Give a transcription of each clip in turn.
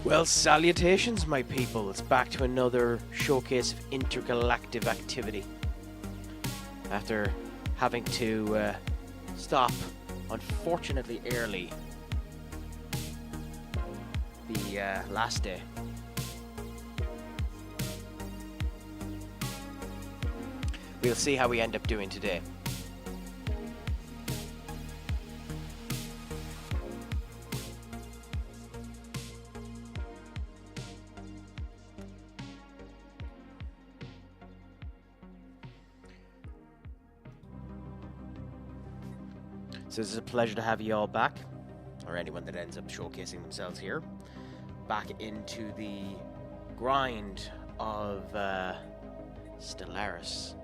Well, salutations, my people. It's back to another showcase of intergalactic activity. After having to stop, unfortunately, early the last day. We'll see how we end up doing today. So it's a pleasure to have you all back, or anyone that ends up showcasing themselves here, back into the grind of Stellaris.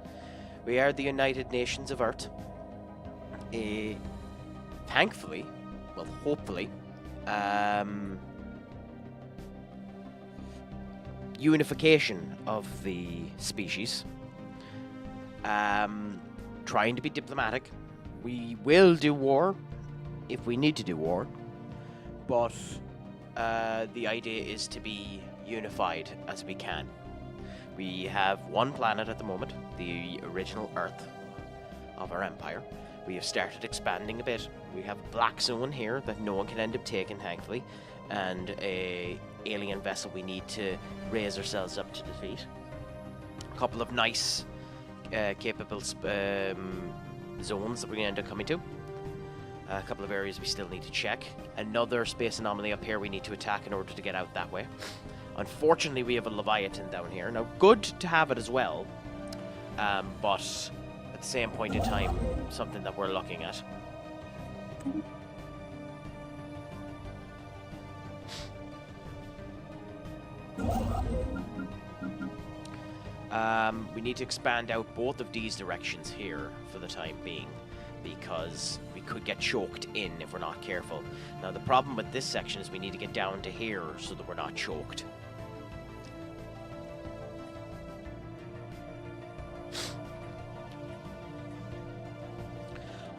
We are the United Nations of Earth. Thankfully, well, hopefully, unification of the species. Trying to be diplomatic. We will do war if we need to do war, but the idea is to be unified as we can. We have one planet at the moment, the original Earth of our empire. We have started expanding a bit. We have a black zone here that no one can end up taking, thankfully, and a alien vessel we need to raise ourselves up to defeat. A couple of nice, capable zones that we're going to end up coming to. A couple of areas we still need to check. Another space anomaly up here we need to attack in order to get out that way. Unfortunately, we have a Leviathan down here. Now, good to have it as well, but at the same point in time, something that we're looking at. We need to expand out both of these directions here for the time being, because we could get choked in if we're not careful. Now, the problem with this section is we need to get down to here so that we're not choked.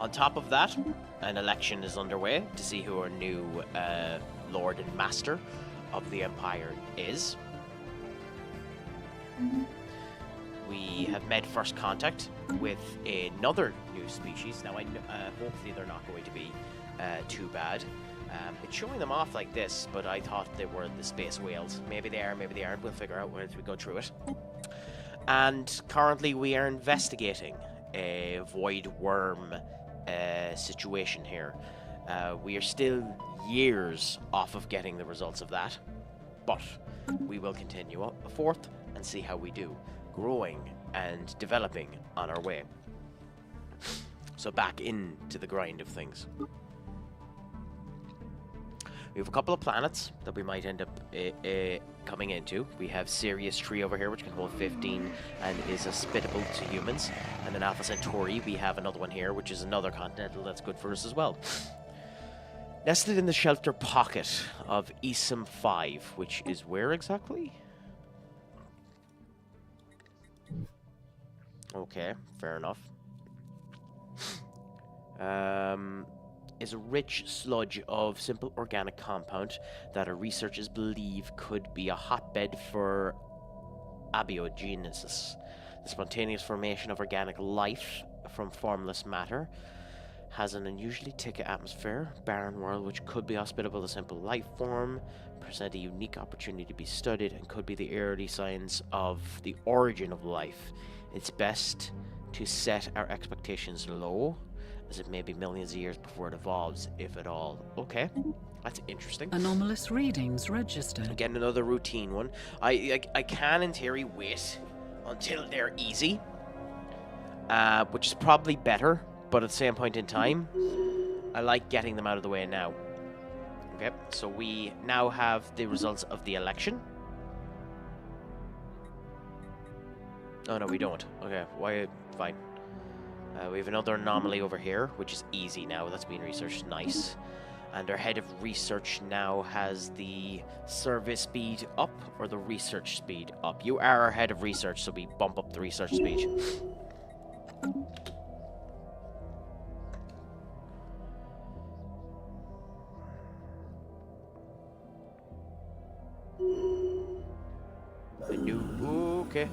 On top of that, an election is underway to see who our new Lord and Master of the Empire is. We have made first contact with another new species. Now, hopefully they're not going to be too bad. It's showing them off like this, but I thought they were the space whales. Maybe they are, maybe they aren't. We'll figure out as we go through it. And currently we are investigating a void worm situation here. We are still years off of getting the results of that, but we will continue forth and see how we do, growing and developing on our way. So back into the grind of things. We have a couple of planets that we might end up coming into. We have Sirius Tree over here, which can hold 15 and is hospitable to humans. And then Alpha Centauri, we have another one here, which is another continental that's good for us as well. Nestled in the shelter pocket of ESM 5, which is where exactly? Okay, fair enough. Is a rich sludge of simple organic compound that our researchers believe could be a hotbed for abiogenesis, the spontaneous formation of organic life from formless matter. Has an unusually thick atmosphere, barren world which could be hospitable to simple life form, present a unique opportunity to be studied, and could be the early signs of the origin of life. It's best to set our expectations low, as it may be millions of years before it evolves, if at all. Okay, that's interesting. Anomalous readings registered. Again, another routine one. I can, in theory, wait until they're easy, which is probably better, but at the same point in time, I like getting them out of the way now. Okay, so we now have the results of the election. Oh, no, we don't. Okay, why? Fine. We have another anomaly over here, which is easy now. That's being researched. Nice. And our head of research now has the survey speed up or the research speed up. You are our head of research, so we bump up the research speed. Okay.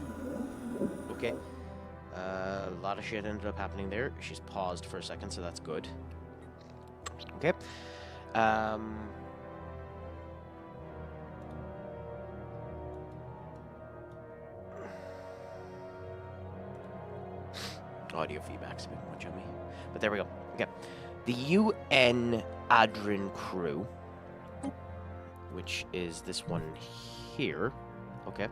Okay. A lot of shit ended up happening there. She's paused for a second, so that's good. Okay. Audio feedback's a bit much on me. But there we go. Okay. The UN Adrin crew, which is this one here. Okay.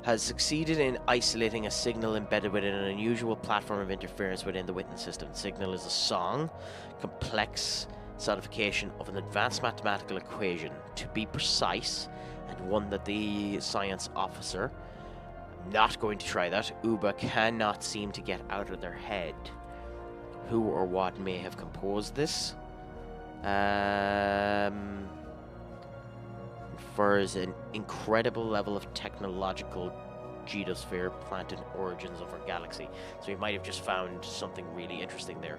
Has succeeded in isolating a signal embedded within an unusual platform of interference within the Witten system. The signal is a song, complex solidification of an advanced mathematical equation, to be precise, and one that the science officer, not going to try that, Uba cannot seem to get out of their head. Who or what may have composed this? Infers an incredible level of technological geosphere planted origins of our galaxy. So we might have just found something really interesting there.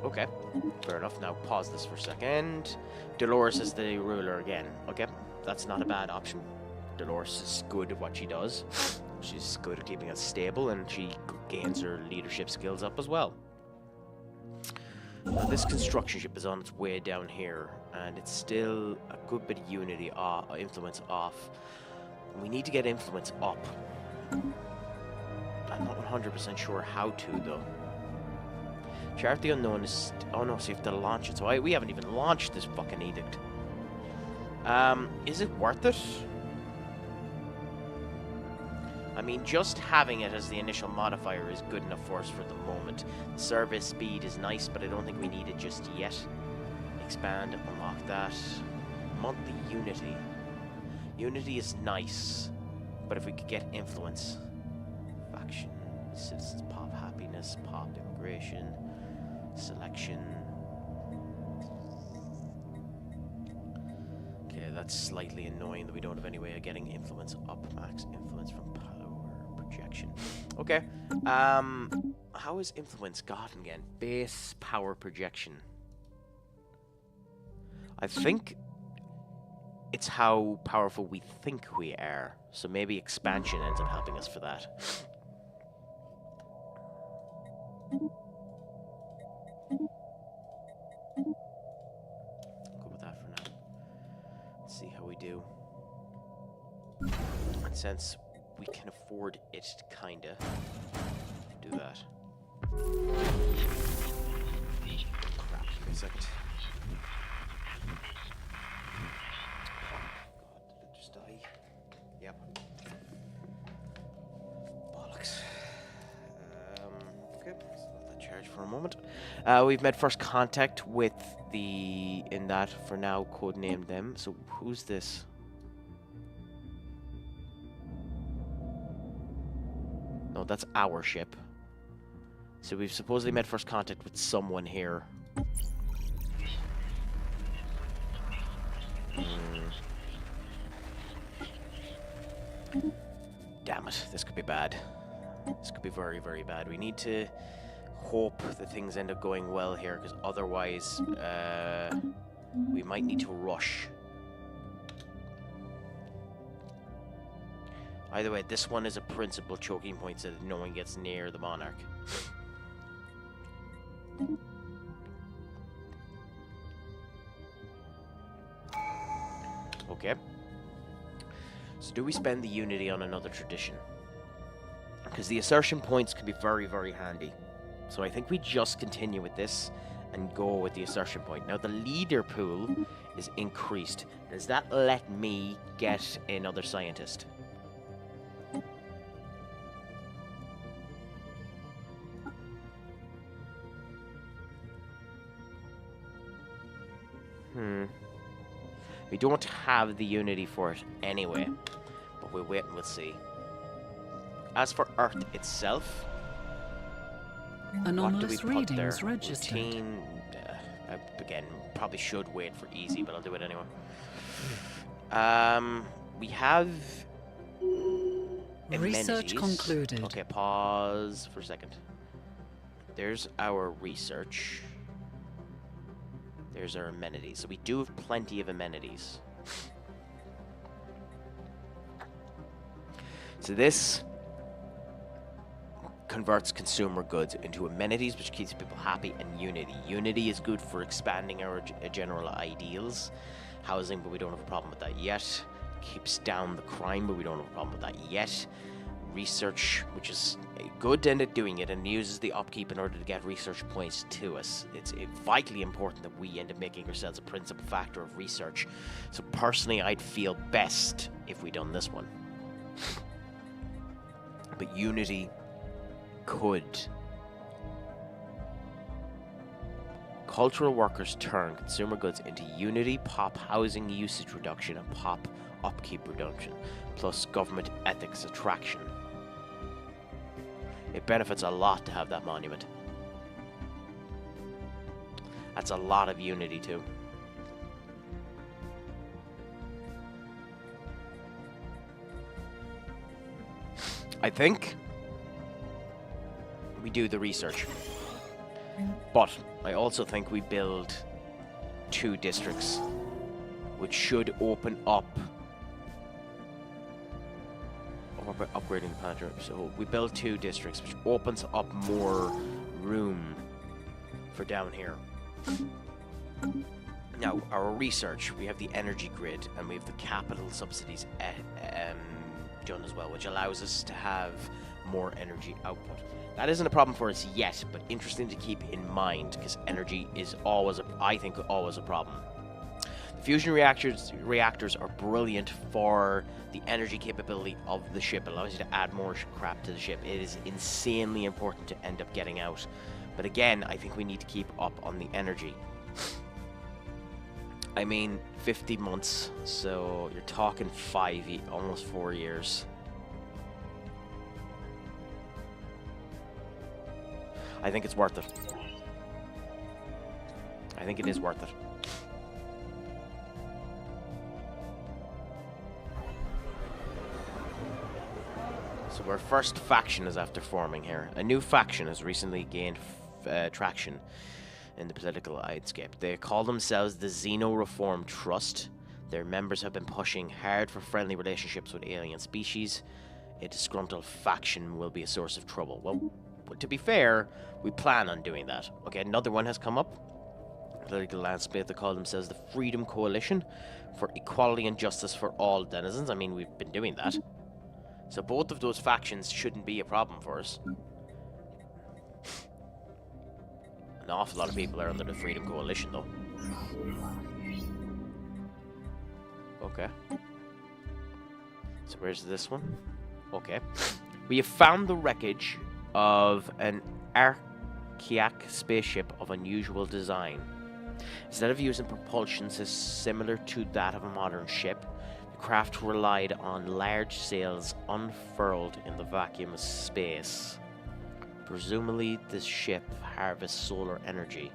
Okay, fair enough. Now pause this for a second. Dolores is the ruler again. Okay, that's not a bad option. Dolores is good at what she does. She's good at keeping us stable, and she gains her leadership skills up as well. Now, this construction ship is on its way down here, and it's still a good bit of unity influence off. We need to get influence up. I'm not 100% sure how to, though. Chart the Unknown is... Oh no, so you have to launch it. So we haven't even launched this fucking edict. Is it worth it? I mean, just having it as the initial modifier is good enough for us for the moment. The service speed is nice, but I don't think we need it just yet. Expand, unlock that. Monthly Unity. Unity is nice, but if we could get influence. Faction, citizens, pop happiness, pop immigration, selection. Okay, that's slightly annoying that we don't have any way of getting influence up. Max influence from power projection. Okay. How is influence gotten again? Base power projection. I think it's how powerful we think we are. So maybe expansion ends up helping us for that. Go with that for now. Let's see how we do. And since we can afford it, kinda do that. Crap, give me a second. God, did it just die? Yep. Bollocks. Okay, let's let that charge for a moment. We've made first contact with the, in that, for now, codenamed them. So who's this? No, that's our ship. So we've supposedly made first contact with someone here. Damn it, this could be bad. This could be very, very bad. We need to hope that things end up going well here, because otherwise we might need to rush. Either way, this one is a principal choking point so that no one gets near the Monarch. Okay. So do we spend the Unity on another tradition? Because the assertion points could be very, very handy. So I think we just continue with this and go with the assertion point. Now the leader pool is increased. Does that let me get another scientist? We don't have the Unity for it anyway, but we'll wait and we'll see. As for Earth itself, anomalous what do we put there? readings registered. Routine, again, probably should wait for easy, but I'll do it anyway. We have Research amenities. concluded. Okay, pause for a second. There's our research. There's our amenities. So we do have plenty of amenities. So this converts consumer goods into amenities, which keeps people happy, and unity. Unity is good for expanding our general ideals. Housing, but we don't have a problem with that yet. Keeps down the crime, but we don't have a problem with that yet. Research, which is good at doing it, and uses the upkeep in order to get research points to us. It's vitally important that we end up making ourselves a principal factor of research. So personally, I'd feel best if we done this one. But unity could. Cultural workers turn consumer goods into unity, pop housing usage reduction, and pop upkeep reduction, plus government ethics attraction. It benefits a lot to have that monument. That's a lot of unity too. I think we do the research. But I also think we build 2 districts, which should open up. Or by upgrading the planetary. So we build 2 districts, which opens up more room for down here. Now, our research, we have the energy grid and we have the capital subsidies done as well, which allows us to have more energy output. That isn't a problem for us yet, but interesting to keep in mind, because energy is always, I think, always a problem. The fusion reactors are brilliant for the energy capability of the ship. It allows you to add more crap to the ship. It is insanely important to end up getting out. But again, I think we need to keep up on the energy. I mean, 50 months, so you're talking almost 4 years. I think it's worth it. I think it is worth it. So our first faction is after forming here. A new faction has recently gained traction in the political landscape. They call themselves the Xeno Reform Trust. Their members have been pushing hard for friendly relationships with alien species. A disgruntled faction will be a source of trouble. Well, to be fair, we plan on doing that. Okay, another one has come up. Political landscape, they call themselves the Freedom Coalition for Equality and Justice for All Denizens. I mean, we've been doing that. So both of those factions shouldn't be a problem for us. An awful lot of people are under the Freedom Coalition, though. Okay. So where's this one? Okay. We have found the wreckage of an archaic spaceship of unusual design. Instead of using propulsion similar to that of a modern ship, the craft relied on large sails unfurled in the vacuum of space. Presumably, this ship harvests solar energy.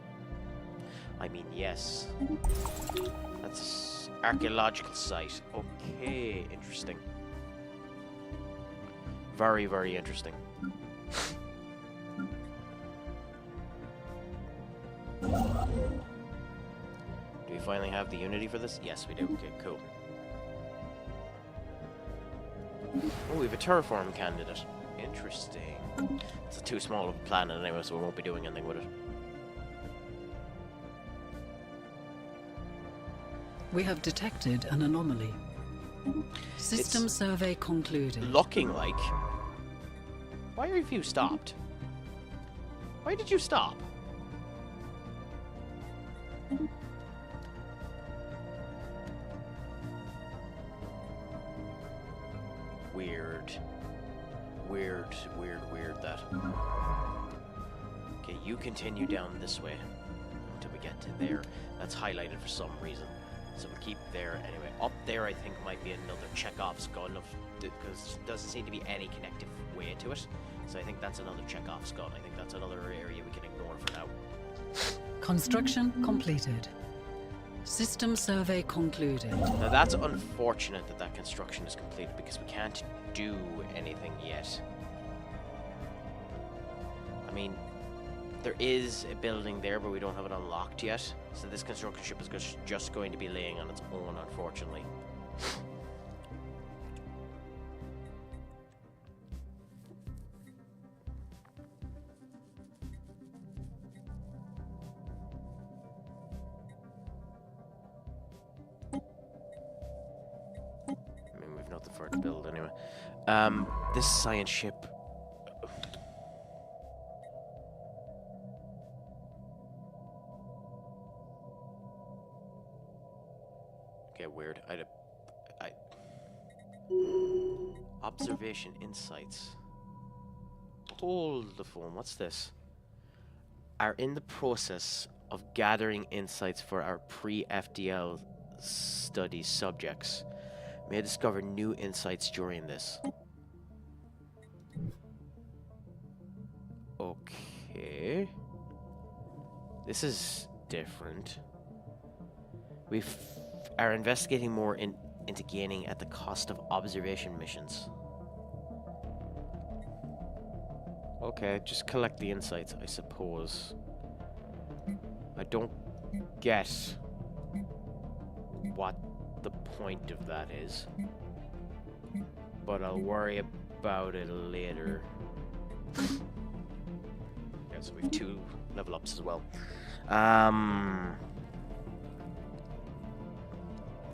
I mean, yes. That's an archaeological site. Okay, interesting. Very, very interesting. Do we finally have the unity for this? Yes, we do. Okay, cool. Oh, we have a terraform candidate. Interesting. It's too small of a planet anyway, so we won't be doing anything with it. We have detected an anomaly. System survey concluded. Looking like... Why have you stopped? Why did you stop? Weird. Weird that. Okay, you continue down this way until we get to there. That's highlighted for some reason. So we'll keep there anyway. Up there I think might be another Chekhov's gun, because there doesn't seem to be any connective way to it. So I think that's another Chekhov's gun. I think that's another area we can ignore for now. Construction completed. System survey concluded. Now that's unfortunate that that construction is completed, because we can't do anything yet. I mean, There is a building there, but we don't have it unlocked yet. So this construction ship is just going to be laying on its own, unfortunately. I mean, we've nothing for it to build anyway. This science ship... Okay, weird. Observation insights. Hold the phone. What's this? Are in the process of gathering insights for our pre-FDL study subjects. May discover new insights during this. Okay. This is different. We are investigating more into gaining at the cost of observation missions. Okay, just collect the insights, I suppose. I don't get what the point of that is, but I'll worry about it later. Yeah, so we have 2 level ups as well.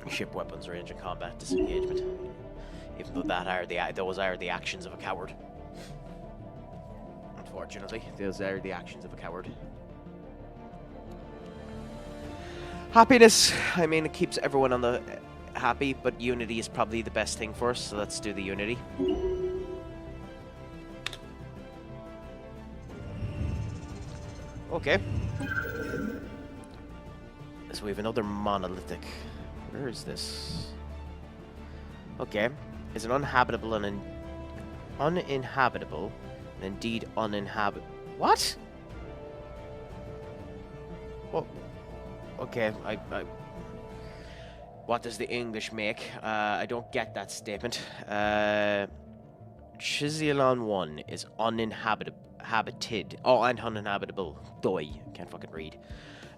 Ship weapons, range and combat, disengagement. Even though those are the actions of a coward. Unfortunately, those are the actions of a coward. Happiness. I mean, it keeps everyone on the happy, but unity is probably the best thing for us. So let's do the unity. Okay. So we have another monolithic. Where is this? Okay. Is an uninhabitable and uninhabitable and indeed uninhabitable. What? Well, okay, what does the English make? I don't get that statement. Chizilon 1 is uninhabited. Oh, and uninhabitable. Doi. Can't fucking read.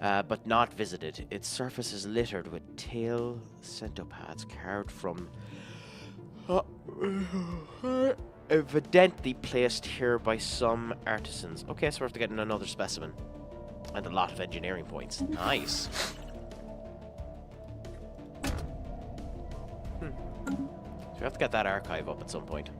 But not visited. Its surface is littered with tail centipads carved from... evidently placed here by some artisans. Okay, so we're after getting another specimen. And a lot of engineering points. Nice. So we have to get that archive up at some point.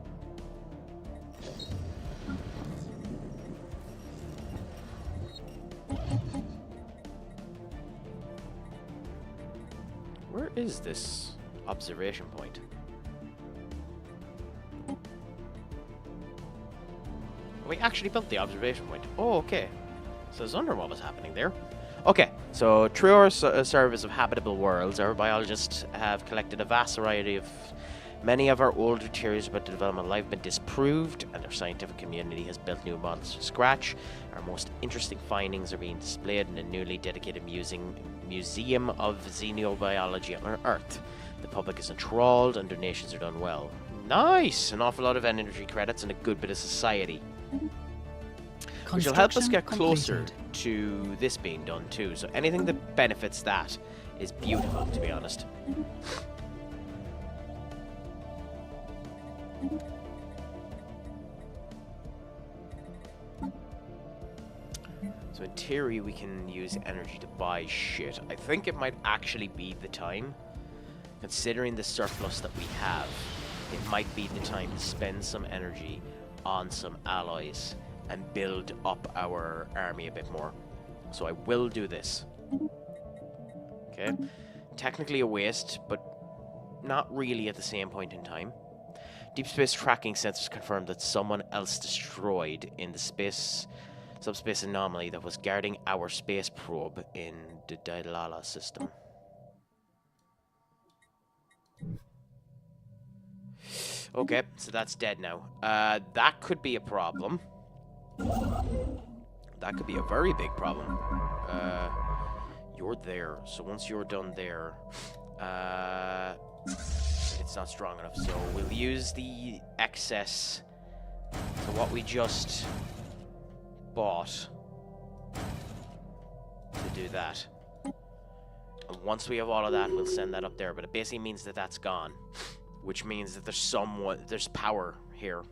Where is this observation point? We actually built the observation point. Oh, okay. So I was wondering what was happening there. Okay, so through our service of habitable worlds, our biologists have collected a vast variety of... Many of our older theories about the development of life have been disproved, and our scientific community has built new models from scratch. Our most interesting findings are being displayed in a newly dedicated museum of xenobiology on Earth. The public is enthralled, and donations are done well. Nice! An awful lot of energy credits and a good bit of society. Which will help us get closer to this being done too. So anything that benefits that is beautiful, to be honest. So in theory, we can use energy to buy shit. I think it might actually be the time, considering the surplus that we have, it might be the time to spend some energy on some alloys and build up our army a bit more. So I will do this. Okay. Technically a waste, but not really at the same point in time. Deep space tracking sensors confirmed that someone else destroyed in the subspace anomaly that was guarding our space probe in the Dailala system. Okay, so that's dead now. That could be a problem. That could be a very big problem. You're there, so once you're done there, it's not strong enough, so we'll use the excess to what we just bought do that. And once we have all of that, we'll send that up there. But it basically means that that's gone, which means that there's power here.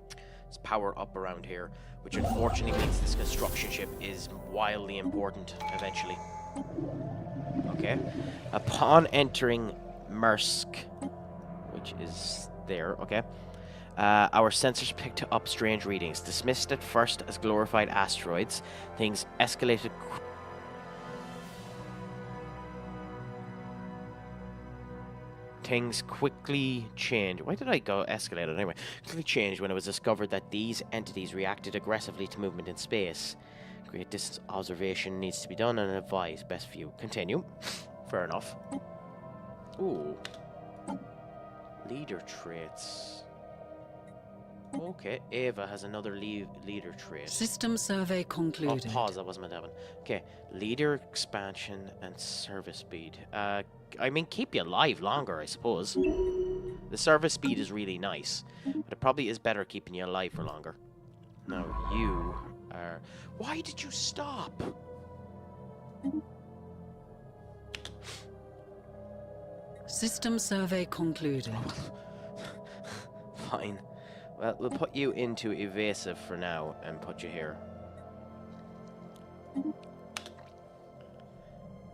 There's power up around here, which unfortunately means this construction ship is wildly important eventually. Okay. Upon entering Mursk, which is there, okay. Our sensors picked up strange readings. Dismissed at first as glorified asteroids, things escalated. Things quickly changed. Why did I go escalated anyway? Quickly changed when it was discovered that these entities reacted aggressively to movement in space. Great distance observation needs to be done and advise best view. Continue. Fair enough. Ooh. Leader traits. Okay, Ava has another leader trait. System survey concluded. Oh, pause, that wasn't meant to happen. Okay, leader expansion and service speed. I mean, keep you alive longer, I suppose. The service speed is really nice, but it probably is better keeping you alive for longer. Now, you are... Why did you stop? System survey concluded. Fine. Well, we'll put you into evasive for now and put you here.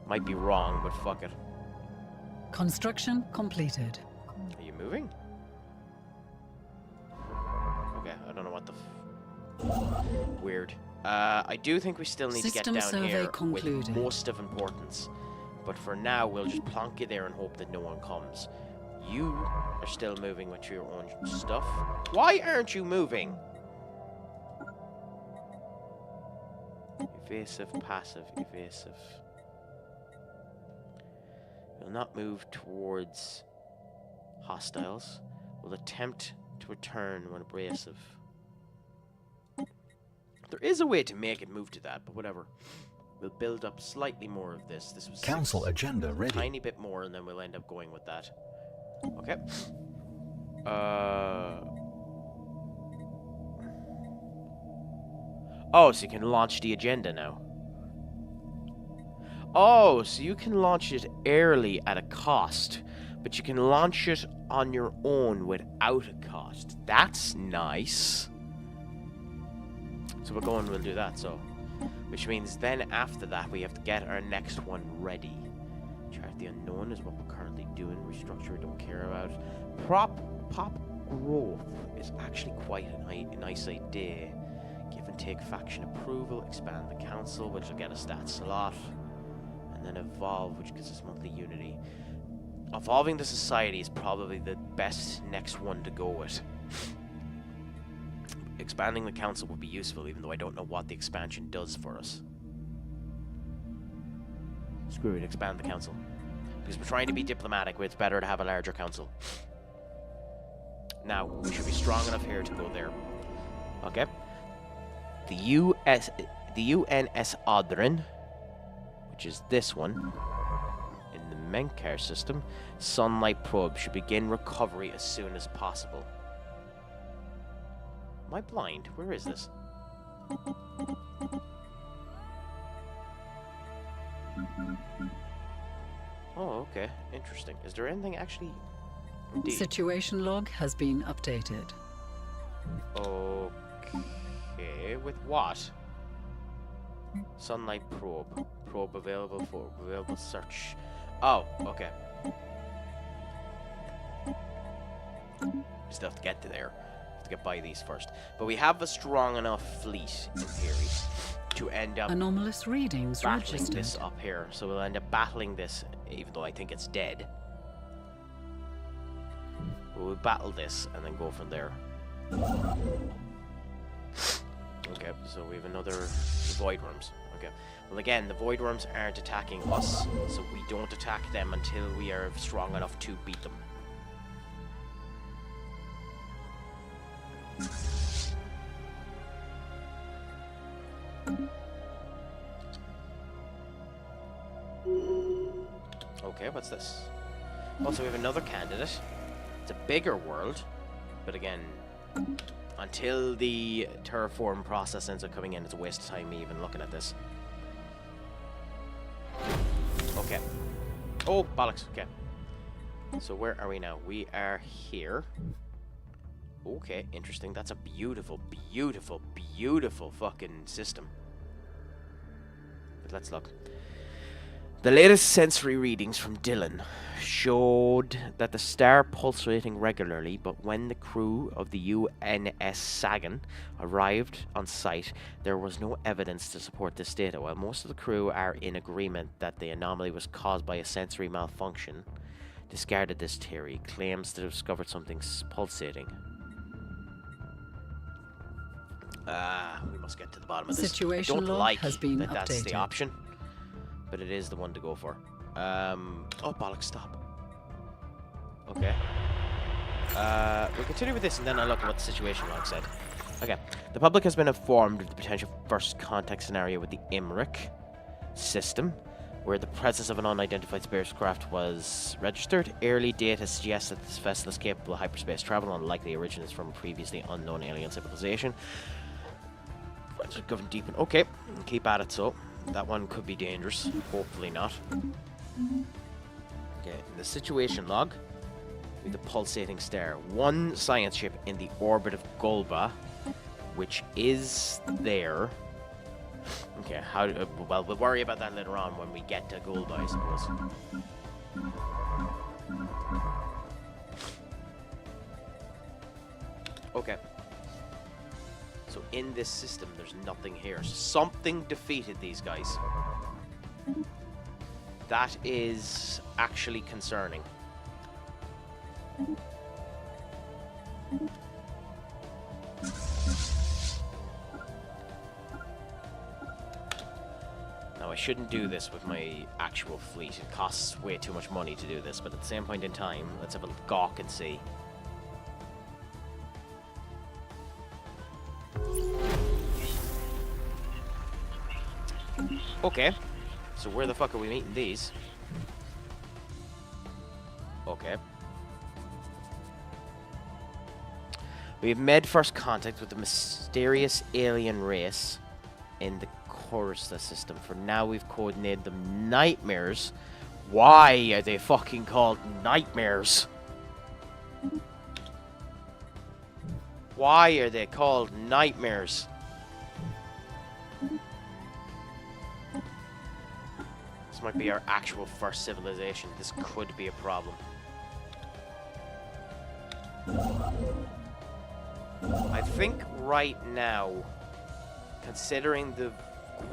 Might be wrong, but fuck it. Construction completed. Are you moving? Okay, I don't know what the weird. I do think we still need System to get down here concluded. with most of importance. But for now, we'll just plonk you there and hope that no one comes. You are still moving with your own stuff. Why aren't you moving? Evasive, passive, evasive. Will not move towards hostiles. Will attempt to return when abrasive. There is a way to make it move to that, but whatever. We'll build up slightly more of this. This was Council agenda ready. A tiny bit more, and then we'll end up going with that. Okay. Oh, so you can launch the agenda now. Oh, so you can launch it early at a cost, but you can launch it on your own without a cost. That's nice. So we'll do that, so. Which means then after that, we have to get our next one ready. Chart the unknown is what we're currently doing. Restructure, don't care about. Pop growth is actually quite a nice idea. Give and take faction approval. Expand the council, which will get us that slot. And then evolve, which gives us monthly unity. Evolving the society is probably the best next one to go with. Expanding the council would be useful, even though I don't know what the expansion does for us. Screw it, expand the council. Because we're trying to be diplomatic, it's better to have a larger council. Now, we should be strong enough here to go there. Okay. The UNS Odrin, which is this one, in the Menkar system, Sunlight Probe should begin recovery as soon as possible. Am I blind? Where is this? Oh, okay. Interesting. Is there anything actually... Indeed. Situation log has been updated. Okay, with what? Sunlight Probe. Probe available for available search. Oh, okay. Still have to get to there. To get by these first. But we have a strong enough fleet, in theory, to end up anomalous readings battling registered. This up here. So we'll end up battling this, even though I think it's dead. We'll battle this and then go from there. Okay, so we have another Void Worms. Okay. Well, again, the Void Worms aren't attacking us, so we don't attack them until we are strong enough to beat them. Okay, what's this? Also, we have another candidate. It's a bigger world, but again, until the terraform process ends up coming in, it's a waste of time me even looking at this. Okay. Oh, bollocks. Okay. So where are we now? We are here. Okay, interesting. That's a beautiful, beautiful, beautiful fucking system. But let's look. The latest sensory readings from Dylan showed that the star pulsating regularly, but when the crew of the UNS Sagan arrived on site, there was no evidence to support this data. While most of the crew are in agreement that the anomaly was caused by a sensory malfunction, discarded this theory, claims to have discovered something pulsating. We must get to the bottom of this. Situation I don't log like has been that that's the updated. option, but it is the one to go for. Oh, bollocks, stop. Okay. We'll continue with this and then I'll look at what the situation log said. Okay. The public has been informed of the potential first contact scenario with the Imric system, where the presence of an unidentified spacecraft was registered. Early data suggests that this vessel is capable of hyperspace travel and likely originates from a previously unknown alien civilization. Deep in. Okay, keep at it. So that one could be dangerous. Hopefully not. Okay, in the situation log, with the pulsating star, one science ship in the orbit of Golba, which is there. Okay, how? Well, we'll worry about that later on when we get to Golba, I suppose. Okay. So in this system, there's nothing here. Something defeated these guys. That is actually concerning. Now, I shouldn't do this with my actual fleet. It costs way too much money to do this, but at the same point in time, let's have a gawk and see. Okay, so where the fuck are we meeting these? Okay. We have made first contact with the mysterious alien race in the Coruscant system. For now, we've codenamed them Nightmares. Why are they fucking called Nightmares? Why are they called Nightmares? This might be our actual first civilization. This could be a problem. I think right now, considering the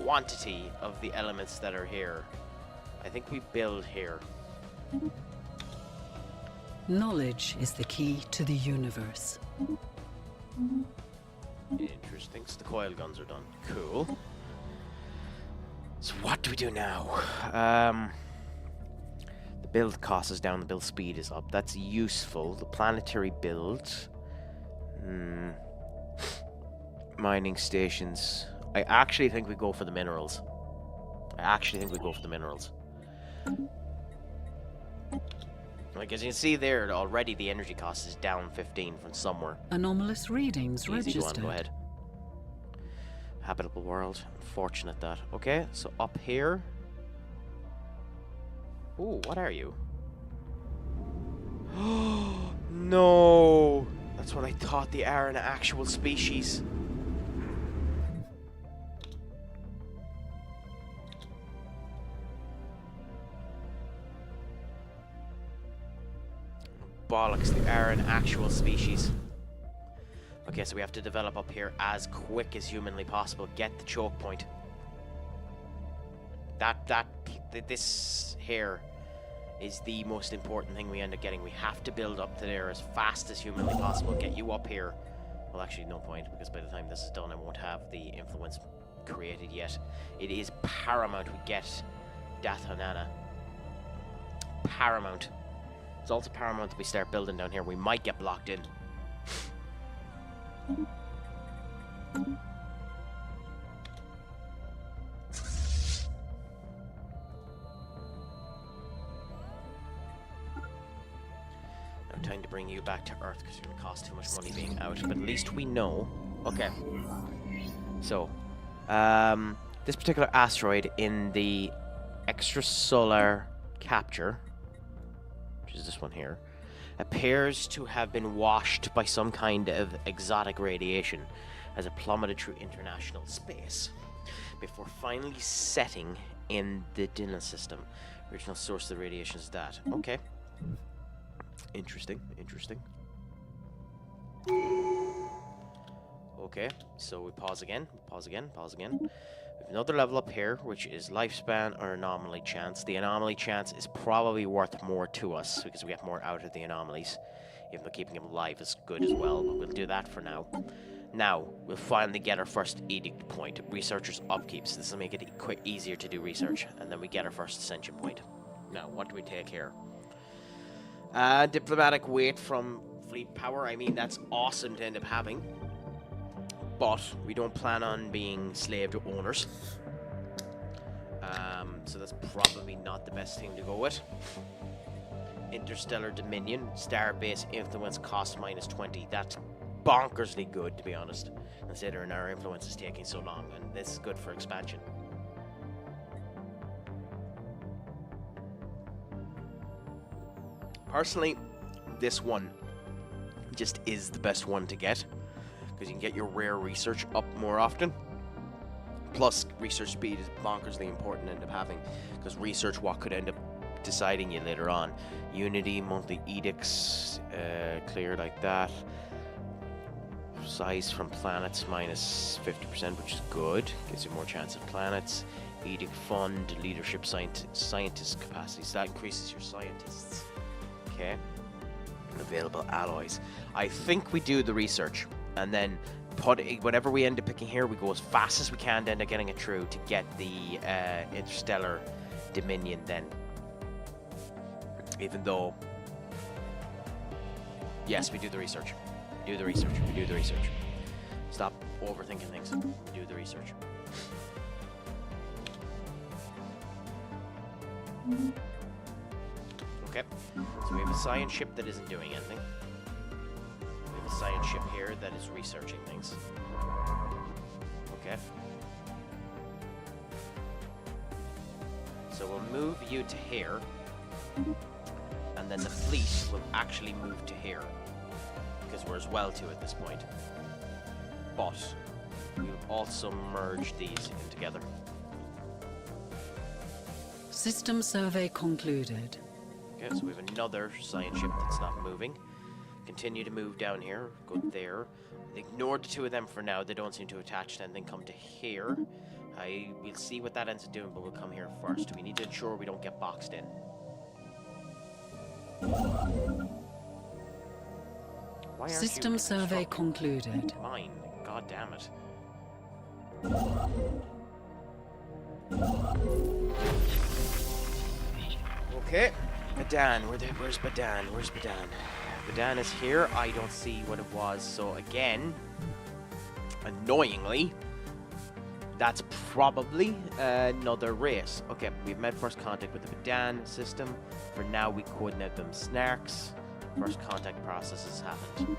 quantity of the elements that are here, I think we build here. Knowledge is the key to the universe. Interesting. So the coil guns are done. Cool. So what do we do now? The build cost is down, the build speed is up. That's useful. The planetary build. Mining stations. I actually think we go for the minerals. Like, as you can see there, already the energy cost is down 15 from somewhere. Anomalous readings Easy, registered. go ahead. Habitable world. Unfortunate that. Okay, so up here. Ooh, what are you? No! That's what I thought they are, an actual species. Bollocks, they are an actual species. Okay, so we have to develop up here as quick as humanly possible. Get the choke point. This here is the most important thing we end up getting. We have to build up to there as fast as humanly possible. Get you up here. Well, actually, no point, because by the time this is done, I won't have the influence created yet. It is paramount we get Dathanana. Paramount. It's also paramount that we start building down here. We might get blocked in. Now, time to bring you back to Earth because it's going to cost too much money being out. But at least we know. Okay. So, this particular asteroid in the extrasolar capture, which is this one here, appears to have been washed by some kind of exotic radiation as it plummeted through international space before finally setting in the Dylan system. Original source of the radiation is that. Okay. Interesting, interesting. Okay, so we pause again, pause again, pause again. We have another level up here, which is lifespan or anomaly chance. The anomaly chance is probably worth more to us because we get more out of the anomalies, even though keeping them alive is good as well, but we'll do that for now. Now, we'll finally get our first edict point, researcher's upkeeps. This will make it easier to do research, and then we get our first ascension point. Now, what do we take here? Diplomatic weight from fleet power. I mean, that's awesome to end up having. But we don't plan on being slave to owners. So that's probably not the best thing to go with. Interstellar Dominion. Starbase influence cost -20. That's bonkersly good, to be honest. Considering our influence is taking so long, and this is good for expansion. Personally, this one just is the best one to get, because you can get your rare research up more often. Plus, research speed is bonkersly important to end up having, because research what could end up deciding you later on. Unity, monthly edicts, clear like that. Size from planets -50%, which is good. Gives you more chance of planets. Edict fund, leadership, scientist capacities. That increases your scientists. Okay. Available alloys. I think we do the research, and then whatever we end up picking here, we go as fast as we can to end up getting it through to get the Interstellar Dominion then. Even though, yes, we do the research. We do the research. We do the research. Stop overthinking things. We do the research. Okay, so we have a science ship that isn't doing anything. We have a science ship here that is researching things. Okay. So we'll move you to here, and then the fleet will actually move to here, because we're as well to at this point. But we'll also merge these in together. System survey concluded. Okay, so we have another science ship that's not moving. Continue to move down here, go there. Ignore the two of them for now, they don't seem to attach to anything. Come to here. We'll see what that ends up doing, but we'll come here first. We need to ensure we don't get boxed in. Why aren't System you survey constructing? concluded. Mine, god damn it. Okay, Badan, where's Badan? Where's Badan? Badan is here. I don't see what it was. So again, annoyingly, that's probably another race. Okay, we've made first contact with the Badan system. For now, we coordinate them snarks. First contact process has happened.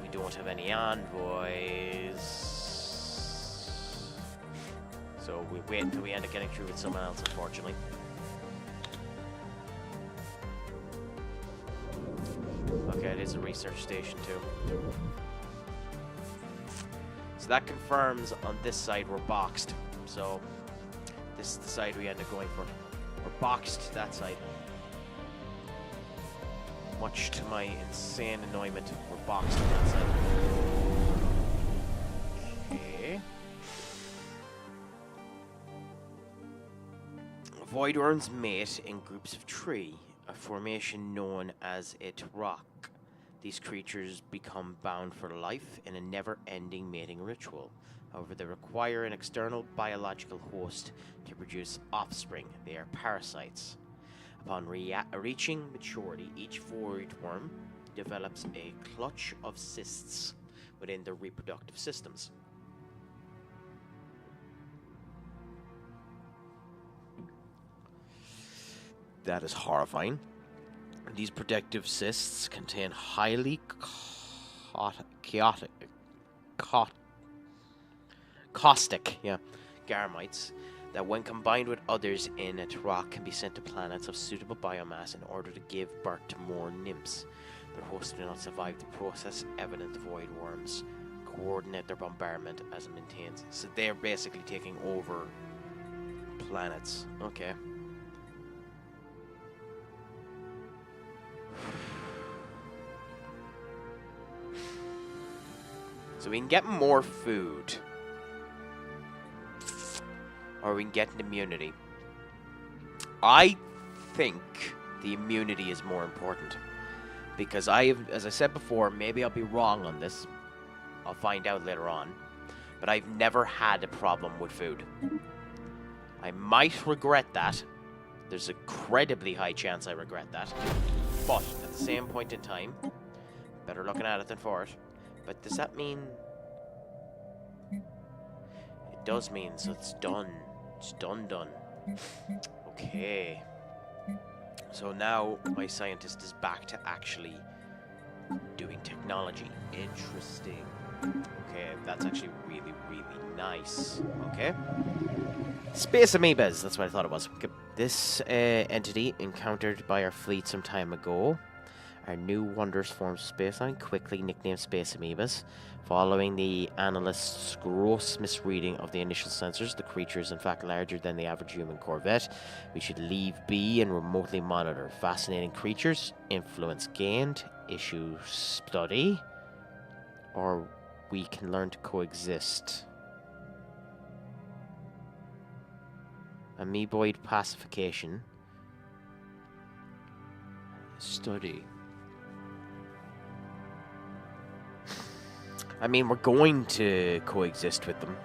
We don't have any envoys. So we wait until we end up getting through with someone else, unfortunately. Okay, it is a research station too. So that confirms on this side we're boxed. So this is the side we end up going for. We're boxed that side. Much to my insane annoyment, we're boxed on that side. Okay. Voidworms mate in groups of 3, a formation known as it rock. These creatures become bound for life in a never-ending mating ritual. However, they require an external biological host to produce offspring. They are parasites. Upon reaching maturity, each voidworm develops a clutch of cysts within their reproductive systems. That is horrifying. These protective cysts contain highly caustic garmites that when combined with others in it, rock can be sent to planets of suitable biomass in order to give birth to more nymphs. Their hosts do not survive the process, evident void worms coordinate their bombardment as it maintains. So they're basically taking over planets. Okay. So we can get more food. Or we can get an immunity. I think the immunity is more important. Because as I said before, maybe I'll be wrong on this. I'll find out later on. But I've never had a problem with food. I might regret that. There's a incredibly high chance I regret that. But at the same point in time, better looking at it than for it. But does that mean... It does mean, so it's done. It's done. Okay. So now my scientist is back to actually doing technology. Interesting. Okay, that's actually really, really nice. Okay. Space amoebas, that's what I thought it was. Okay. This entity encountered by our fleet some time ago. Our new wondrous forms of spaceline, quickly nicknamed space amoebas. Following the analyst's gross misreading of the initial sensors, the creature is in fact larger than the average human corvette. We should leave be and remotely monitor. Fascinating creatures, influence gained, issue study, or we can learn to coexist. Amoeboid pacification. Study. I mean, we're going to coexist with them,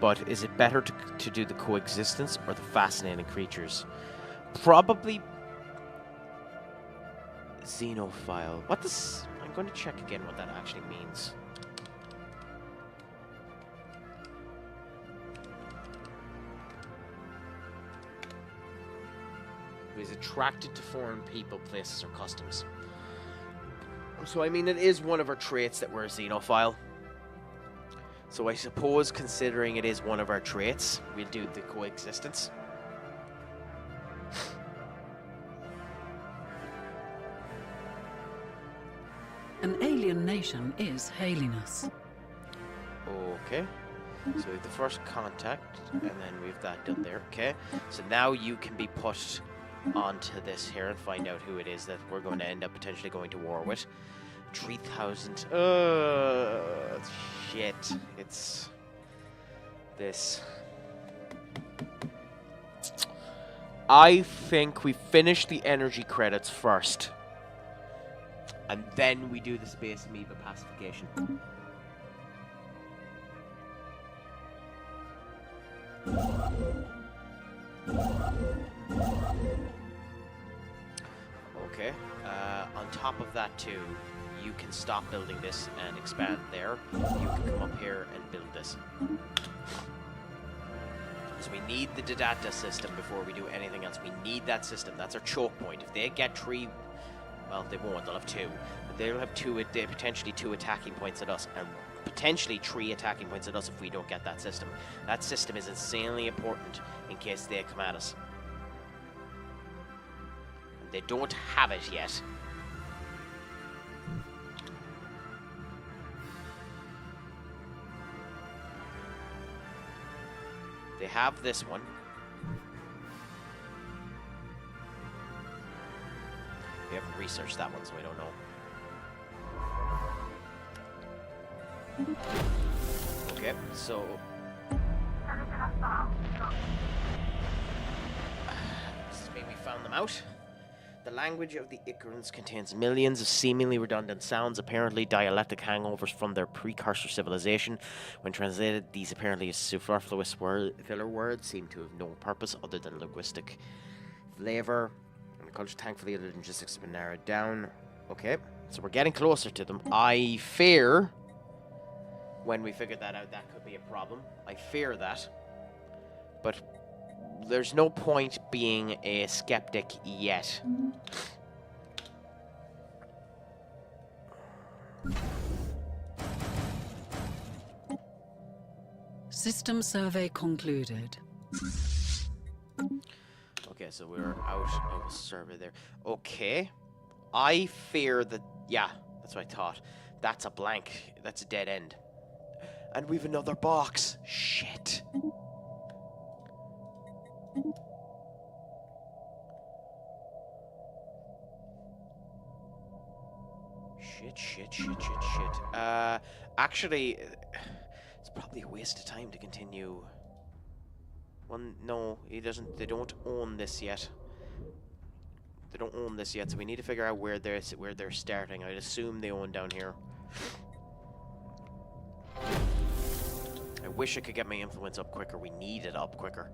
but is it better to do the coexistence or the fascinating creatures? Probably xenophile. What does... I'm going to check again what that actually means. Who is attracted to foreign people, places, or customs. So, I mean, it is one of our traits that we're a xenophile. So I suppose, considering it is one of our traits, we'll do the coexistence. An alien nation is hailing us. Okay. So we have the first contact, and then we have that done there. Okay. So now you can be put onto this here and find out who it is that we're going to end up potentially going to war with. 3,000. Shit. It's this. I think we finish the energy credits first. And then we do the space amoeba pacification. Okay. On top of that too, you can stop building this and expand there. You can come up here and build this. So we need the data system before we do anything else. We need that system. That's our choke point. If they get 3, well, they won't. They'll have 2. But they'll have potentially 2 attacking points at us, and potentially 3 attacking points at us if we don't get that system. That system is insanely important in case they come at us. And they don't have it yet. They have this one. We haven't researched that one, so I don't know. Okay, so... This is maybe we found them out. The language of the Icarans contains millions of seemingly redundant sounds, apparently dialectic hangovers from their precursor civilization. When translated, these apparently superfluous filler words seem to have no purpose other than linguistic flavor. And the culture, thankfully, the logistics have been narrowed down. Okay, so we're getting closer to them. I fear, when we figure that out, that could be a problem. I fear that. But there's no point being a skeptic yet. System survey concluded. Okay, so we're out of a survey there. Okay. I fear that... Yeah, that's what I thought. That's a blank. That's a dead end. And we've another box. Shit. Shit. Actually, it's probably a waste of time to continue. One, no, he doesn't. They don't own this yet. They don't own this yet, so we need to figure out where they're starting. I'd assume they own down here. I wish I could get my influence up quicker. We need it up quicker.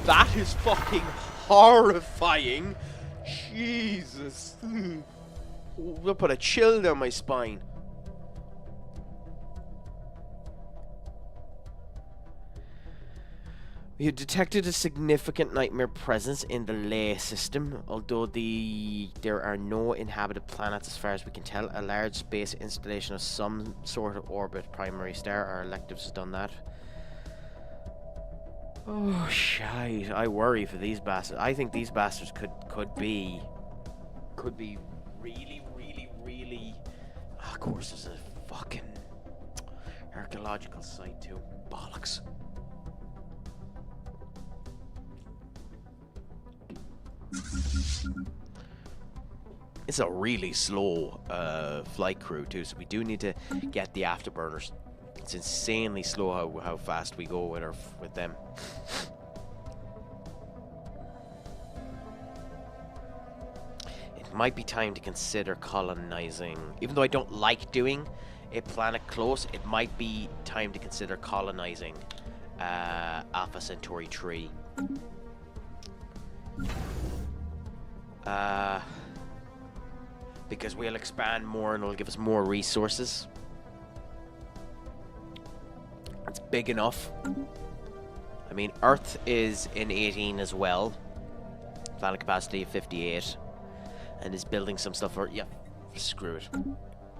That is fucking horrifying. Jesus. We'll put a chill down my spine. We have detected a significant nightmare presence in the Ley system, although there are no inhabited planets as far as we can tell. A large space installation of some sort of orbit primary star. Our electives has done that. Oh, shite. I worry for these bastards. I think these bastards could be really... of course, there's a fucking archaeological site too. Bollocks. It's a really slow flight crew too, so we do need to get the afterburners. It's insanely slow how fast we go with them. It might be time to consider colonizing. Even though I don't like doing a planet close, it might be time to consider colonizing Alpha Centauri 3. Because we'll expand more and it'll give us more resources. It's big enough. I mean, Earth is in 18 as well. Planet capacity of 58. And is building some stuff for... Yeah, screw it.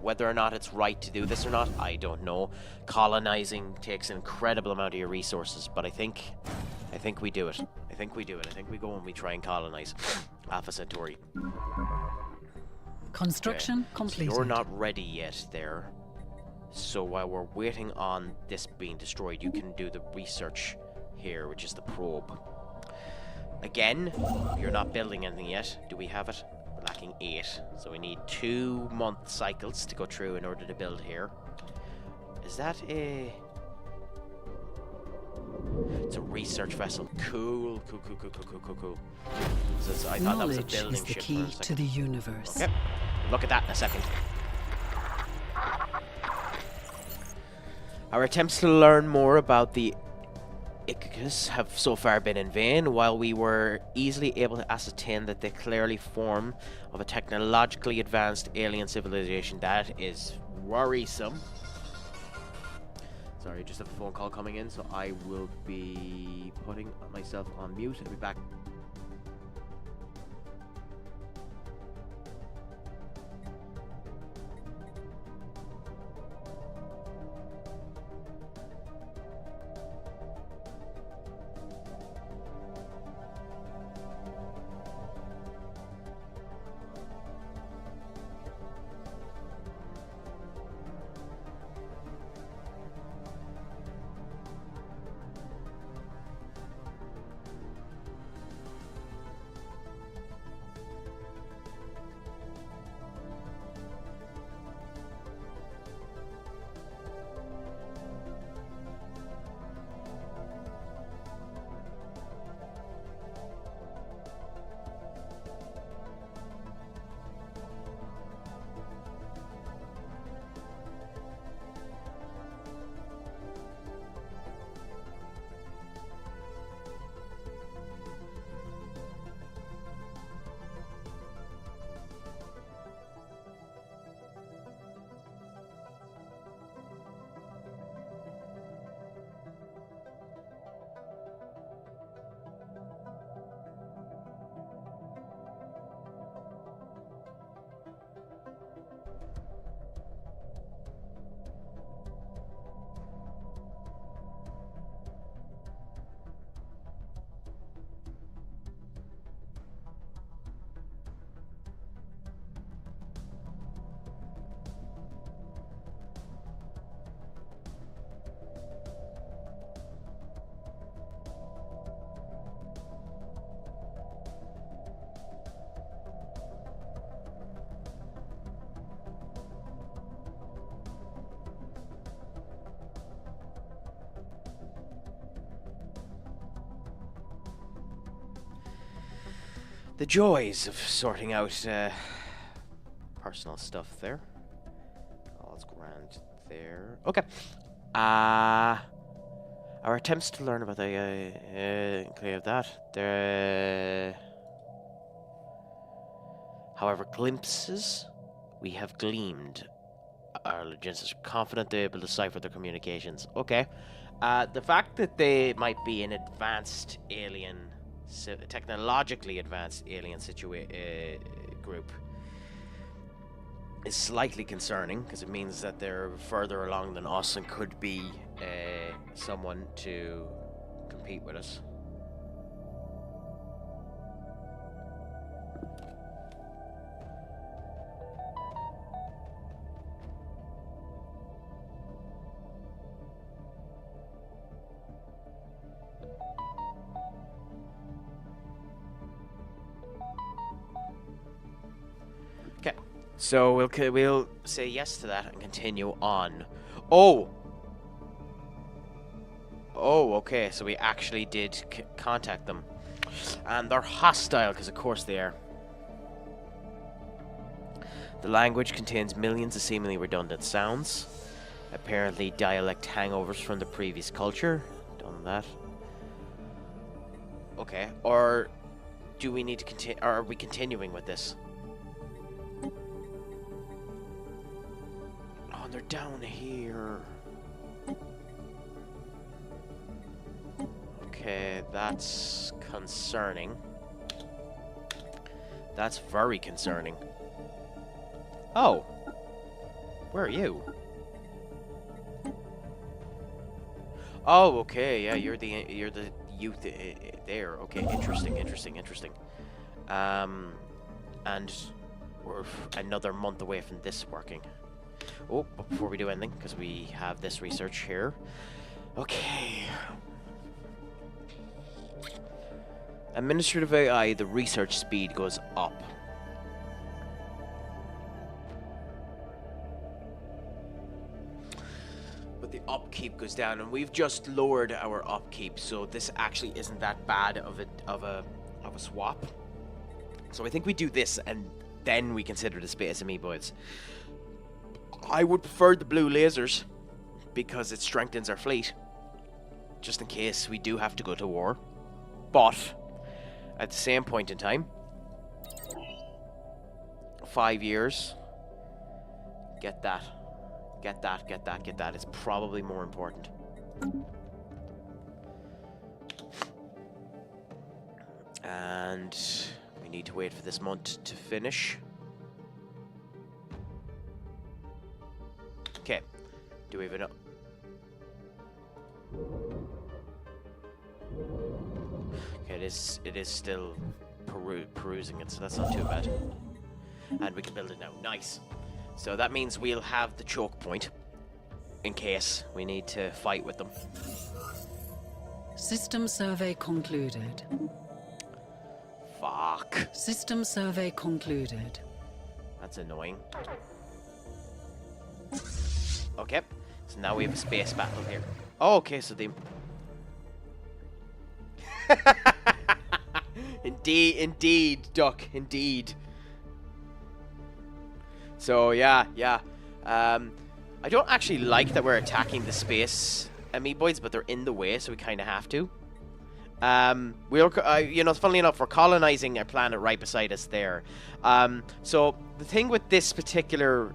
Whether or not it's right to do this or not, I don't know. Colonizing takes an incredible amount of your resources, but I think we do it. I think we go and we try and colonize Alpha Centauri. Construction completed. So you're not ready yet there. So while we're waiting on this being destroyed, you can do the research here, which is the probe. Again, you're not building anything yet. Do we have it? We're lacking 8. So we need 2-month cycles to go through in order to build here. Is that a... It's a research vessel. Cool. So I thought that was a building knowledge is the ship key for a second. to the universe. Okay. Look at that in a second. Our attempts to learn more about the Ichthys have so far been in vain, while we were easily able to ascertain that they clearly form of a technologically advanced alien civilization. That is worrisome. Sorry, just have a phone call coming in, so I will be putting myself on mute. I'll be back. the joys of sorting out personal stuff there. All's grand there. Okay. Our attempts to learn about the clear of that. However, glimpses we have gleamed. Our legends are confident they're able to decipher their communications. Okay. The fact that they might be an advanced alien, technologically advanced alien group is slightly concerning, because it means that they're further along than us and could be someone to compete with us. So we'll say yes to that and continue on. Oh, okay. So we actually did contact them, and they're hostile because, of course, they are. The language contains millions of seemingly redundant sounds. Apparently, dialect hangovers from the previous culture. Done that. Okay. Or do we need to continue? Or are we continuing with this? They're down here. Okay, that's concerning. That's very concerning. Oh, where are you? Oh, okay, yeah, you're the youth there. Okay, interesting. And we're another month away from this working. Oh, but before we do anything, because we have this research here. Okay. Administrative AI, the research speed goes up. But the upkeep goes down, and we've just lowered our upkeep, so this actually isn't that bad of a swap. So I think we do this, and then we consider the space amoeboids. I would prefer the blue lasers because it strengthens our fleet, just in case we do have to go to war. But at the same point in time, 5 years, get that. It's probably more important. And we need to wait for this month to finish. Okay, do we even know? Okay, it is still perusing it, so that's not too bad. And we can build it now. Nice. So that means we'll have the choke point in case we need to fight with them. System survey concluded. Fuck. System survey concluded. That's annoying. Okay, so now we have a space battle here. Oh, okay, so the... Indeed, Duck, indeed. So, yeah. I don't actually like that we're attacking the space amoeboids, but they're in the way, so we kind of have to. Funnily enough, we're colonizing a planet right beside us there. So the thing with this particular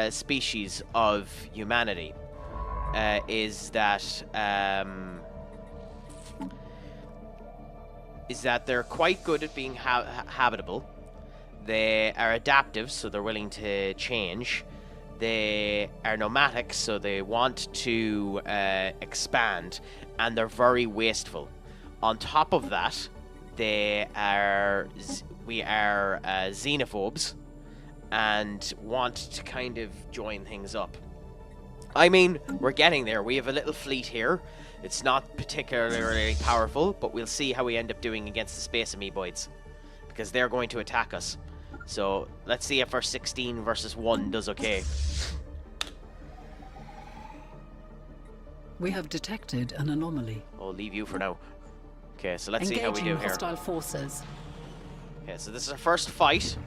species of humanity is that they're quite good at being habitable. They are adaptive, so they're willing to change. They are nomadic, so they want to expand, and they're very wasteful. On top of that, we are xenophobes and want to kind of join things up. I mean, we're getting there. We have a little fleet here. It's not particularly powerful, but we'll see how we end up doing against the space amoeboids, because they're going to attack us. So let's see if our 16 versus 1 does okay. We have detected an anomaly. I'll leave you for now. Okay, so let's see how we do here. Hostile forces. Okay, so this is our first fight.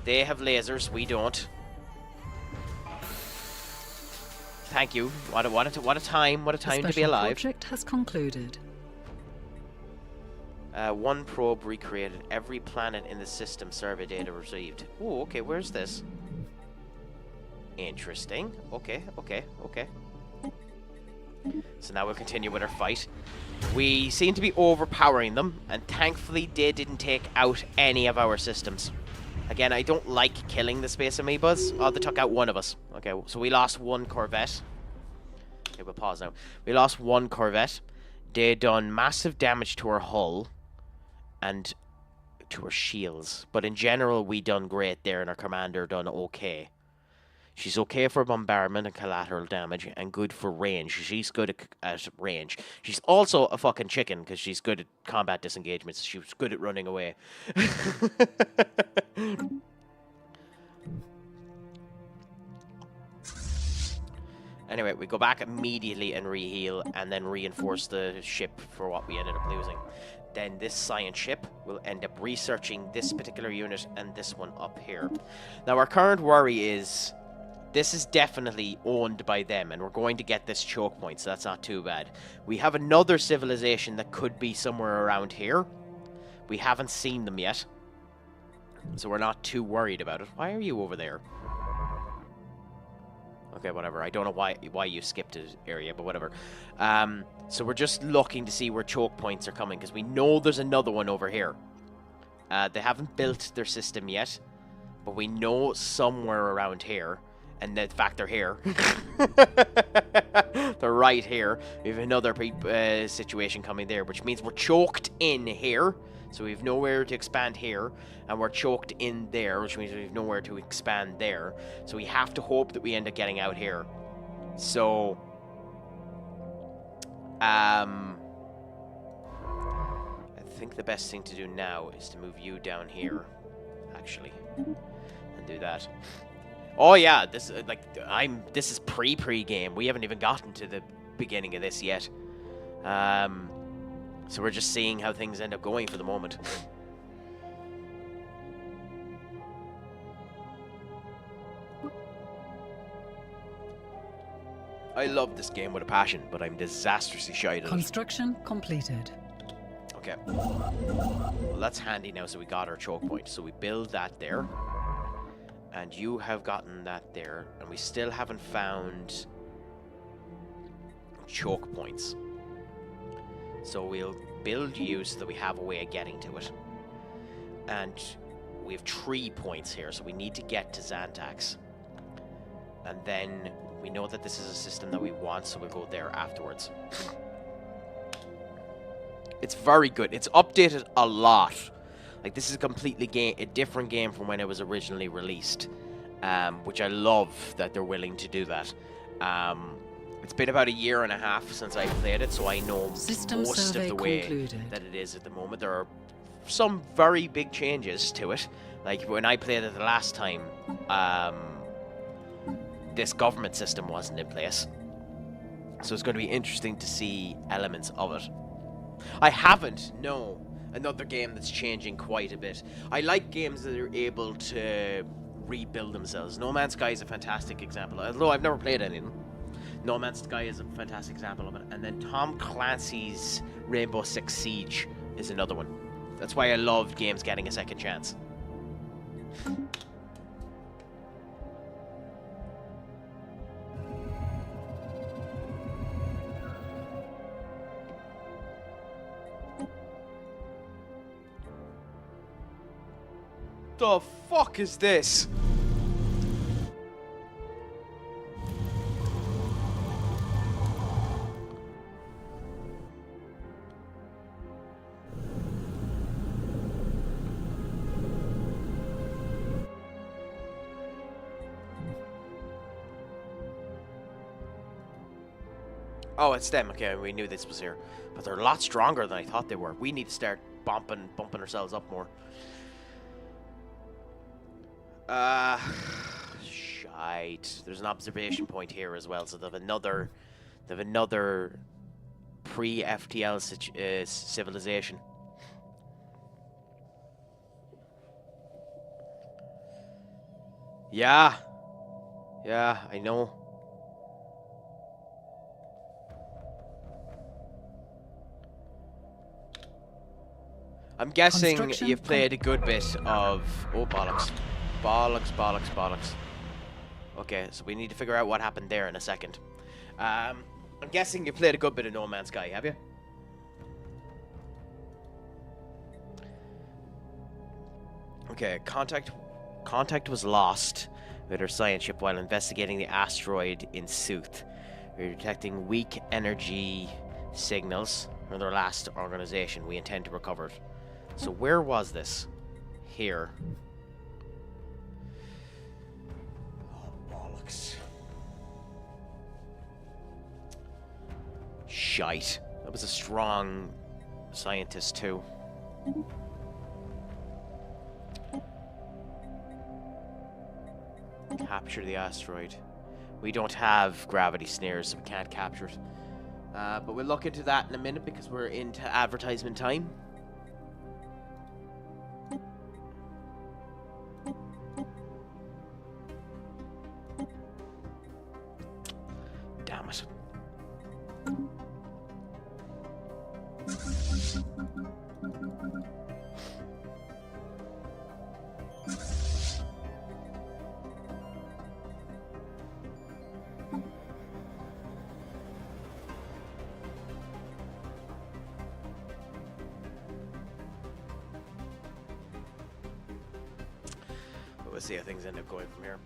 They have lasers, we don't. Thank you. What a time to be alive. The project has concluded. One probe recreated every planet in the system. Survey data received. Oh, okay. Where's this? Interesting. Okay. So now we'll continue with our fight. We seem to be overpowering them, and thankfully they didn't take out any of our systems. Again, I don't like killing the space amoebas. Oh, they took out one of us. Okay, so we lost one Corvette. Okay, we'll pause now. We lost one Corvette. They done massive damage to our hull and to our shields. But in general, we done great there, and our commander done okay. She's okay for bombardment and collateral damage, and good for range. She's good at range. She's also a fucking chicken, because she's good at combat disengagements. She was good at running away. Anyway, we go back immediately and reheal, and then reinforce the ship for what we ended up losing. Then this science ship will end up researching this particular unit and this one up here. Now, our current worry is this is definitely owned by them, and we're going to get this choke point, so that's not too bad. We have another civilization that could be somewhere around here. We haven't seen them yet, so we're not too worried about it. Why are you over there? Okay, whatever. I don't know why you skipped an area, but whatever. So we're just looking to see where choke points are coming, because we know there's another one over here. They haven't built their system yet, but we know somewhere around here. And in fact, they're here. They're right here. We have another situation coming there, which means we're choked in here. So we have nowhere to expand here. And we're choked in there, which means we have nowhere to expand there. So we have to hope that we end up getting out here. So I think the best thing to do now is to move you down here, actually, and do that. Oh yeah, this is pre-game. We haven't even gotten to the beginning of this yet. So we're just seeing how things end up going for the moment. I love this game with a passion, but I'm disastrously shy at it. Construction completed. Okay. Well, that's handy now, so we got our choke point. So we build that there. And you have gotten that there. And we still haven't found choke points. So we'll build you so that we have a way of getting to it. And we have 3 points here, so we need to get to Xantax. And then we know that this is a system that we want, so we'll go there afterwards. It's very good. It's updated a lot. Like, this is a completely a different game from when it was originally released. Which I love that they're willing to do that. It's been about 1.5 years since I played it, so I know most of the way that it is at the moment. There are some very big changes to it. Like, when I played it the last time, this government system wasn't in place. So it's going to be interesting to see elements of it. I haven't, no. Another game that's changing quite a bit. I like games that are able to rebuild themselves. No Man's Sky is a fantastic example, although I've never played any of them. No Man's Sky is a fantastic example of it. And then Tom Clancy's Rainbow Six Siege is another one. That's why I love games getting a second chance. The fuck is this? Oh, it's them. Okay, we knew this was here. But they're a lot stronger than I thought they were. We need to start bumping ourselves up more. Shite. There's an observation point here as well, so they have another pre-FTL civilization. Yeah. Yeah, I know. I'm guessing Construction you've played a good bit of... Oh, bollocks. Bollocks, bollocks, bollocks. Okay, so we need to figure out what happened there in a second. I'm guessing you played a good bit of No Man's Sky, have you? Okay, contact was lost with our science ship while investigating the asteroid in Sooth. We're detecting weak energy signals from their last organization. We intend to recover it. So where was this? Here. Oh, bollocks. Shite. That was a strong scientist, too. Capture the asteroid. We don't have gravity snares, so we can't capture it. But we'll look into that in a minute because we're into advertisement time. Damn it. But we'll see how things end up going from here.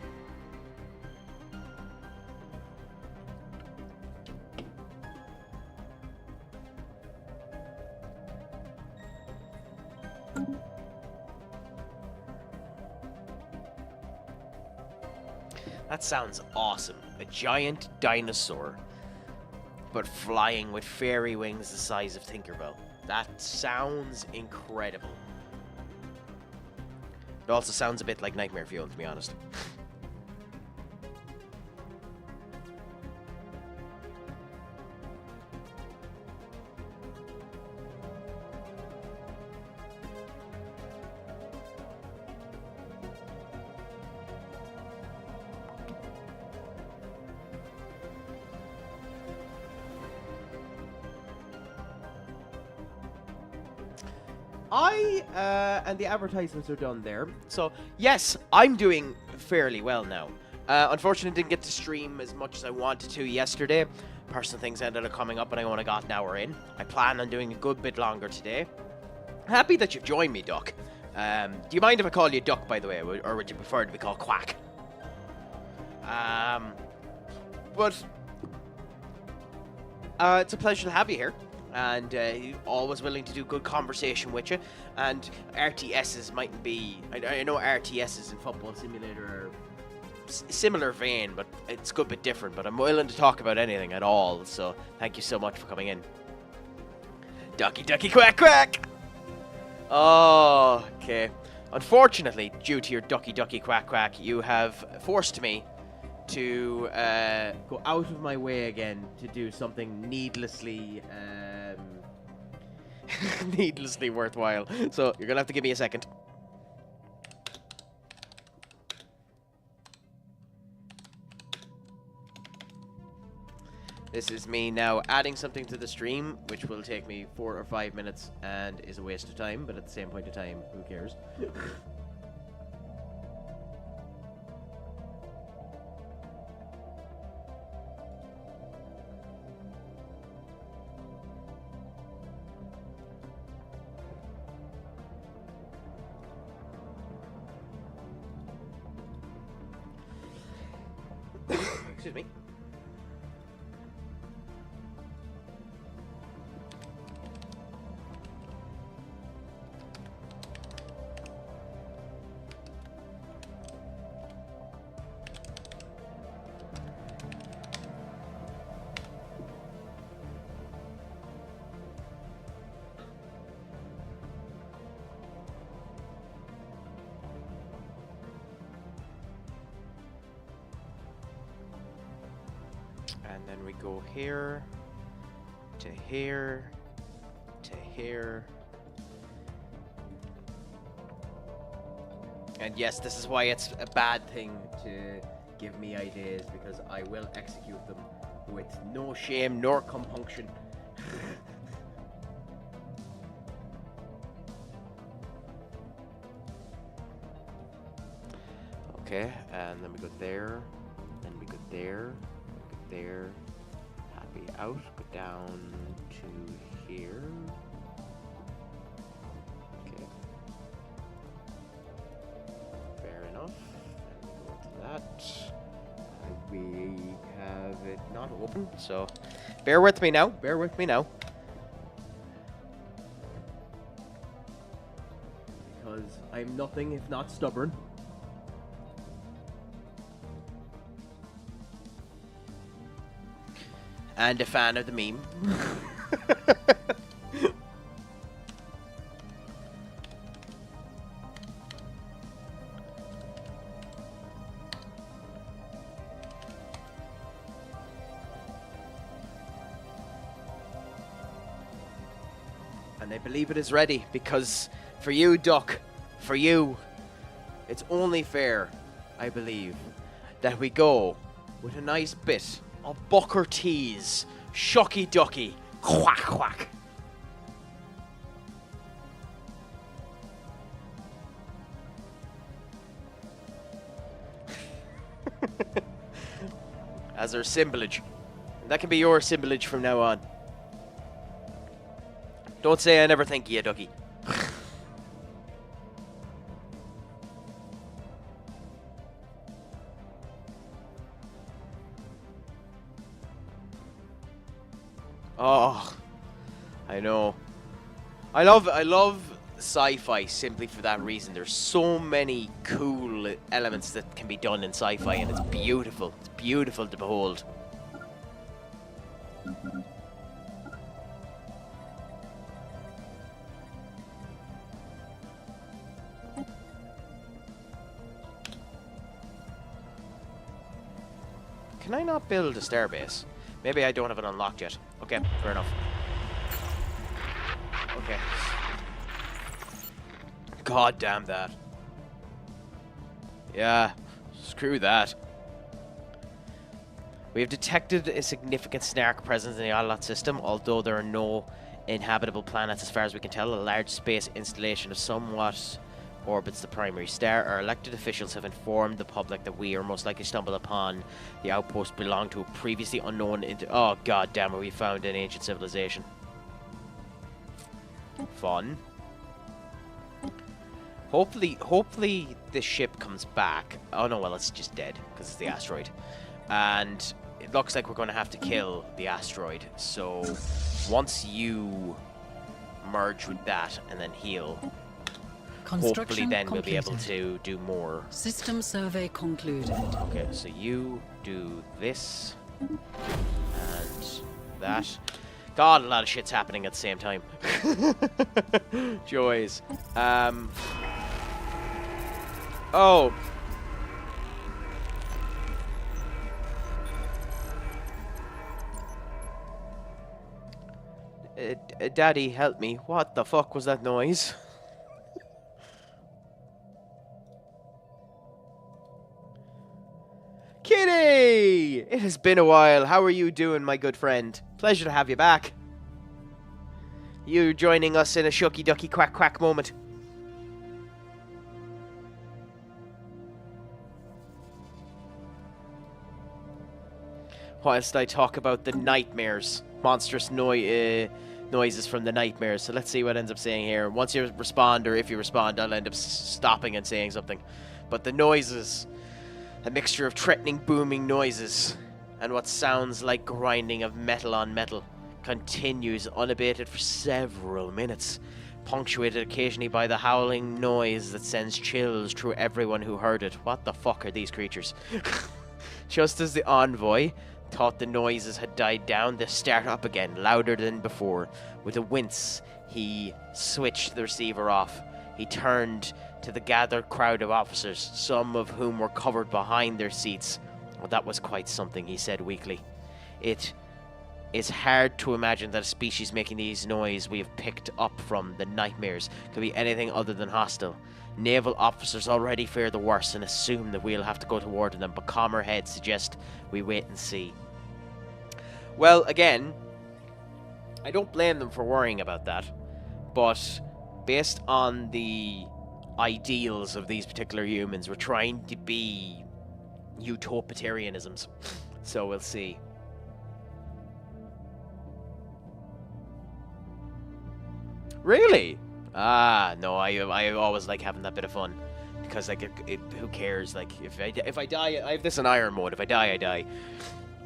That sounds awesome. A giant dinosaur, but flying with fairy wings the size of Tinkerbell. That sounds incredible. It also sounds a bit like Nightmare Fuel, to be honest. And the advertisements are done there. So, yes, I'm doing fairly well now. Unfortunately, didn't get to stream as much as I wanted to yesterday. Personal things ended up coming up and I only got an hour in. I plan on doing a good bit longer today. Happy that you've joined me, Duck. Do you mind if I call you Duck, by the way? Or would you prefer to be called Quack? But it's a pleasure to have you here. And always willing to do good conversation with you. And RTSs mightn't be... I know RTSs in Football Simulator are similar vein, but it's a good bit different. But I'm willing to talk about anything at all. So thank you so much for coming in. Ducky, ducky, quack, quack! Oh, okay. Unfortunately, due to your ducky, ducky, quack, quack, you have forced me to go out of my way again to do something needlessly needlessly worthwhile. So you're gonna have to give me a second. This is me now adding something to the stream, which will take me 4 or 5 minutes and is a waste of time, but at the same point in time, who cares? Excuse me. And then we go here, to here, to here. And yes, this is why it's a bad thing to give me ideas, because I will execute them with no shame nor compunction. Okay, and then we go there, then we go there, we go there, happy out, go down to here. Okay. Fair enough. And we go to that. And we have it not open, so bear with me now, bear with me now. Because I'm nothing if not stubborn. And a fan of the meme. And I believe it is ready, because for you, Duck, for you, it's only fair, I believe, that we go with a nice bit of Booker T's Shucky Ducky Quack Quack. As our symbolage. That can be your symbolage from now on. Don't say I never think of you, Ducky. Oh, I know. I love sci-fi simply for that reason. There's so many cool elements that can be done in sci-fi, and it's beautiful. It's beautiful to behold. Can I not build a starbase? Maybe I don't have it unlocked yet. Okay, fair enough. Okay. God damn that. Yeah, screw that. We have detected a significant snark presence in the Autolot system, although there are no inhabitable planets as far as we can tell. A large space installation of somewhat orbits the primary star. Our elected officials have informed the public that we are most likely stumble upon the outpost belonged to a previously unknown oh god damn it, we found an ancient civilization. Fun. Hopefully this ship comes back. Oh no, well it's just dead because it's the asteroid. And it looks like we're going to have to kill the asteroid. So once you merge with that and then heal, hopefully then we'll be able to do more. System survey concluded. Okay, so you do this and that. God, a lot of shit's happening at the same time. Joys. Oh. Daddy, help me. What the fuck was that noise? Kitty! It has been a while. How are you doing, my good friend? Pleasure to have you back. You joining us in a shucky ducky quack quack moment. Whilst I talk about the nightmares, monstrous noises from the nightmares. So let's see what ends up saying here. Once you respond, or if you respond, I'll end up stopping and saying something. But the noises, a mixture of threatening, booming noises, and what sounds like grinding of metal on metal, continues unabated for several minutes, punctuated occasionally by the howling noise that sends chills through everyone who heard it. What the fuck are these creatures? Just as the envoy thought the noises had died down, they start up again, louder than before. With a wince, he switched the receiver off. He turned to the gathered crowd of officers, some of whom were covered behind their seats. Well, that was quite something, he said weakly. It it's hard to imagine that a species making these noise we have picked up from the nightmares could be anything other than hostile. Naval officers already fear the worst and assume that we'll have to go to war to them, but calmer heads suggest we wait and see. Well, again, I don't blame them for worrying about that, but based on the ideals of these particular humans, we're trying to be utopitarianisms, so we'll see. Really? Ah, no, I always like having that bit of fun, because like who cares? Like if I die, I have this in iron mode. If I die, I die.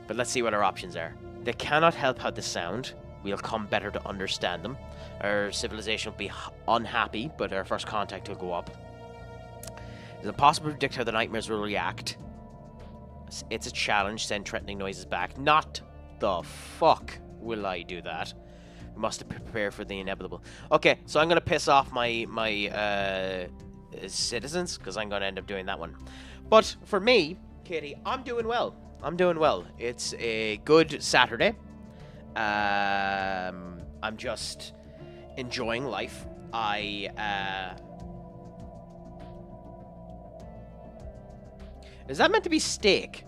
But let's see what our options are. They cannot help how they sound. We'll come better to understand them. Our civilization will be unhappy, but our first contact will go up. Is it possible to predict how the nightmares will react? It's a challenge. Send threatening noises back. Not the fuck will I do that? We must prepare for the inevitable. Okay, so I'm gonna piss off my citizens, because I'm gonna end up doing that one. But for me, Katie, I'm doing well. I'm doing well. It's a good Saturday. I'm just enjoying life. Is that meant to be steak?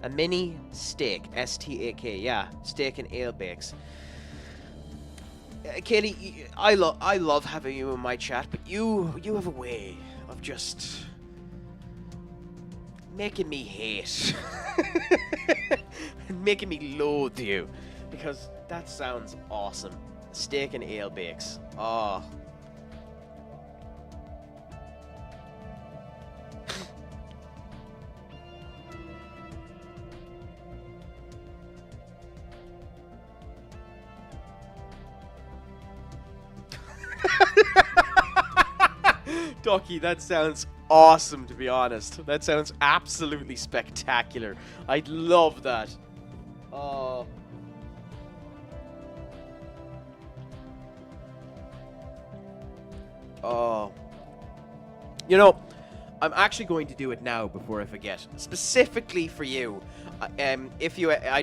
A mini steak. S-T-A-K. Yeah, steak and ale bakes. Katie, I love having you in my chat, but you have a way of just making me hate. And making me loathe you. Because that sounds awesome. Steak and ale bakes. Oh. Ducky, that sounds awesome, to be honest. That sounds absolutely spectacular. I'd love that. Oh. Oh. You know, I'm actually going to do it now before I forget. Specifically for you. I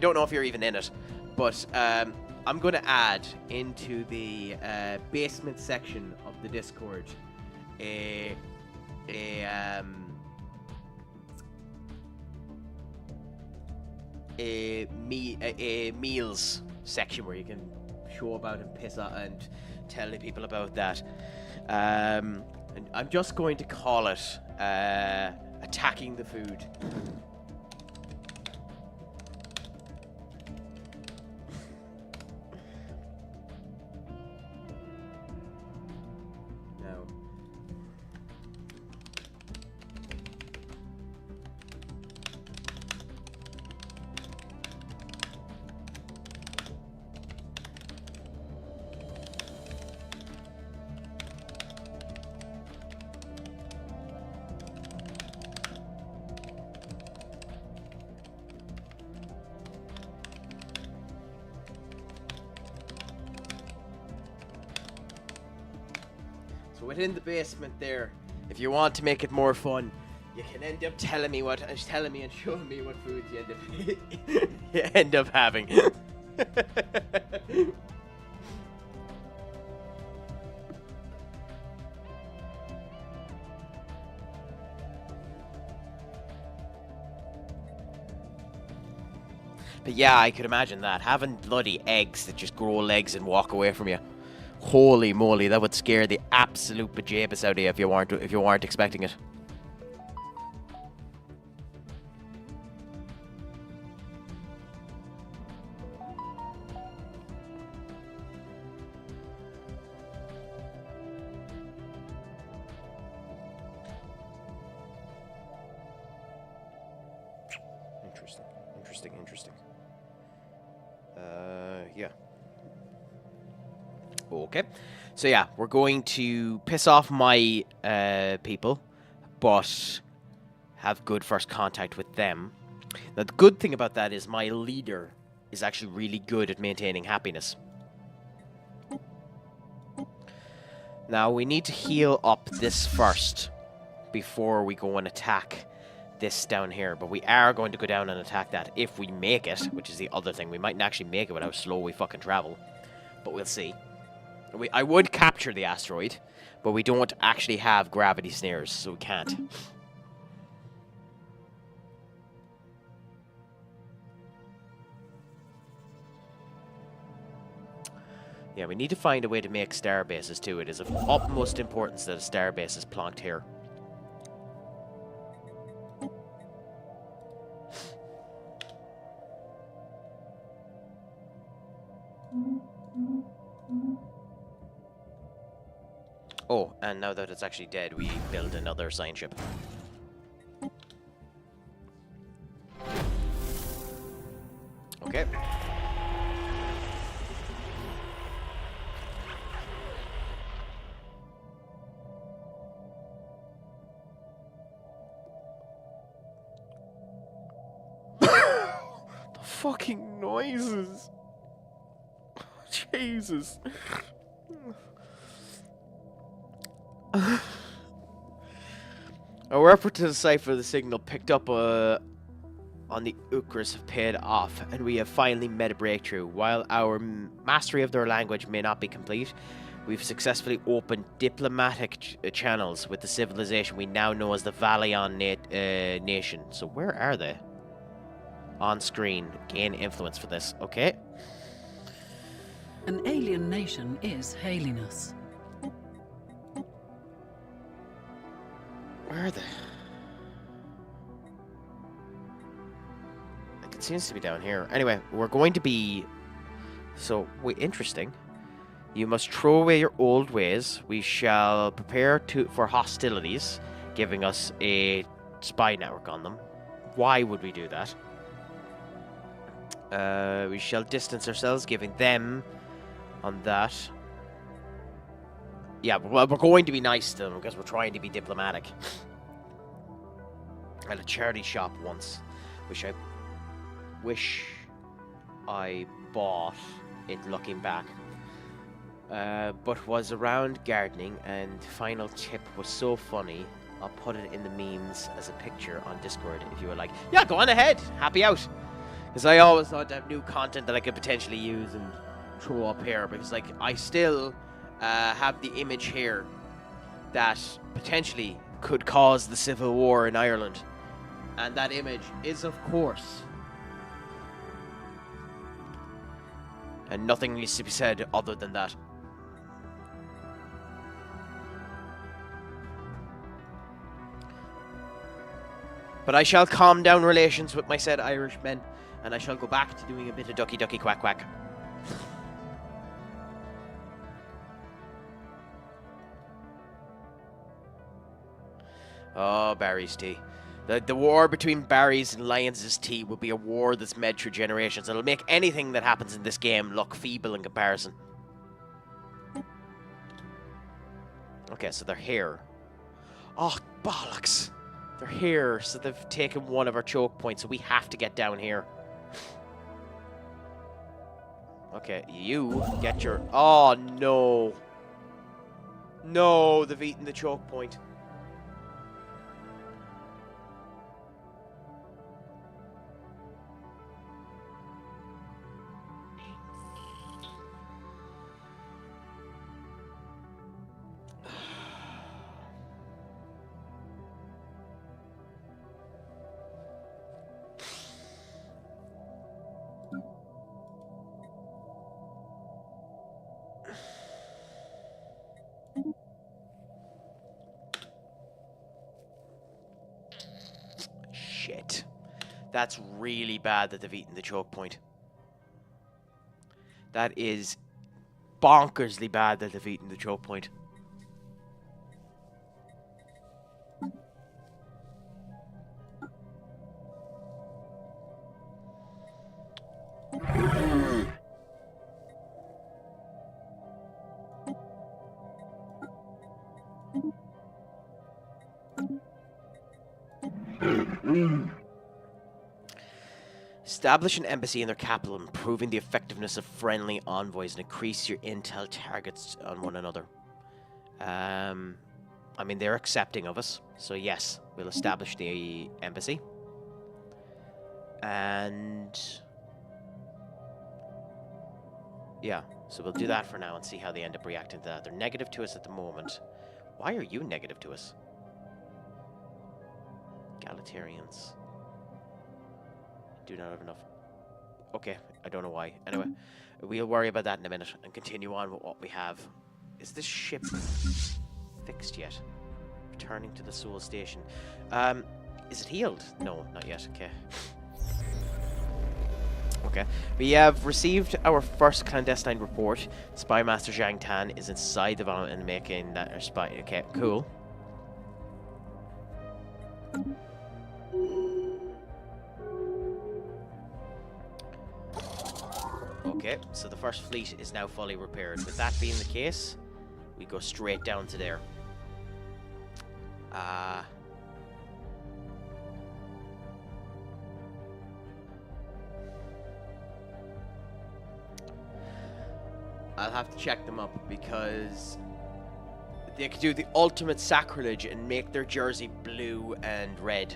don't know if you're even in it, but I'm going to add into the basement section of the Discord a meals section where you can show about and piss out and tell the people about that. And I'm just going to call it attacking the food. Within the basement there, if you want to make it more fun, you can end up telling me and showing me what foods you end up having. But yeah, I could imagine that, having bloody eggs that just grow legs and walk away from you. Holy moly, that would scare the absolute bejeebus out of you if you weren't expecting it. Interesting. Yeah. Okay, so yeah, we're going to piss off my people, but have good first contact with them. Now, the good thing about that is my leader is actually really good at maintaining happiness. Now, we need to heal up this first before we go and attack this down here, but we are going to go down and attack that if we make it, which is the other thing. We mightn't actually make it with how slow we fucking travel, but we'll see. I would capture the asteroid, but we don't actually have gravity snares, so we can't. Yeah, we need to find a way to make star bases too. It is of utmost importance that a star base is plonked here. Oh, and now that it's actually dead, we build another science ship. Okay. The fucking noises. Jesus. Our effort to decipher the signal picked up on the Ukras have paid off, and we have finally made a breakthrough. While our mastery of their language may not be complete, we've successfully opened diplomatic channels with the civilization we now know as the Valion nation. So where are they? On screen. Gain influence for this. Okay. An alien nation is hailing us. Where are they? Like, it seems to be down here. Anyway, we're going to be... So, wait, interesting. You must throw away your old ways. We shall prepare for hostilities, giving us a spy network on them. Why would we do that? We shall distance ourselves, giving them on that. Yeah, well, we're going to be nice to them because we're trying to be diplomatic. I had a charity shop once, which I wish I bought it looking back. But was around gardening, and final tip was so funny, I'll put it in the memes as a picture on Discord if you were like, yeah, go on ahead, happy out. Because I always thought to have new content that I could potentially use and throw up here, because like I still have the image here that potentially could cause the civil war in Ireland, and that image is of course, and nothing needs to be said other than that. But I shall calm down relations with my said Irishmen, and I shall go back to doing a bit of ducky ducky quack quack. Oh, Barry's tea. The war between Barry's and Lions' tea will be a war that's made through generations. It'll make anything that happens in this game look feeble in comparison. Okay, so they're here. Oh, bollocks. They're here, so they've taken one of our choke points, so we have to get down here. Okay, you get your... Oh, no. No, they've eaten the choke point. Shit. That's really bad that they've eaten the choke point. That is bonkersly bad that they've eaten the choke point. Establish an embassy in their capital, improving the effectiveness of friendly envoys and increase your intel targets on one another. I mean, they're accepting of us. So yes, we'll establish the embassy. And... yeah, so we'll do that for now and see how they end up reacting to that. They're negative to us at the moment. Why are you negative to us? Egalitarians. Do not have enough. Okay, I don't know why. Anyway, we'll worry about that in a minute and continue on with what we have. Is this ship fixed yet? Returning to the Soul Station. Is it healed? No, not yet. Okay. Okay. We have received our first clandestine report. Spy Master Zhang Tan is inside the vault and making that spy. Okay, cool. Okay, so the first fleet is now fully repaired. With that being the case, we go straight down to there. I'll have to check them up because they could do the ultimate sacrilege and make their jersey blue and red.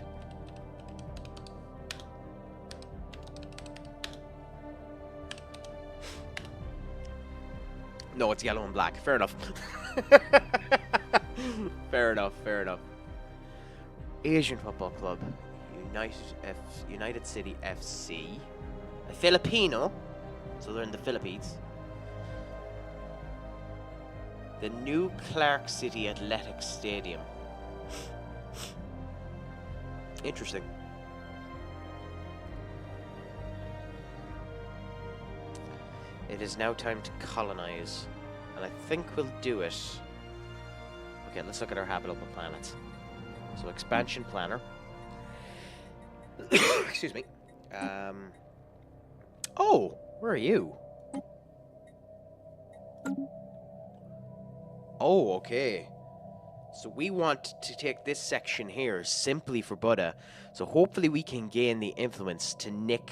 No, it's yellow and black. Fair enough. Fair enough, fair enough. Asian Football Club. United City FC. A Filipino. So they're in the Philippines. The new Clark City Athletics Stadium. Interesting. It is now time to colonize. And I think we'll do it. Okay, let's look at our habitable planets. So, expansion planner. Excuse me. Oh, where are you? Oh, okay. So we want to take this section here simply for Buddha. So hopefully we can gain the influence to nick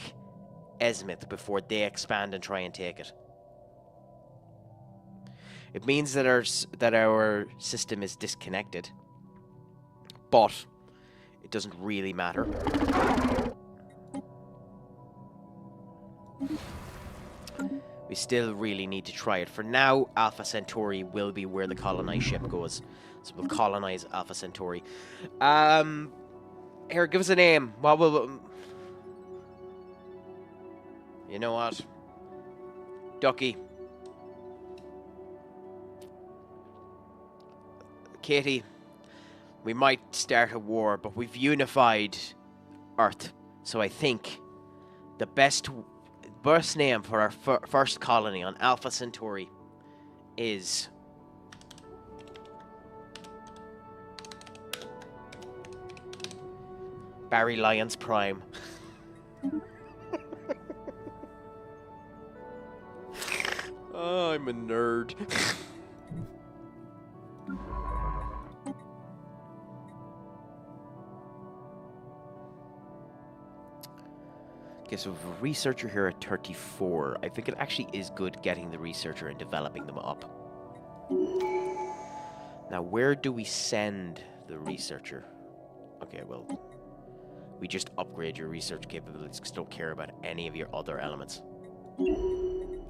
Esmith before they expand and try and take it. It means that our system is disconnected, but it doesn't really matter. We still really need to try it. For now, Alpha Centauri will be where the colonized ship goes. So we'll colonize Alpha Centauri. Here, give us a name. What will... You know what? Ducky. Katie. We might start a war, but we've unified Earth. So I think the best name for our first colony on Alpha Centauri is... Barry Lyons Prime. Oh, I'm a nerd. Okay, so we have a researcher here at 34. I think it actually is good getting the researcher and developing them up. Now, where do we send the researcher? Okay, well, we just upgrade your research capabilities because don't care about any of your other elements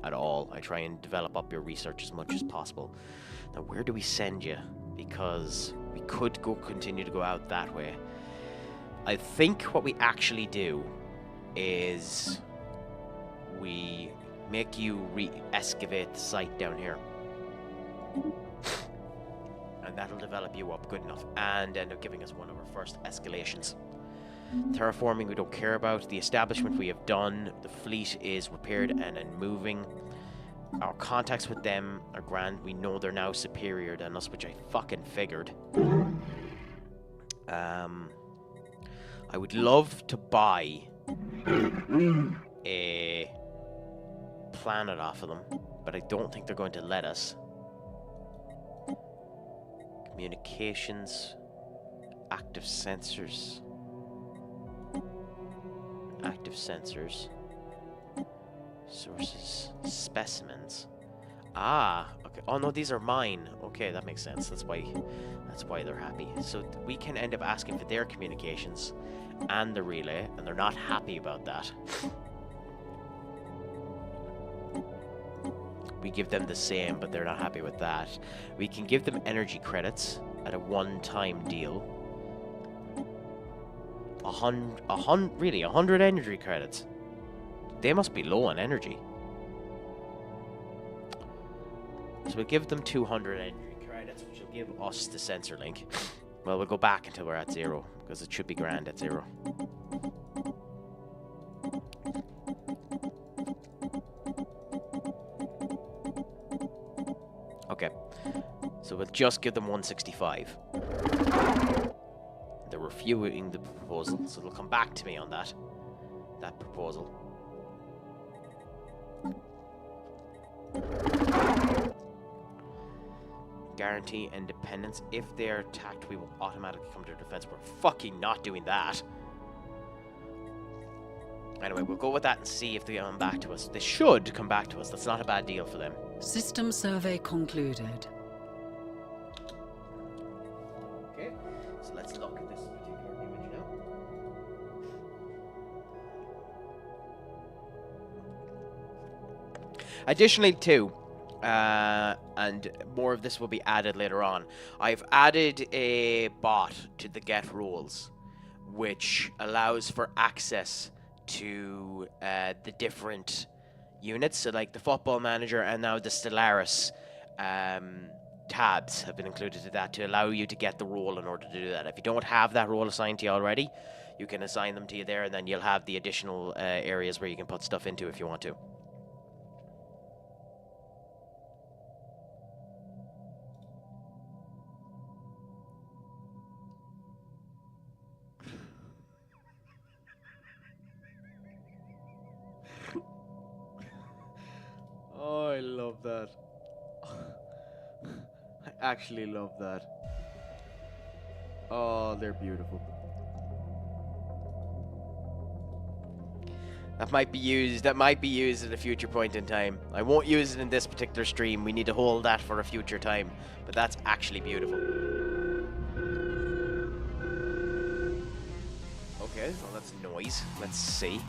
at all. I try and develop up your research as much as possible. Now, where do we send you? Because we could continue to go out that way. I think what we actually do is we make you re-excavate the site down here. And that'll develop you up good enough and end up giving us one of our first escalations. Terraforming we don't care about. The establishment we have done. The fleet is repaired and moving. Our contacts with them are grand. We know they're now superior than us, which I fucking figured. I would love to buy a planet off of them, but I don't think they're going to let us. Communications, active sensors, sources, specimens. Ah, okay. Oh no, these are mine. Okay, that makes sense. That's why they're happy. So we can end up asking for their communications and the relay, and they're not happy about that. We give them the same, but they're not happy with that. We can give them energy credits at a one-time deal. 100 energy credits. They must be low on energy. So we'll give them 200 energy credits, which will give us the sensor link. Well, we'll go back until we're at 0, because it should be grand at 0. Okay, so we'll just give them 165. They're refuting the proposal, so they'll come back to me on that proposal. Guarantee independence. If they're attacked, we will automatically come to defense. We're fucking not doing that. Anyway, we'll go with that and see if they come back to us. They should come back to us. That's not a bad deal for them. System survey concluded. Okay, so let's look at this particular image now. Additionally, too, and more of this will be added later on, I've added a bot to the get rules, which allows for access to the different units. So like the football manager and now the Stellaris tabs have been included to that to allow you to get the role in order to do that. If you don't have that role assigned to you already, you can assign them to you there, and then you'll have the additional areas where you can put stuff into if you want to. Oh, I love that. I actually love that. Oh, they're beautiful. That might be used at a future point in time. I won't use it in this particular stream. We need to hold that for a future time. But that's actually beautiful. Okay, well that's noise. Let's see.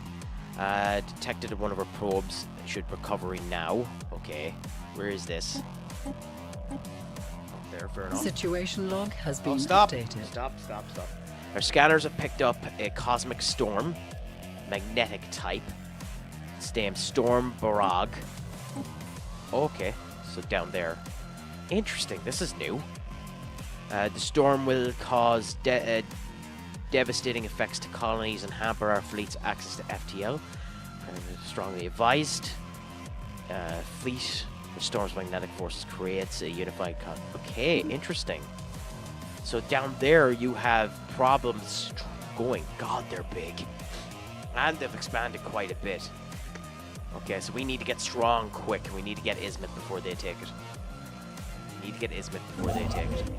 Detected one of our probes. Should recovery now. Okay. Where is this? Oh, there, fair enough. Situation log has been updated. Stop. Our scanners have picked up a cosmic storm, magnetic type. It's named Storm Barag. Okay, so down there. Interesting, this is new. The storm will cause devastating effects to colonies and hamper our fleet's access to FTL. Strongly advised. Fleet, the storm's magnetic forces creates a unified okay, interesting. So down there you have problems going. God, they're big. And they've expanded quite a bit. Okay, so we need to get strong quick. We need to get Ismet before they take it.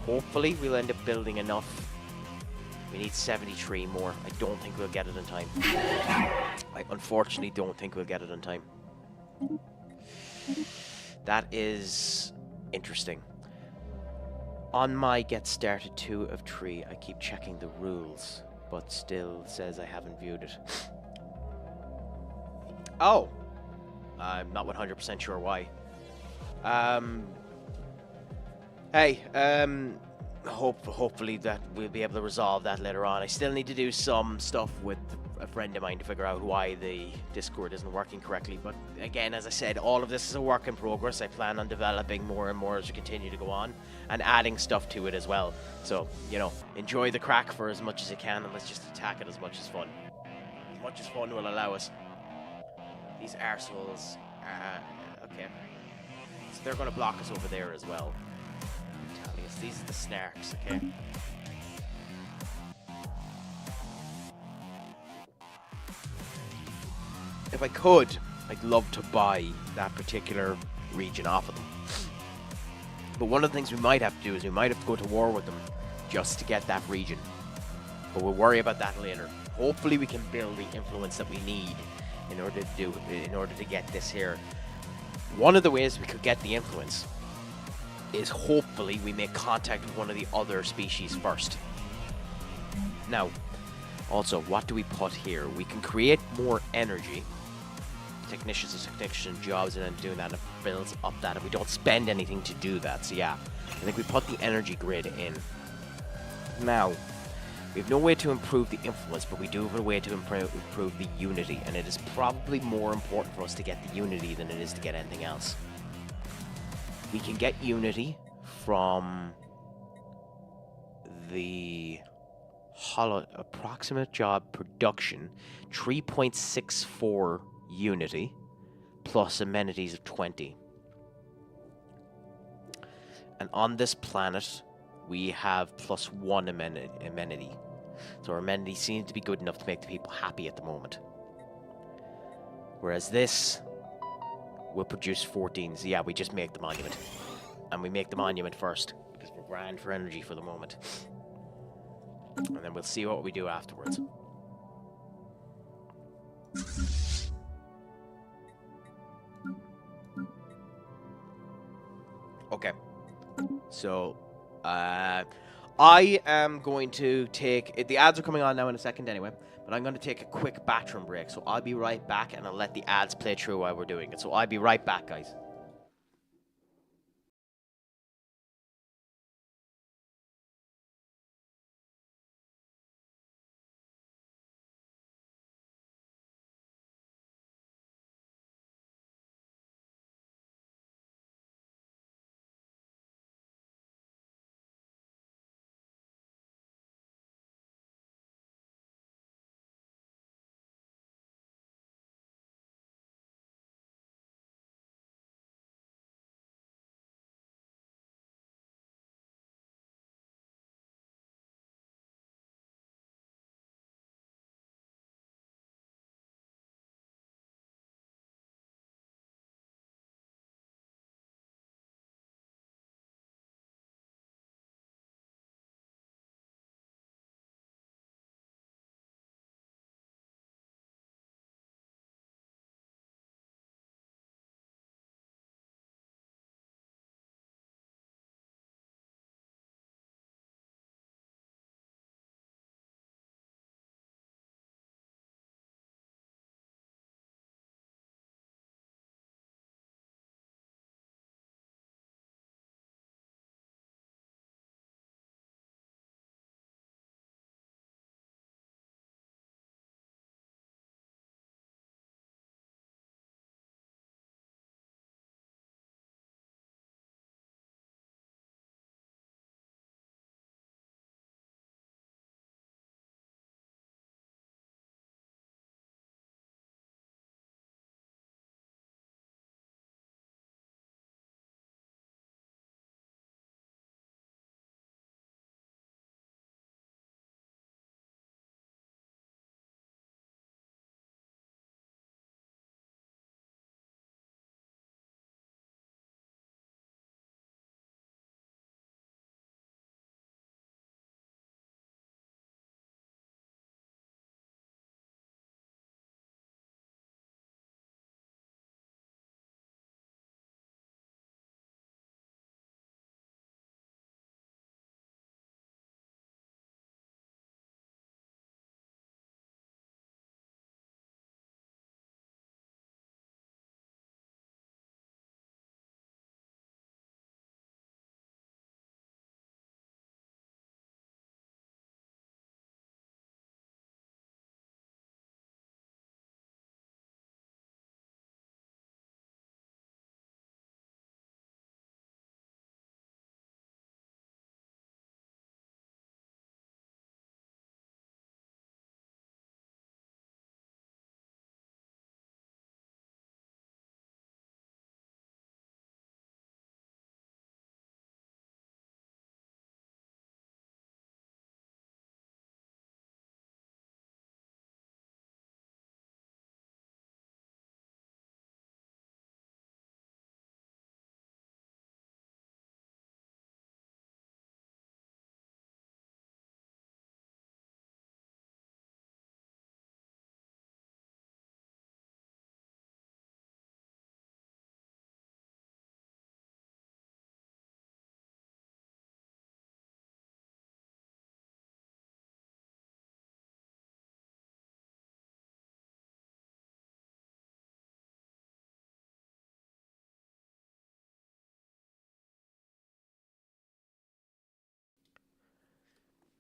Hopefully we'll end up building enough. We need 73 more. I don't think we'll get it in time. I unfortunately don't think we'll get it in time. That is interesting. On my get started 2 of 3, I keep checking the rules, but still says I haven't viewed it. Oh! I'm not 100% sure why. Hopefully that we'll be able to resolve that later on. I still need to do some stuff with a friend of mine to figure out why the Discord isn't working correctly. But again, as I said, all of this is a work in progress. I plan on developing more and more as we continue to go on and adding stuff to it as well. So, you know, enjoy the crack for as much as you can, and let's just attack it as much as fun. As much as fun will allow us. These arseholes, okay. So they're going to block us over there as well. These are the snarks, okay? If I could, I'd love to buy that particular region off of them. But one of the things we might have to do is we might have to go to war with them just to get that region. But we'll worry about that later. Hopefully we can build the influence that we need in order to get this here. One of the ways we could get the influence is hopefully we make contact with one of the other species first. Now, also, what do we put here? We can create more energy. Technicians and technician jobs, and then doing that, and it builds up that, and we don't spend anything to do that. So yeah, I think we put the energy grid in. Now, we have no way to improve the influence, but we do have a way to improve the unity, and it is probably more important for us to get the unity than it is to get anything else. We can get unity from the approximate job production, 3.64 unity, plus amenities of 20. And on this planet, we have +1 amenity. So our amenities seem to be good enough to make the people happy at the moment. Whereas this will produce 14. So yeah, we just make the monument. And we make the monument first, because we're grand for energy for the moment. And then we'll see what we do afterwards. Okay. So, I am going to take... The ads are coming on now in a second anyway, but I'm going to take a quick bathroom break. So I'll be right back, and I'll let the ads play through while we're doing it. So I'll be right back, guys.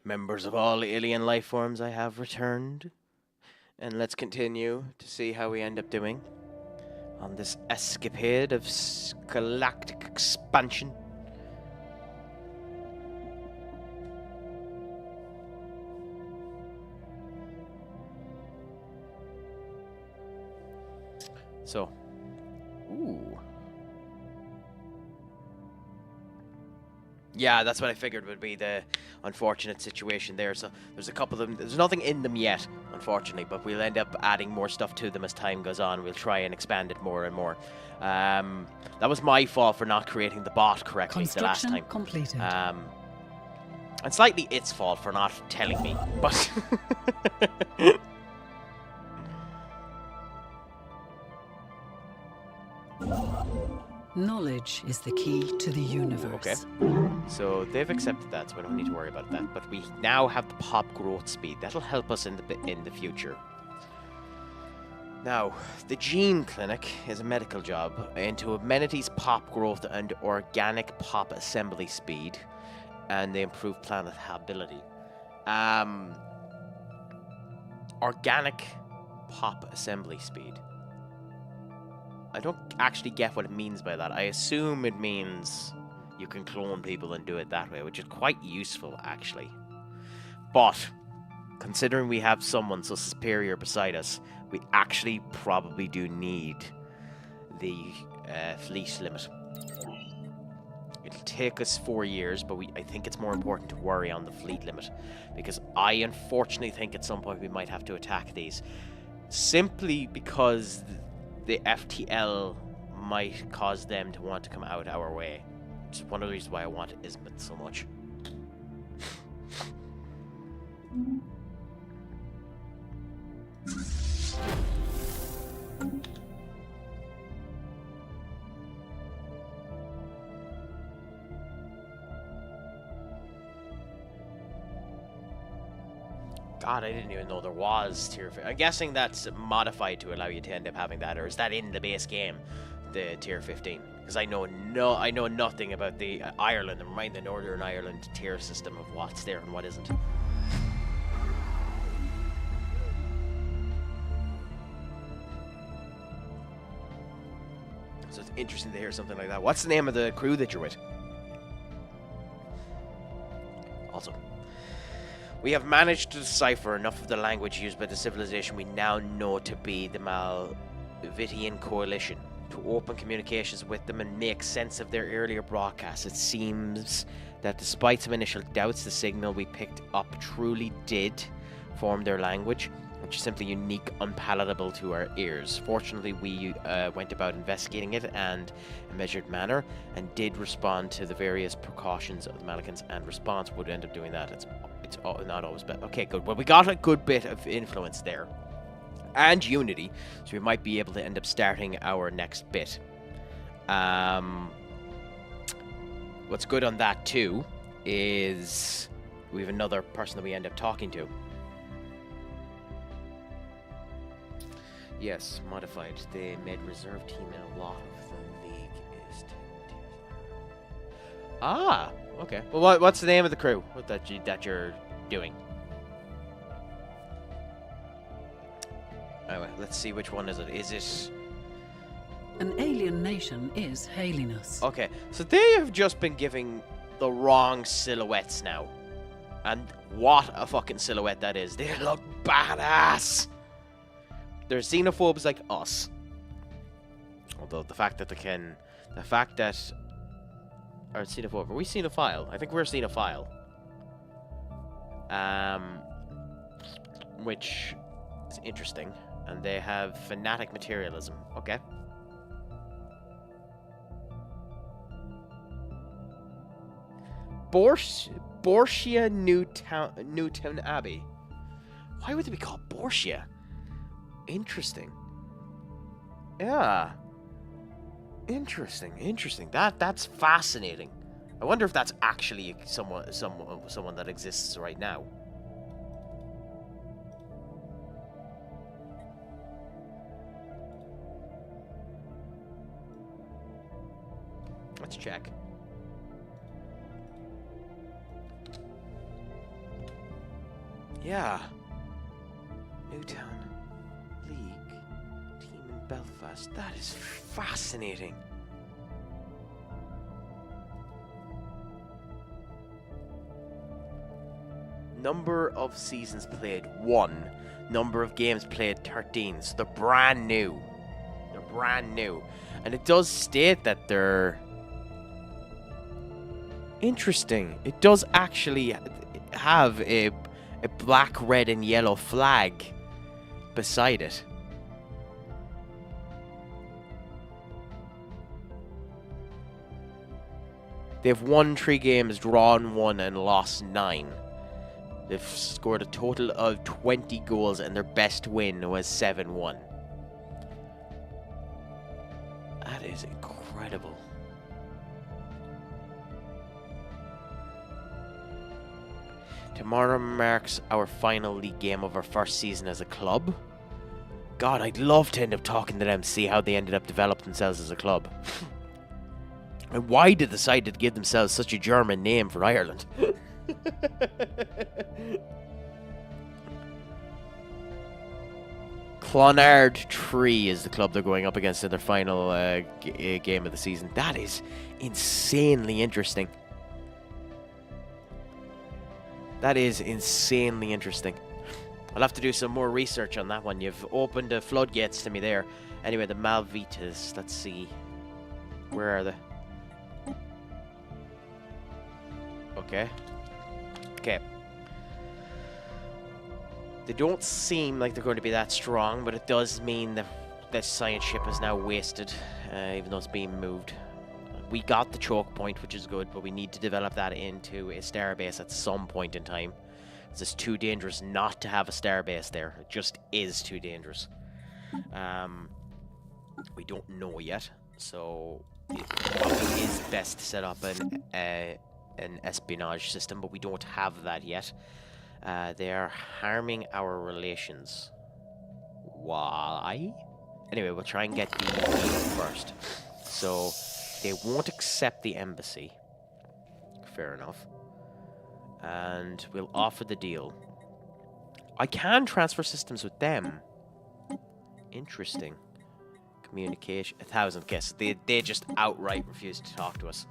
Members of all alien life forms, I have returned. And let's continue to see how we end up doing on this escapade of galactic expansion. So, ooh. Yeah, that's what I figured would be the unfortunate situation there. So there's a couple of them. There's nothing in them yet, unfortunately, but we'll end up adding more stuff to them as time goes on. We'll try and expand it more and more. That was my fault for not creating the bot correctly the last time. Completed. And slightly its fault for not telling me, but... Knowledge is the key to the universe. Okay. So they've accepted that, so we don't need to worry about that. But we now have the pop growth speed. That'll help us in the future. Now, the gene clinic is a medical job into amenities pop growth and organic pop assembly speed, and they improve planet habitability. Organic pop assembly speed. I don't actually get what it means by that. I assume it means you can clone people and do it that way, which is quite useful, actually. But, considering we have someone so superior beside us, we actually probably do need the fleet limit. It'll take us 4 years, but I think it's more important to worry on the fleet limit, because I unfortunately think at some point we might have to attack these. Simply because the FTL might cause them to want to come out our way. Which is one of the reasons why I want Ismith so much. God, I didn't even know there was tier 15. I'm guessing that's modified to allow you to end up having that, or is that in the base game, the tier 15? Because I know nothing about the Ireland, never mind the Northern Ireland tier system of what's there and what isn't. So it's interesting to hear something like that. What's the name of the crew that you're with? Also, we have managed to decipher enough of the language used by the civilization we now know to be the Malvitian Coalition to open communications with them and make sense of their earlier broadcasts. It seems that despite some initial doubts, the signal we picked up truly did form their language, which is simply unique, unpalatable to our ears. Fortunately, we went about investigating it in a measured manner and did respond to the various precautions of the Malicans, and response would end up doing that. It's not always bad. Okay, good. Well, we got a good bit of influence there. And unity, so we might be able to end up starting our next bit. What's good on that, too, is we have another person that we end up talking to. Yes, modified. They made reserve team in a lot of the league is... Ah, okay. Well, what's the name of the crew that you're doing? Anyway, let's see which one is it. Is it... An alien nation is hailing us. Okay, so they have just been giving the wrong silhouettes now. And what a fucking silhouette that is. They look badass! They're xenophobes like us. Although the fact that they can... The fact that... Are xenophobe? Are we xenophile? I think we're xenophile. Which is interesting. And they have fanatic materialism. Okay. Bortia Newtown Abbey. Why would they be called Bortia? Interesting. Yeah. Interesting. That's fascinating. I wonder if that's actually someone that exists right now. Let's check. Yeah. Newtown League team in Belfast. That is fascinating. Number of seasons played, 1. Number of games played, 13. So they're brand new. They're brand new. And it does state that they're... Interesting. It does actually have a black, red, and yellow flag beside it. They've won 3 games, drawn 1, and lost 9. They've scored a total of 20 goals, and their best win was 7-1. That is incredible. Tomorrow marks our final league game of our first season as a club. God, I'd love to end up talking to them, see how they ended up developing themselves as a club. And why they decided to give themselves such a German name for Ireland. Clonard 3 is the club they're going up against in their final game of the season. That is insanely interesting. That is insanely interesting. I'll have to do some more research on that one. You've opened the floodgates to me there. Anyway, the Malvitas. Let's see. Where are they? Okay. Okay. They don't seem like they're going to be that strong, but it does mean that this science ship is now wasted, even though it's being moved. We got the choke point, which is good, but we need to develop that into a starbase at some point in time. It's too dangerous not to have a starbase there. It just is too dangerous. We don't know yet, so it probably is best to set up an espionage system, but we don't have that yet. They are harming our relations. Why? Anyway, we'll try and get the deal first. So, they won't accept the embassy. Fair enough. And we'll offer the deal. I can transfer systems with them. Interesting. Communication. 1,000 guesses. They just outright refuse to talk to us.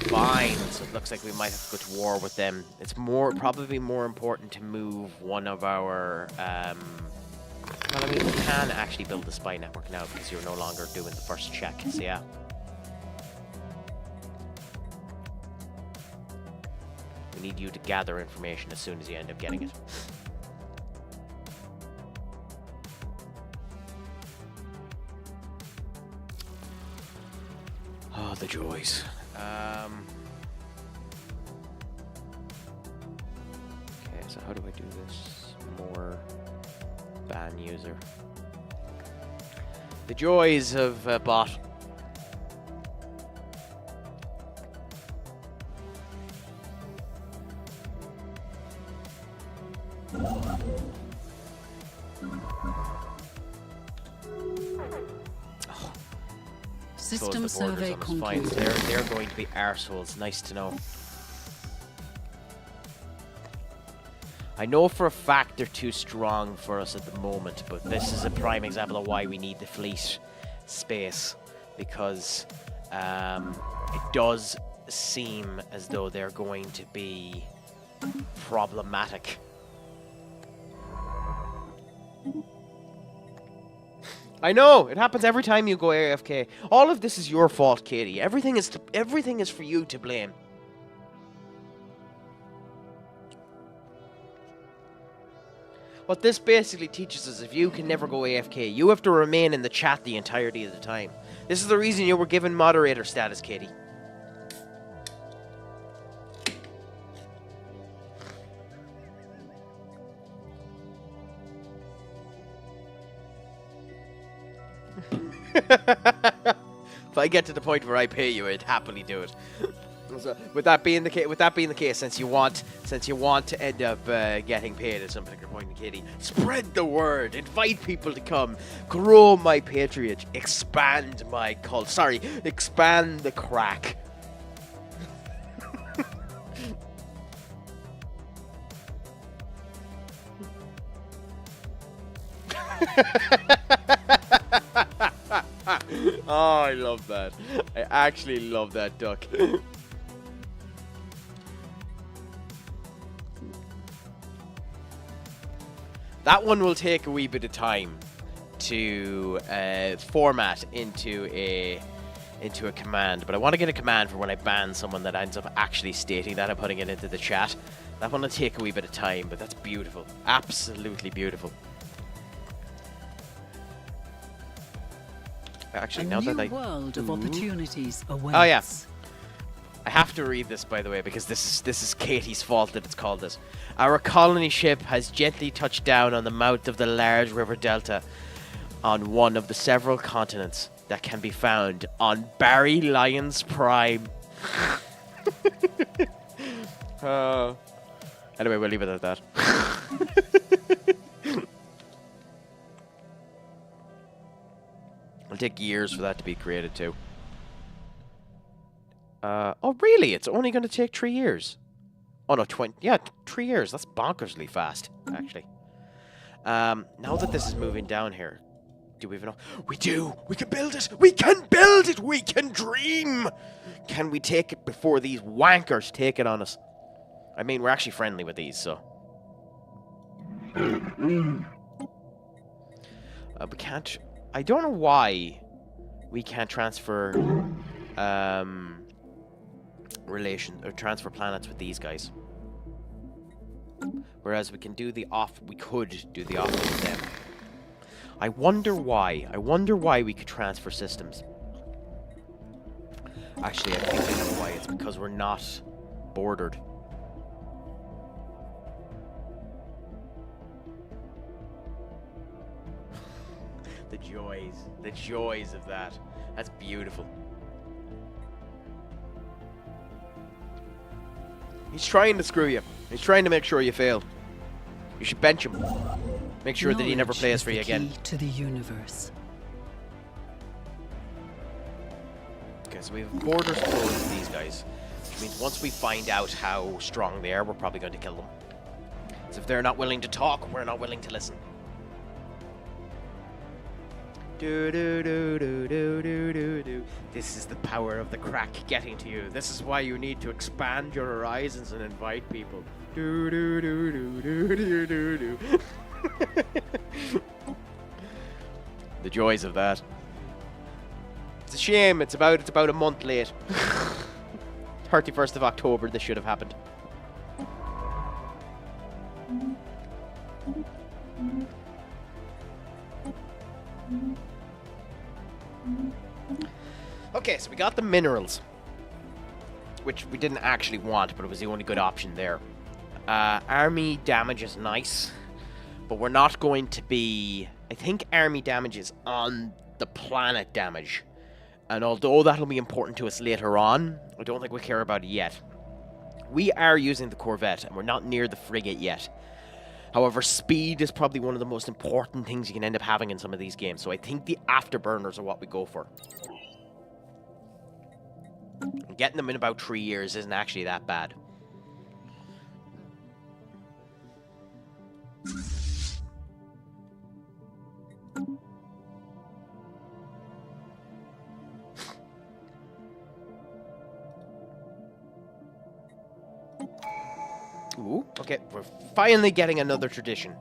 Fine. So it looks like we might have to go to war with them. It's probably more important to move one of our... well, I mean, we can actually build the spy network now because you're no longer doing the first check. So yeah. We need you to gather information as soon as you end up getting it. Oh, the joys. Okay, so how do I do this? More ban user. The joys of bot. System survey concluded. They're going to be arseholes. Nice to know. I know for a fact they're too strong for us at the moment, but this is a prime example of why we need the fleet space, because it does seem as though they're going to be problematic. I know, it happens every time you go AFK. All of this is your fault, Katie. Everything is for you to blame. What this basically teaches us, if you can never go AFK, you have to remain in the chat the entirety of the time. This is the reason you were given moderator status, Katie. If I get to the point where I pay you, I'd happily do it. So, with that being the case, since you want to end up getting paid at some particular point, Katie, spread the word, invite people to come, grow my patronage, expand my cult. Sorry, expand the crack. Oh, I love that. I actually love that duck. That one will take a wee bit of time to format into a command, but I want to get a command for when I ban someone that ends up actually stating that and putting it into the chat. That one will take a wee bit of time, but that's beautiful. Absolutely beautiful. Actually, now that A new world of opportunities awaits. Oh yeah, I have to read this, by the way, because this is Katie's fault that it's called this. Our colony ship has gently touched down on the mouth of the large river delta on one of the several continents that can be found on Barry Lyons Prime. Anyway, we'll leave it at that. It'll take years for that to be created too. Oh really? It's only going to take 3 years. Oh no, 3 years. That's bonkersly fast, actually. Now that this is moving down here, do we even know? We do! We can build it! We can build it! We can dream! Can we take it before these wankers take it on us? I mean, we're actually friendly with these, so... we can't... I don't know why we can't transfer... transfer planets with these guys. Whereas we can do the we could do the opposite with them. I wonder why. I wonder why we could transfer systems. Actually, I think I know why. It's because we're not bordered. The joys of that. That's beautiful. He's trying to screw you. He's trying to make sure you fail. You should bench him. Make sure that he never plays for you again. Key to the universe. Okay, so we have borders closed with these guys. Which means once we find out how strong they are, we're probably going to kill them. So if they're not willing to talk, we're not willing to listen. Do do do do do do do do. This is the power of the crack getting to you. This is why you need to expand your horizons and invite people. Do do do do do do do do. The joys of that. It's a shame. It's about a month late. 31st of October. This should have happened. Okay, so we got the minerals, which we didn't actually want, but it was the only good option there. Army damage is nice, but we're not going to be... I think army damage is on the planet damage, and although that'll be important to us later on, I don't think we care about it yet. We are using the Corvette, and we're not near the frigate yet. However, speed is probably one of the most important things you can end up having in some of these games, so I think the afterburners are what we go for. Getting them in about 3 years isn't actually that bad. Ooh, okay, we're finally getting another tradition.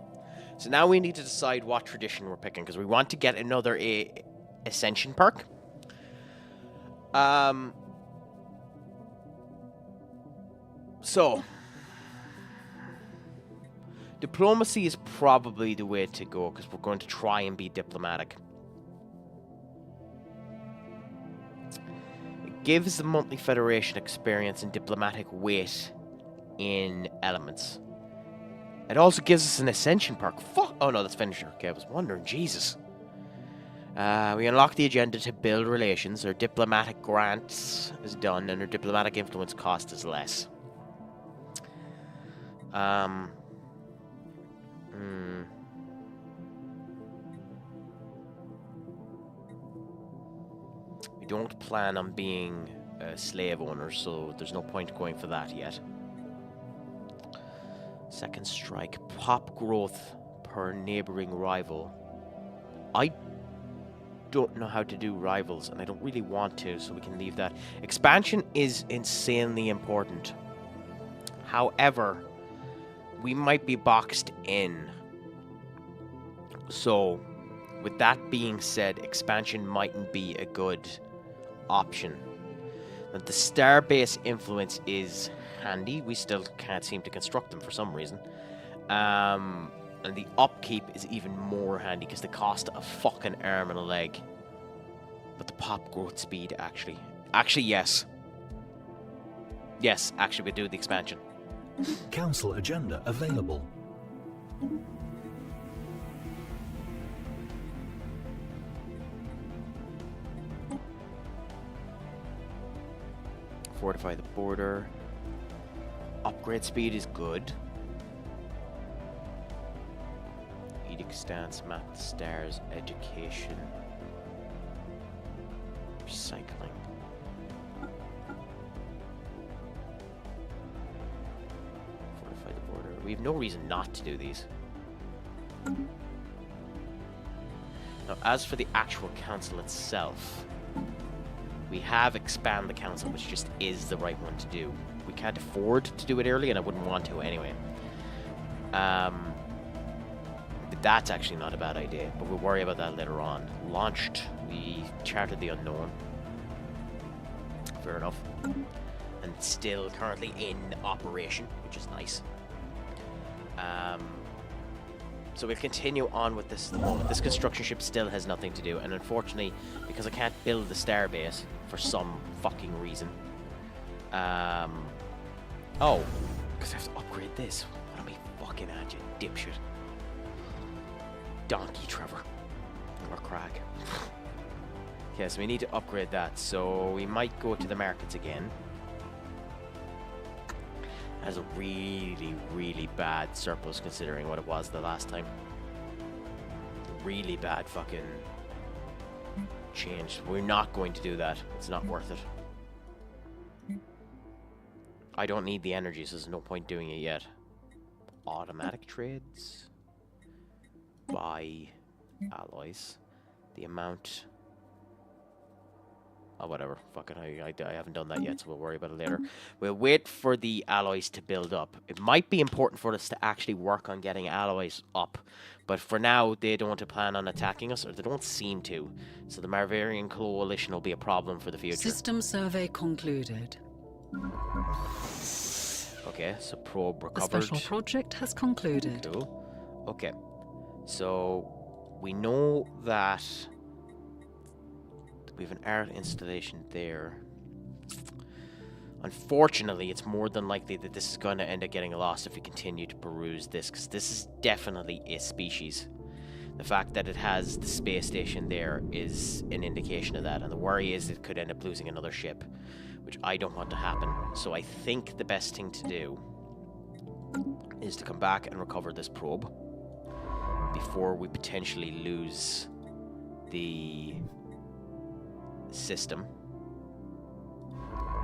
So now we need to decide what tradition we're picking, because we want to get another Ascension perk. So, diplomacy is probably the way to go, because we're going to try and be diplomatic. It gives the monthly Federation experience and diplomatic weight in elements. It also gives us an Ascension perk. Fuck! Oh no, that's finisher. Okay, I was wondering, Jesus. We unlock the agenda to build relations. Our diplomatic grants is done, and our diplomatic influence cost is less. We don't plan on being slave owners, so there's no point going for that yet. Second strike, pop growth per neighboring rival. I don't know how to do rivals, and I don't really want to, so we can leave that. Expansion is insanely important. However, we might be boxed in. So, with that being said, expansion mightn't be a good option. Now, the starbase influence is handy. We still can't seem to construct them for some reason. And the upkeep is even more handy because they cost a fucking arm and a leg. But the pop growth speed, actually. Actually, yes. Yes, actually, we do the expansion. Council agenda available. Fortify the border. Upgrade speed is good. Edict stance, map the stars, education. Recycling. Fortify the border. We have no reason not to do these. Now, as for the actual council itself, we have expand the council, which just is the right one to do. We can't afford to do it early, and I wouldn't want to anyway. But that's actually not a bad idea, but we'll worry about that later on. Launched, we charted the unknown. Fair enough. And still currently in operation, which is nice. So we'll continue on with this at the moment. This construction ship still has nothing to do, and unfortunately, because I can't build the starbase for some fucking reason. Oh, because I have to upgrade this. What am I fucking at, you dipshit? Donkey Trevor. Or Craig. Okay, so we need to upgrade that, so we might go to the markets again. Has a really, really bad surplus considering what it was the last time. Really bad fucking change. We're not going to do that. It's not worth it. I don't need the energy, so there's no point doing it yet. Automatic trades. Buy alloys. The amount... Oh, whatever. Fuck it. I haven't done that yet, so we'll worry about it later. We'll wait for the alloys to build up. It might be important for us to actually work on getting alloys up. But for now, they don't plan on attacking us, or they don't seem to. So the Marvarian Coalition will be a problem for the future. System survey concluded. Okay, so probe The recovered. special project has concluded. Cool. Okay. So, we know that... we have an art installation there. Unfortunately, it's more than likely that this is going to end up getting lost if we continue to peruse this, because this is definitely a species. The fact that it has the space station there is an indication of that, and the worry is it could end up losing another ship, which I don't want to happen. So I think the best thing to do is to come back and recover this probe before we potentially lose the system.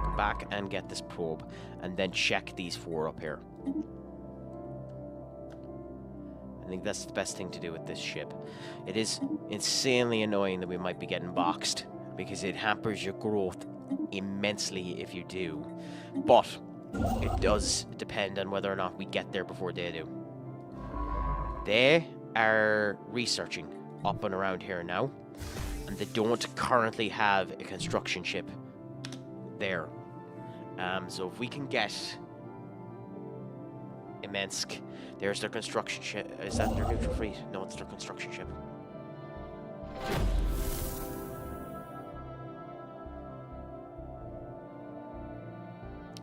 Come back and get this probe, and then check these 4 up here. I think that's the best thing to do with this ship. It is insanely annoying that we might be getting boxed, because it hampers your growth immensely if you do. But it does depend on whether or not we get there before they do. They are researching up and around here now, and they don't currently have a construction ship there. So if we can get Imensk, there's their construction ship. Is that their neutral fleet? No, it's their construction ship.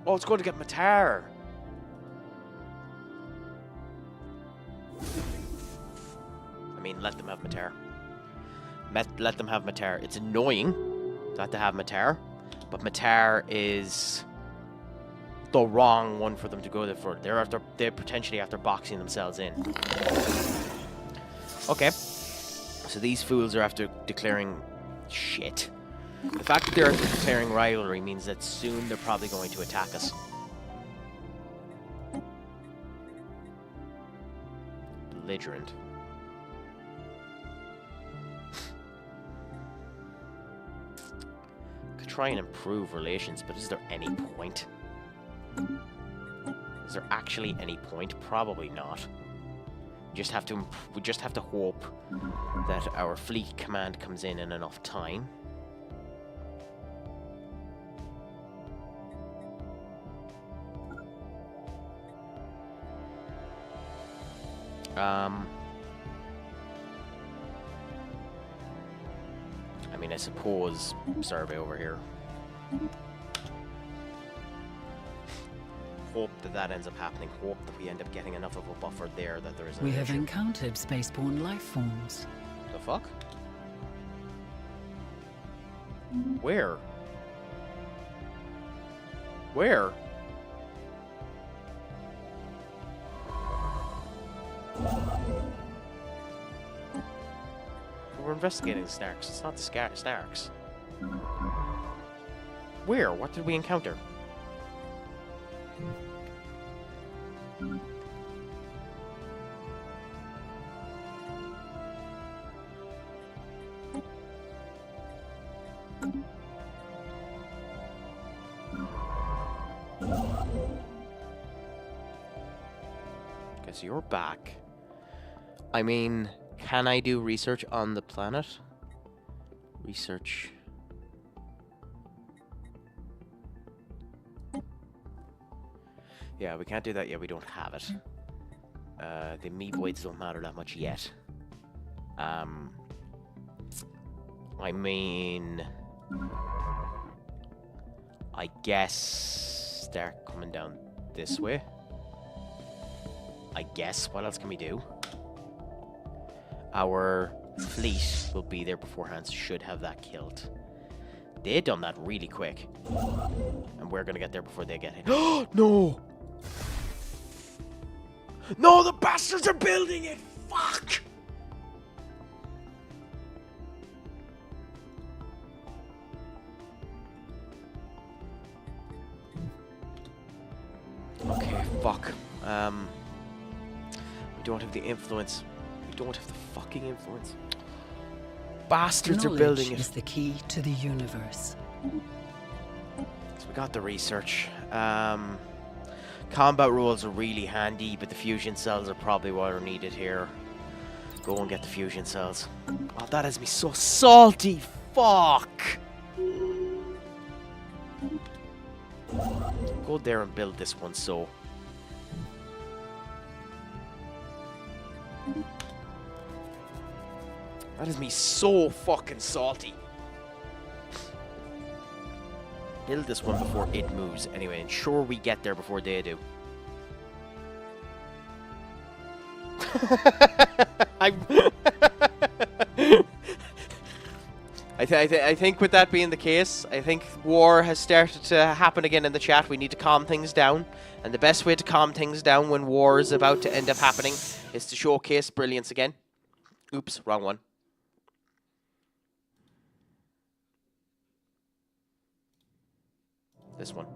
Oh, it's going to get Matar. I mean, let them have Matar. Let them have Matar. It's annoying not to have Matar, but Matar is the wrong one for them to go there for. They're potentially after boxing themselves in. Okay. So these fools are after declaring shit. The fact that they're declaring rivalry means that soon they're probably going to attack us. Belligerent. try and improve relations, but is there any point? Is there actually any point? Probably not. We just have to hope that our fleet command comes in enough time. I mean, I suppose survey over here. Hope that ends up happening. Hope that we end up getting enough of a buffer there that there isn't. We have encountered spaceborne life forms. The fuck? Where? Where? We're investigating the Snarks. It's not the Snarks. Where? What did we encounter? Guess you're back. I mean, can I do research on the planet? Research. Yeah, we can't do that yet. We don't have it. The amoeboids don't matter that much yet. I mean, I guess start coming down this way. I guess. What else can we do? Our fleet will be there beforehand, so should have that killed. They done that really quick. And we're gonna get there before they get hit. No! No, the bastards are building it! Fuck! Okay, fuck. We don't have the influence. We don't have the fucking influence. Bastards are building it. Knowledge is the key to the universe. So we got the research. Combat rules are really handy, but the fusion cells are probably what are needed here. Go and get the fusion cells. Oh, that has me so salty. Fuck. Go there and build this one, so. That is me so fucking salty. Build this one before it moves. Anyway, ensure we get there before they do. I think with that being the case, I think war has started to happen again in the chat. We need to calm things down. And the best way to calm things down when war is about to end up happening is to showcase brilliance again. Oops, wrong one. This one.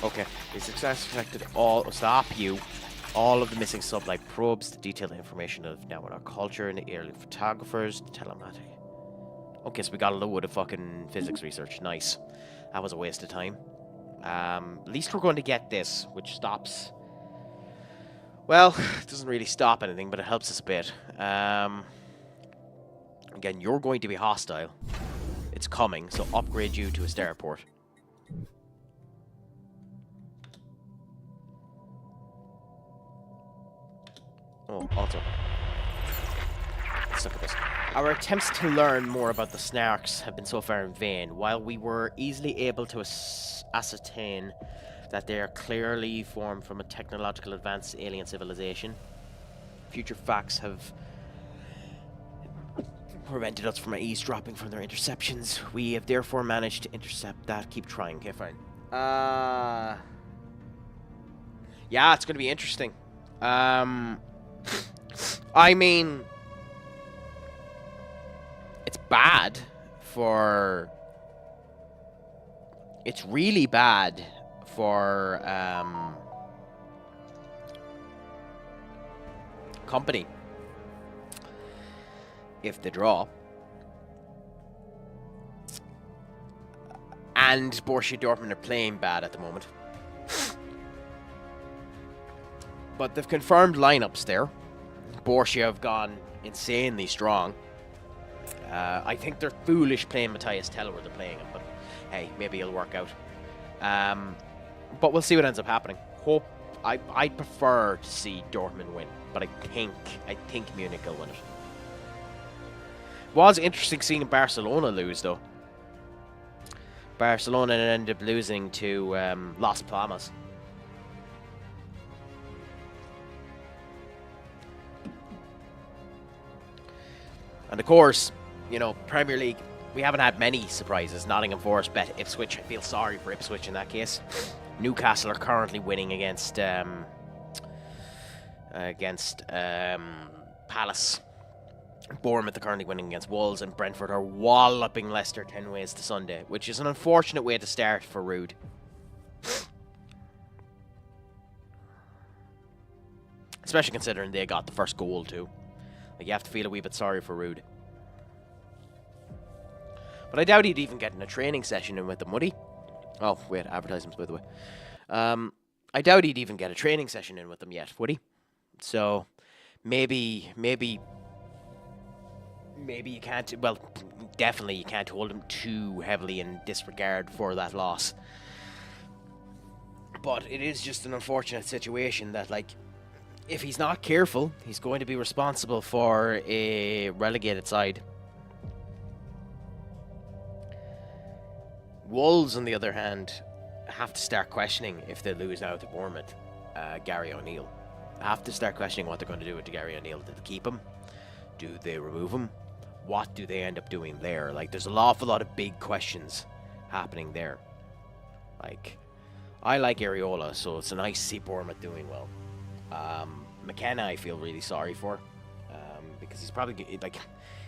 Okay, we successfully collected all of the missing sublight probes, the detailed information of now our culture and the alien photographers, the telematic. Okay, so we got a load of fucking physics research. Nice. That was a waste of time. At least we're going to get this, which stops. Well, it doesn't really stop anything, but it helps us a bit. Again, you're going to be hostile. It's coming, so upgrade you to a starport. Oh, also. Let's look at this. Our attempts to learn more about the Snarks have been so far in vain. While we were easily able to ascertain that they are clearly formed from a technological advanced alien civilization, future facts have prevented us from eavesdropping from their interceptions. We have therefore managed to intercept that. Keep trying. Okay, fine. Yeah, it's going to be interesting. I mean, it's bad for... It's really bad for company. if they draw. And Borussia Dortmund are playing bad at the moment. But they've confirmed lineups there. Borussia have gone insanely strong. I think they're foolish playing Matthias Teller where they're playing him, but hey, maybe it'll work out. But we'll see what ends up happening. I'd prefer to see Dortmund win, but I think Munich will win it. Was interesting seeing Barcelona lose though. Barcelona ended up losing to Las Palmas. And of course, you know, Premier League, we haven't had many surprises. Nottingham Forest bet Ipswich. I feel sorry for Ipswich in that case. Newcastle are currently winning against Palace. Bournemouth are currently winning against Wolves, and Brentford are walloping Leicester 10 ways to Sunday, which is an unfortunate way to start for Rude. Especially considering they got the first goal too. Like, you have to feel a wee bit sorry for Rude. But I doubt he'd even get in a training session in with them, would he? Oh, wait, advertisements, by the way. I doubt he'd even get a training session in with them yet, would he? So, maybe you can't, well, definitely you can't hold him too heavily in disregard for that loss. But it is just an unfortunate situation that, like, if he's not careful, he's going to be responsible for a relegated side. Wolves, on the other hand, have to start questioning if they lose out to Bournemouth. Gary O'Neill. Have to start questioning what they're going to do with Gary O'Neill. Do they keep him? Do they remove him? What do they end up doing there? Like, there's an awful lot of big questions happening there. Like, I like Areola, so it's nice to see Bournemouth doing well. McKenna, I feel really sorry for, because he's probably, like,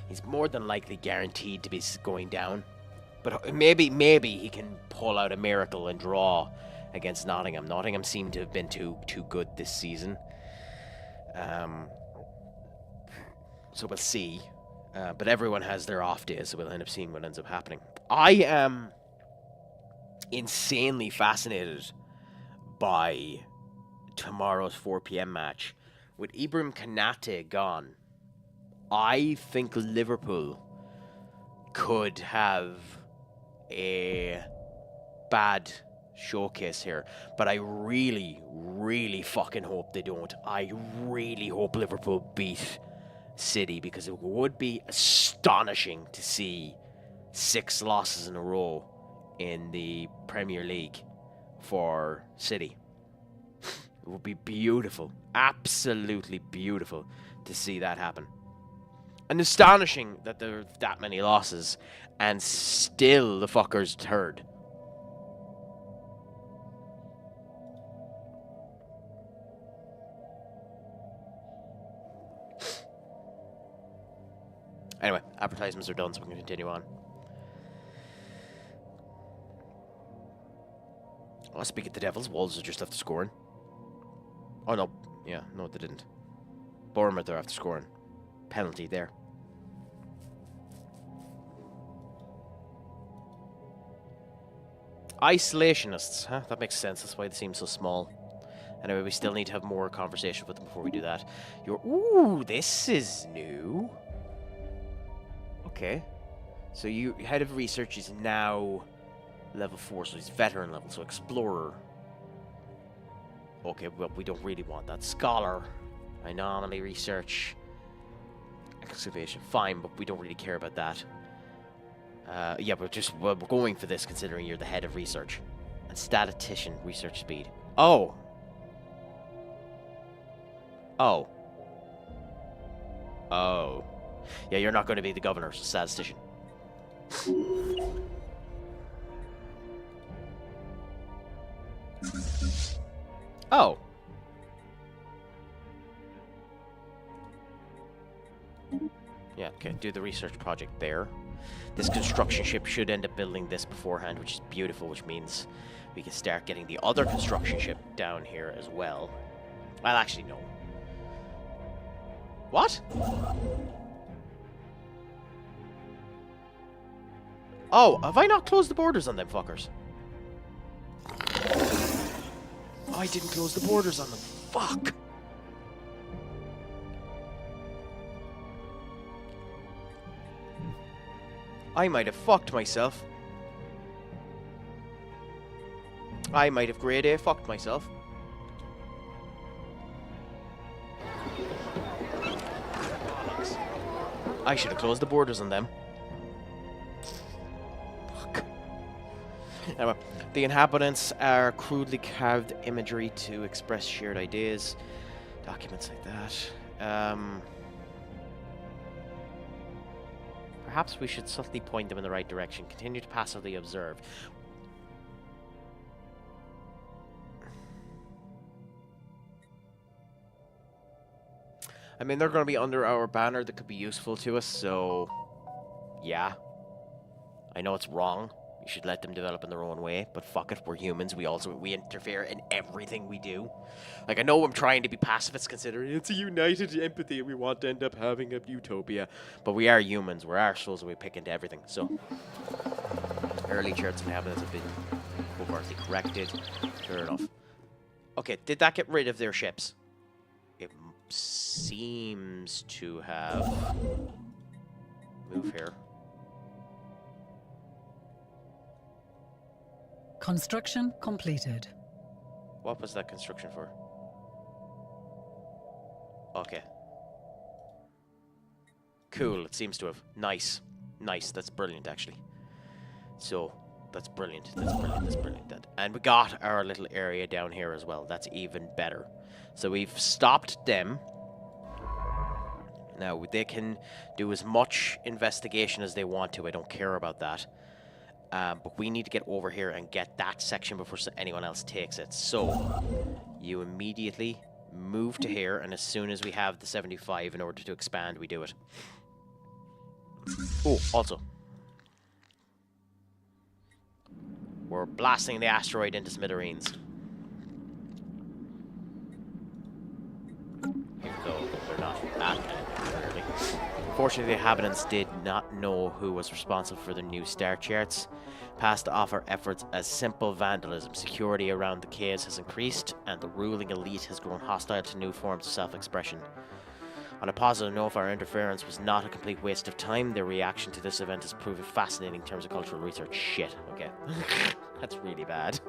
he's more than likely guaranteed to be going down. But maybe he can pull out a miracle and draw against Nottingham. Nottingham seem to have been too good this season. So we'll see. But everyone has their off days, so we'll end up seeing what ends up happening. I am insanely fascinated by tomorrow's 4 p.m. match. With Ibrahim Konate gone, I think Liverpool could have a bad showcase here, but I really, really fucking hope they don't. I really hope Liverpool beat City, because it would be astonishing to see 6 losses in a row in the Premier League for City. It would be beautiful, absolutely beautiful to see that happen. And astonishing that there are that many losses and still the fuckers third. Anyway, advertisements are done, so we can continue on. Oh, speaking of the Devils, Wolves are just after scoring. Oh, no. Yeah, no, they didn't. Bournemouth are after scoring. Penalty there. Isolationists, huh? That makes sense. That's why they seem so small. Anyway, we still need to have more conversation with them before we do that. Ooh, this is new. Okay. So you head of research is now level 4, so he's veteran level, so explorer. Okay, well, we don't really want that. Scholar. Anomaly research. Excavation. Fine, but we don't really care about that. Yeah, we're going for this considering you're the head of research. And statistician, research speed. Oh. Oh. Oh. Yeah, you're not going to be the governor, so statistician. Oh. Yeah, okay, do the research project there. This construction ship should end up building this beforehand, which is beautiful, which means we can start getting the other construction ship down here as well. Well, actually, no. What? Oh, have I not closed the borders on them fuckers? Oh, I didn't close the borders on them. Fuck! I might have fucked myself. I might have grade A fucked myself. I should have closed the borders on them. Fuck. Anyway, the inhabitants are crudely carved imagery to express shared ideas. Documents like that. Perhaps we should subtly point them in the right direction. Continue to passively observe. I mean, they're going to be under our banner that could be useful to us, so... yeah. I know it's wrong. You should let them develop in their own way, but fuck it, we're humans. We interfere in everything we do. Like, I know I'm trying to be pacifist considering it's a united empathy and we want to end up having a utopia. But we are humans. We're arseholes and we pick into everything, so... early church inhabitants have been overtly corrected. Fair enough. Okay, did that get rid of their ships? It seems to have... move here. Construction completed. What was that construction for? Okay. Cool, it seems to have. Nice. Nice, that's brilliant, actually. So, that's brilliant, that's brilliant, that's brilliant. And we got our little area down here as well. That's even better. So we've stopped them. Now, they can do as much investigation as they want to. I don't care about that. But we need to get over here and get that section before anyone else takes it. So, you immediately move to here, and as soon as we have the 75 in order to expand, we do it. Oh, also. We're blasting the asteroid into smithereens. Even though they're not that clearly. Unfortunately, the inhabitants did not know who was responsible for the new star charts. Past off our efforts as simple vandalism. Security around the caves has increased, and the ruling elite has grown hostile to new forms of self-expression. On a positive note, our interference was not a complete waste of time. Their reaction to this event has proven fascinating in terms of cultural research. Shit, okay. That's really bad.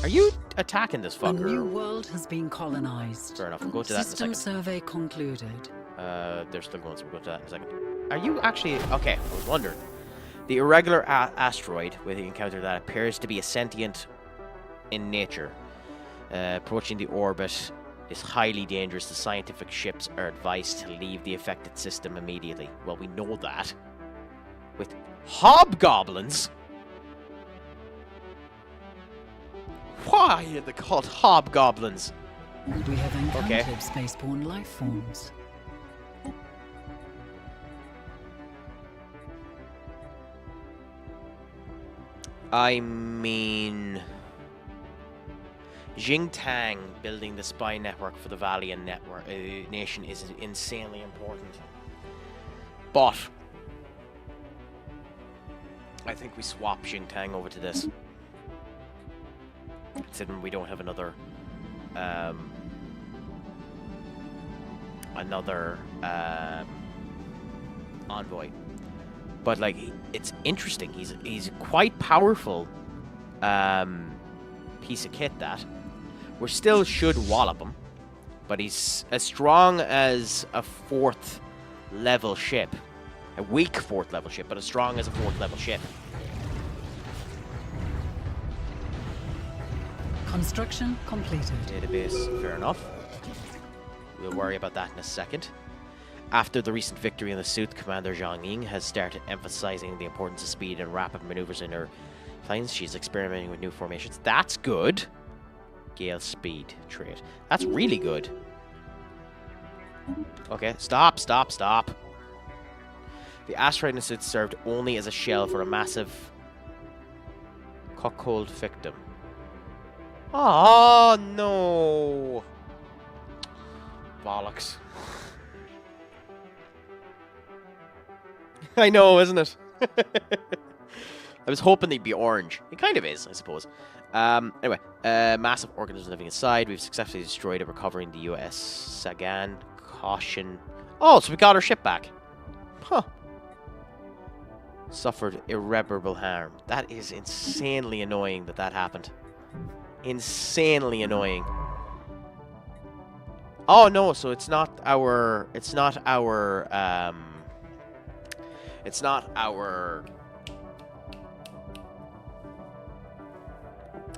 Are you attacking this fucker? A new world has been colonized. Fair enough, we'll go to that in a System second. survey concluded. They're still going, so we'll go to that in a second. Are you actually... okay, I was wondering. The irregular asteroid, where you encounter that, appears to be a sentient in nature. Approaching the orbit is highly dangerous. The scientific ships are advised to leave the affected system immediately. Well, we know that. With hobgoblins? Why are they called hobgoblins? We have encountered spaceborne life forms. I mean... Jingtang building the spy network for the Valiant network nation is insanely important. But I think we swap Jingtang over to this. Considering we don't have another envoy. But like, it's interesting. He's quite powerful piece of kit, that. We still should wallop him, but he's as strong as a 4th level ship. A weak 4th level ship, but as strong as a 4th level ship. Construction completed. Database, fair enough. We'll worry about that in a second. After the recent victory in the South, Commander Zhang Ying has started emphasizing the importance of speed and rapid maneuvers in her planes. She's experimenting with new formations. That's good. Gale speed trait. That's really good. Okay, stop. The asteroid in the South served only as a shell for a massive cuckold victim. Oh no! Bollocks. I know, isn't it? I was hoping they'd be orange. It kind of is, I suppose. Anyway, massive organisms living inside. We've successfully destroyed it, recovering the US Sagan. Caution. Oh, so we got our ship back. Huh. Suffered irreparable harm. That is insanely annoying that happened. Insanely annoying. Oh no, so it's not our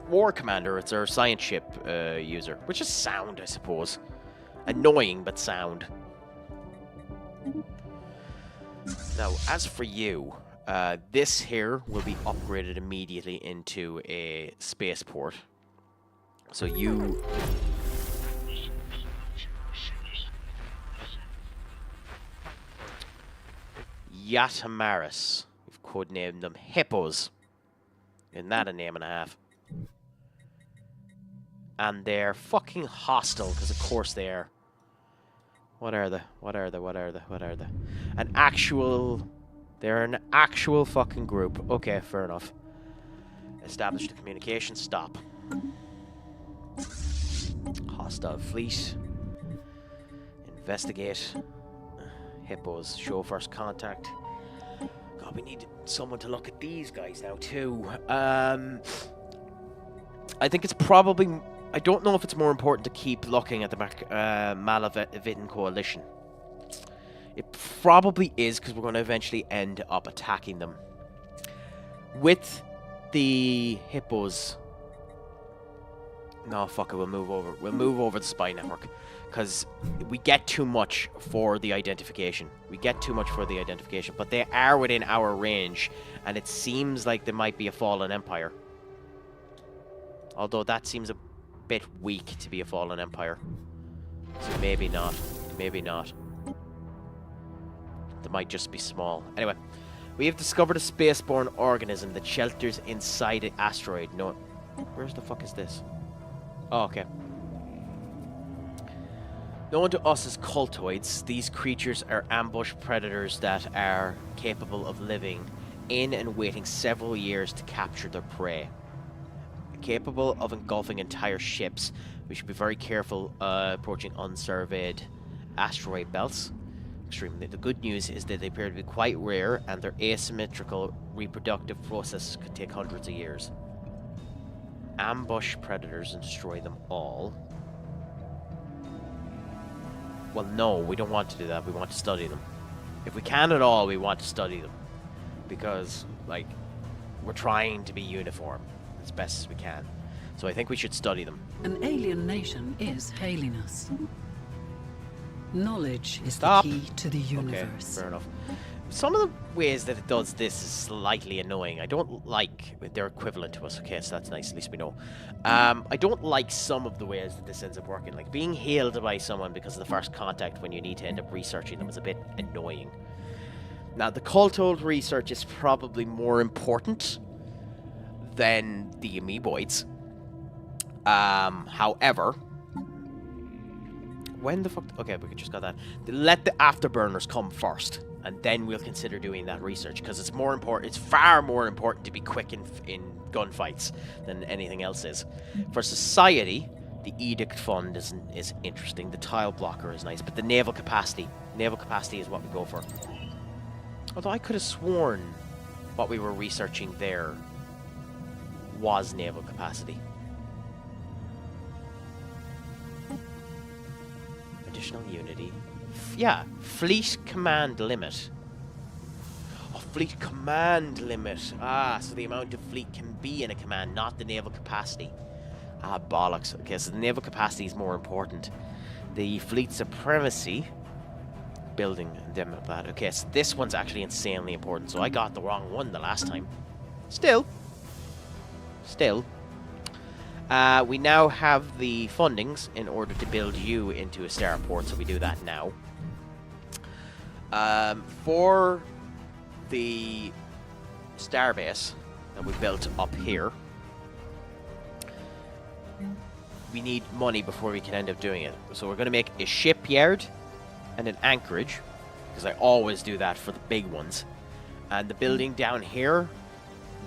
war commander, it's our science ship user, which is sound, I suppose. Annoying, but sound. Now, as for you, this here will be upgraded immediately into a spaceport. So you... Yatamaris. We've codenamed them Hippos. Isn't that a name and a half? And they're fucking hostile, because of course they are. What are they? They're an actual fucking group. Okay, fair enough. Establish the communication. Stop. Hostile fleet. Investigate. Hippos. Show first contact. God, we need someone to look at these guys now too. I think it's probably... I don't know if it's more important to keep looking at the Malavitan coalition. It probably is, because we're going to eventually end up attacking them. With the Hippos... No, fuck it, we'll move over. We'll move over the spy network. Because we get too much for the identification. But they are within our range. And it seems like there might be a fallen empire. Although that seems a bit weak to be a fallen empire. So maybe not. Maybe not. They might just be small. Anyway, we have discovered a spaceborne organism that shelters inside an asteroid. No, where's the fuck is this? Oh, okay. Known to us as cultoids, these creatures are ambush predators that are capable of living in and waiting several years to capture their prey. Capable of engulfing entire ships, we should be very careful approaching unsurveyed asteroid belts. Extremely. The good news is that they appear to be quite rare, and their asymmetrical reproductive processes could take hundreds of years. Ambush predators and destroy them all. Well, no, we don't want to do that. We want to study them. If we can at all, we want to study them. Because, like, we're trying to be uniform as best as we can. So I think we should study them. An alien nation is hailing us. Knowledge is Stop. the key to the universe. Okay, fair enough. Some of the ways that it does this is slightly annoying. I don't like... They're equivalent to us. Okay, so that's nice. At least we know. I don't like some of the ways that this ends up working. Like, being hailed by someone because of the first contact when you need to end up researching them is a bit annoying. Now, the cultoid research is probably more important than the amoeboids. However... When the fuck... Okay, we just got that. Let the afterburners come first, and then we'll consider doing that research, because it's more important. It's far more important to be quick in gunfights than anything else is. For society, the Edict Fund is interesting. The tile blocker is nice, but the naval capacity is what we go for. Although I could have sworn what we were researching there was naval capacity. Additional unity. Yeah, fleet command limit. Oh, fleet command limit. Ah, so the amount of fleet can be in a command, not the naval capacity. Ah, bollocks. Okay, so the naval capacity is more important. The fleet supremacy. Building them of that. Okay, so this one's actually insanely important. So I got the wrong one the last time. Still. We now have the fundings in order to build you into a starport, so we do that now. For the starbase that we built up here, we need money before we can end up doing it. So we're going to make a shipyard and an anchorage, because I always do that for the big ones. And the building down here,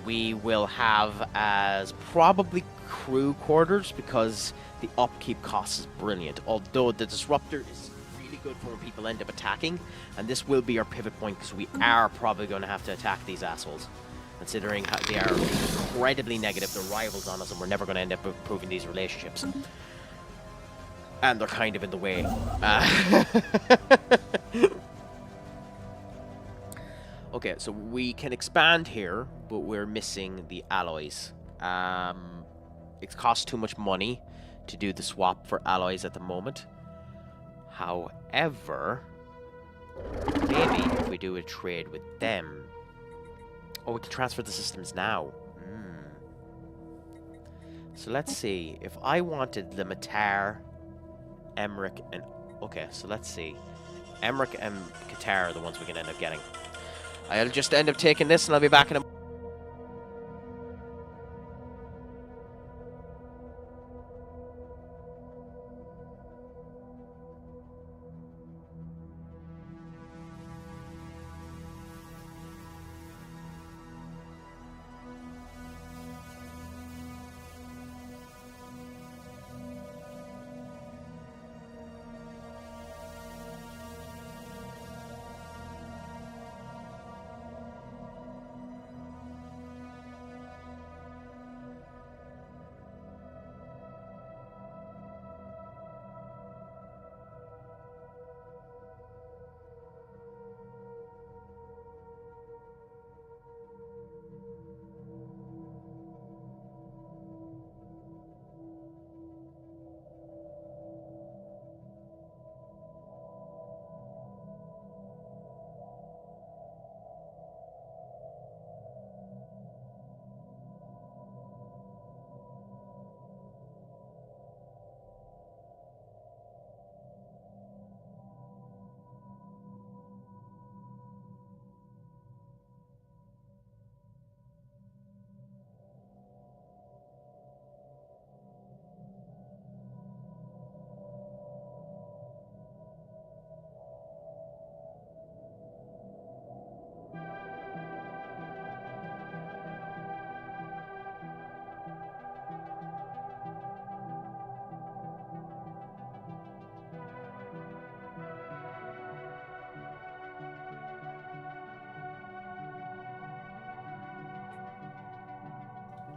we will have as probably crew quarters because the upkeep cost is brilliant. Although the disruptor is really good for when people end up attacking, and this will be our pivot point because we are probably going to have to attack these assholes, considering how they are incredibly negative. They're rivals on us, and we're never going to end up improving these relationships. And they're kind of in the way. Okay, so we can expand here, but we're missing the alloys. It costs too much money to do the swap for alloys at the moment. However, maybe if we do a trade with them... Oh, we can transfer the systems now. So let's see. If I wanted the Matar, Emmerich, and... Okay, so let's see. Emmerich and Qatar are the ones we can end up getting. I'll just end up taking this and I'll be back in a...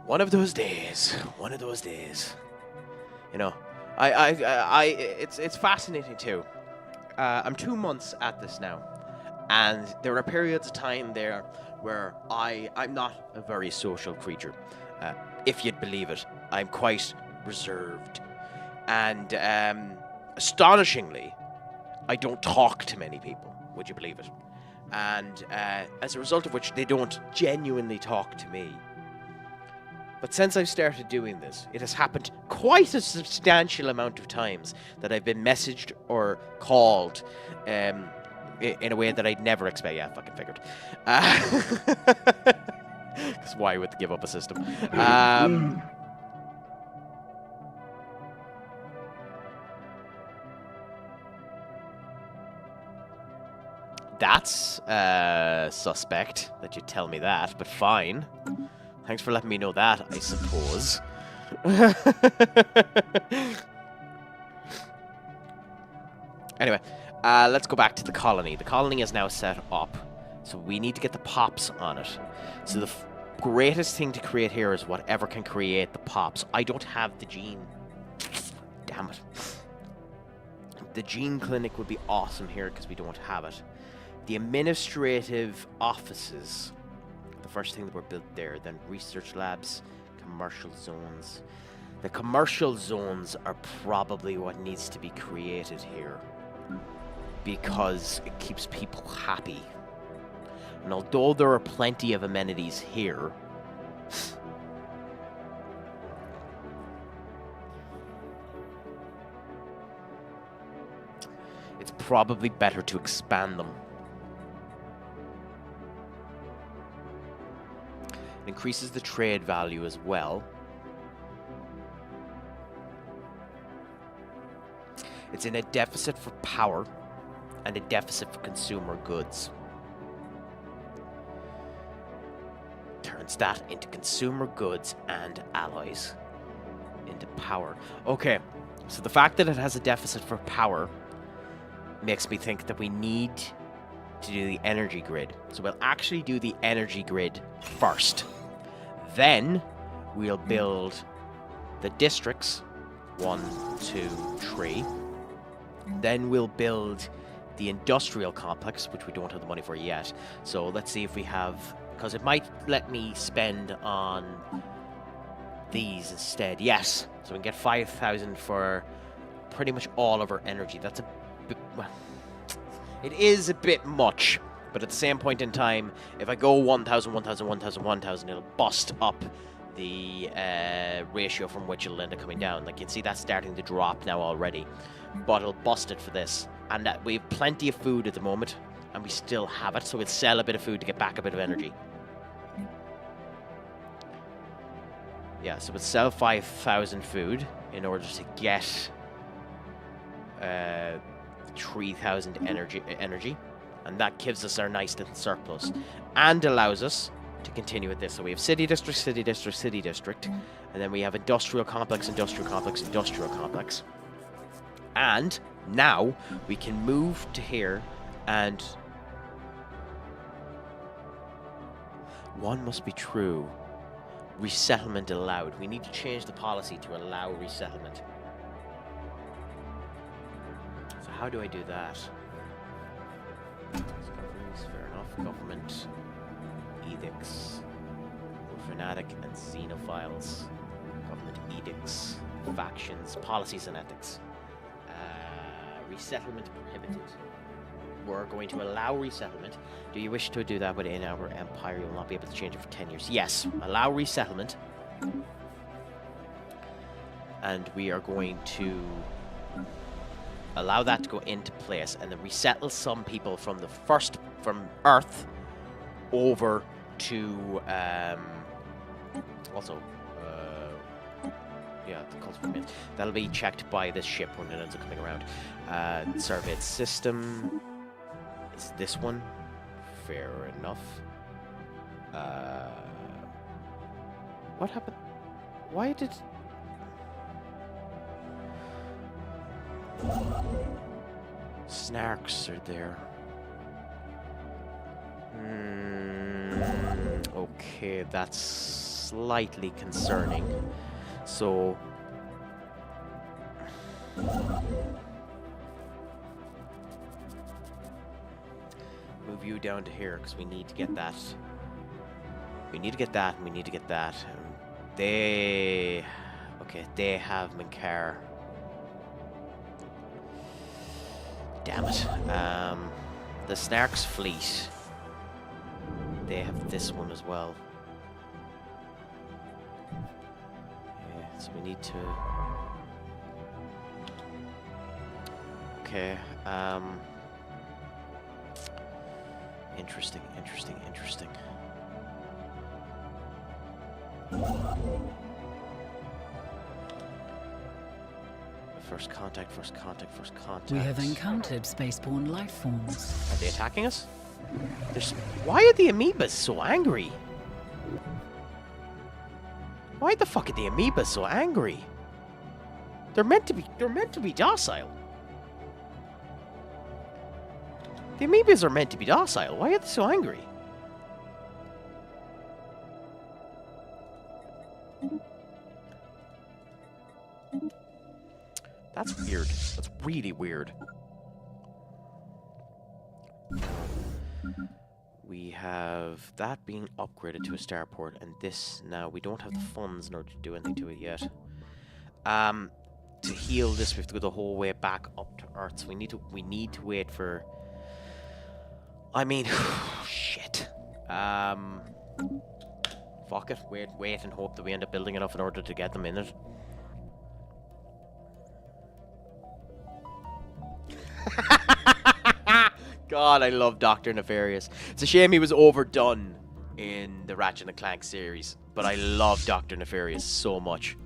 One of those days. One of those days. You know, it's fascinating too. I'm 2 months at this now, and there are periods of time there where I'm not a very social creature. If you'd believe it, I'm quite reserved, and astonishingly, I don't talk to many people. Would you believe it? And as a result of which, they don't genuinely talk to me. But since I've started doing this, it has happened quite a substantial amount of times that I've been messaged or called in a way that I'd never expect. Yeah, I fucking figured. Because why would they give up a system? That's suspect that you tell me that, but fine. Thanks for letting me know that, I suppose. Anyway, let's go back to the colony. The colony is now set up, so we need to get the pops on it. So the greatest thing to create here is whatever can create the pops. I don't have the gene. Damn it. The gene clinic would be awesome here because we don't have it. The administrative offices... The first thing that were built there, then research labs, commercial zones. The commercial zones are probably what needs to be created here because it keeps people happy. And although there are plenty of amenities here, it's probably better to expand them. Increases the trade value as well. It's in a deficit for power and a deficit for consumer goods. turns that into consumer goods and alloys. Into power. Okay, so the fact that it has a deficit for power makes me think that we need to do the energy grid. So we'll actually do the energy grid first. Then we'll build the districts. 1, 2, 3. Then we'll build the industrial complex, which we don't have the money for yet. So let's see if we have, because it might let me spend on these instead. Yes, so we can get 5,000 for pretty much all of our energy. That's a bit, well, it is a bit much, but at the same point in time, if I go 1,000, 1,000, 1,000, 1,000, it'll bust up the ratio from which it'll end up coming down. Like you can see that's starting to drop now already, but it'll bust it for this. And we have plenty of food at the moment, and we still have it, so we'll sell a bit of food to get back a bit of energy. Yeah, so we'll sell 5,000 food in order to get 3,000 energy, and that gives us our nice little surplus, and allows us to continue with this. So we have city district, city district, city district, and then we have industrial complex, industrial complex, industrial complex. And now we can move to here, and one must be true. Resettlement allowed. We need to change the policy to allow resettlement. So how do I do that? Fair enough. Government edicts. We're fanatic and xenophiles. Government edicts. Factions. Policies and ethics. Resettlement prohibited. We're going to allow resettlement. Do you wish to do that within our empire? You'll not be able to change it for 10 years. Yes, allow resettlement. And we are going to allow that to go into place, and then resettle some people from Earth over to yeah, the culture from it. That'll be checked by this ship when it ends up coming around. Surveyed system is this one. Fair enough. What happened? Why did... Snarks are there. Okay, that's slightly concerning. So... move you down to here, because we need to get that. We need to get that, and we need to get that. They... okay, they have Minkar. Damn it. The Snark's fleet. They have this one as well. Yeah, so we need to... okay, interesting. First contact. We have encountered spaceborne life forms. Are they attacking us? Why are the amoebas so angry? Why the fuck are the amoebas so angry? They're meant to be docile. The amoebas are meant to be docile. Why are they so angry? That's weird. That's really weird. We have that being upgraded to a starport, and this now. We don't have the funds in order to do anything to it yet. To heal this, we have to go the whole way back up to Earth. So we need to wait for... I mean, shit. Fuck it. Wait and hope that we end up building enough in order to get them in it. God, I love Dr. Nefarious. It's a shame he was overdone in the Ratchet & Clank series, but I love Dr. Nefarious so much.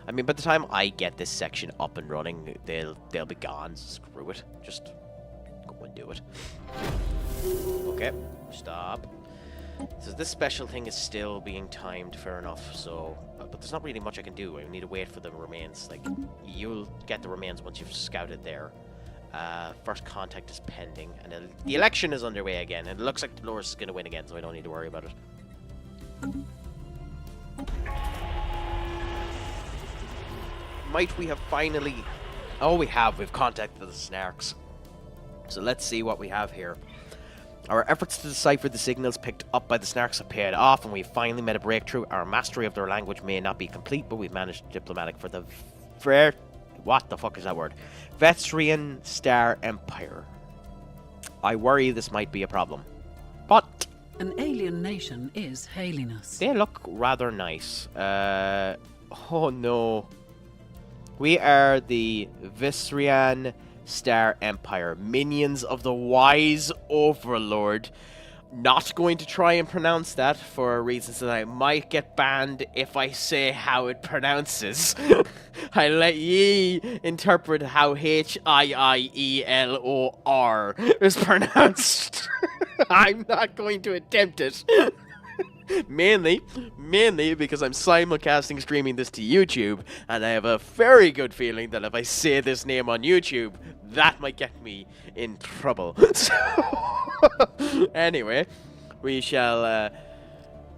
I mean, by the time I get this section up and running, they'll be gone. Screw it. Just go and do it. Okay, stop. So this special thing is still being timed, fair enough. So, but there's not really much I can do. I need to wait for the remains. Like, you'll get the remains once you've scouted there. First contact is pending, and the election is underway again. And it looks like Dolores is going to win again, so I don't need to worry about it. Might we have finally... Oh, we have. We've contacted the Snarks. So let's see what we have here. Our efforts to decipher the signals picked up by the Snarks have paid off, and we've finally made a breakthrough. Our mastery of their language may not be complete, but we've managed diplomatic for the... What the fuck is that word? Vestrian Star Empire. I worry this might be a problem. But... An alien nation is hailing us. they look rather nice. Oh no. We are the Vestrian Star Empire, minions of the wise overlord. Not going to try and pronounce that for reasons that I might get banned if I say how it pronounces. I let ye interpret how Hiielor is pronounced. I'm not going to attempt it. Mainly because I'm simulcasting streaming this to YouTube, and I have a very good feeling that if I say this name on YouTube, that might get me in trouble. So, anyway, we shall,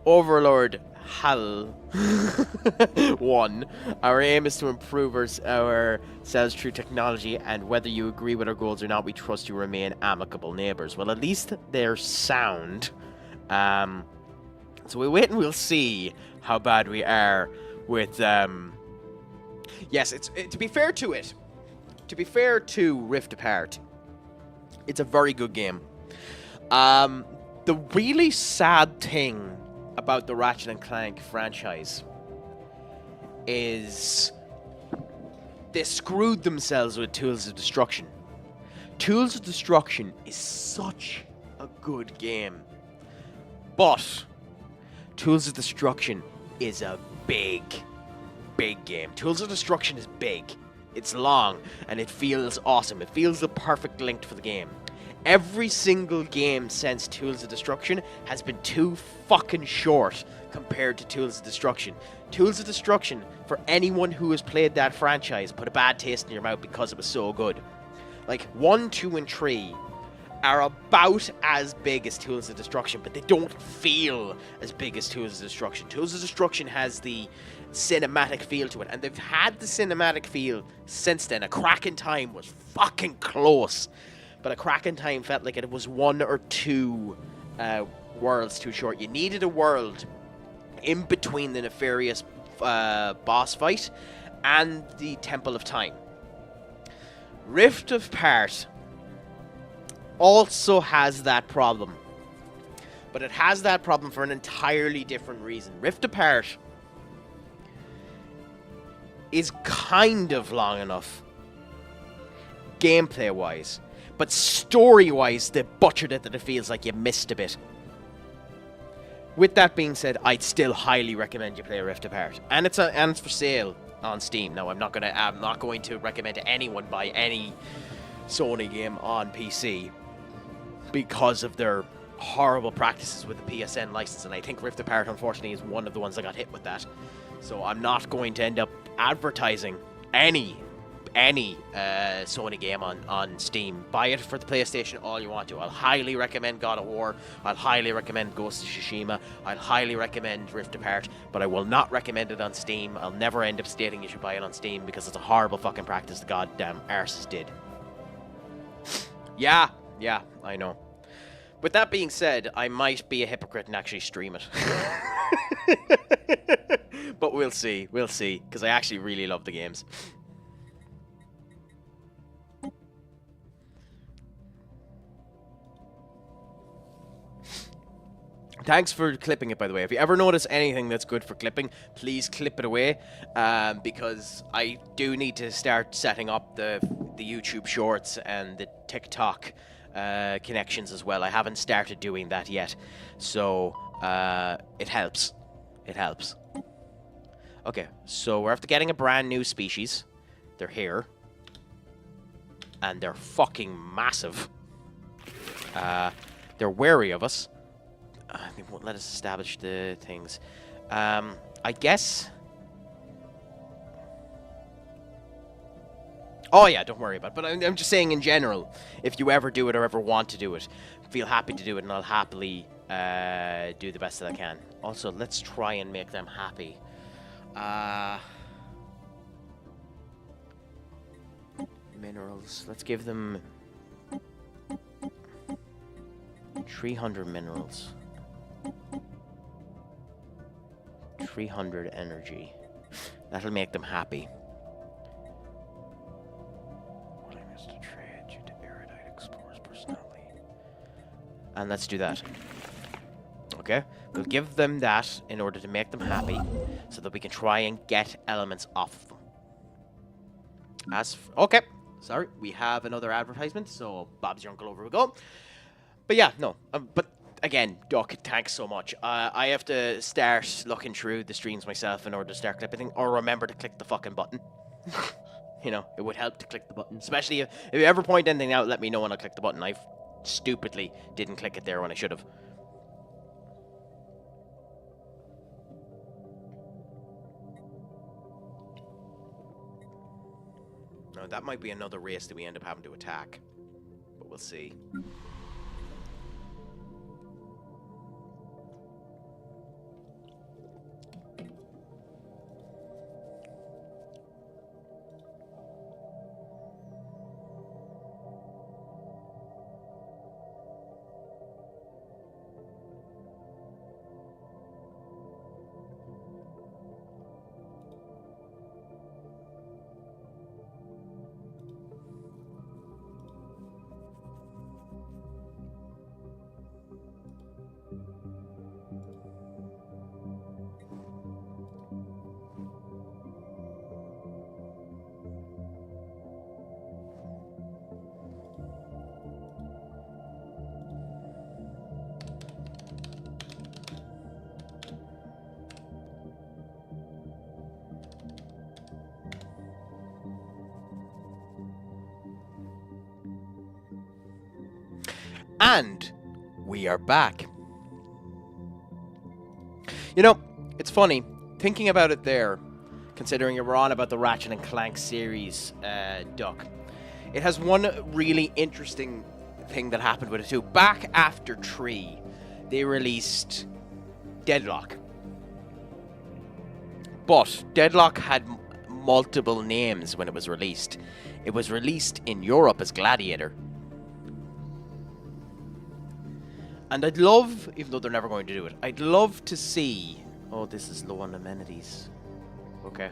Overlord Hal 1. Our aim is to improve ourselves through technology, and whether you agree with our goals or not, we trust you remain amicable neighbors. Well, at least they're sound. So we'll wait and we'll see how bad we are with, yes, to be fair to it, to be fair to Rift Apart, it's a very good game. The really sad thing about the Ratchet & Clank franchise is they screwed themselves with Tools of Destruction. Tools of Destruction is such a good game, but Tools of Destruction is a big game. Tools of Destruction is big. It's long, and it feels awesome. It feels the perfect length for the game. Every single game since Tools of Destruction has been too fucking short compared to Tools of Destruction. Tools of Destruction, for anyone who has played that franchise, put a bad taste in your mouth because it was so good. Like, 1, 2, and 3 are about as big as Tools of Destruction, but they don't feel as big as Tools of Destruction. Tools of Destruction has the cinematic feel to it, and they've had the cinematic feel since then. A Crack in Time was fucking close, but A Crack in Time felt like it was 1 or 2 worlds too short. You needed a world in between the nefarious boss fight and the Temple of Time. Rift Apart also has that problem, but it has that problem for an entirely different reason. Rift Apart is kind of long enough gameplay wise, but story wise they butchered it that it feels like you missed a bit. With that being said, I'd still highly recommend you play Rift Apart, and it's for sale on Steam. Now, I'm not going to recommend to anyone buy any Sony game on PC because of their horrible practices with the PSN license, and I think Rift Apart, unfortunately, is one of the ones that got hit with that. So I'm not going to end up advertising any Sony game on Steam. Buy it for the PlayStation all you want to. I'll highly recommend God of War. I'll highly recommend Ghost of Tsushima. I'll highly recommend Rift Apart, but I will not recommend it on Steam. I'll never end up stating you should buy it on Steam because it's a horrible fucking practice the goddamn arses did. Yeah, I know. With that being said, I might be a hypocrite and actually stream it. But we'll see, because I actually really love the games. Thanks for clipping it, by the way. If you ever notice anything that's good for clipping, please clip it away, because I do need to start setting up the YouTube Shorts and the TikTok connections as well. I haven't started doing that yet, so it helps. It helps. Okay, so we're after getting a brand new species. They're here, and they're fucking massive. They're wary of us. They won't let us establish the things. I guess... Oh yeah, don't worry about it. But I'm just saying in general, if you ever do it or ever want to do it, feel happy to do it and I'll happily do the best that I can. Also, let's try and make them happy. Minerals. Let's give them 300 minerals. 300 energy. That'll make them happy. Willingness to trade due to erudite explorer's personality. And let's do that. Okay? We'll give them that in order to make them happy, so that we can try and get elements off of them. Okay. Sorry, we have another advertisement, so Bob's your uncle, over we go. But yeah, no. But again, Duck, thanks so much. I have to start looking through the streams myself in order to start clipping, or remember to click the fucking button. You know, it would help to click the button. Especially if you ever point anything out, let me know when I click the button. I stupidly didn't click it there when I should have. No, that might be another race that we end up having to attack. But we'll see. And we are back. You know, it's funny, thinking about it there, considering you were on about the Ratchet and Clank series, Duck. It has one really interesting thing that happened with it too. Back after 3, they released Deadlock. But Deadlock had multiple names when it was released. It was released in Europe as Gladiator. And I'd love, even though they're never going to do it, I'd love to see... Oh, this is low on amenities. Okay.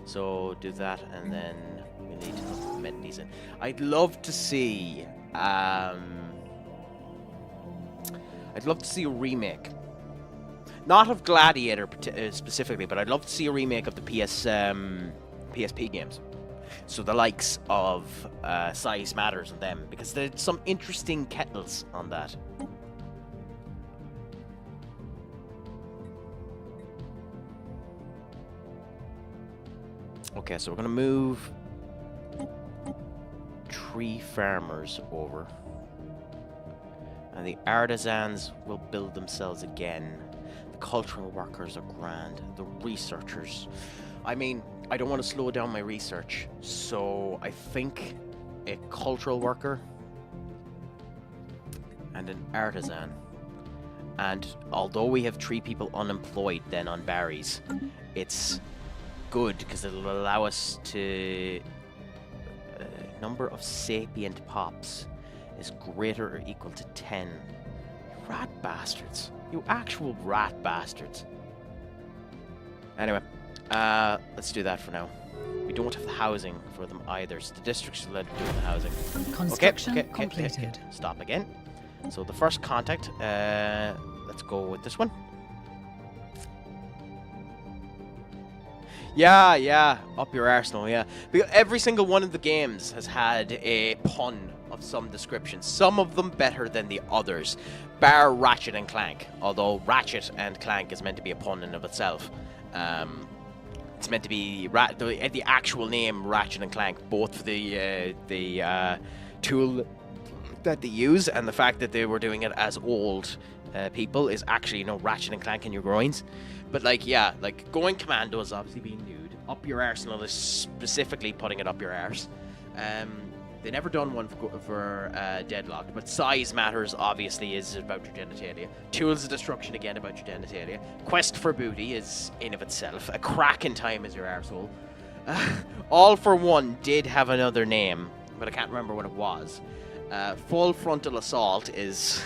So, do that, and then we need to put amenities in. I'd love to see... I'd love to see a remake. Not of Gladiator specifically, but I'd love to see a remake of the PSP games. So the likes of Size Matters and them, because there's some interesting kettles on that. Okay, so we're going to move 3 farmers over. And the artisans will build themselves again. The cultural workers are grand. The researchers. I mean, I don't want to slow down my research. So I think a cultural worker and an artisan. And although we have 3 people unemployed then on Barry's, it's good because it'll allow us to number of sapient pops is greater or equal to 10. Rat bastards. You actual rat bastards. Anyway, let's do that for now. We don't have the housing for them either, so the district's allowed to do the housing. Construction completed. Okay. Stop again. So the first contact, let's go with this one. Yeah, up your arsenal, yeah. Because every single one of the games has had a pun of some description. Some of them better than the others, bar Ratchet and Clank. Although Ratchet and Clank is meant to be a pun in of itself. It's meant to be the actual name Ratchet and Clank, both for the tool that they use and the fact that they were doing it as old people is actually, Ratchet and Clank in your groins. But, like, yeah, like, going commando is obviously being nude. Up your arsenal is specifically putting it up your arse. They never done one for Deadlocked, but size matters, obviously, is about your genitalia. Tools of Destruction, again, about your genitalia. Quest for Booty is in of itself. A Crack in Time is your arsehole. All for One did have another name, but I can't remember what it was. Full Frontal Assault is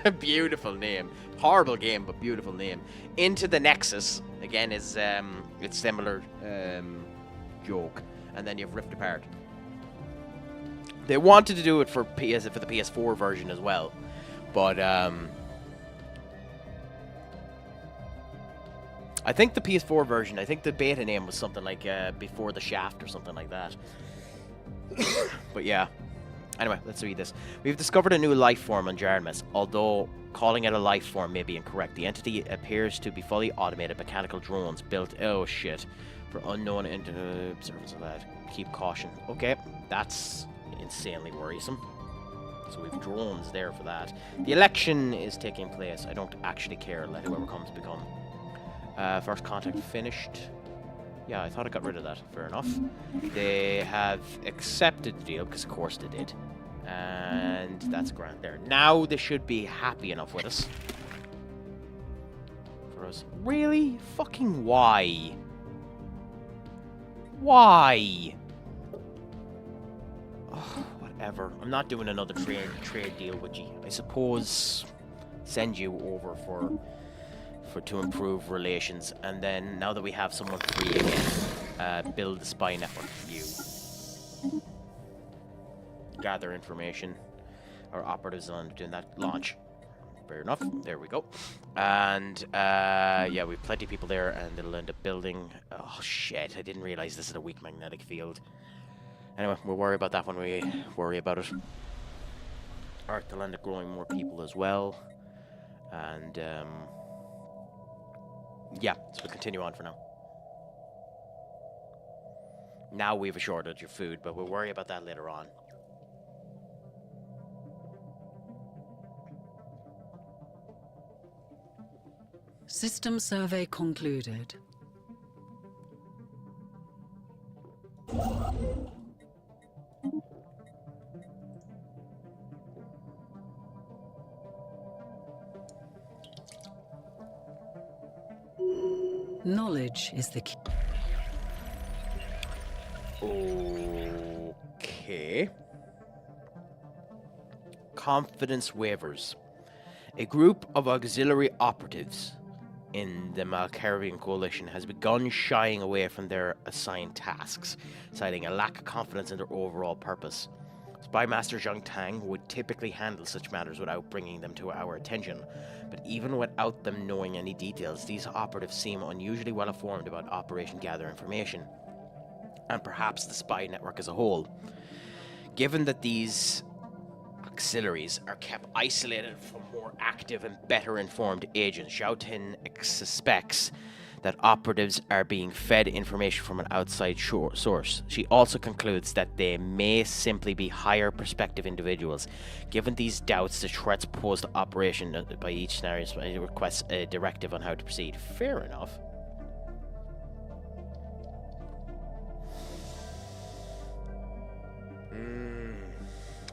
a beautiful name. Horrible game, but beautiful name. Into the Nexus, again, is it's similar joke. And then you have Rift Apart. They wanted to do it for the PS4 version as well, but I think the PS4 version, I think the beta name was something like Before the Shaft or something like that. But yeah. Anyway, let's read this. We've discovered a new life form on Jarmus, although calling it a life form may be incorrect. The entity appears to be fully automated mechanical drones built, oh shit, for unknown observance of that. Keep caution. Okay, that's insanely worrisome. So we've drones there for that. The election is taking place. I don't actually care. Let whoever comes become. First contact finished. Yeah, I thought I got rid of that. Fair enough. They have accepted the deal, because of course they did. And that's grand there. Now they should be happy enough with us. For us. Really? Fucking why? Why? Oh, whatever. I'm not doing another trade deal with you. I suppose send you over to improve relations, and then now that we have someone free again, build the spy network for you. Gather information. Our operatives on doing that launch. Fair enough. There we go. And yeah, we've plenty of people there, and it'll end up building. Oh shit! I didn't realize this is a weak magnetic field. Anyway, we'll worry about that when we worry about it. Alright, they'll end up growing more people as well. And, yeah, so we'll continue on for now. Now we have a shortage of food, but we'll worry about that later on. System survey concluded. Knowledge is the key. Okay. Confidence wavers. A group of auxiliary operatives in the Malkavian coalition has begun shying away from their assigned tasks, citing a lack of confidence in their overall purpose. Spy Master Zhang Tang would typically handle such matters without bringing them to our attention, but even without them knowing any details, these operatives seem unusually well informed about Operation Gather Information, and perhaps the spy network as a whole. Given that these auxiliaries are kept isolated from more active and better informed agents, Zhao Tin suspects that operatives are being fed information from an outside source. She also concludes that they may simply be higher perspective individuals. Given these doubts, the threats posed to operation by each scenario requests a directive on how to proceed. Fair enough.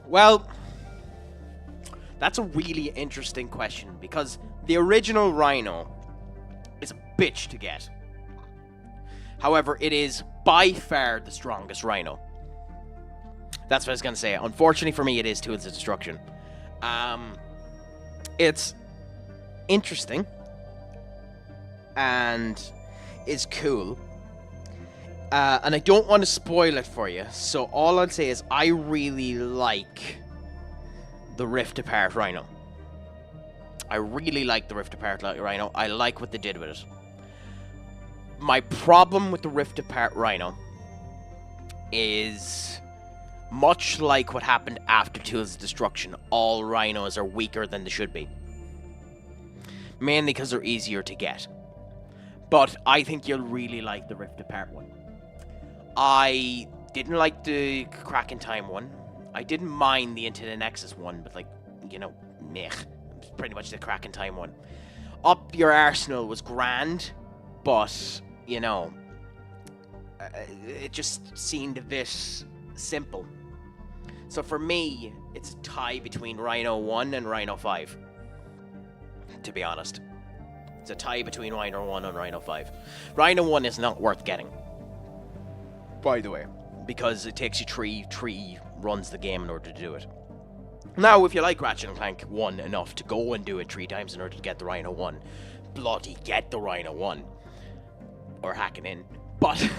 Well, that's a really interesting question, because the original Rhino is a bitch to get. However, it is by far the strongest Rhino. That's what I was going to say. Unfortunately for me, it is Tools of Destruction. It's interesting and is cool. And I don't want to spoil it for you, so all I'll say is I really like the Rift Apart Rhino. I really like the Rift Apart Rhino. I like what they did with it. My problem with the Rift Apart Rhino is much like what happened after Tools of Destruction. All Rhinos are weaker than they should be. Mainly because they're easier to get. But I think you'll really like the Rift Apart one. I didn't like the Crack in Time one. I didn't mind the Into the Nexus one, but like, you know, meh. pretty much the Crack in Time one. Up Your Arsenal was grand, but, you know, it just seemed a bit simple. So for me, it's a tie between Rhino 1 and Rhino 5, to be honest. It's a tie between Rhino 1 and Rhino 5. Rhino 1 is not worth getting, by the way, because it takes you three runs the game in order to do it. Now, if you like Ratchet and Clank 1 enough to go and do it 3 times in order to get the Rhino 1, bloody get the Rhino 1. Or hack it in. But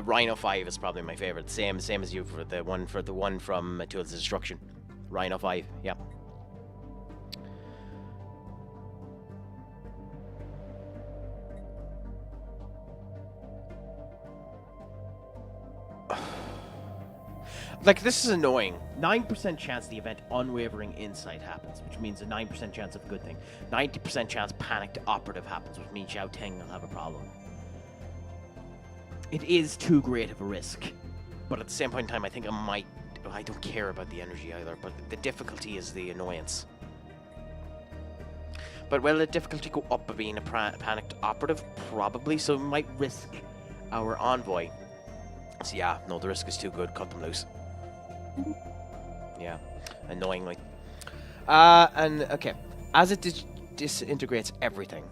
Rhino 5 is probably my favorite. Same as you for the one from Tools of Destruction. Rhino 5, yeah. Like, this is annoying. 9% chance the event Unwavering Insight happens, which means a 9% chance of a good thing. 90% chance Panicked Operative happens, which means Xiao Teng will have a problem. It is too great of a risk. But at the same point in time, I think I don't care about the energy either, but the difficulty is the annoyance. But will the difficulty go up by being a Panicked Operative? Probably, so we might risk our Envoy. So yeah, no, the risk is too good. Cut them loose. Yeah, annoyingly. And okay, as it disintegrates everything,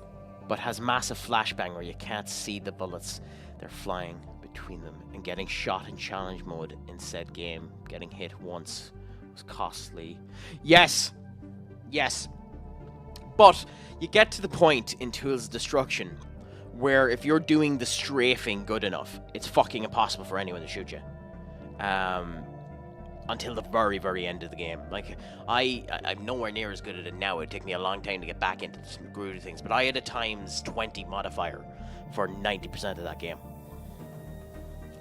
but has massive flashbang where you can't see the bullets, they're flying between them, and getting shot in challenge mode in said game, getting hit once was costly. Yes, but you get to the point in Tools of Destruction where if you're doing the strafing good enough, it's fucking impossible for anyone to shoot you. Until the very, very end of the game. Like, I'm nowhere near as good at it now. It'd take me a long time to get back into some groovy things. But I had a times 20 modifier for 90% of that game.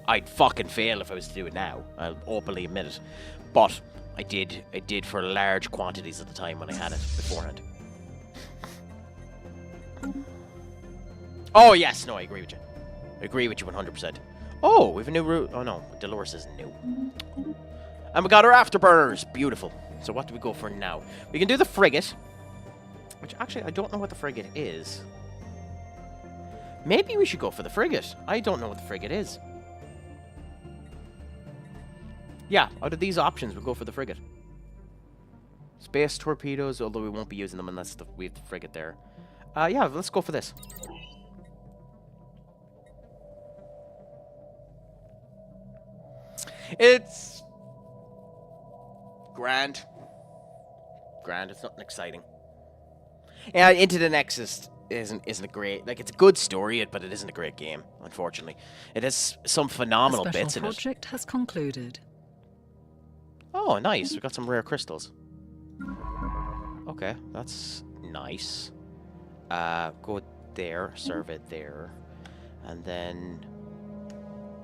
I'd fucking fail if I was to do it now. I'll openly admit it. But I did for large quantities at the time when I had it beforehand. Oh, yes. No, I agree with you. I agree with you 100%. Oh, we have a new route. Oh, no. Dolores isn't new. And we got our afterburners. Beautiful. So what do we go for now? We can do the frigate. Which, actually, I don't know what the frigate is. Maybe we should go for the frigate. I don't know what the frigate is. Yeah, out of these options, we'll go for the frigate. Space torpedoes, although we won't be using them unless we have the frigate there. Yeah, let's go for this. It's grand. It's nothing exciting. Yeah, Into the Nexus isn't a great, like, it's a good story, but it isn't a great game, unfortunately. It has some phenomenal bits in it. The special project has concluded. Oh, nice. We got some rare crystals. Okay, that's nice. Go there, serve it there, and then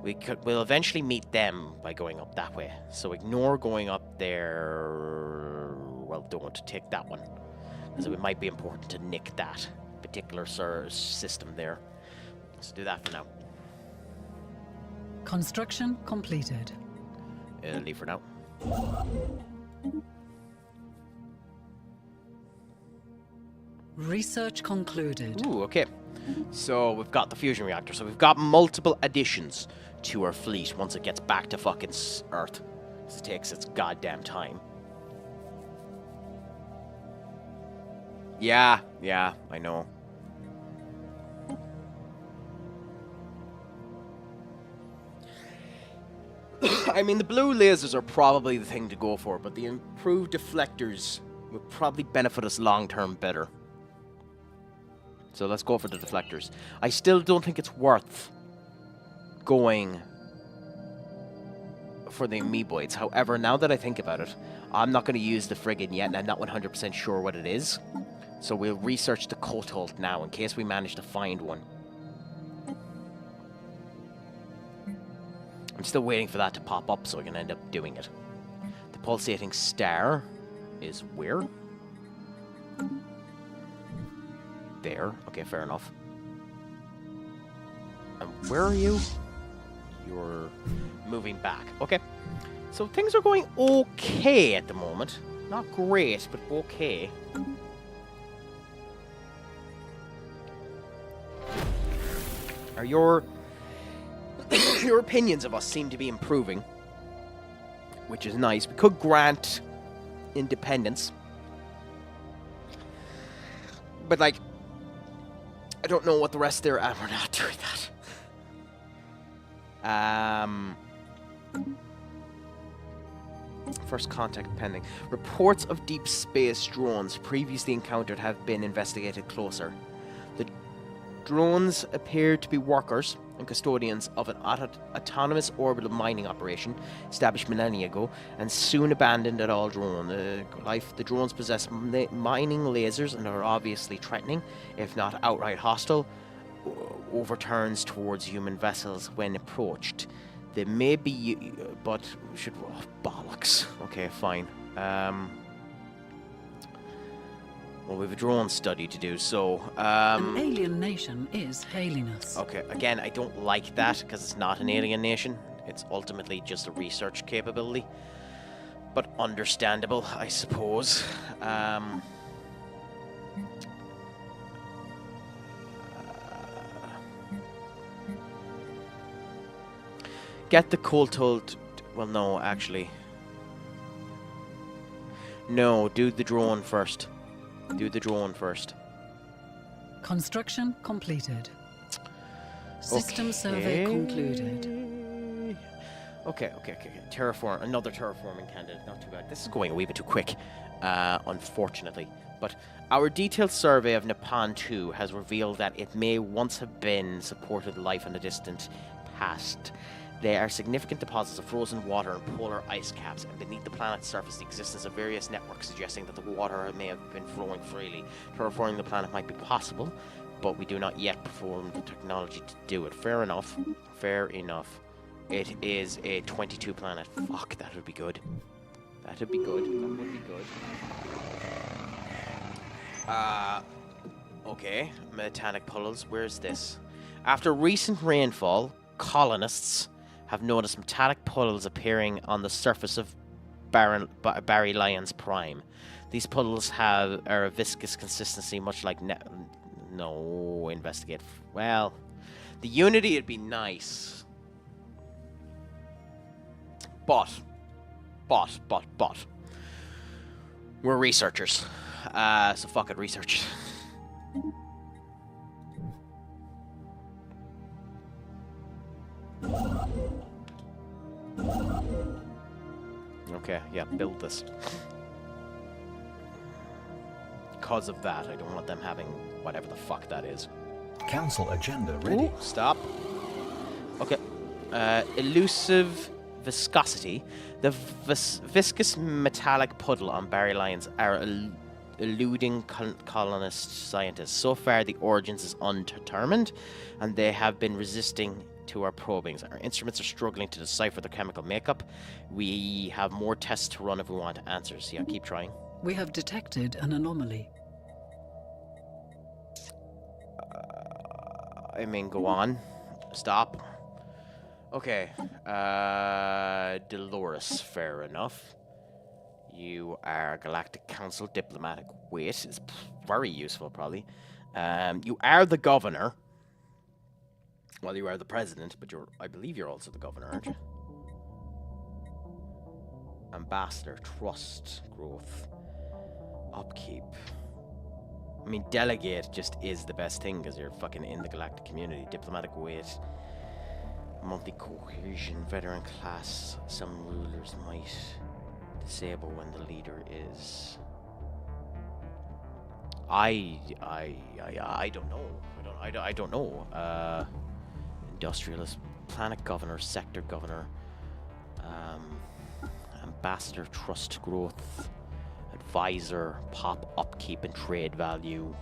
we'll eventually meet them by going up that way. So ignore going up there. Well, don't take that one, because it might be important to nick that particular system there. Let's do that for now. Construction completed. Leave for now. Research concluded. Ooh, okay. So we've got the fusion reactor. So we've got multiple additions to our fleet once it gets back to fucking Earth. It takes its goddamn time. Yeah, I know. I mean, the blue lasers are probably the thing to go for, but the improved deflectors would probably benefit us long-term better. So let's go for the deflectors. I still don't think it's worth going for the amoeboids. However, now that I think about it, I'm not going to use the frigate yet, and I'm not 100% sure what it is. So we'll research the Kotult now, in case we manage to find one. I'm still waiting for that to pop up, so I can end up doing it. The pulsating star is where? There. Okay, fair enough. And where are you? You're moving back. Okay. So things are going okay at the moment. Not great, but okay. Are your your opinions of us seem to be improving, which is nice. We could grant independence, but like, I don't know what the rest there. We're not doing that. First contact pending. Reports of deep space drones previously encountered have been investigated closer. The drones appear to be workers and custodians of an autonomous orbital mining operation established millennia ago and soon abandoned at all drone. The drones possess mining lasers and are obviously threatening, if not outright hostile, overturns towards human vessels when approached. They may be, but should... Oh, bollocks. Okay, fine. Well, we have a drone study to do, so... An alien nation is hailing us. Okay, again, I don't like that, because it's not an alien nation. It's ultimately just a research capability. But understandable, I suppose. Get the cold-told... Well, no, actually. No, do the drone first. Do the drone first. Construction completed. System survey concluded. Okay. Terraform, another terraforming candidate. Not too bad. This is going a wee bit too quick, unfortunately. But our detailed survey of Nippon 2 has revealed that it may once have been supported life in the distant past. There are significant deposits of frozen water and polar ice caps, and beneath the planet's surface the existence of various networks suggesting that the water may have been flowing freely. Terraforming the planet might be possible, but we do not yet perform the technology to do it. Fair enough. Fair enough. It is a 22 planet. Fuck, that would be good. That would be good. That would be good. Okay. Metallic puddles. Where's this? After recent rainfall, colonists have noticed metallic puddles appearing on the surface of Barry Lyons Prime. These puddles are a viscous consistency, much like no, investigate. Well, the Unity would be nice, but we're researchers, so fuck it, research. Okay, yeah, build this. Because of that, I don't want them having whatever the fuck that is. Council agenda ready. Ooh, stop. Okay. Elusive viscosity. The viscous metallic puddle on Barry Lyons are eluding colonist scientists. So far, the origins is undetermined, and they have been resisting to our probings. Our instruments are struggling to decipher the chemical makeup. We have more tests to run if we want answers. Yeah, keep trying. We have detected an anomaly. I mean, go on. Stop. Okay. Dolores, fair enough. You are Galactic Council diplomatic. Wait, is very useful, probably. You are the governor. Well, you are the president, but I believe you're also the governor, aren't you? Ambassador, trust, growth, upkeep. I mean, delegate just is the best thing because you're fucking in the galactic community. Diplomatic weight, monthly cohesion, veteran class. Some rulers might disable when the leader is. I don't know. I don't know. Industrialist, planet governor, sector governor, ambassador, trust, growth, advisor, pop, upkeep, and trade value.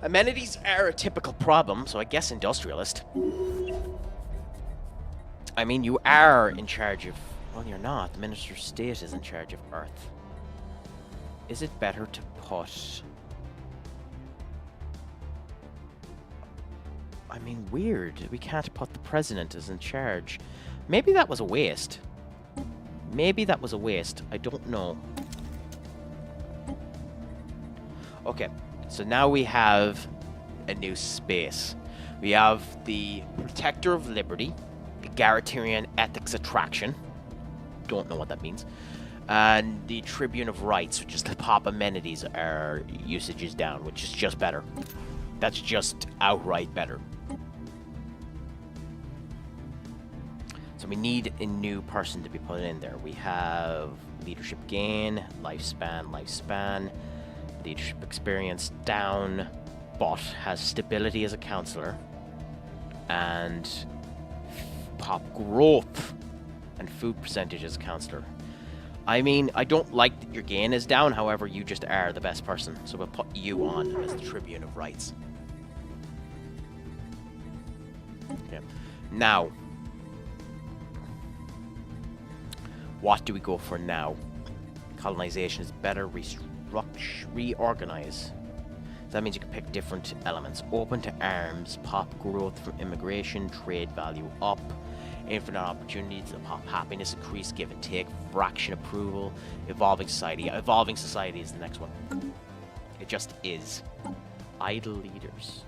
Amenities are a typical problem, so I guess industrialist. I mean, you are in charge of... Well, you're not. The Minister of State is in charge of Earth. Is it better to put... I mean, weird. We can't put the president as in charge. Maybe that was a waste. Maybe that was a waste. I don't know. Okay, so now we have a new space. We have the Protector of Liberty, the Egalitarian Ethics Attraction. Don't know what that means. And the Tribune of Rights, which is the pop amenities, our usage is down, which is just better. That's just outright better. So we need a new person to be put in there. We have leadership gain, lifespan, leadership experience down, but has stability as a counselor, and pop growth and food percentage as a counselor. I mean, I don't like that your gain is down, however, you just are the best person, so we'll put you on as the Tribune of Rights. Okay. Now, what do we go for now? Colonization is better, reorganize. So that means you can pick different elements. Open to arms, pop growth from immigration, trade value up, infinite opportunities, pop happiness increase, give and take, fraction approval, evolving society. Evolving society is the next one. It just is. Idle leaders.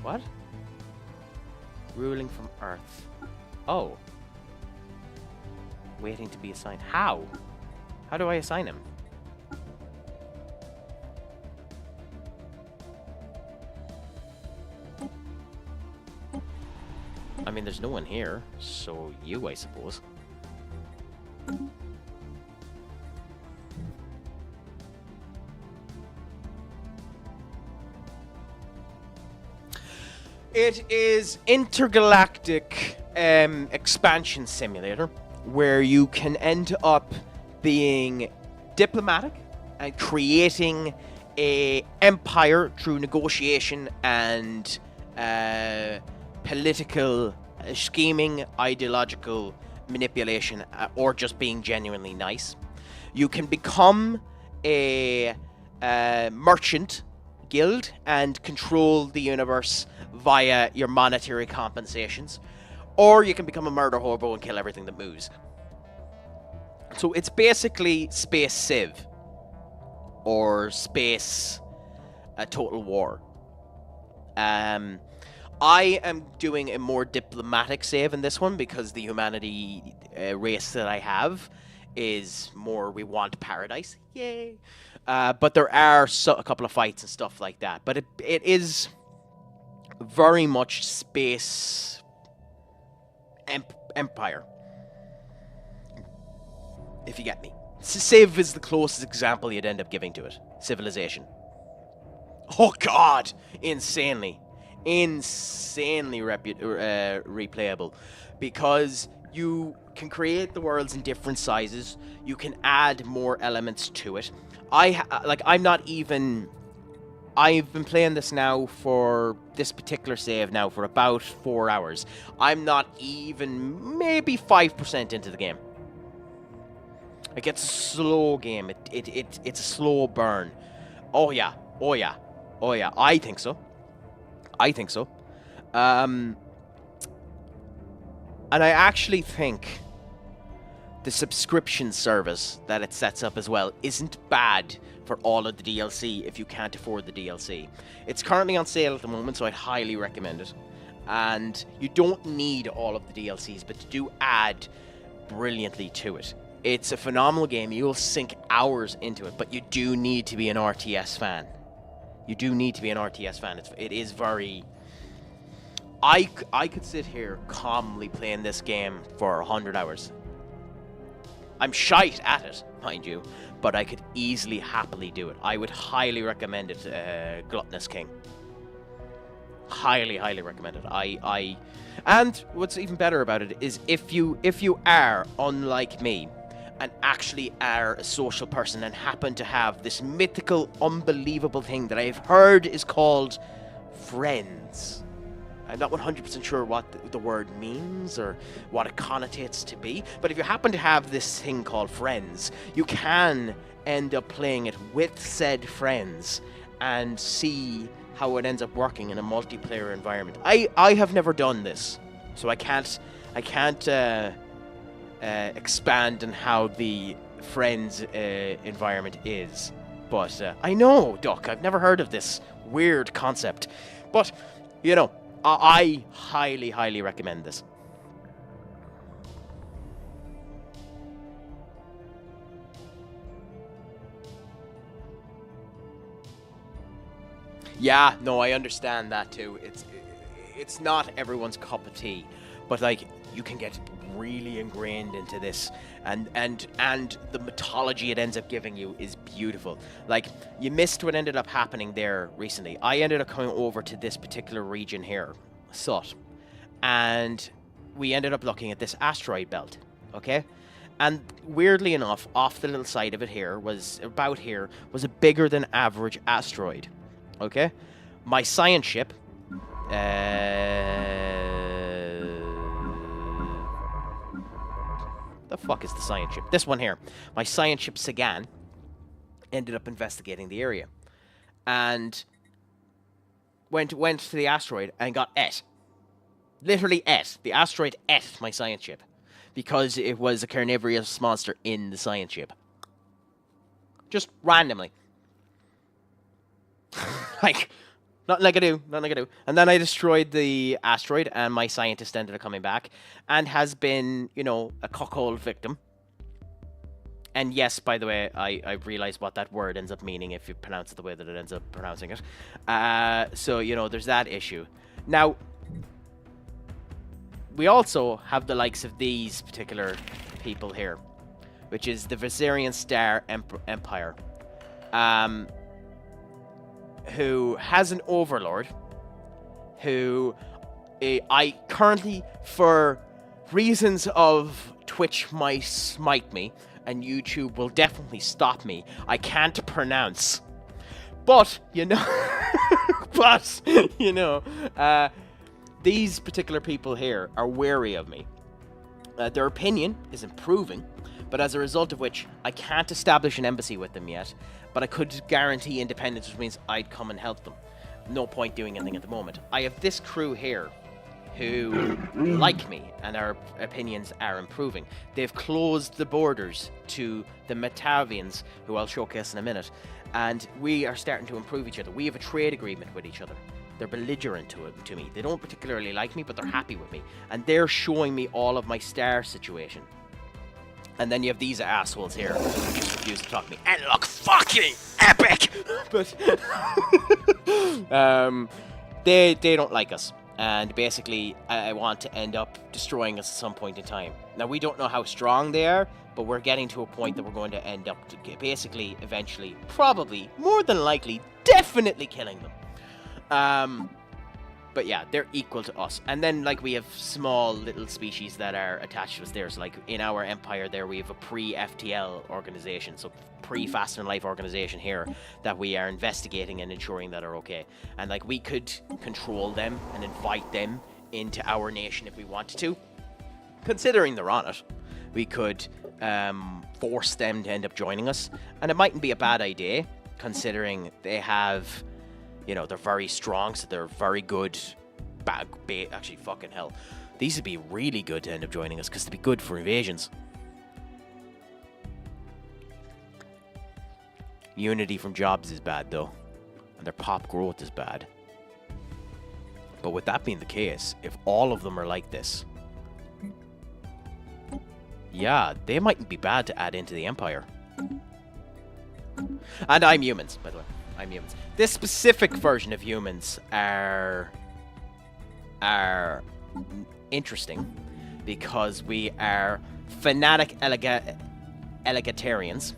What? Ruling from Earth. Oh. Waiting to be assigned. How? How do I assign him? I mean, there's no one here, so you, I suppose. It is intergalactic expansion simulator, where you can end up being diplomatic and creating a empire through negotiation and political scheming, ideological manipulation, or just being genuinely nice. You can become a merchant guild and control the universe via your monetary compensations, or you can become a murder hobo and kill everything that moves. So it's basically Space Civ, or Space Total War. I am doing a more diplomatic save in this one because the humanity race that I have is more, we want paradise. Yay! But there are a couple of fights and stuff like that. But it is very much Space Empire, if you get me. Civ is the closest example you'd end up giving to it. Civilization. Oh god! Insanely replayable, because you can create the worlds in different sizes. You can add more elements to it. I've been playing this now for this particular save now for about 4 hours. I'm not even maybe 5% into the game. Like, it's a slow game. It's a slow burn. Oh yeah. I think so. And I actually think the subscription service that it sets up as well isn't bad for all of the DLC if you can't afford the DLC. It's currently on sale at the moment, so I'd highly recommend it. And you don't need all of the DLCs, but you do add brilliantly to it. It's a phenomenal game. You'll sink hours into it, but you do need to be an RTS fan. It is very... I could sit here calmly playing this game for 100 hours. I'm shite at it, mind you, but I could easily, happily do it. I would highly recommend it, Gluttonous King. Highly recommend it. And what's even better about it is if you are, unlike me, and actually are a social person and happen to have this mythical, unbelievable thing that I've heard is called friends. I'm not 100% sure what the word means or what it connotates to be, but if you happen to have this thing called friends, you can end up playing it with said friends and see how it ends up working in a multiplayer environment. I have never done this, so I can't expand on how the Friends environment is. But I know, Duck, I've never heard of this weird concept. But, you know, I highly, highly recommend this. Yeah, no, I understand that too. It's not everyone's cup of tea, but like you can get really ingrained into this, and the mythology it ends up giving you is beautiful. Like, you missed what ended up happening there recently. I ended up coming over to this particular region here, Sut, and we ended up looking at this asteroid belt, okay? And weirdly enough, off the little side of it here was a bigger than average asteroid. Okay, my science ship, the fuck is the science ship? This one here. My science ship Sagan ended up investigating the area, and went to the asteroid and got ate. Literally ate. The asteroid ate my science ship because it was a carnivorous monster in the science ship. Just randomly. Like, nothing I could do. And then I destroyed the asteroid, and my scientist ended up coming back, and has been, you know, a cuckold victim. And yes, by the way, I realized what that word ends up meaning if you pronounce it the way that it ends up pronouncing it. So, you know, there's that issue. Now, we also have the likes of these particular people here, which is the Viserion Star Empire. Who has an overlord, who I currently, for reasons of Twitch might smite me, and YouTube will definitely stop me, I can't pronounce. But, you know, these particular people here are wary of me. Their opinion is improving, but as a result of which, I can't establish an embassy with them yet, but I could guarantee independence, which means I'd come and help them. No point doing anything at the moment. I have this crew here who like me, and our opinions are improving. They've closed the borders to the Metavians, who I'll showcase in a minute, and we are starting to improve each other. We have a trade agreement with each other. They're belligerent to me. They don't particularly like me, but they're happy with me. And they're showing me all of my star situation. And then you have these assholes here who just refuse to talk to me and look fucking epic! But they don't like us. And basically, I want to end up destroying us at some point in time. Now, we don't know how strong they are, but we're getting to a point that we're going to end up basically, eventually, probably, more than likely, definitely killing them. But yeah, they're equal to us. And then, like, we have small little species that are attached to us there. So, like, in our empire there, we have a pre-FTL organization. So, pre-Fast and Life organization here that we are investigating and ensuring that are okay. And, like, we could control them and invite them into our nation if we wanted to. Considering they're on it, we could force them to end up joining us. And it mightn't be a bad idea, considering they have... You know, they're very strong, so they're very good. Actually, fucking hell. These would be really good to end up joining us, because they'd be good for invasions. Unity from jobs is bad, though. And their pop growth is bad. But with that being the case, if all of them are like this... Yeah, they mightn't be bad to add into the Empire. And I'm humans, by the way. I'm humans. This specific version of humans are interesting because we are fanatic elegalitarians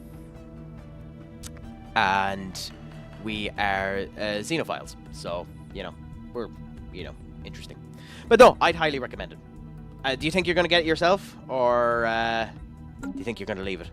and we are xenophiles. So, you know, we're, you know, interesting. But no, I'd highly recommend it. Do you think you're going to get it yourself, or do you think you're going to leave it?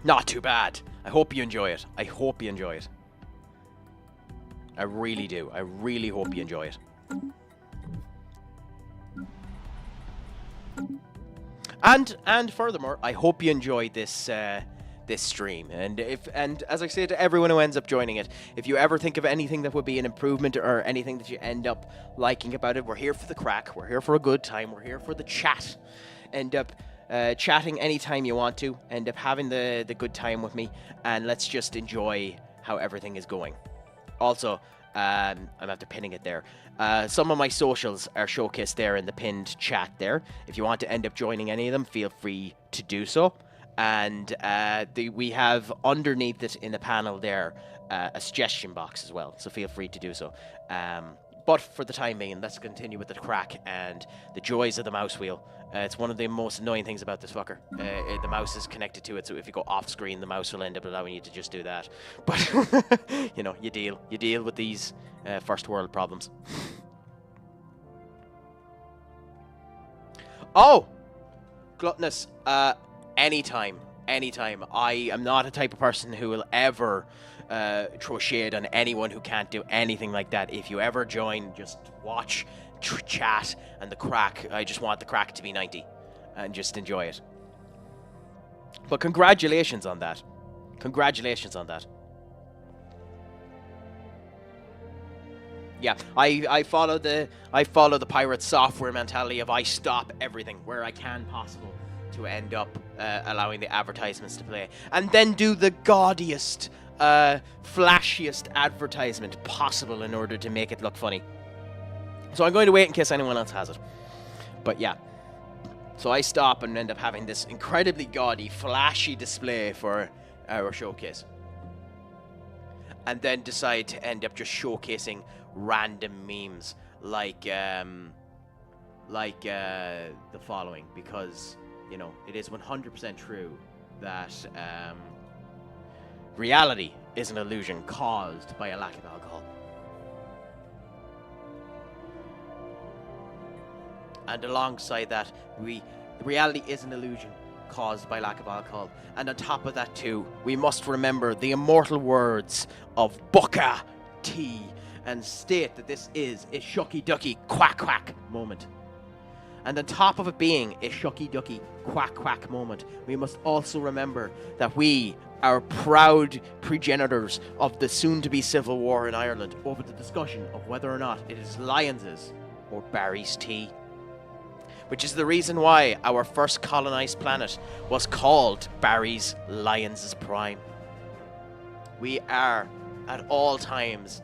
Not too bad. I hope you enjoy it. I hope you enjoy it. I really do. I really hope you enjoy it. And furthermore, I hope you enjoyed this this stream. And as I say to everyone who ends up joining it, if you ever think of anything that would be an improvement or anything that you end up liking about it, we're here for the crack. We're here for a good time. We're here for the chat. End up chatting anytime you want to. End up having the good time with me, and let's just enjoy how everything is going. Also, I'm after pinning it there. Some of my socials are showcased there in the pinned chat there. If you want to end up joining any of them, feel free to do so. And we have underneath it in the panel there a suggestion box as well, so feel free to do so. But for the time being, let's continue with the crack and the joys of the mouse wheel. It's one of the most annoying things about this fucker. The mouse is connected to it, so if you go off screen, the mouse will end up allowing you to just do that. But, you know, you deal with these first world problems. Oh! Gluttonous. Anytime. I am not a type of person who will ever throw shade on anyone who can't do anything like that. If you ever join, just watch, chat, and the crack. I just want the crack to be 90 and just enjoy it. But congratulations on that. Congratulations on that. Yeah, I follow the pirate software mentality of I stop everything where I can possible to end up allowing the advertisements to play, and then do the gaudiest, flashiest advertisement possible in order to make it look funny. So I'm going to wait in case anyone else has it. But yeah, so I stop and end up having this incredibly gaudy, flashy display for our showcase, and then decide to end up just showcasing random memes like the following, because you know, it is 100% true that reality is an illusion caused by a lack of alcohol. And alongside that, reality is an illusion caused by lack of alcohol. And on top of that too, we must remember the immortal words of Booker T and state that this is a shucky ducky quack quack moment. And on top of it being a shucky ducky quack quack moment, we must also remember that we are proud progenitors of the soon-to-be civil war in Ireland over the discussion of whether or not it is Lions's or Barry's tea. Which is the reason why our first colonized planet was called Barry's Lions' Prime. We are at all times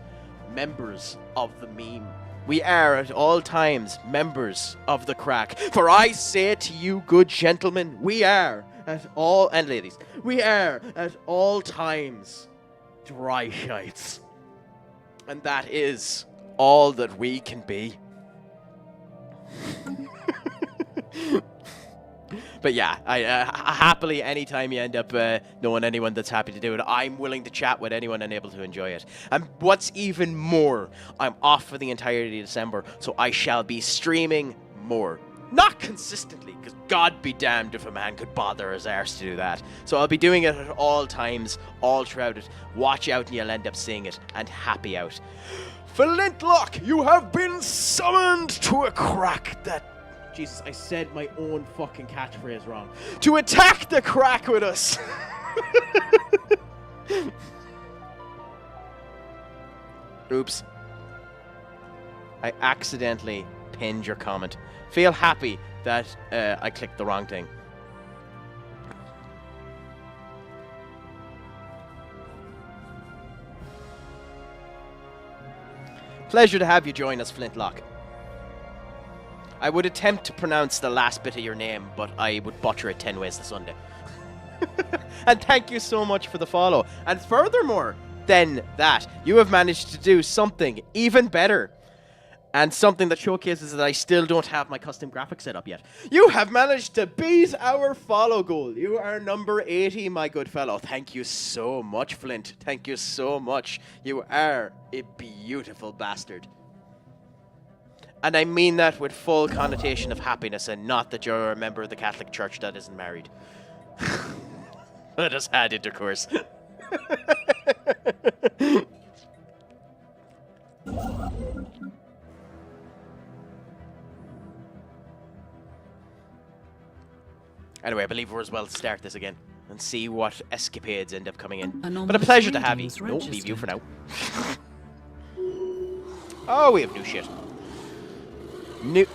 members of the meme. We are at all times members of the crack. For I say to you, good gentlemen, we are at all, and ladies, we are at all times dry shites. And that is all that we can be. But yeah, I happily, anytime you end up knowing anyone that's happy to do it, I'm willing to chat with anyone and able to enjoy it. And what's even more, I'm off for the entirety of December, so I shall be streaming more. Not consistently, because God be damned if a man could bother his arse to do that. So I'll be doing it at all times, all throughout it. Watch out and you'll end up seeing it, and happy out. Flintlock, you have been summoned to a crack that... Jesus, I said my own fucking catchphrase wrong. To attack the crack with us. Oops. I accidentally pinned your comment. Feel happy that I clicked the wrong thing. Pleasure to have you join us, Flintlock. I would attempt to pronounce the last bit of your name, but I would butcher it 10 ways to Sunday. And thank you so much for the follow. And furthermore than that, you have managed to do something even better. And something that showcases that I still don't have my custom graphics set up yet. You have managed to beat our follow goal. You are number 80, my good fellow. Thank you so much, Flint. Thank you so much. You are a beautiful bastard. And I mean that with full connotation of happiness, and not that you're a member of the Catholic Church that isn't married. I just had intercourse. Anyway, I believe we're as well to start this again and see what escapades end up coming in. But a Anomalous pleasure to have you. readings No, leave you for now. registered. Oh, we have new shit. New...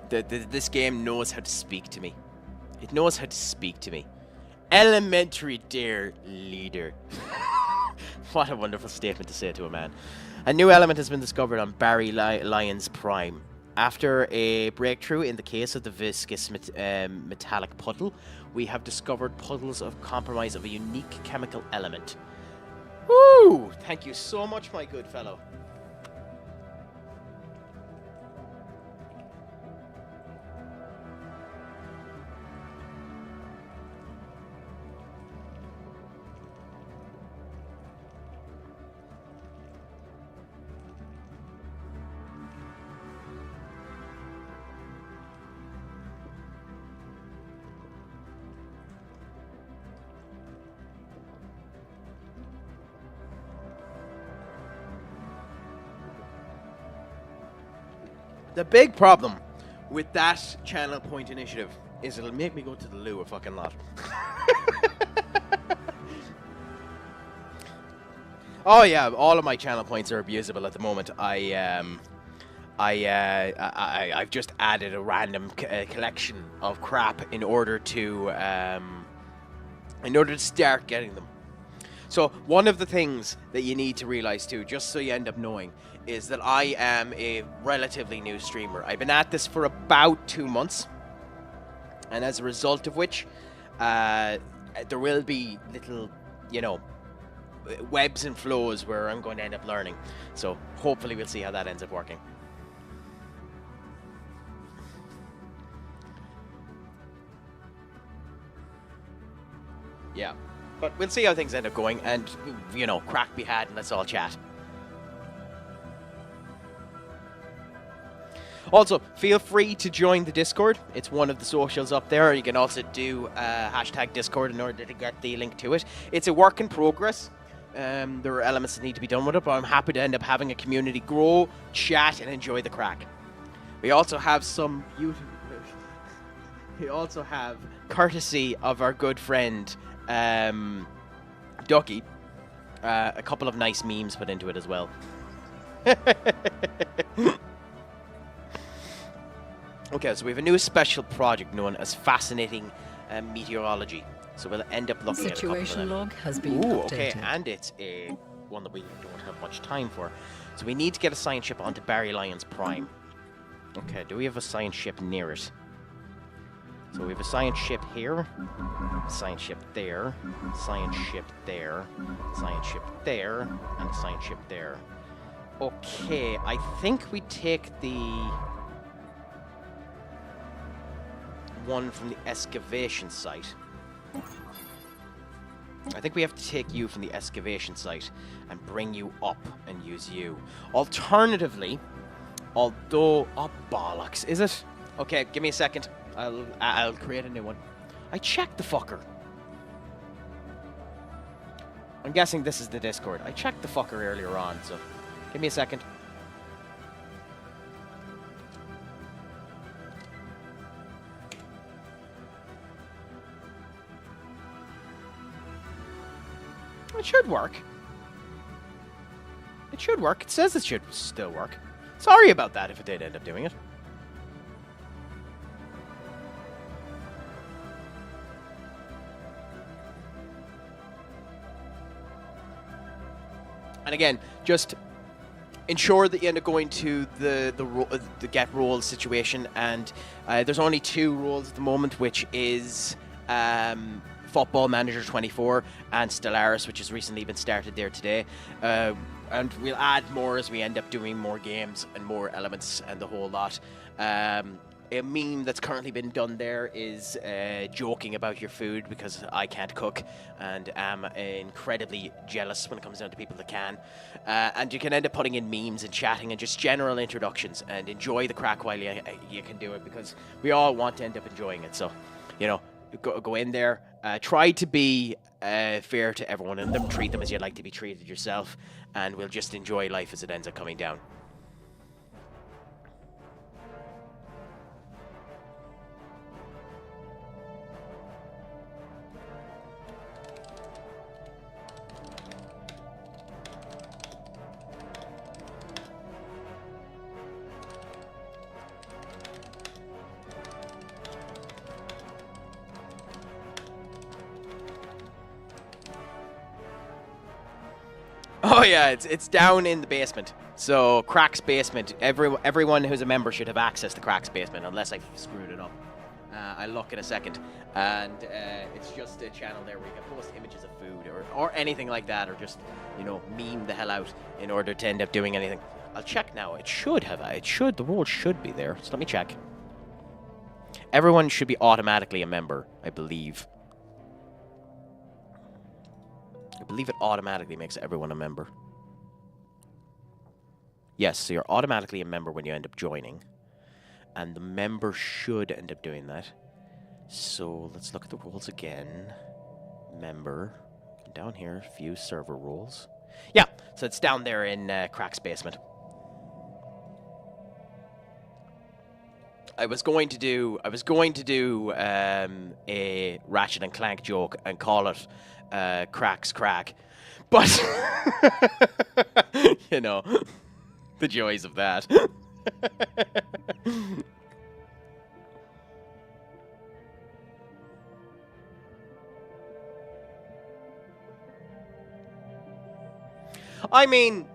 This game knows how to speak to me. It knows how to speak to me. Elementary, dear leader. What a wonderful statement to say to a man. A new element has been discovered on Barry Lyons Prime. After a breakthrough in the case of the viscous metallic puddle, we have discovered puddles of compromise of a unique chemical element. Woo! Thank you so much, my good fellow. The big problem with that channel point initiative is it'll make me go to the loo a fucking lot. Oh yeah, all of my channel points are abusable at the moment. I've just added a random collection of crap in order to start getting them. So one of the things that you need to realize too, just so you end up knowing, is that I am a relatively new streamer. I've been at this for about 2 months, and as a result of which, there will be little, you know, webs and flows where I'm going to end up learning. So hopefully we'll see how that ends up working. Yeah. But we'll see how things end up going, and, you know, crack be had, and let's all chat. Also, feel free to join the Discord. It's one of the socials up there. You can also do hashtag Discord in order to get the link to it. It's a work in progress. There are elements that need to be done with it, but I'm happy to end up having a community grow, chat, and enjoy the crack. We also have some beautiful... We also have, courtesy of our good friend... Ducky, a couple of nice memes put into it as well. Okay, so we have a new special project known as Fascinating Meteorology. So we'll end up looking at a couple of Situation them. log has been Ooh, updated. okay, and it's a one that we don't have much time for. So we need to get a science ship onto Barry Lyons Prime. Okay, do we have a science ship near it? So we have a science ship here, a science ship there, science ship there, science ship there, and a science ship there. Okay, I think we take the one from the excavation site. I think we have to take you from the excavation site and bring you up and use you. Alternatively, although... Oh, bollocks, is it? Okay, give me a second. I'll create a new one. I checked the fucker. I'm guessing this is the Discord. I checked the fucker earlier on, so give me a second. It should work. It should work. It says it should still work. Sorry about that if it did end up doing it. And again, just ensure that you end up going to the get roles situation, and there's only 2 roles at the moment, which is Football Manager 24 and Stellaris, which has recently been started there today. And we'll add more as we end up doing more games and more elements and the whole lot. A meme that's currently been done there is joking about your food because I can't cook and am incredibly jealous when it comes down to people that can. And you can end up putting in memes and chatting and just general introductions and enjoy the crack while you can do it, because we all want to end up enjoying it. So, you know, go in there. Try to be fair to everyone in them. Treat them as you'd like to be treated yourself, and we'll just enjoy life as it ends up coming down. Oh yeah, it's down in the basement. So Crack's basement. Everyone who's a member should have access to Crack's basement, unless I screwed it up. I'll look in a second, and it's just a channel there where you can post images of food or anything like that, or just meme the hell out in order to end up doing anything. I'll check now. It should have. The role should be there. So let me check. Everyone should be automatically a member, I believe. I believe it automatically makes everyone a member. Yes, so you're automatically a member when you end up joining. And the member should end up doing that. So let's look at the roles again. Member. Down here, view server roles. Yeah, so it's down there in Crack's basement. I was going to do a Ratchet and Clank joke and call it Crack's Crack, but the joys of that. I mean,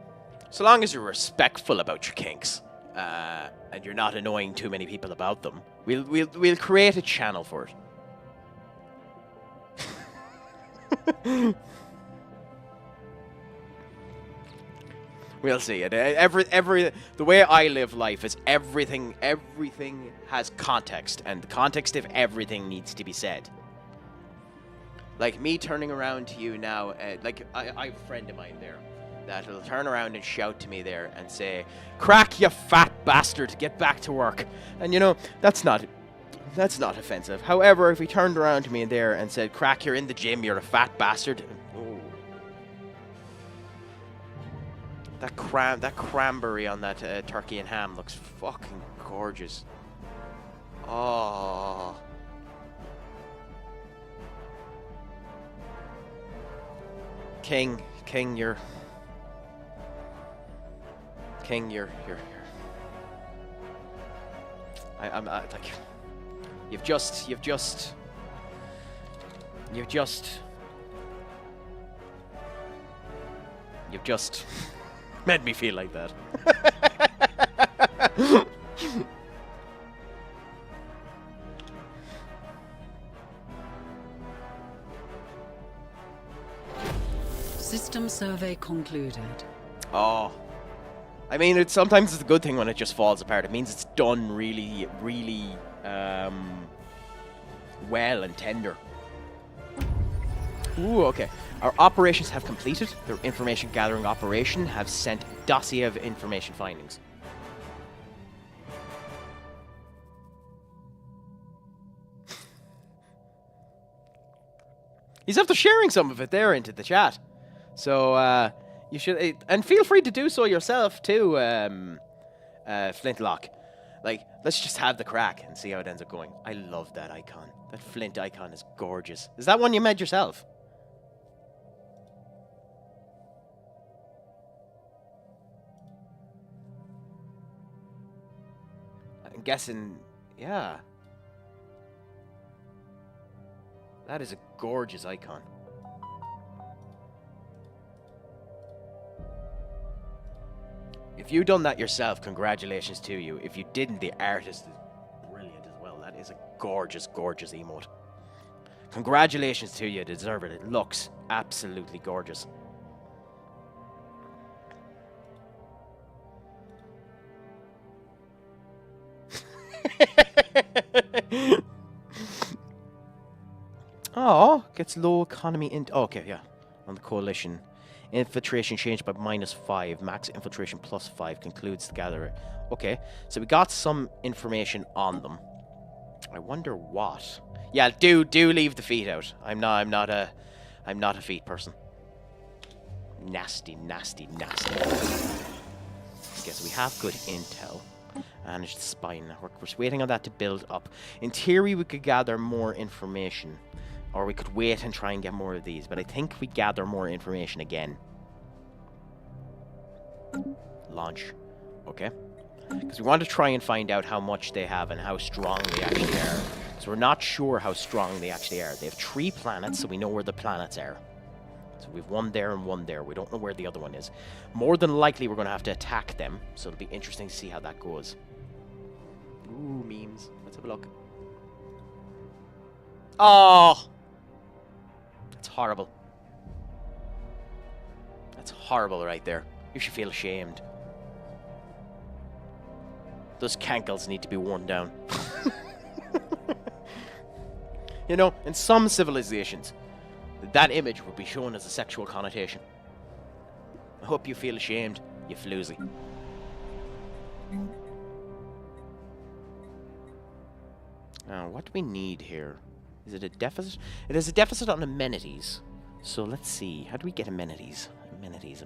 so long as you're respectful about your kinks, and you're not annoying too many people about them, we'll create a channel for it. We'll see. And the way I live life is everything has context, and the context of everything needs to be said. Like me turning around to you now, like I have a friend of mine there that'll turn around and shout to me there and say, "Crack, you fat bastard, get back to work." And that's not offensive. However, if he turned around to me there and said, "Crack, you're in the gym, you're a fat bastard," oh. That cranberry on that turkey and ham looks fucking gorgeous. Oh. King, you're I'm like, you've just made me feel like that. System survey concluded. Oh. I mean, sometimes it's a good thing when it just falls apart. It means it's done really, really well and tender. Ooh, okay. Our operations have completed. Their information gathering operation have sent dossier of information findings. He's after sharing some of it there into the chat. So, you should, and feel free to do so yourself too, Flintlock. Like, let's just have the crack and see how it ends up going. I love that icon. That Flint icon is gorgeous. Is that one you made yourself? I'm guessing, yeah. That is a gorgeous icon. If you done that yourself, congratulations to you. If you didn't, the artist is brilliant as well. That is a gorgeous, gorgeous emote. Congratulations to you. You deserve it. It looks absolutely gorgeous. Oh, gets low economy in. Oh, okay, yeah. On the coalition. Infiltration changed by -5. Max infiltration +5 concludes the gatherer. Okay, so we got some information on them. I wonder what. Yeah, do leave the feet out. I'm not I'm not a feet person. Nasty, nasty, nasty. Okay, so we have good intel. Managed the spy network. We're just waiting on that to build up. In theory, we could gather more information. Or we could wait and try and get more of these. But I think we gather more information again. Launch. Okay. Because we want to try and find out how much they have and how strong they actually are. So we're not sure how strong they actually are. They have 3 planets, so we know where the planets are. So we've one there and one there. We don't know where the other one is. More than likely, we're going to have to attack them. So it'll be interesting to see how that goes. Ooh, memes. Let's have a look. Oh! That's horrible. That's horrible right there. You should feel ashamed. Those cankles need to be worn down. You know, in some civilizations, that image would be shown as a sexual connotation. I hope you feel ashamed, you floozy. Now, what do we need here? Is it a deficit? It is a deficit on amenities. So let's see. How do we get amenities? Amenities.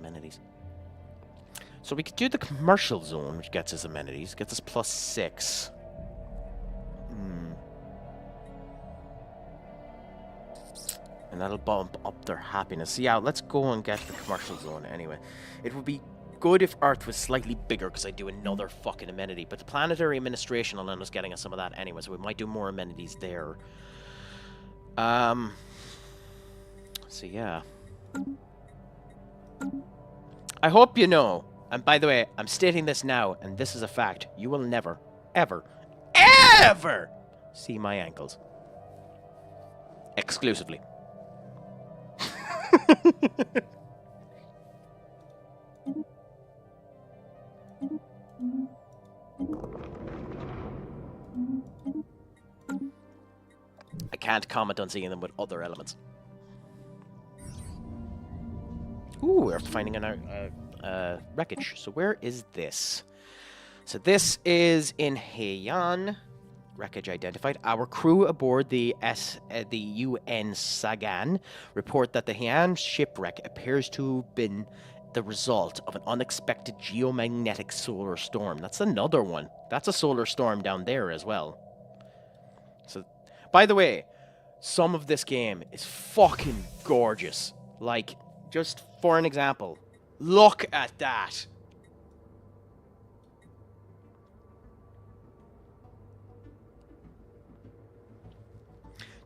So we could do the commercial zone, which gets us amenities. Gets us +6. And that'll bump up their happiness. So yeah, let's go and get the commercial zone anyway. It would be good if Earth was slightly bigger because I'd do another fucking amenity. But the planetary administration will end up getting us some of that anyway, so we might do more amenities there. So yeah. I hope you know, and by the way, I'm stating this now, and this is a fact, you will never, ever, ever see my ankles. Exclusively. I can't comment on seeing them with other elements. Ooh, we're finding an wreckage. So where is this? So this is in Heian. Wreckage identified. Our crew aboard the UN Sagan report that the Heian shipwreck appears to have been the result of an unexpected geomagnetic solar storm. That's another one. That's a solar storm down there as well. So, by the way, some of this game is fucking gorgeous. Like, just for an example, look at that.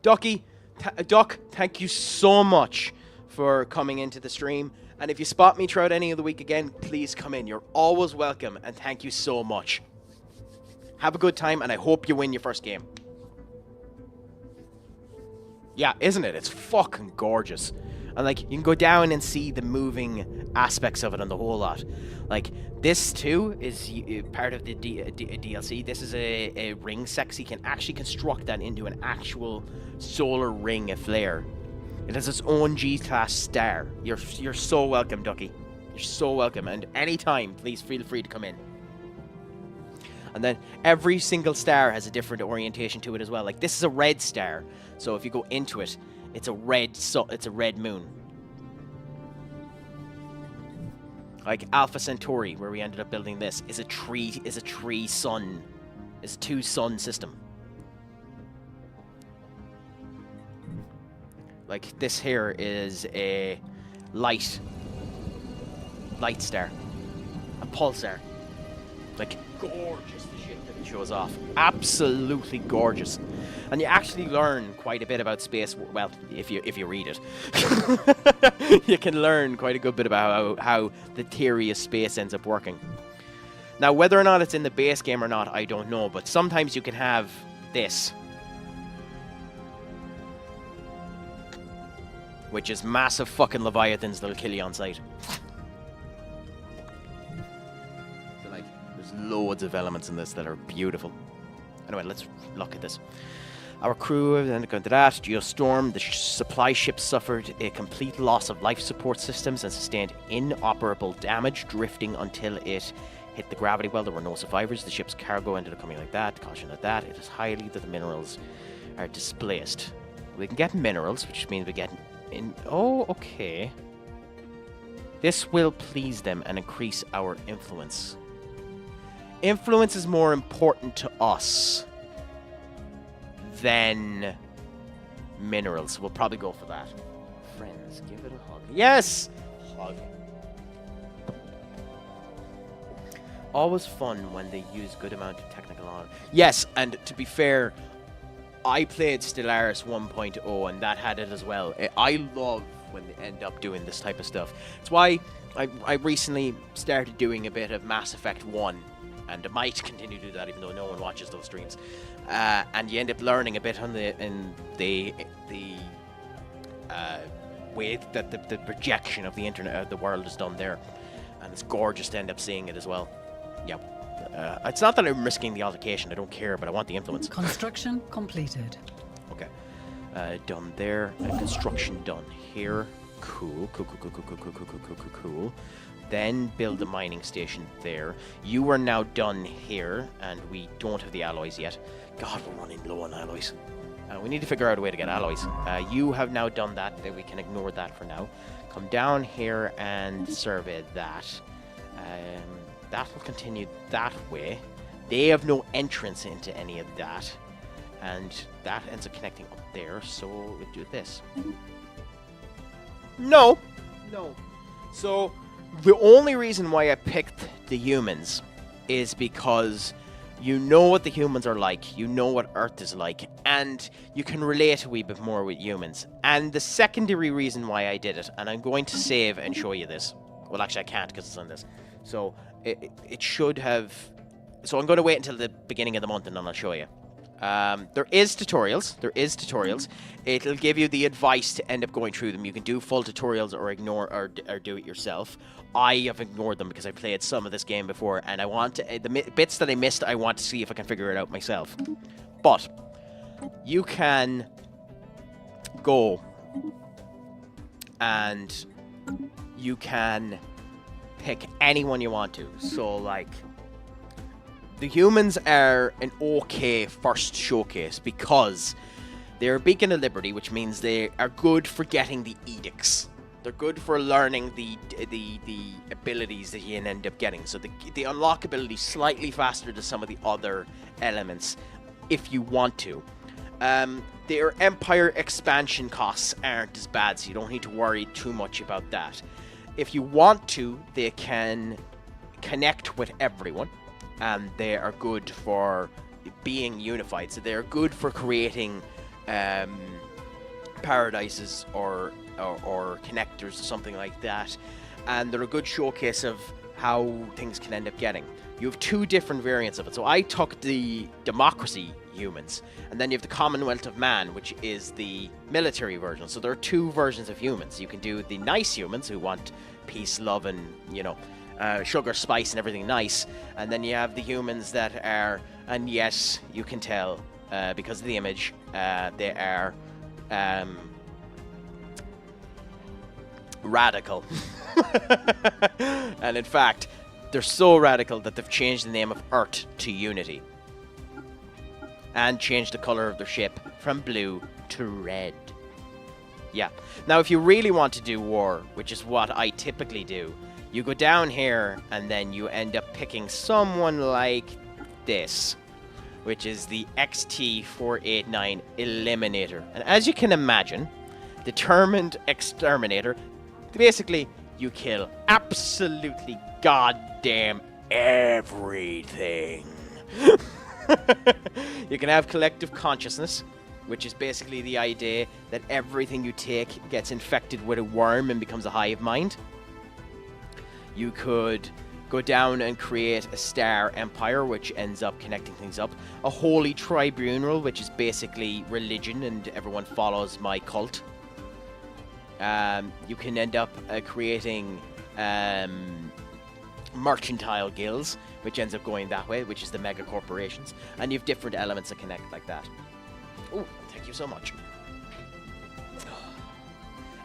Duck, thank you so much for coming into the stream. And if you spot me throughout any of the week again, please come in. You're always welcome, and thank you so much. Have a good time, and I hope you win your first game. Yeah, isn't it? It's fucking gorgeous. And, like, you can go down and see the moving aspects of it and the whole lot. Like, this, too, is part of the DLC. This is a ring sex. You can actually construct that into an actual solar ring of flare. It has its own G-class star. You're so welcome, Ducky. You're so welcome. And anytime, please feel free to come in. And then every single star has a different orientation to it as well. Like, this is a red star. So if you go into it, it's a red moon. Like Alpha Centauri, where we ended up building this, is a two sun system. Like this here is a light star, a pulsar. Like gorgeous the shit that it shows off. Absolutely gorgeous. And you actually learn quite a bit about space. Well, if you read it, you can learn quite a good bit about how the theory of space ends up working. Now, whether or not it's in the base game or not, I don't know. But sometimes you can have this, which is massive fucking leviathans that'll kill you on sight. So, like, there's loads of elements in this that are beautiful. Anyway, let's look at this. Our crew then going to that geostorm. The supply ship suffered a complete loss of life support systems and sustained inoperable damage, drifting until it hit the gravity well. There were no survivors. The ship's cargo ended up coming like that. Caution at that. It is highly that the minerals are displaced. We can get minerals, which means we get Oh, okay. This will please them and increase our influence. Influence is more important to us than minerals. We'll probably go for that. Friends, give it a hug. Yes! Hug. Always fun when they use good amount of technical knowledge. Yes, and to be fair, I played Stellaris 1.0 and that had it as well. I love when they end up doing this type of stuff. It's why I recently started doing a bit of Mass Effect 1, and I might continue to do that even though no one watches those streams. And you end up learning a bit on the way that the projection of the internet of the world is done there, and it's gorgeous to end up seeing it as well. Yeah. It's not that I'm risking the altercation, I don't care, but I want the influence. Construction completed. Okay. Done there. Construction done here. Cool. Cool. Then build a mining station there. You are now done here, and we don't have the alloys yet. God, we're running low on alloys. We need to figure out a way to get alloys. You have now done that. We can ignore that for now. Come down here and survey that. That will continue that way. They have no entrance into any of that. And that ends up connecting up there, so we'll do this. No! So, the only reason why I picked the humans is because you know what the humans are like, you know what Earth is like, and you can relate a wee bit more with humans. And the secondary reason why I did it, and I'm going to save and show you this. Well, actually I can't because it's on this. So, it should have... So I'm going to wait until the beginning of the month and then I'll show you. There is tutorials. It'll give you the advice to end up going through them. You can do full tutorials or ignore or do it yourself. I have ignored them because I played some of this game before, and I want to, the bits that I missed, I want to see if I can figure it out myself. But you can go and you can pick anyone you want to. So, like, the humans are an okay first showcase because they're a beacon of liberty, which means they are good for getting the edicts. They're good for learning the abilities that you can end up getting. So the unlock ability slightly faster than some of the other elements, if you want to. Their empire expansion costs aren't as bad, so you don't need to worry too much about that. If you want to, they can connect with everyone. And they are good for being unified. So they're good for creating paradises or connectors or something like that. And they're a good showcase of how things can end up getting. You have two different variants of it. So I took the democracy humans, and then you have the Commonwealth of Man, which is the military version. So there are two versions of humans. You can do the nice humans who want peace, love, and, you know, sugar, spice, and everything nice. And then you have the humans that are, and yes, you can tell because of the image, they are radical. And in fact, they're so radical that they've changed the name of Earth to Unity. And changed the color of their ship from blue to red. Yeah. Now, if you really want to do war, which is what I typically do, you go down here and then you end up picking someone like this, which is the XT489 Eliminator. And as you can imagine, determined exterminator, basically you kill absolutely goddamn everything. You can have collective consciousness, which is basically the idea that everything you take gets infected with a worm and becomes a hive mind. You could go down and create a star empire, which ends up connecting things up. A holy tribunal, which is basically religion and everyone follows my cult. You can end up creating mercantile guilds, which ends up going that way, which is the mega corporations. And you have different elements that connect like that. Oh, thank you so much.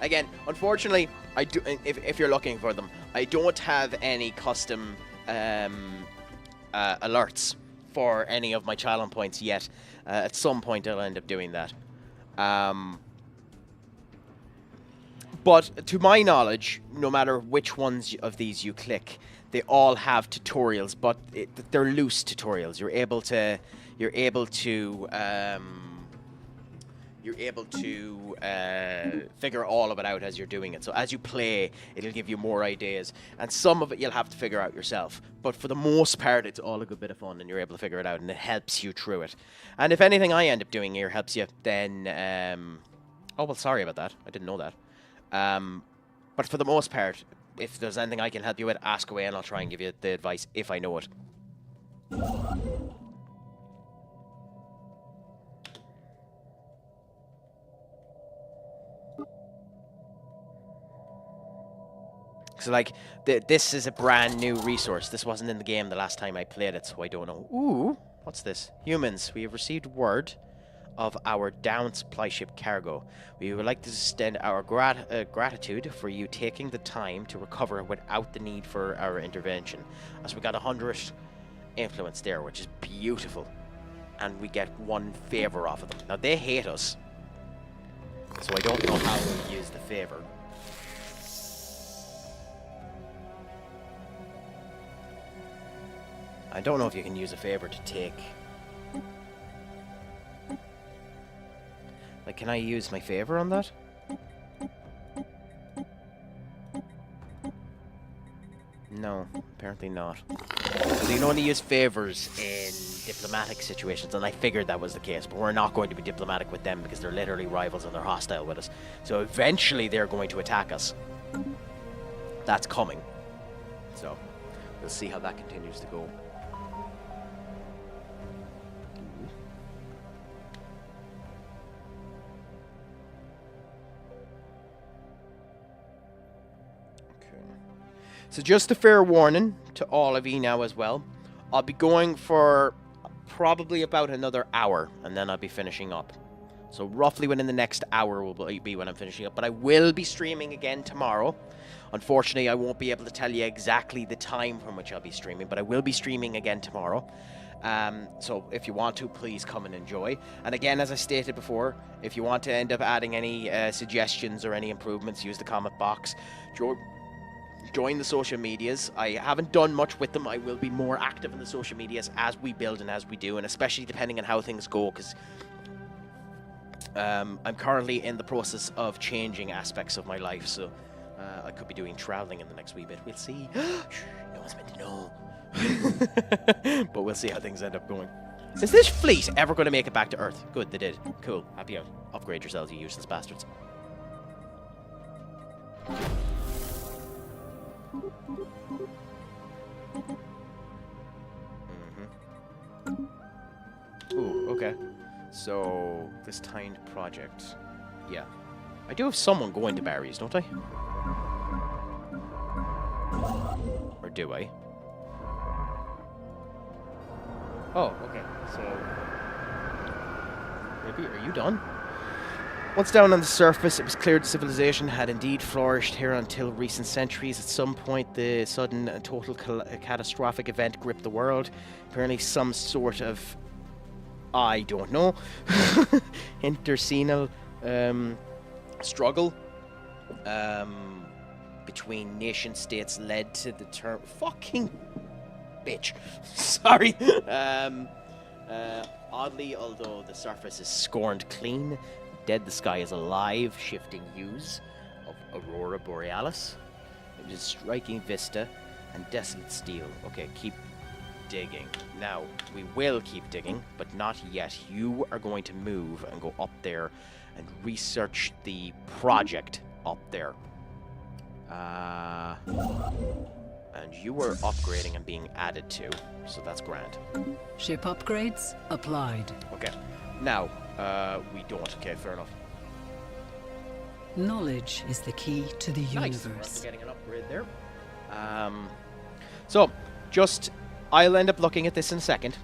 Again, unfortunately, I do. If you're looking for them, I don't have any custom alerts for any of my challenge points yet. At some point, I'll end up doing that. But to my knowledge, no matter which ones of these you click, they all have tutorials, but they're loose tutorials. You're able to figure all of it out as you're doing it. So as you play, it'll give you more ideas, and some of it you'll have to figure out yourself. But for the most part, it's all a good bit of fun, and you're able to figure it out, and it helps you through it. And if anything I end up doing here helps you, then oh well, sorry about that. I didn't know that. But for the most part, if there's anything I can help you with, ask away, and I'll try and give you the advice if I know it. So, like, this is a brand new resource. This wasn't in the game the last time I played it, so I don't know. Ooh, what's this? Humans, we have received word of our downed supply ship cargo. We would like to extend our gratitude for you taking the time to recover without the need for our intervention. As we got 100 influence there, which is beautiful. And we get 1 favor off of them. Now, they hate us, so I don't know how we use the favor. I don't know if you can use a favor to take... Like, can I use my favor on that? No, apparently not. So you can only use favors in diplomatic situations, and I figured that was the case, but we're not going to be diplomatic with them because they're literally rivals and they're hostile with us. So eventually they're going to attack us. That's coming. So, we'll see how that continues to go. So just a fair warning to all of you now as well. I'll be going for probably about another hour, and then I'll be finishing up. So roughly within the next hour will be when I'm finishing up. But I will be streaming again tomorrow. Unfortunately, I won't be able to tell you exactly the time from which I'll be streaming, but I will be streaming again tomorrow. So if you want to, please come and enjoy. And again, as I stated before, if you want to end up adding any suggestions or any improvements, use the comment box. Join the social medias. I haven't done much with them. I will be more active in the social medias as we build and as we do, and especially depending on how things go, because I'm currently in the process of changing aspects of my life, so I could be doing traveling in the next wee bit. We'll see. No one's meant to know. But we'll see how things end up going. Is this fleet ever going to make it back to Earth? Good, they did. Cool. Happy out. Upgrade yourselves, you useless bastards. Ooh, okay. So, this timed project. Yeah. I do have someone going to Barry's, don't I? Or do I? Oh, okay. So... Maybe, are you done? Once down on the surface, it was clear that civilization had indeed flourished here until recent centuries. At some point, the sudden and total catastrophic event gripped the world. Apparently some sort of, I don't know, intercenal struggle between nation states led to the term... Fucking bitch. Sorry. Oddly, although the surface is scorned clean, dead the sky is alive, shifting hues of Aurora Borealis. It is striking vista and desolate steel. Okay, keep digging. Now, we will keep digging, but not yet. You are going to move and go up there and research the project up there. And you were upgrading and being added to, so that's grand. Ship upgrades applied. Okay. Now, we don't. Okay, fair enough. Knowledge is the key to the Nice. universe. Getting an upgrade there. So, just... I'll end up looking at this in a second.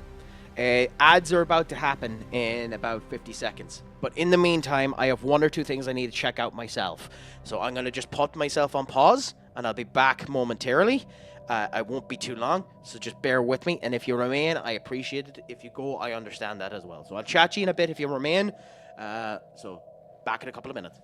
Ads are about to happen in about 50 seconds. But in the meantime, I have 1 or 2 things I need to check out myself. So I'm going to just put myself on pause, and I'll be back momentarily. I won't be too long, so just bear with me. And if you remain, I appreciate it. If you go, I understand that as well. So I'll chat to you in a bit if you remain. So back in a couple of minutes.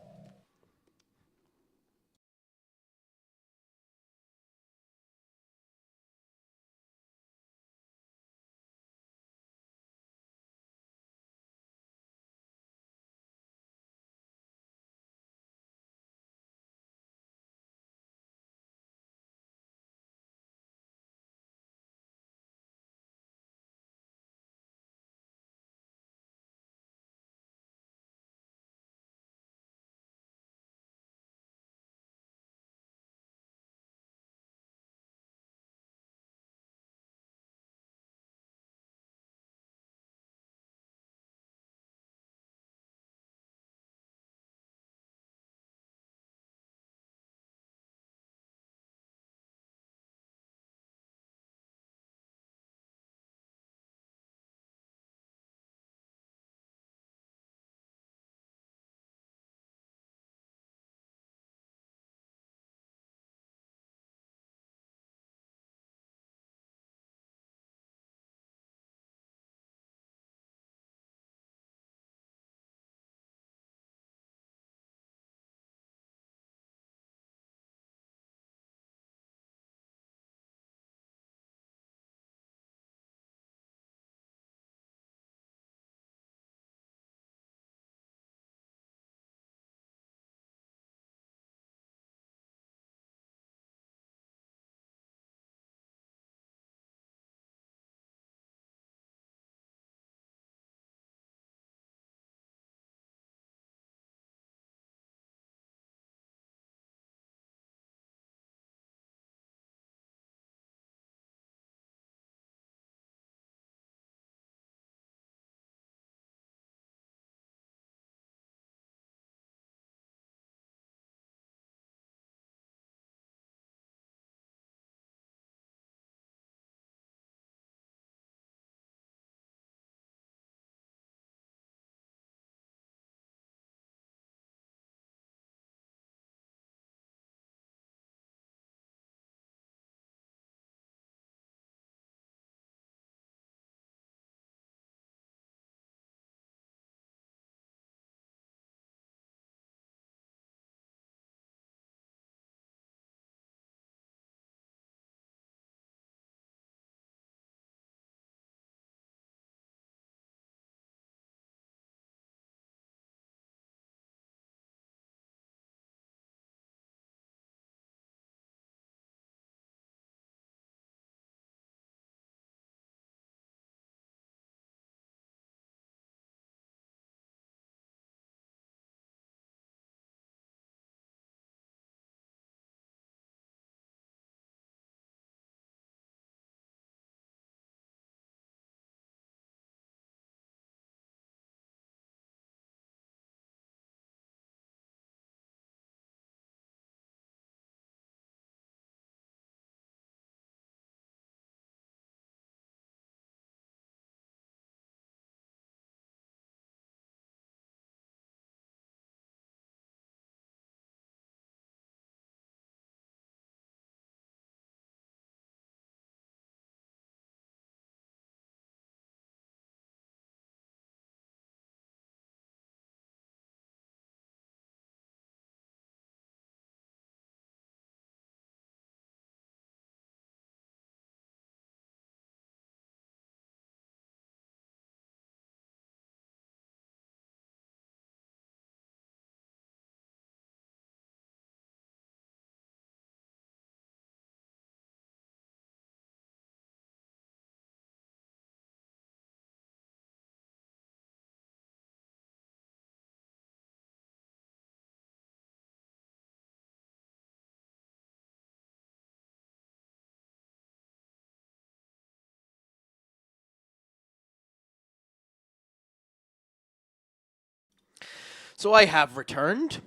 So I have returned,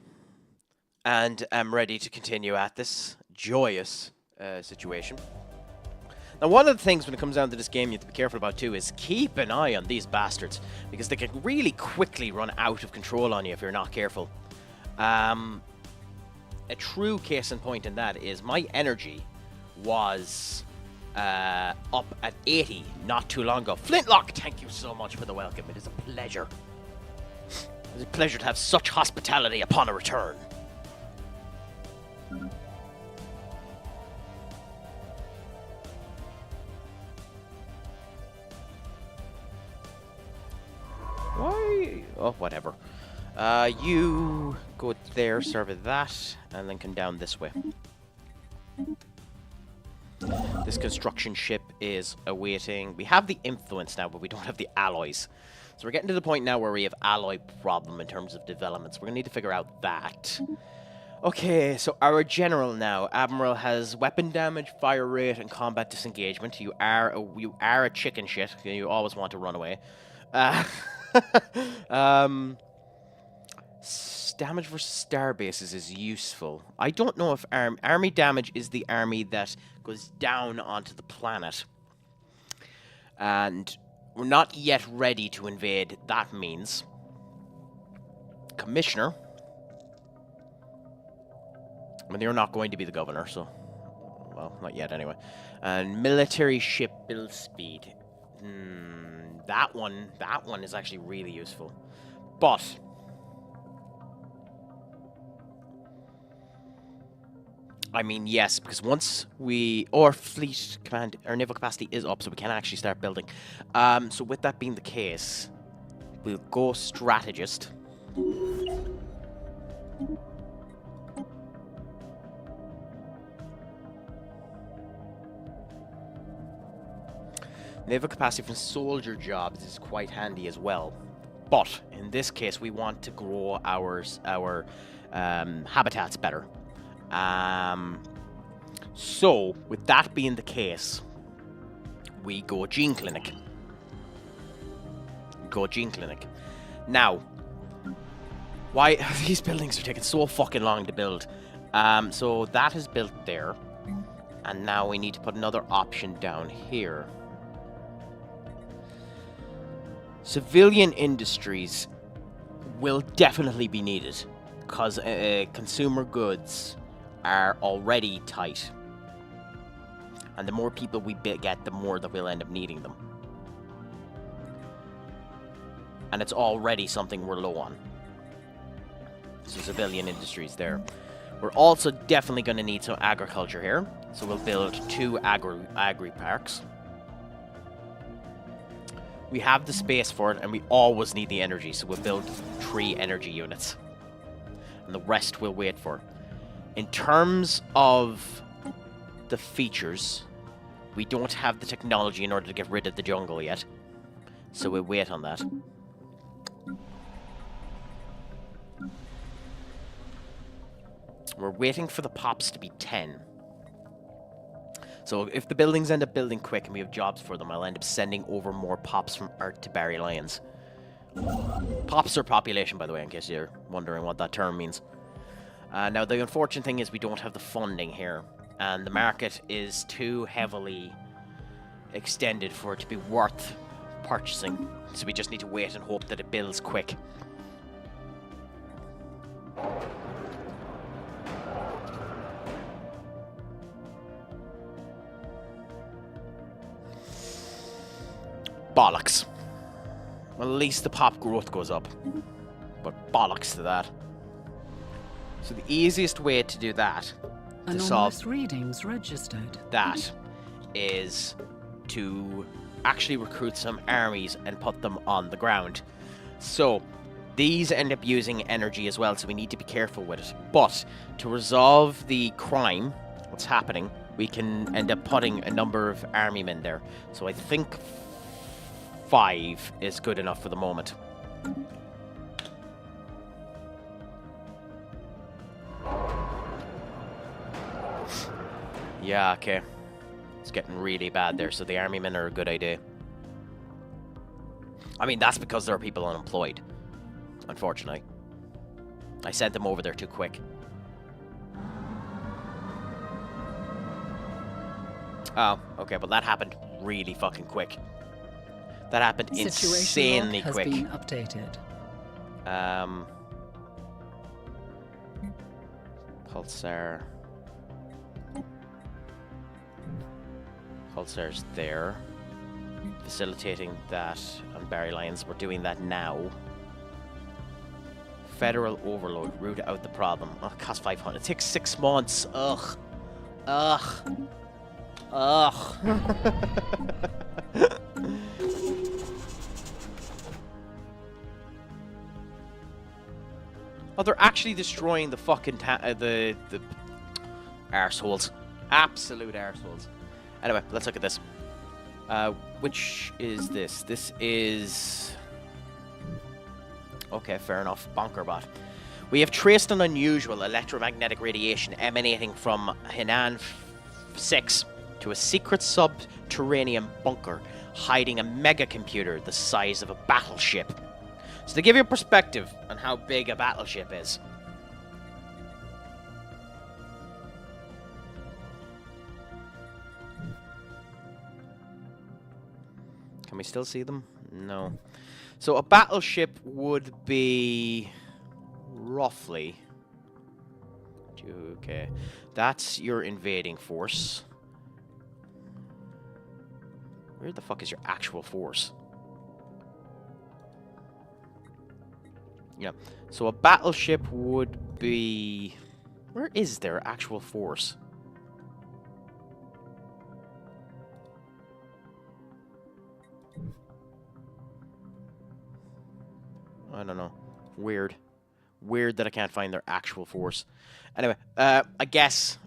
and am ready to continue at this joyous situation. Now, one of the things when it comes down to this game you have to be careful about too is keep an eye on these bastards, because they can really quickly run out of control on you if you're not careful. A true case in point in that is my energy was up at 80 not too long ago. Flintlock, thank you so much for the welcome. It is a pleasure. It is a pleasure to have such hospitality upon a return. Why? Oh, whatever. You go there, serve that, and then come down this way. This construction ship is awaiting. We have the influence now, but we don't have the alloys. So we're getting to the point now where we have alloy problem in terms of developments. We're going to need to figure out that. Okay, so our general now, Admiral, has weapon damage, fire rate, and combat disengagement. You are a chicken shit. You always want to run away. Damage versus star bases is useful. I don't know if army damage is the army that goes down onto the planet. And we're not yet ready to invade. That means Commissioner. I mean, you're not going to be the governor, so... Well, not yet anyway. And military ship build speed. That one is actually really useful. But... I mean, yes, because once our fleet command, our naval capacity is up, so we can actually start building. So with that being the case, we'll go strategist. Naval capacity from soldier jobs is quite handy as well. But in this case, we want to grow our habitats better. So, with that being the case, we go Gene Clinic. Now, why these buildings are taking so fucking long to build? So that is built there. And now we need to put another option down here. Civilian industries will definitely be needed, because consumer goods are already tight, and the more people we get, the more that we'll end up needing them, and it's already something we're low on. So civilian industries there. We're also definitely going to need some agriculture here, so we'll build 2 agri parks. We have the space for it, and we always need the energy, so we'll build 3 energy units, and the rest we'll wait for. In terms of the features, we don't have the technology in order to get rid of the jungle yet, so we'll wait on that. We're waiting for the pops to be 10. So if the buildings end up building quick and we have jobs for them, I'll end up sending over more pops from Earth to Barry Lions. Pops are population, by the way, in case you're wondering what that term means. Now, the unfortunate thing is we don't have the funding here, and the market is too heavily extended for it to be worth purchasing. So we just need to wait and hope that it builds quick. Bollocks. Well, at least the pop growth goes up. But bollocks to that. So the easiest way to do that, to solve readings registered, that, is to actually recruit some armies and put them on the ground. So these end up using energy as well, so we need to be careful with it. But to resolve the crime, what's happening, we can end up putting a number of army men there. So I think 5 is good enough for the moment. Yeah, okay. It's getting really bad there, so the army men are a good idea. I mean, that's because there are people unemployed, unfortunately. I sent them over there too quick. Oh, okay, well that happened really fucking quick. That happened insanely quick. Situation log has been updated. Pulsar. Pulsar's there. Facilitating that on Barry Lyons. We're doing that now. Federal overload. Root out the problem. Oh, it costs 500. It takes 6 months. Ugh. Ugh. Ugh. Oh, they're actually destroying the fucking the arseholes. Absolute arseholes. Anyway, let's look at this. Which is this? This is... Okay, fair enough. Bonkerbot. We have traced an unusual electromagnetic radiation emanating from Henan 6 to a secret subterranean bunker hiding a megacomputer the size of a battleship. So to give you a perspective on how big a battleship is. Can we still see them? No. So a battleship would be roughly... Okay. That's your invading force. Where the fuck is your actual force? Yeah. So a battleship would be... Where is their actual force? I don't know. Weird. Weird that I can't find their actual force. Anyway, I guess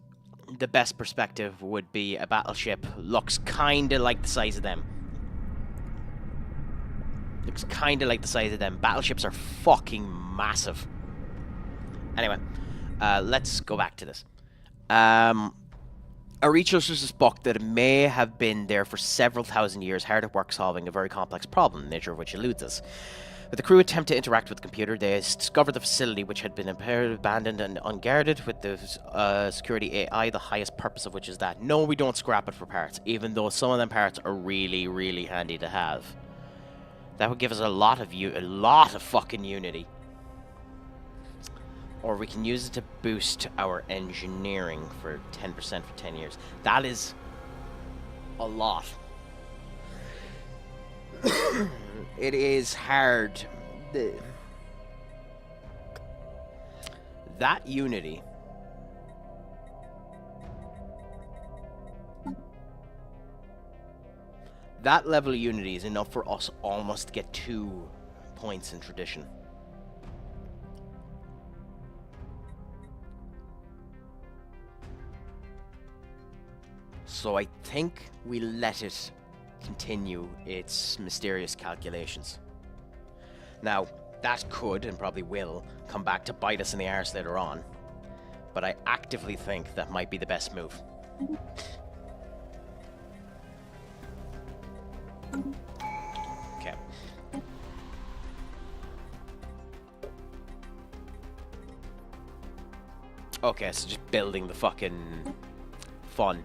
the best perspective would be a battleship looks kind of like the size of them. Looks kind of like the size of them. Battleships are fucking massive. Anyway, let's go back to this. Our researchers suspect that it may have been there for several thousand years, hard at work solving a very complex problem, the nature of which eludes us. With the crew attempt to interact with the computer, they discovered the facility, which had been abandoned and unguarded, with the security AI, the highest purpose of which is that, no, we don't scrap it for parts, even though some of them parts are really, really handy to have. That would give us a lot of fucking unity. Or we can use it to boost our engineering for 10% for 10 years. That is a lot. It is hard. That unity. That level of unity is enough for us almost to get 2 points in tradition. So I think we let it continue its mysterious calculations. Now, that could, and probably will, come back to bite us in the arse later on. But I actively think that might be the best move. Okay. Okay, so just building the fucking fun.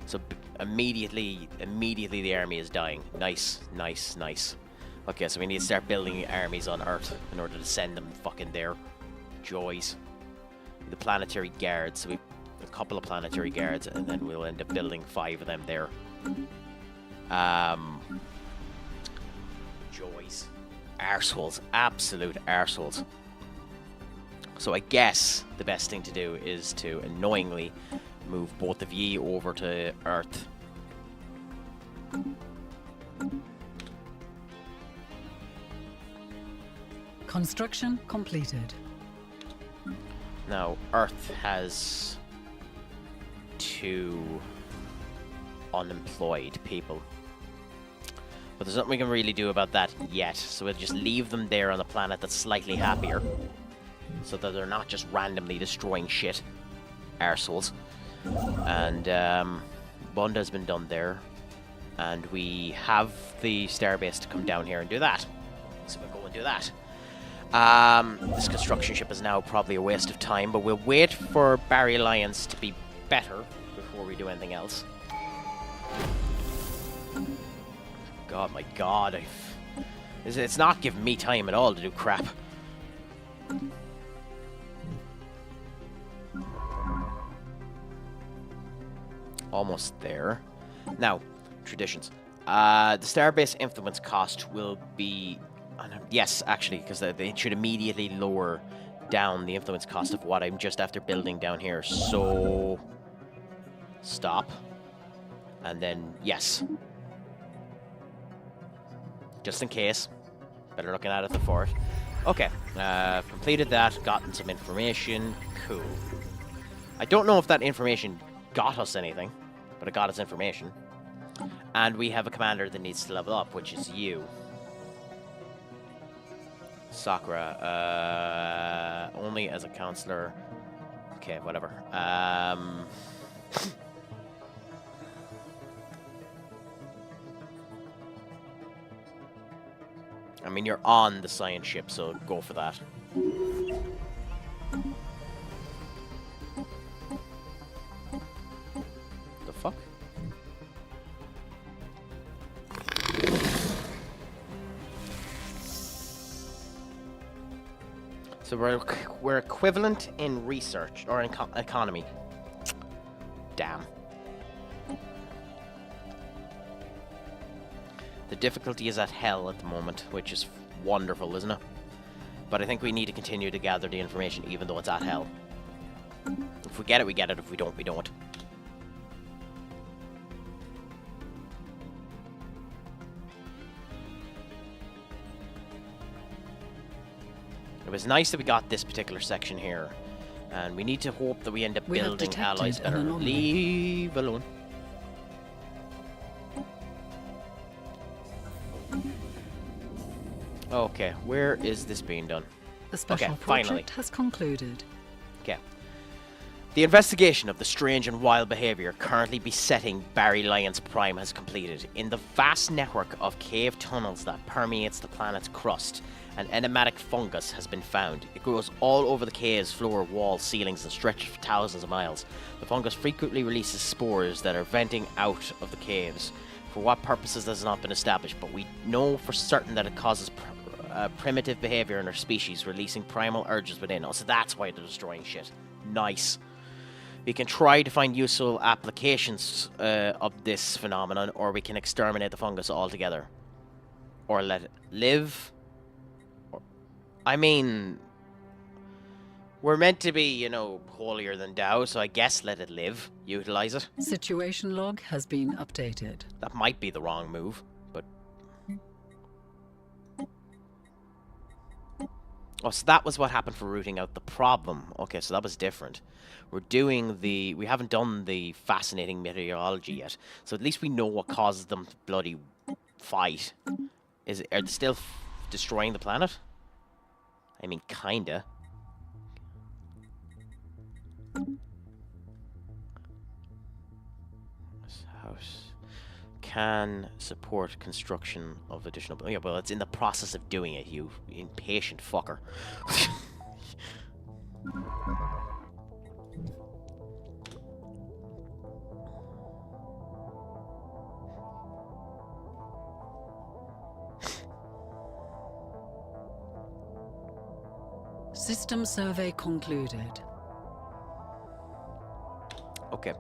So immediately the army is dying. Nice, nice, nice. Okay, so we need to start building armies on Earth in order to send them fucking there. Joys. The planetary guards. So we have a couple of planetary guards, and then we'll end up building 5 of them there. Joys. Arseholes. Absolute arseholes. So I guess the best thing to do is to annoyingly move both of ye over to Earth. Construction completed. Now, Earth has 2 unemployed people. But there's nothing we can really do about that yet, so we'll just leave them there on a planet that's slightly happier. So that they're not just randomly destroying shit. Arseholes. And Bunda's been done there, and we have the starbase to come down here and do that. So we'll go and do that. This construction ship is now probably a waste of time, but we'll wait for Barry Alliance to be better before we do anything else. God, my God, it's not giving me time at all to do crap. Almost there. Now, traditions. The Starbase influence cost will be... yes, actually, because they should immediately lower down the influence cost of what I'm just after building down here. So... stop. And then, yes. Just in case. Better looking at it before it. Okay. Completed that. Gotten some information. Cool. I don't know if that information got us anything, but it got us information. And we have a commander that needs to level up, which is you. Sakura. Only as a counselor. Okay, whatever. I mean, you're on the science ship, so go for that. The fuck? So we're equivalent in research, or in economy. Damn. The difficulty is at hell at the moment, which is wonderful, isn't it? But I think we need to continue to gather the information, even though it's at hell. If we get it, we get it. If we don't, we don't. It was nice that we got this particular section here. And we need to hope that we end up building allies better. Leave alone. Okay, where is this being done? The special project has concluded. Okay. The investigation of the strange and wild behavior currently besetting Barry Lyons Prime has completed. In the vast network of cave tunnels that permeates the planet's crust, an enigmatic fungus has been found. It grows all over the cave's floor, walls, ceilings, and stretches for thousands of miles. The fungus frequently releases spores that are venting out of the caves. For what purposes has not been established, but we know for certain that it causes primitive behavior in our species, releasing primal urges within. Oh, so that's why they're destroying shit. Nice. We can try to find useful applications of this phenomenon, or we can exterminate the fungus altogether. Or let it live. I mean, we're meant to be, you know, holier than thou, so I guess let it live. Utilize it. Situation log has been updated. That might be the wrong move, but... Oh, so that was what happened for rooting out the problem. Okay, so that was different. We're doing the... We haven't done the fascinating meteorology yet. So at least we know what causes them to bloody fight. Are they still destroying the planet? I mean, kinda. This house can support construction of additional... Yeah, well, it's in the process of doing it, you impatient fucker. System survey concluded. Okay.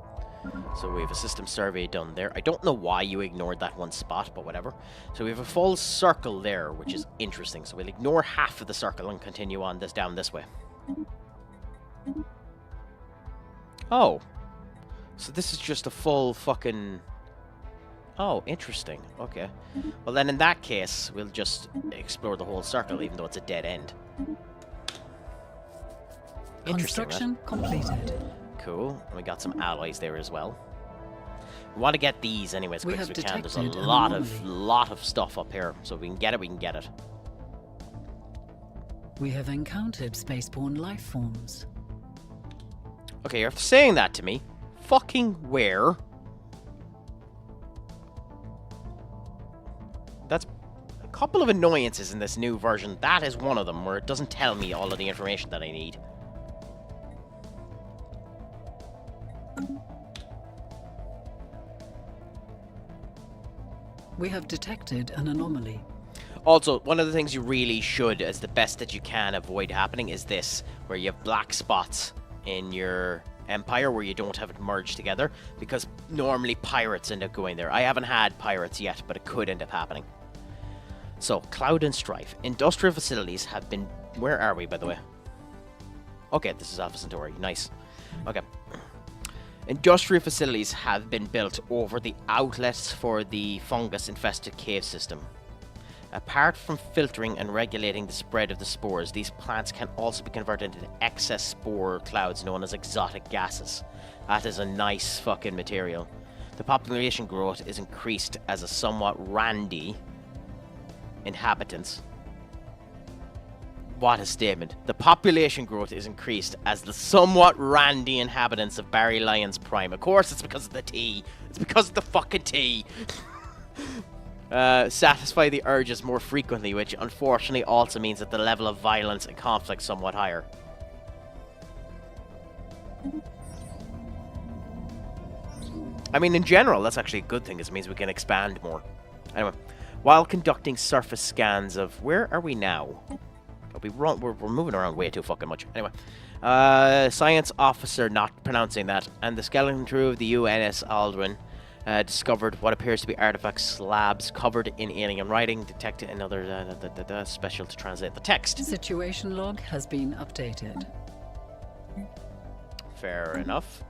So we have a system survey done there. I don't know why you ignored that one spot, but whatever. So we have a full circle there, which is interesting. So we'll ignore half of the circle and continue on this down this way. Oh. So this is just a full fucking... Oh, interesting. Okay. Well, then in that case, we'll just explore the whole circle, even though it's a dead end. Construction completed. Cool. And we got some alloys there as well. We want to get these anyway as quick as we can. There's a lot of stuff up here. So if we can get it, we can get it. We have encountered spaceborne life forms. Okay, you're saying that to me. Fucking where? couple of annoyances in this new version. That is one of them, where it doesn't tell me all of the information that I need. We have detected an anomaly. Also, one of the things you really should, as the best that you can avoid happening, is this, where you have black spots in your empire where you don't have it merged together, because normally pirates end up going there. I haven't had pirates yet, but it could end up happening. So, Cloud and Strife. Industrial facilities have been... Where are we, by the way? Okay, this is Alpha Centauri. Nice. Okay. Industrial facilities have been built over the outlets for the fungus-infested cave system. Apart from filtering and regulating the spread of the spores, these plants can also be converted into excess spore clouds known as exotic gases. That is a nice fucking material. The population growth is increased as a somewhat randy inhabitants. What a statement. The population growth is increased as the somewhat randy inhabitants of Barry Lyons Prime. Of course it's because of the tea. It's because of the fucking tea. Satisfy the urges more frequently, which unfortunately also means that the level of violence and conflict is somewhat higher. I mean, in general, that's actually a good thing, because it means we can expand more. Anyway, while conducting surface scans of... Where are we now? We're moving around way too fucking much. Anyway, science officer, not pronouncing that, and the skeleton crew of the UNS Aldrin discovered what appears to be artifact slabs covered in alien writing, detected another special to translate the text. Situation log has been updated. Fair enough.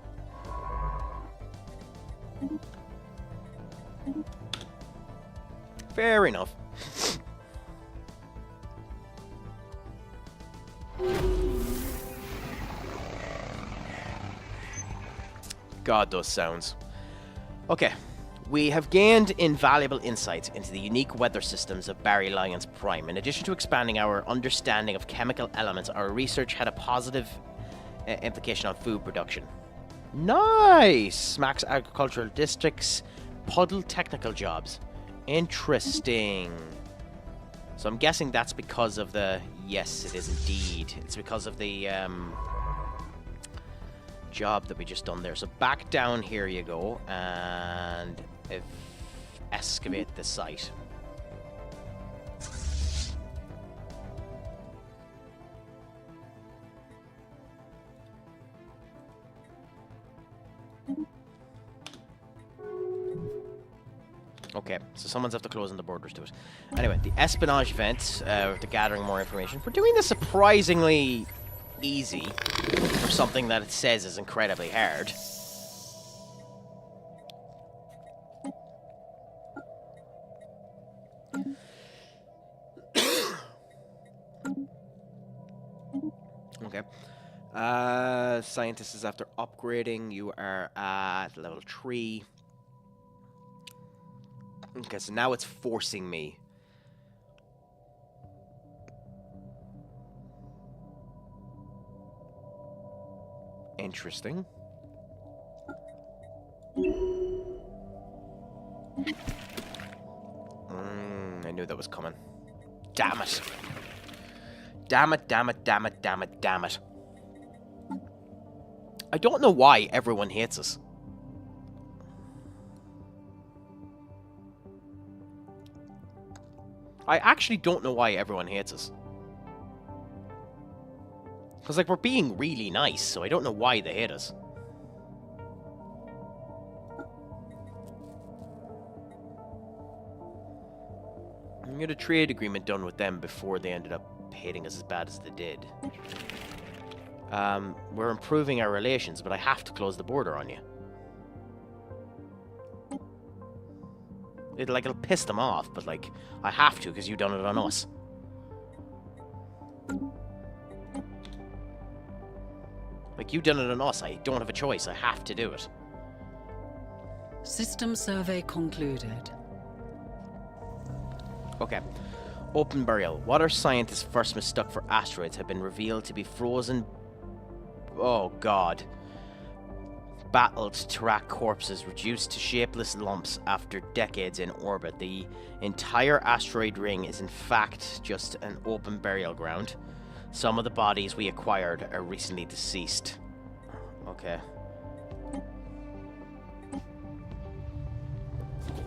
Fair enough. God, those sounds. Okay, we have gained invaluable insights into the unique weather systems of Barry Lyons Prime. In addition to expanding our understanding of chemical elements, our research had a positive implication on food production. Nice! Max agricultural districts, puddle technical jobs. Interesting. So I'm guessing that's because of the... Yes, it is indeed. It's because of the job that we just done there. So back down here you go, and excavate the site. Okay, so someone's after closing the borders to it. Anyway, the espionage event, to gathering more information. We're doing this surprisingly easy for something that it says is incredibly hard. Okay. Scientist is after upgrading. You are at level 3. Okay, so now it's forcing me. Interesting. I knew that was coming. Damn it. Damn it, damn it, damn it, damn it, damn it. I don't know why everyone hates us. I actually don't know why everyone hates us. Because, like, we're being really nice, so I don't know why they hate us. We had a trade agreement done with them before they ended up hating us as bad as they did. We're improving our relations, but I have to close the border on you. It'll piss them off, but, like, I have to because you've done it on us. Like, you've done it on us. I don't have a choice. I have to do it. System survey concluded. Okay. Open burial. What our scientists first mistook for asteroids have been revealed to be frozen... Oh, God. battled Tarak corpses reduced to shapeless lumps after decades in orbit. The entire asteroid ring is in fact just an open burial ground. Some of the bodies we acquired are recently deceased. Okay.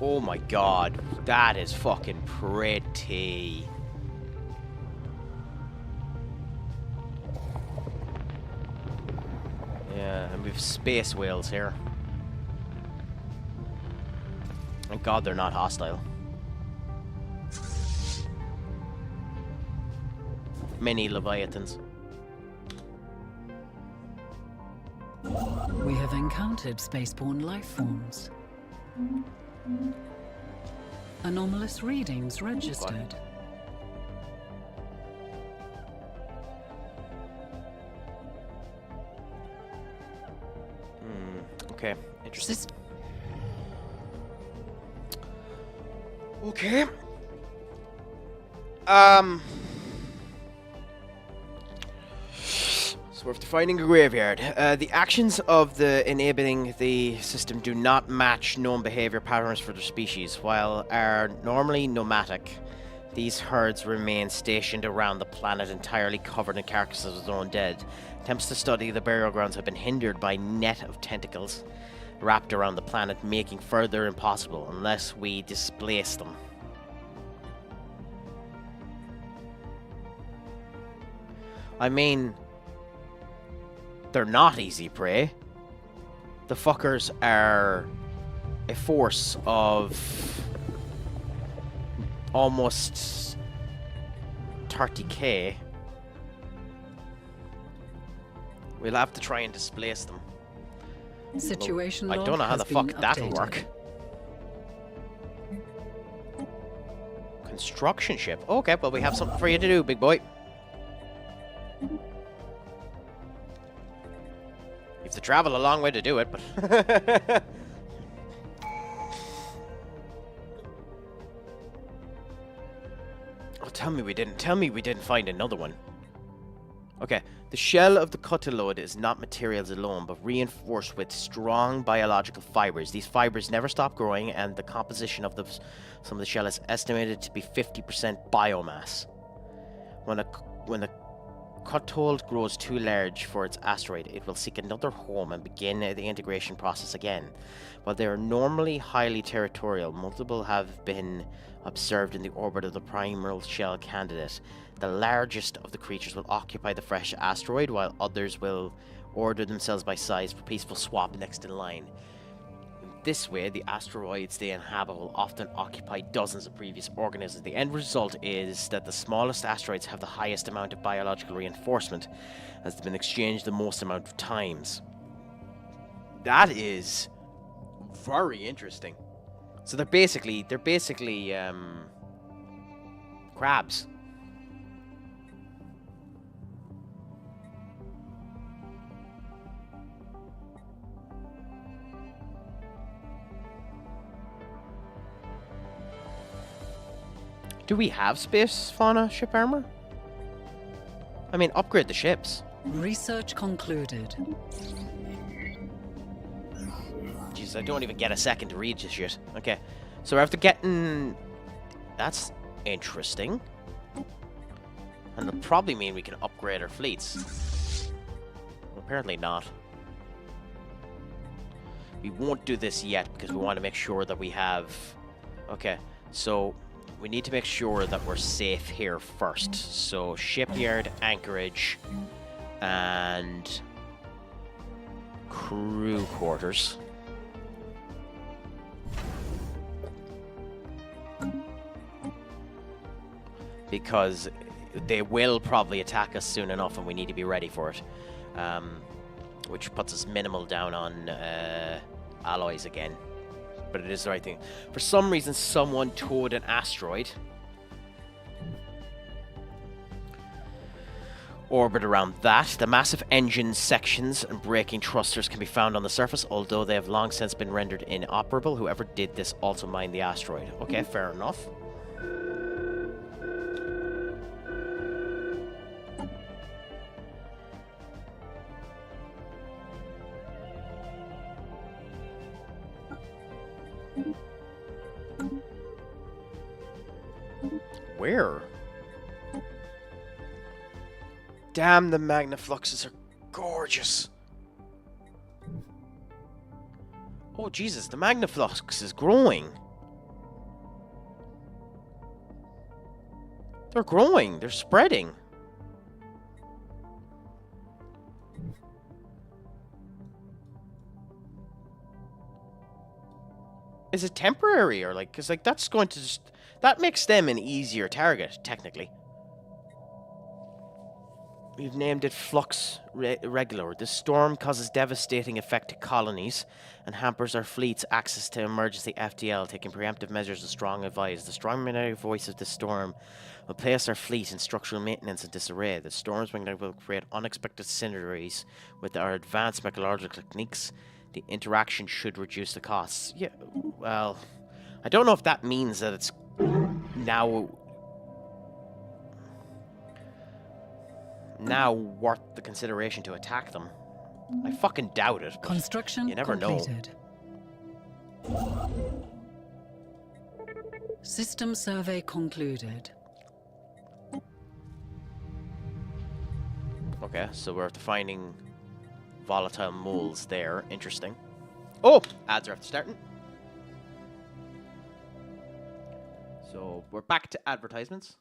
Oh my god, that is fucking pretty. Yeah, and we've space whales here. Thank god they're not hostile. Mini leviathans. We have encountered spaceborne life forms. Anomalous readings registered. Okay, interesting. Okay. So after finding a graveyard, the actions of the enabling the system do not match known behavior patterns for their species. While are normally nomadic, these herds remain stationed around the planet entirely covered in carcasses of their own dead. Attempts to study the burial grounds have been hindered by net of tentacles wrapped around the planet, making further impossible unless we displace them. I mean, they're not easy prey. The fuckers are a force of almost 30k. We'll have to try and displace them. Situation I don't know how the fuck that'll work. Construction ship. Okay, well we have something for you to do, big boy. You have to travel a long way to do it, but... Oh, tell me we didn't find another one. Okay, the shell of the Cutulode is not materials alone, but reinforced with strong biological fibers. These fibers never stop growing, and the composition of some of the shell is estimated to be 50% biomass. When a Cutulode grows too large for its asteroid, it will seek another home and begin the integration process again. While they are normally highly territorial, multiple have been observed in the orbit of the primal shell candidate. The largest of the creatures will occupy the fresh asteroid, while others will order themselves by size for peaceful swap next in line. This way, the asteroids they inhabit will often occupy dozens of previous organisms. The end result is that the smallest asteroids have the highest amount of biological reinforcement, as they've been exchanged the most amount of times. That is very interesting. So they're basically crabs. Do we have space fauna ship armor? I mean, upgrade the ships. Research concluded. Jeez, I don't even get a second to read this shit. Okay, so after getting... That's interesting. And it'll probably mean we can upgrade our fleets. Well, apparently not. We won't do this yet because we want to make sure that we have... Okay, so... We need to make sure that we're safe here first. So, shipyard, anchorage, and crew quarters. Because they will probably attack us soon enough and we need to be ready for it. Which puts us minimal down on alloys again. But it is the right thing. For some reason, someone towed an asteroid. Orbit around that. The massive engine sections and braking thrusters can be found on the surface, although they have long since been rendered inoperable. Whoever did this also mined the asteroid. Okay, fair enough. Where? Damn, the Magnafluxes are gorgeous. Oh, Jesus, the Magnaflux is growing. They're growing. They're spreading. Is it temporary or like, because like that's going to just, that makes them an easier target, technically. We've named it Flux Regular. This storm causes devastating effect to colonies and hampers our fleet's access to emergency FTL, taking preemptive measures as strong advice. The strong magnetic voice of this storm will place our fleet in structural maintenance and disarray. The storm's magnetic will create unexpected synergies with our advanced metallurgical techniques. The interaction should reduce the costs. Yeah, well, I don't know if that means that it's now worth the consideration to attack them. I fucking doubt it. Construction you never completed. Know. System survey concluded. Okay, so we're after finding volatile moles there. Interesting. Oh! Ads are after starting. So, we're back to advertisements.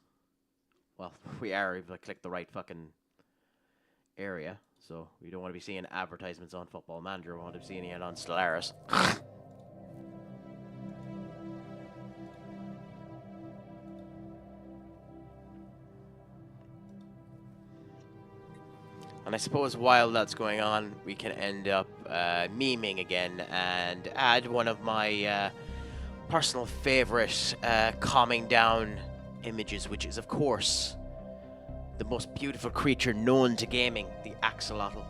Well, we are if I click the right fucking area. So, we don't want to be seeing advertisements on Football Manager. We want to be seeing it on Stellaris. And I suppose while that's going on, we can end up memeing again and add one of my personal favorite calming down images, which is, of course, the most beautiful creature known to gaming, the axolotl.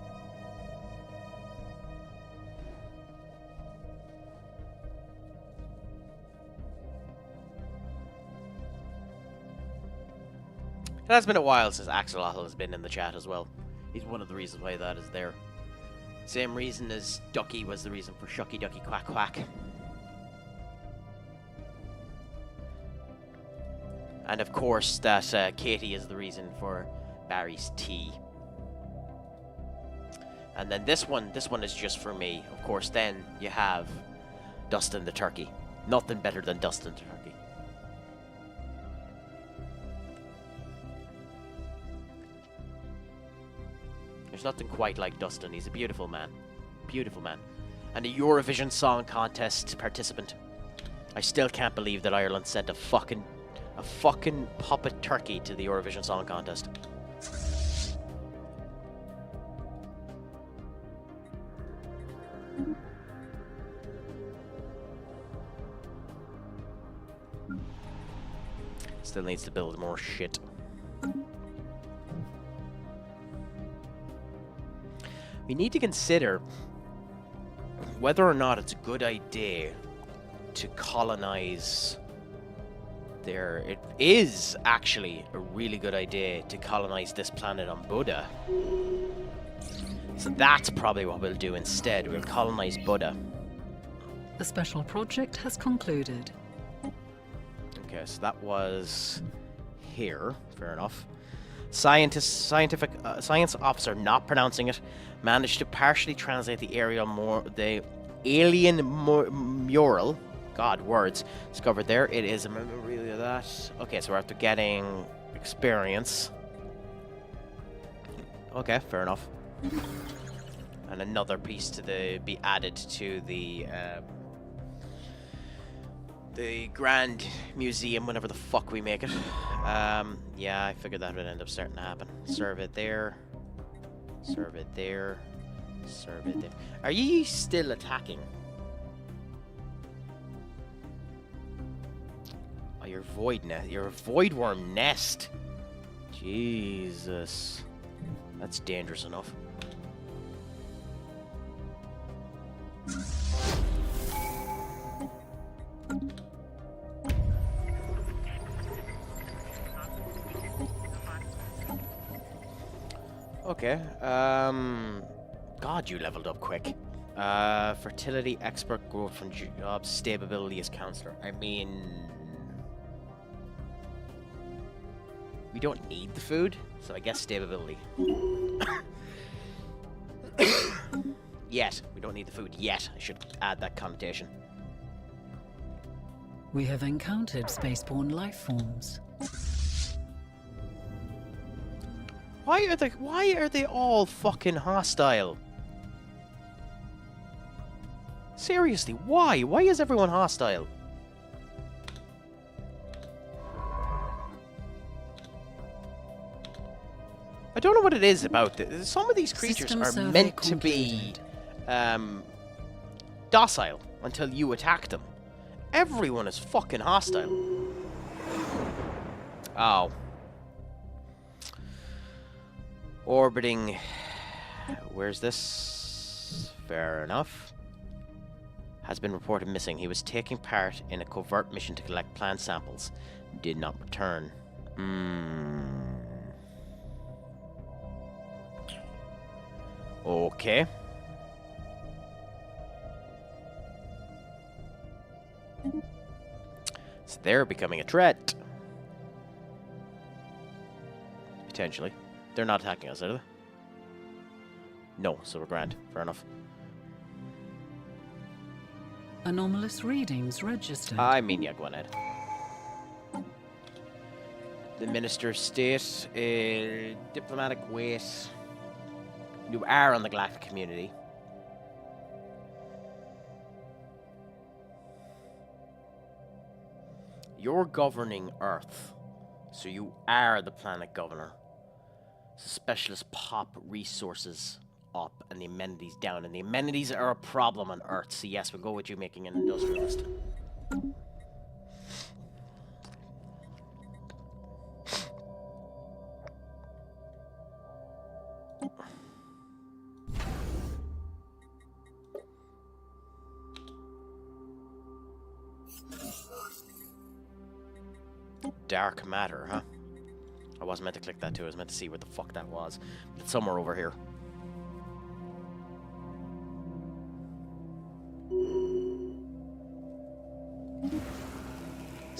It has been a while since axolotl has been in the chat as well. He's one of the reasons why that is there. Same reason as Ducky was the reason for Shucky Ducky Quack Quack. And of course that Katie is the reason for Barry's tea. And then this one is just for me. Of course, then you have Dustin the Turkey. Nothing better than Dustin the Turkey. There's nothing quite like Dustin. He's a beautiful man. Beautiful man. And a Eurovision Song Contest participant. I still can't believe that Ireland sent a fucking puppet turkey to the Eurovision Song Contest. Still needs to build more shit. We need to consider whether or not it's a good idea to colonize there. It is actually a really good idea to colonize this planet on Buddha. So that's probably what we'll do instead. We'll colonize Buddha. The special project has concluded. Okay, so that was here. Fair enough. Science officer, not pronouncing it, managed to partially translate the alien mural. God, words discovered there. It is a memory of that. Okay, so we're after getting experience. Okay, fair enough. And another piece to be added to the Grand Museum, whenever the fuck we make it. Yeah, I figured that would end up starting to happen. Serve it there. Serve it there. Serve it there. Are you still attacking? Oh, your void nest. Your void worm nest. Jesus. That's dangerous enough. Okay, God, you leveled up quick. Fertility expert, growth from job, stability as counselor. I mean... We don't need the food, so I guess stability. Yet. We don't need the food yet. I should add that connotation. We have encountered spaceborne life forms. Why are they all fucking hostile? Seriously, why? Why is everyone hostile? I don't know what it is about this. Some of these creatures are meant to be docile until you attack them. Everyone is fucking hostile. Oh. Orbiting. Where's this? Fair enough. Has been reported missing. He was taking part in a covert mission to collect plant samples. Did not return. Okay. So they're becoming a threat. Potentially. They're not attacking us, are they? No, so we're grand. Fair enough. Anomalous readings registered. I mean, yeah, go on ahead. The Minister of State, diplomatic weight. You are on the Galactic community. You're governing Earth, so you are the planet governor. So specialists pop resources up and the amenities down, and the amenities are a problem on Earth. So yes, we'll go with you making an industrialist. Dark matter, huh? I wasn't meant to click that too. I was meant to see where the fuck that was. But it's somewhere over here.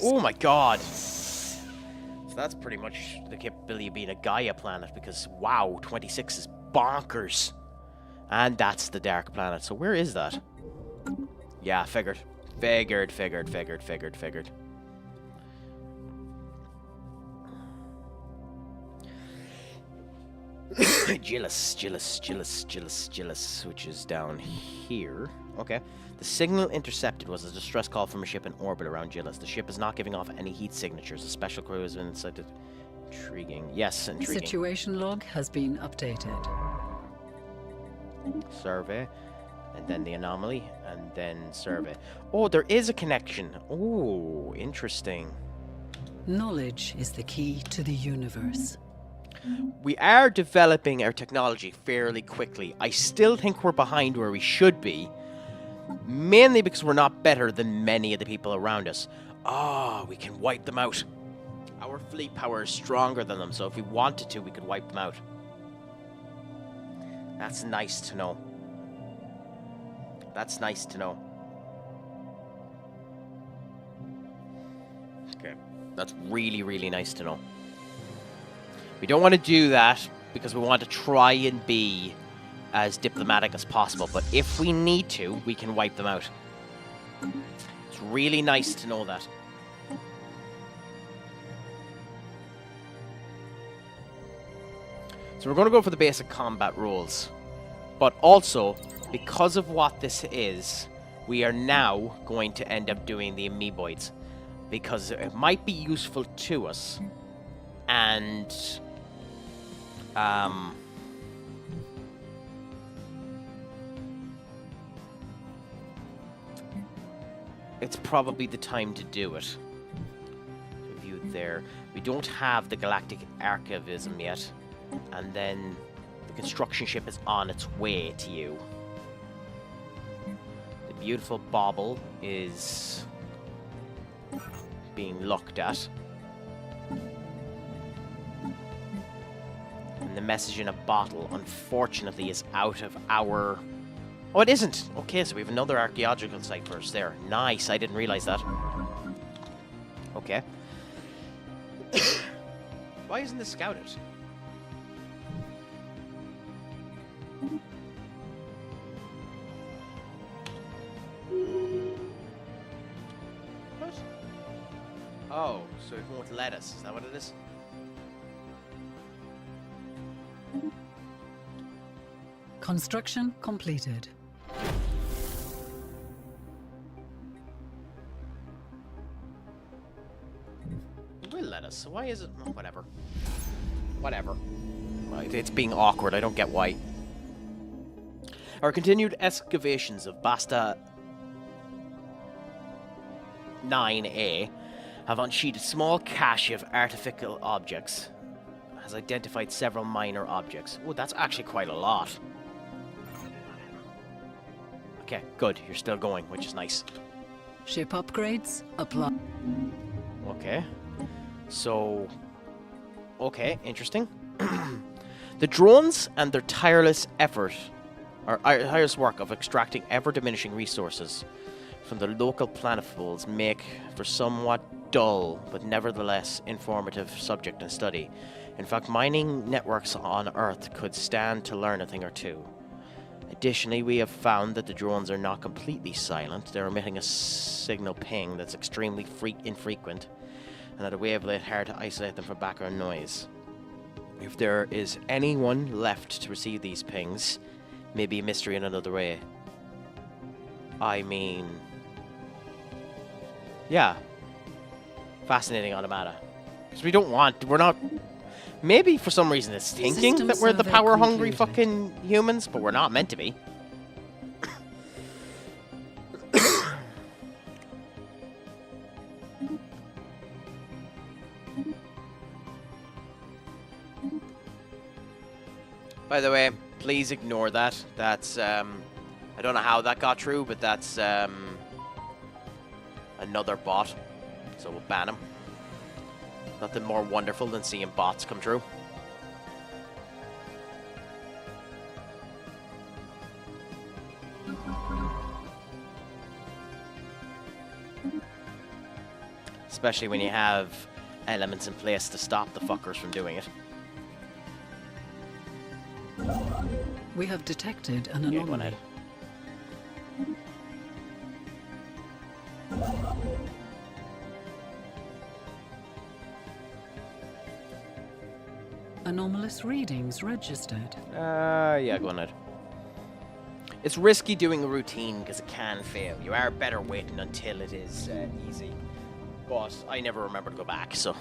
Oh my god! So that's pretty much the capability of being a Gaia planet, because wow, 26 is bonkers. And that's the dark planet. So where is that? Yeah, figured. Figured. Gillis, which is down here. Okay. The signal intercepted was a distress call from a ship in orbit around Gillis. The ship is not giving off any heat signatures. A special crew has been sighted. Intriguing. Yes, intriguing. Situation log has been updated. Survey. And then the anomaly. And then survey. Oh, there is a connection. Oh, interesting. Knowledge is the key to the universe. We are developing our technology fairly quickly. I still think we're behind where we should be. Mainly because we're not better than many of the people around us. We can wipe them out. Our fleet power is stronger than them, so if we wanted to, we could wipe them out. That's nice to know. That's nice to know. Okay. That's really, really nice to know. We don't want to do that because we want to try and be as diplomatic as possible, but if we need to, we can wipe them out. It's really nice to know that. So we're going to go for the basic combat rules, but also, because of what this is, we are now going to end up doing the amoeboids, because it might be useful to us, and it's probably the time to do it. Review there. We don't have the Galactic Archivism yet, and then the construction ship is on its way to you. The beautiful bauble is being looked at. And the message in a bottle, unfortunately, is out of our... Oh, it isn't! Okay, so we have another archaeological site first there. Nice, I didn't realize that. Okay. Why isn't this scouted? What? Oh, so it won't let us. Is that what it is? Construction completed. It will let us. So why is it? Oh, whatever. Whatever. Right, it's being awkward. I don't get why. Our continued excavations of Basta 9A have unsheathed a small cache of artificial objects. Has identified several minor objects. Oh, that's actually quite a lot. Okay, good. You're still going, which is nice. Ship upgrades apply. Okay. So... Okay, interesting. The drones and their tireless effort, or tireless work of extracting ever-diminishing resources from the local planetfuls make for somewhat dull, but nevertheless informative subject and study. In fact, mining networks on Earth could stand to learn a thing or two. Additionally, we have found that the drones are not completely silent. They're emitting a signal ping that's extremely infrequent, and at a wavelength hard to isolate them from background noise. If there is anyone left to receive these pings, maybe a mystery in another way. I mean... Yeah. Fascinating automata. Because we're not... Maybe for some reason it's thinking System that we're the survey power-hungry concluded. fucking humans, but we're not meant to be. By the way, please ignore that. That's, I don't know how that got through, but that's, another bot. So we'll ban him. Nothing more wonderful than seeing bots come through. Especially when you have elements in place to stop the fuckers from doing it. We have detected an Yeah, go anomaly. ahead. Anomalous readings registered. Yeah, go on ahead. It's risky doing a routine because it can fail. You are better waiting until it is easy. But I never remember to go back, so...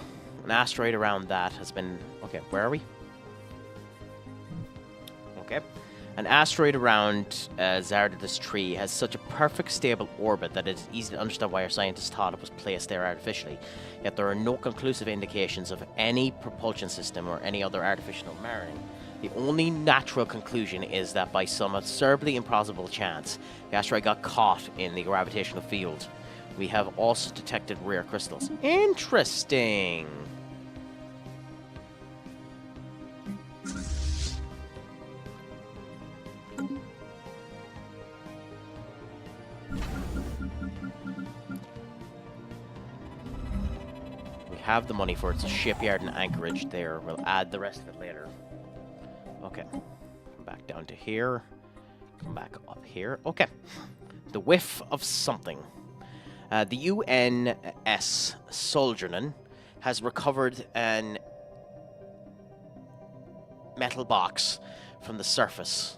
An asteroid around that has been... Okay, where are we? Okay. An asteroid around Zardadus Tree has such a perfect stable orbit that it is easy to understand why our scientists thought it was placed there artificially. Yet there are no conclusive indications of any propulsion system or any other artificial marrying. The only natural conclusion is that by some absurdly implausible chance, the asteroid got caught in the gravitational field. We have also detected rare crystals. Interesting! We have the money for it. It's a shipyard in Anchorage there. We'll add the rest of it later. Okay. Come back down to here. Come back up here. Okay. The whiff of something. The UNS Soldierman has recovered an metal box from the surface.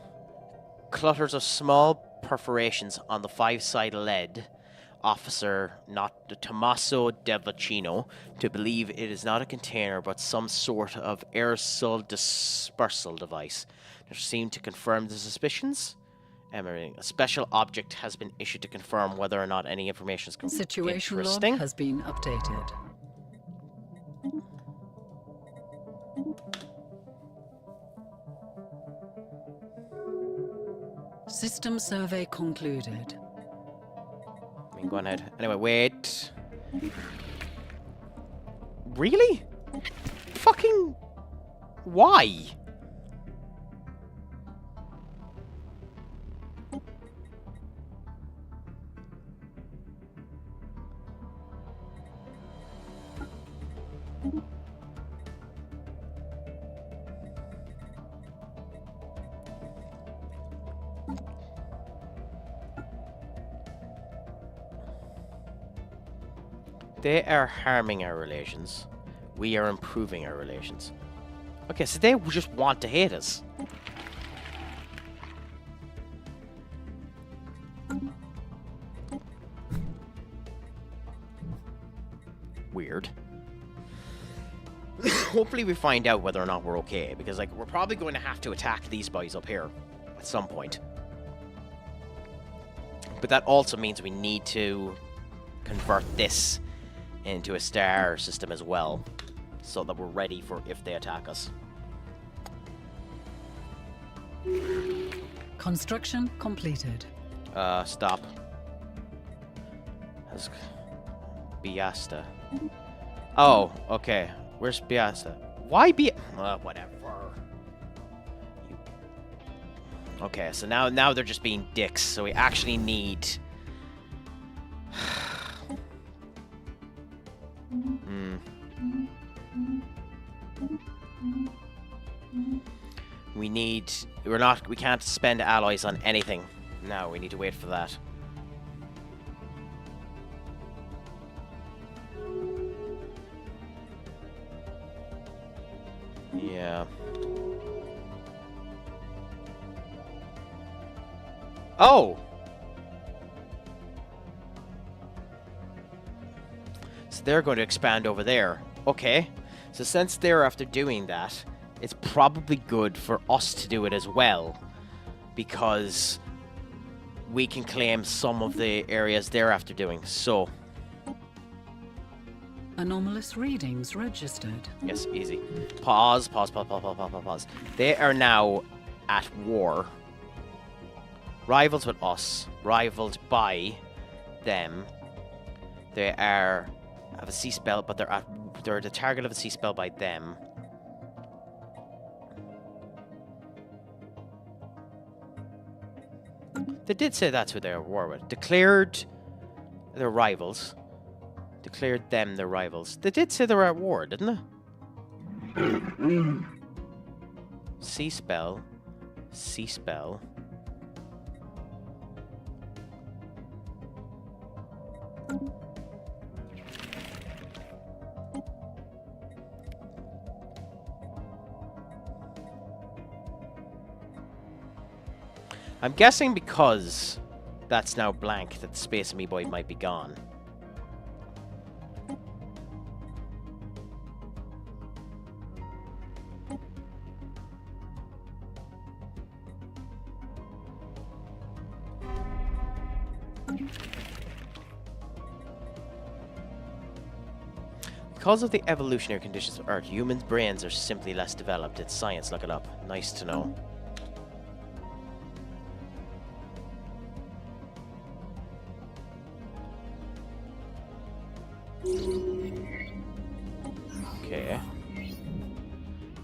Clutters of small perforations on the 5-side led officer, not Tommaso Devacino, to believe it is not a container but some sort of aerosol dispersal device. There seem to confirm the suspicions. A special object has been issued to confirm whether or not any information is Situation log interesting. has been updated. System survey concluded. I mean, go on ahead. Anyway, wait. Really? Fucking... Why? They are harming our relations. We are improving our relations. Okay, so they just want to hate us. Weird. Hopefully we find out whether or not we're okay, because like we're probably going to have to attack these boys up here at some point. But that also means we need to convert this into a star system as well, so that we're ready for if they attack us. Construction completed. Stop. That's Biasta. Oh, okay. Where's Biasta? Why whatever. Okay, so now they're just being dicks, so we actually need... We can't spend alloys on anything. No, we need to wait for that. Yeah. Oh! So they're going to expand over there. Okay. So since they're after doing that, it's probably good for us to do it as well, because we can claim some of the areas they're after doing. So Anomalous readings registered. yes, easy. Pause. They are now at war. Rivals with us. Rivaled by them. They have a sea spell, but they're the target of a sea spell by them. They did say that's who they're at war with. Declared their rivals. Declared them their rivals. They did say they were at war, didn't they? Sea spell. Sea spell. I'm guessing because that's now blank that the Space Amoeboid might be gone. Because of the evolutionary conditions of Earth, humans' brains are simply less developed. It's science, look it up. Nice to know. Okay.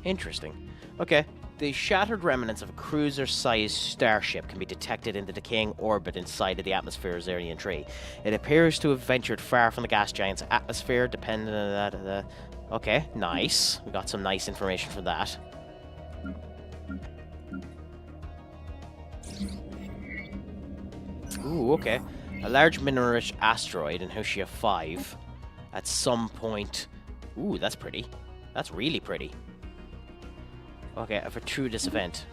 Interesting. Okay. The shattered remnants of a cruiser-sized starship can be detected in the decaying orbit inside of the atmosphere's Aryan tree. It appears to have ventured far from the gas giant's atmosphere, depending on that. Okay, nice. We got some nice information for that. Ooh, okay. A large mineral-rich asteroid in Hoshia 5 at some point. Ooh, that's pretty. That's really pretty. Okay, for through this event.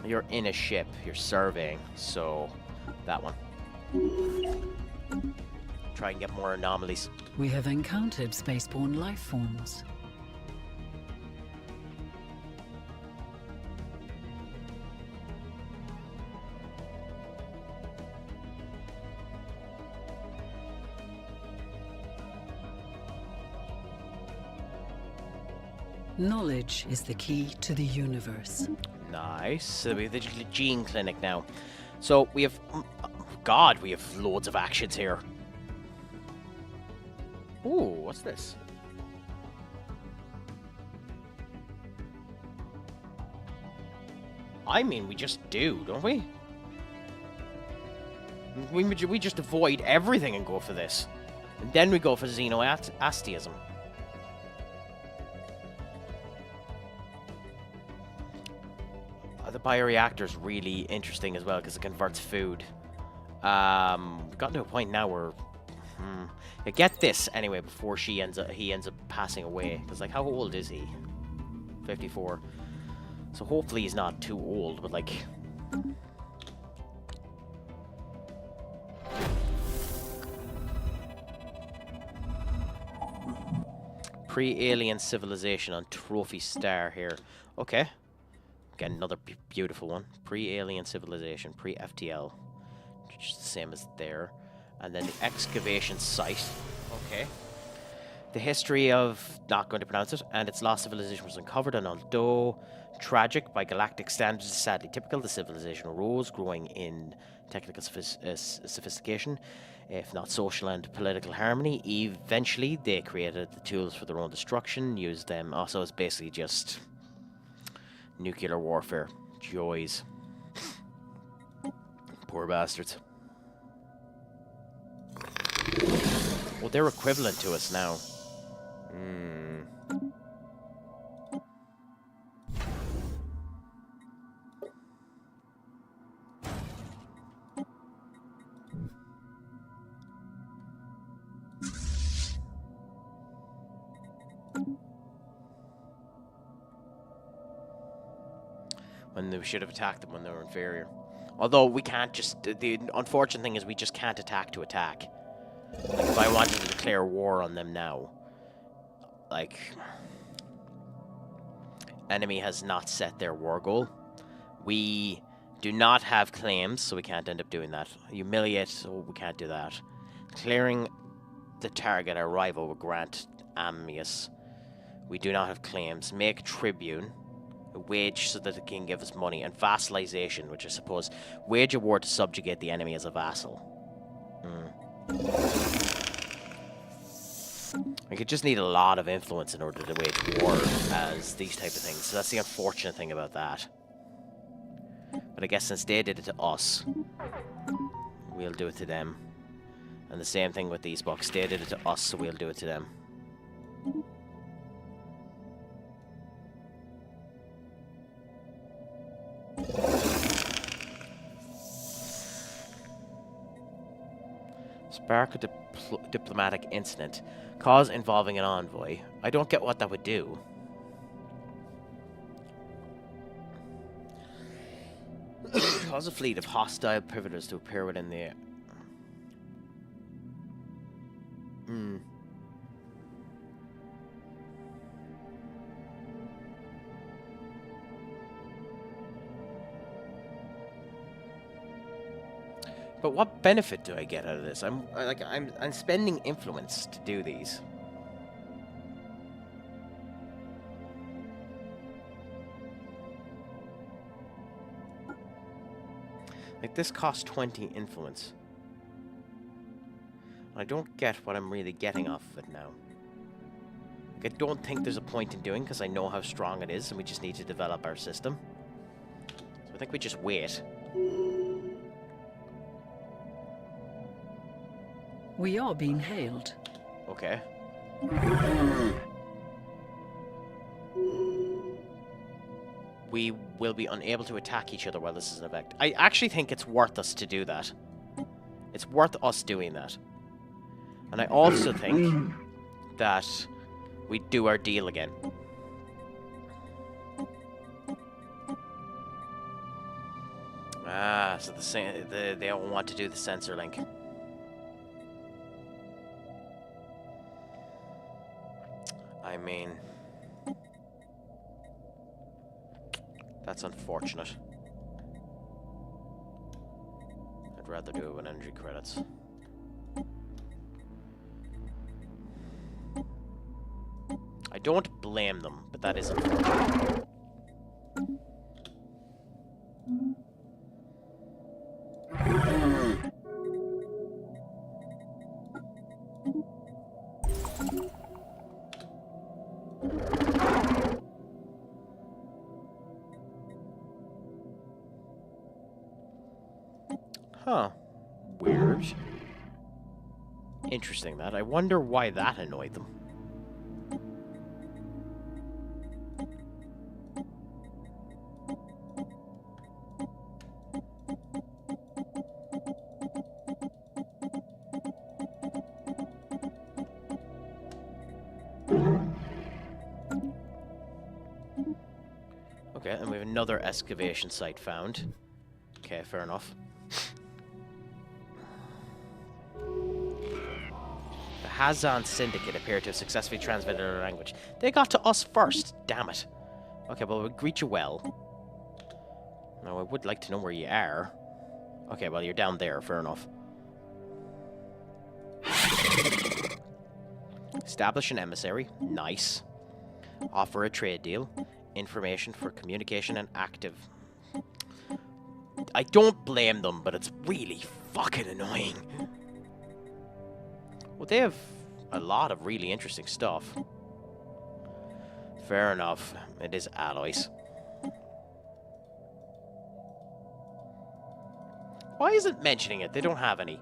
You're in a ship, you're surveying, so that one. Try and get more anomalies. We have encountered spaceborne life forms. Knowledge is the key to the universe. Nice. So we have the gene clinic now. So we have... God, we have loads of actions here. Ooh, what's this? I mean, we just do, don't we? We just avoid everything and go for this. And then we go for xenoasteism. The bioreactor is really interesting as well because it converts food. We've gotten to a point now where... Yeah, get this anyway before he ends up passing away. Because, like, how old is he? 54. So hopefully he's not too old, but, like... Pre-alien civilization on Trophy Star here. Okay. Again, another beautiful one. Pre-alien civilization, pre-FTL. Which is the same as there. And then the excavation site. Okay. The history of, not going to pronounce it, and its lost civilization was uncovered, and although tragic by galactic standards is sadly typical, the civilization arose, growing in technical sophistication, if not social and political harmony. Eventually, they created the tools for their own destruction, used them also as basically just nuclear warfare. Joys. Poor bastards. Well, they're equivalent to us now. When we should have attacked them when they were inferior. Although we can't just... The unfortunate thing is we just can't attack to attack. Like, if I wanted to declare war on them now, like, enemy has not set their war goal. We do not have claims, so we can't end up doing that. Humiliate, so we can't do that. Clearing the target, our rival, will grant Ammius. We do not have claims. Make tribune, a wage so that it can give us money, and vassalization, which I suppose wage a war to subjugate the enemy as a vassal. We could just need a lot of influence in order to wage war as these type of things. So that's the unfortunate thing about that. But I guess since they did it to us, we'll do it to them. And the same thing with these books. They did it to us, so we'll do it to them. Spark a diplomatic incident. Cause involving an envoy. I don't get what that would do. Cause a fleet of hostile privateers to appear within the... But what benefit do I get out of this? I'm spending influence to do these. Like, this costs 20 influence. I don't get what I'm really getting off of it now. Like, I don't think there's a point in doing, because I know how strong it is, and we just need to develop our system. So I think we just wait. We are being hailed. Okay. We will be unable to attack each other while this is in effect. I actually think it's worth us to do that. It's worth us doing that. And I also think that we do our deal again. Ah, so they don't want to do the sensor link. I mean, that's unfortunate. I'd rather do it with energy credits. I don't blame them, but that is unfortunate. Weird. Interesting, that. I wonder why that annoyed them. Okay, and we have another excavation site found. Okay, fair enough. The Hazan Syndicate appear to have successfully transmitted our language. They got to us first, damn it. Okay, well, we'll greet you well. Now, I would like to know where you are. Okay, well, you're down there, fair enough. Establish an emissary. Nice. Offer a trade deal. Information for communication and active. I don't blame them, but it's really fucking annoying. Well, they have a lot of really interesting stuff. Fair enough. It is alloys. Why isn't mentioning it? They don't have any.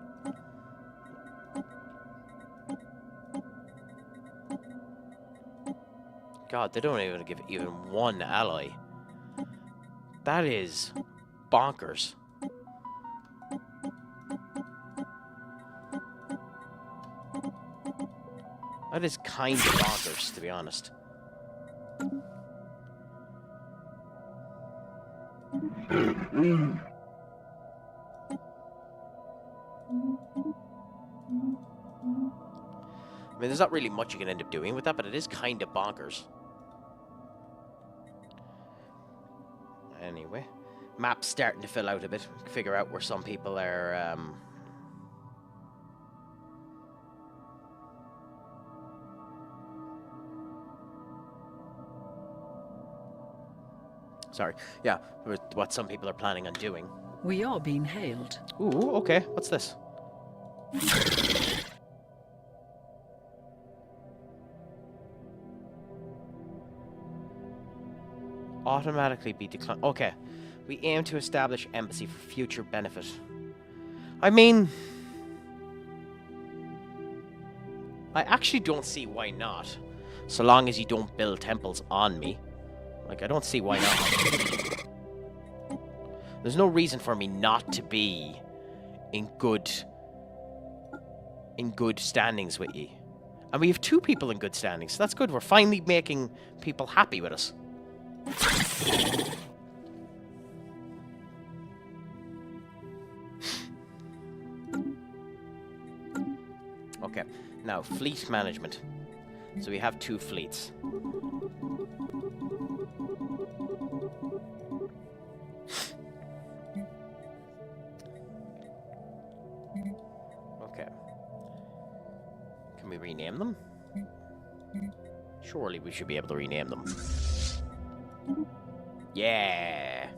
God, they don't even give even one alloy. That is bonkers. That is kind of bonkers, to be honest. I mean, there's not really much you can end up doing with that, but it is kind of bonkers. Anyway, map's starting to fill out a bit. Figure out where some people are. Sorry. Yeah, what some people are planning on doing. We are being hailed. Ooh, okay. What's this? Automatically be declined. Okay. We aim to establish embassy for future benefit. I mean, I actually don't see why not. So long as you don't build temples on me. Like, I don't see why not. There's no reason for me not to be in good standings with you. And we have 2 people in good standings, so that's good. We're finally making people happy with us. Okay, now fleet management. So we have 2 fleets. Okay. Can we rename them? Surely we should be able to rename them. Yeah.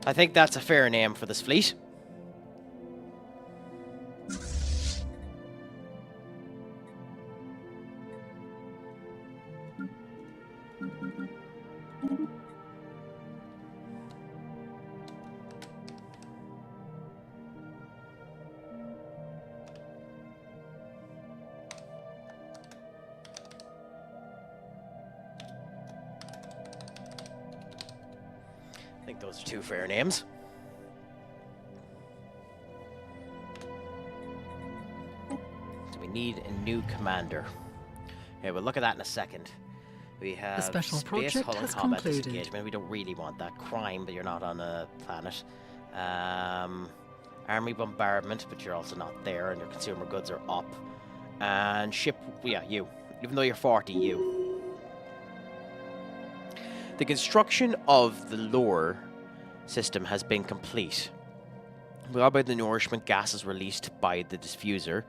I think that's a fair name for this fleet. I think those are 2 fair names. So we need a new commander. Okay, we'll look at that in a second. We have The special space project hull and has combat concluded. disengagement. We don't really want that. Crime, but you're not on a planet. Army bombardment, but you're also not there, and your consumer goods are up. And ship, yeah, you. Even though you're 40, you. The construction of the lore system has been complete. Whereby the nourishment gases released by the diffuser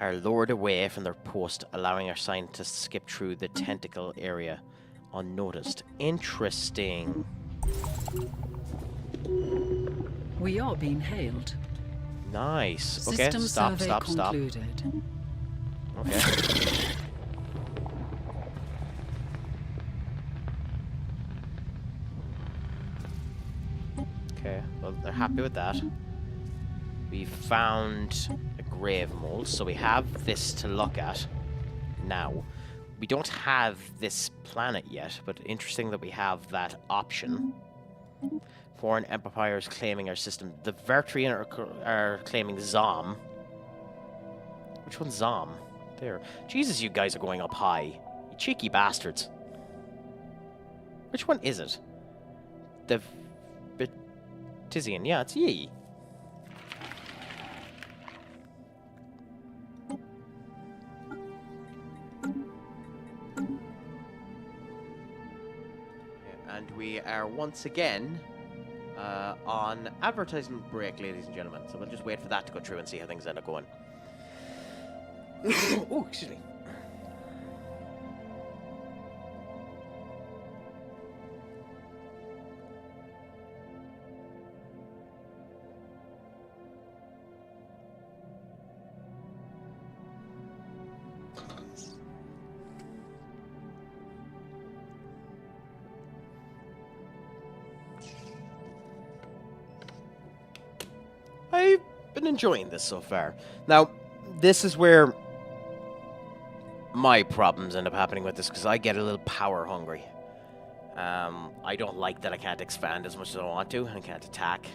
are lured away from their post, allowing our scientists to skip through the tentacle area unnoticed. Interesting. We are being hailed. Nice. Okay, System stop. survey concluded. Okay. Okay, well, they're happy with that. We found a grave mold, so we have this to look at now. We don't have this planet yet, but interesting that we have that option. Foreign empires claiming our system. The Vertrian are claiming Zom. Which one's Zom? There. Jesus, you guys are going up high. You cheeky bastards. Which one is it? The Tizian. Yeah, it's ye. And we are once again on advertisement break, ladies and gentlemen. So we'll just wait for that to go through and see how things end up going. Oh, excuse me. I've been enjoying this so far. Now, this is where my problems end up happening with this, because I get a little power hungry. I don't like that I can't expand as much as I want to, and I can't attack.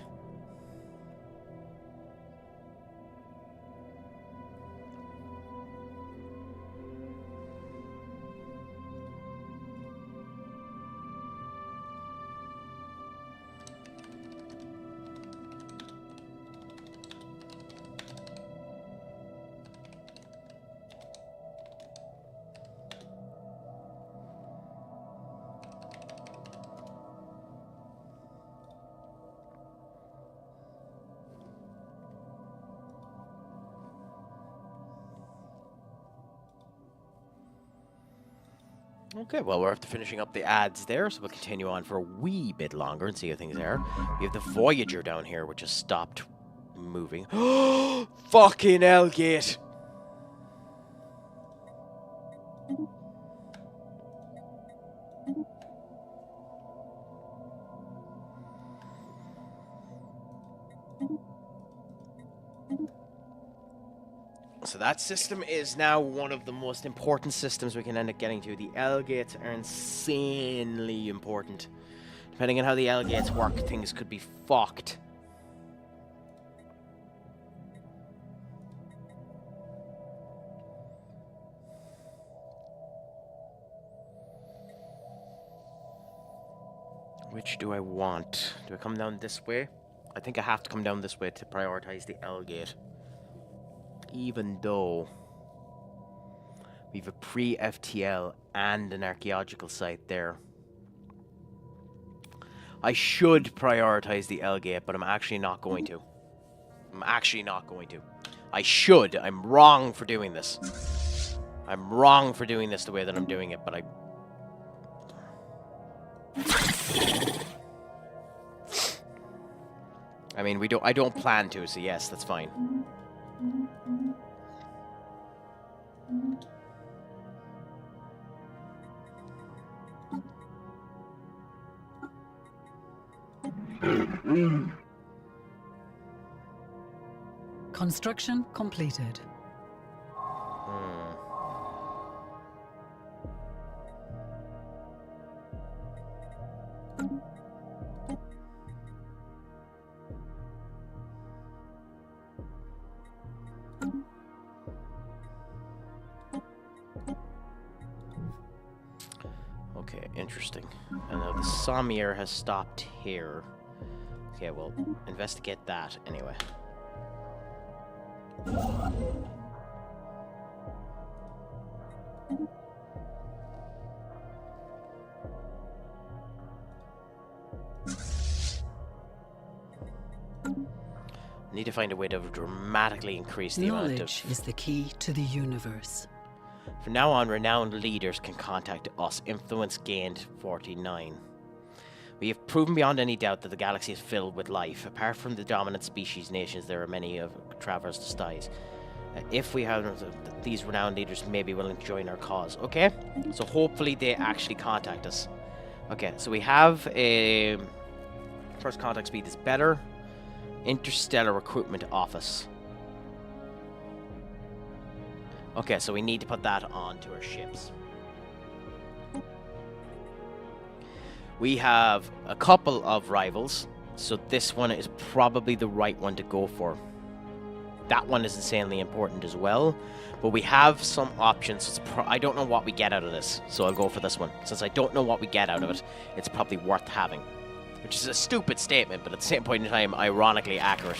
Okay, well, we're after finishing up the ads there, so we'll continue on for a wee bit longer and see how things are. We have the Voyager down here, which has stopped moving. Fucking Hellgate! So that system is now one of the most important systems we can end up getting to. The L-gates are insanely important. Depending on how the L-gates work, things could be fucked. Which do I want? Do I come down this way? I think I have to come down this way to prioritize the L-gate. Even though we have a pre-FTL and an archaeological site there. I should prioritize the L-gate, but I'm actually not going to. I should. I'm wrong for doing this. I'm wrong for doing this the way that I'm doing it, but I mean, I don't plan to, so yes, that's fine. Construction completed. Okay, interesting. And now the Samir has stopped here. Okay, we'll investigate that anyway. Need to find a way to dramatically increase the amount of... Knowledge is the key to the universe. From now on, renowned leaders can contact us. Influence gained 49. We have proven beyond any doubt that the galaxy is filled with life. Apart from the dominant species nations, there are many of traverse the skies. If we have these renowned leaders may be willing to join our cause. Okay, so hopefully they actually contact us. Okay, so we have a... First contact speed is better. Interstellar Recruitment Office. Okay, so we need to put that onto our ships. We have a couple of rivals, so this one is probably the right one to go for. That one is insanely important as well, but we have some options. I don't know what we get out of this, so I'll go for this one. Since I don't know what we get out of it, it's probably worth having. Which is a stupid statement, but at the same point in time, ironically accurate.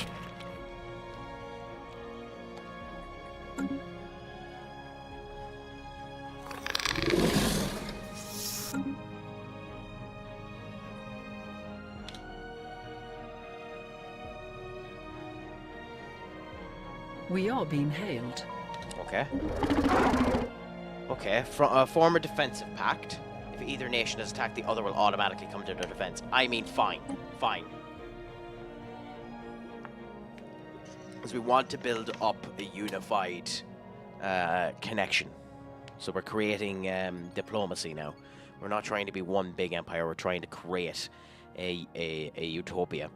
We are being hailed. Okay. Okay, form a defensive pact. If either nation has attacked, the other will automatically come to their defense. I mean, fine. Fine. Because we want to build up a unified connection. So we're creating diplomacy now. We're not trying to be one big empire. We're trying to create a utopia.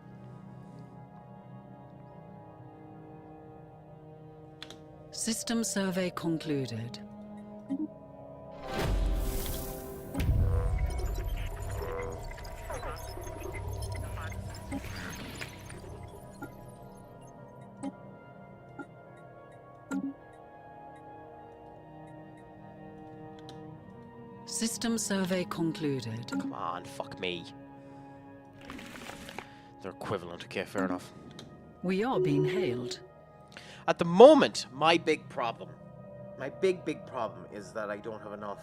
System survey concluded. System survey concluded. Come on, fuck me. They're equivalent. Okay, fair enough. We are being hailed. At the moment, my big problem is that I don't have enough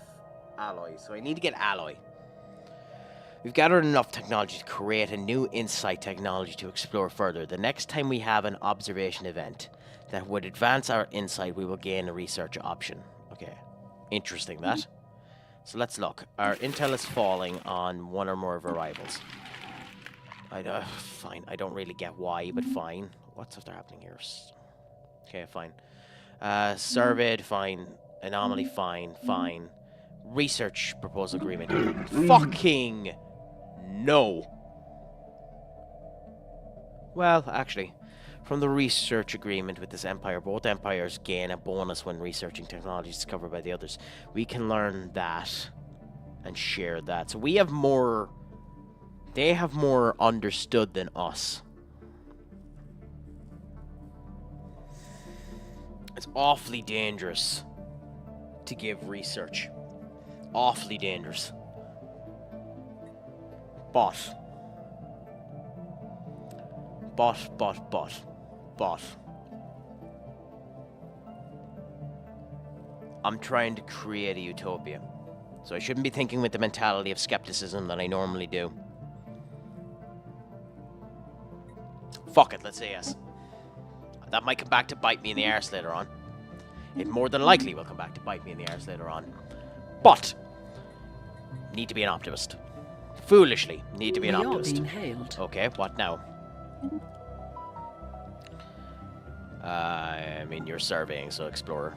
alloy, so I need to get alloy. We've gathered enough technology to create a new insight technology to explore further. The next time we have an observation event that would advance our insight, we will gain a research option. Okay, interesting that. So let's look. Our intel is falling on one or more of our rivals. Fine, I don't really get why, but fine. What's after happening here? Okay, fine. Surveyed, fine. Anomaly, fine. Fine. Research proposal agreement. Fucking no. Well, actually, from the research agreement with this empire, both empires gain a bonus when researching technologies discovered by the others. We can learn that and share that. So we have more... They have more understood than us. It's awfully dangerous to give research. Awfully dangerous. But. I'm trying to create a utopia. So I shouldn't be thinking with the mentality of skepticism that I normally do. Fuck it, let's say yes. That might come back to bite me in the arse later on. It more than likely will come back to bite me in the arse later on. But, need to be an optimist. Foolishly, need to be an optimist. We are being hailed. Okay, what now? I mean, you're surveying, so explorer.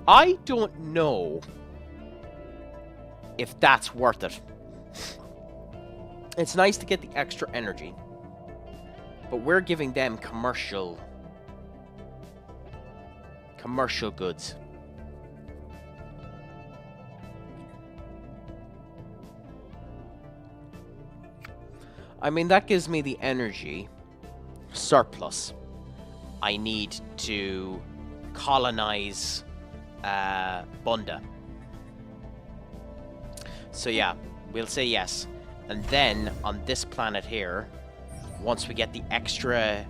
I don't know if that's worth it. It's nice to get the extra energy, but we're giving them commercial goods. I mean, that gives me the energy surplus I need to colonize Bunda. So yeah, we'll say yes. And then on this planet here, once we get the extra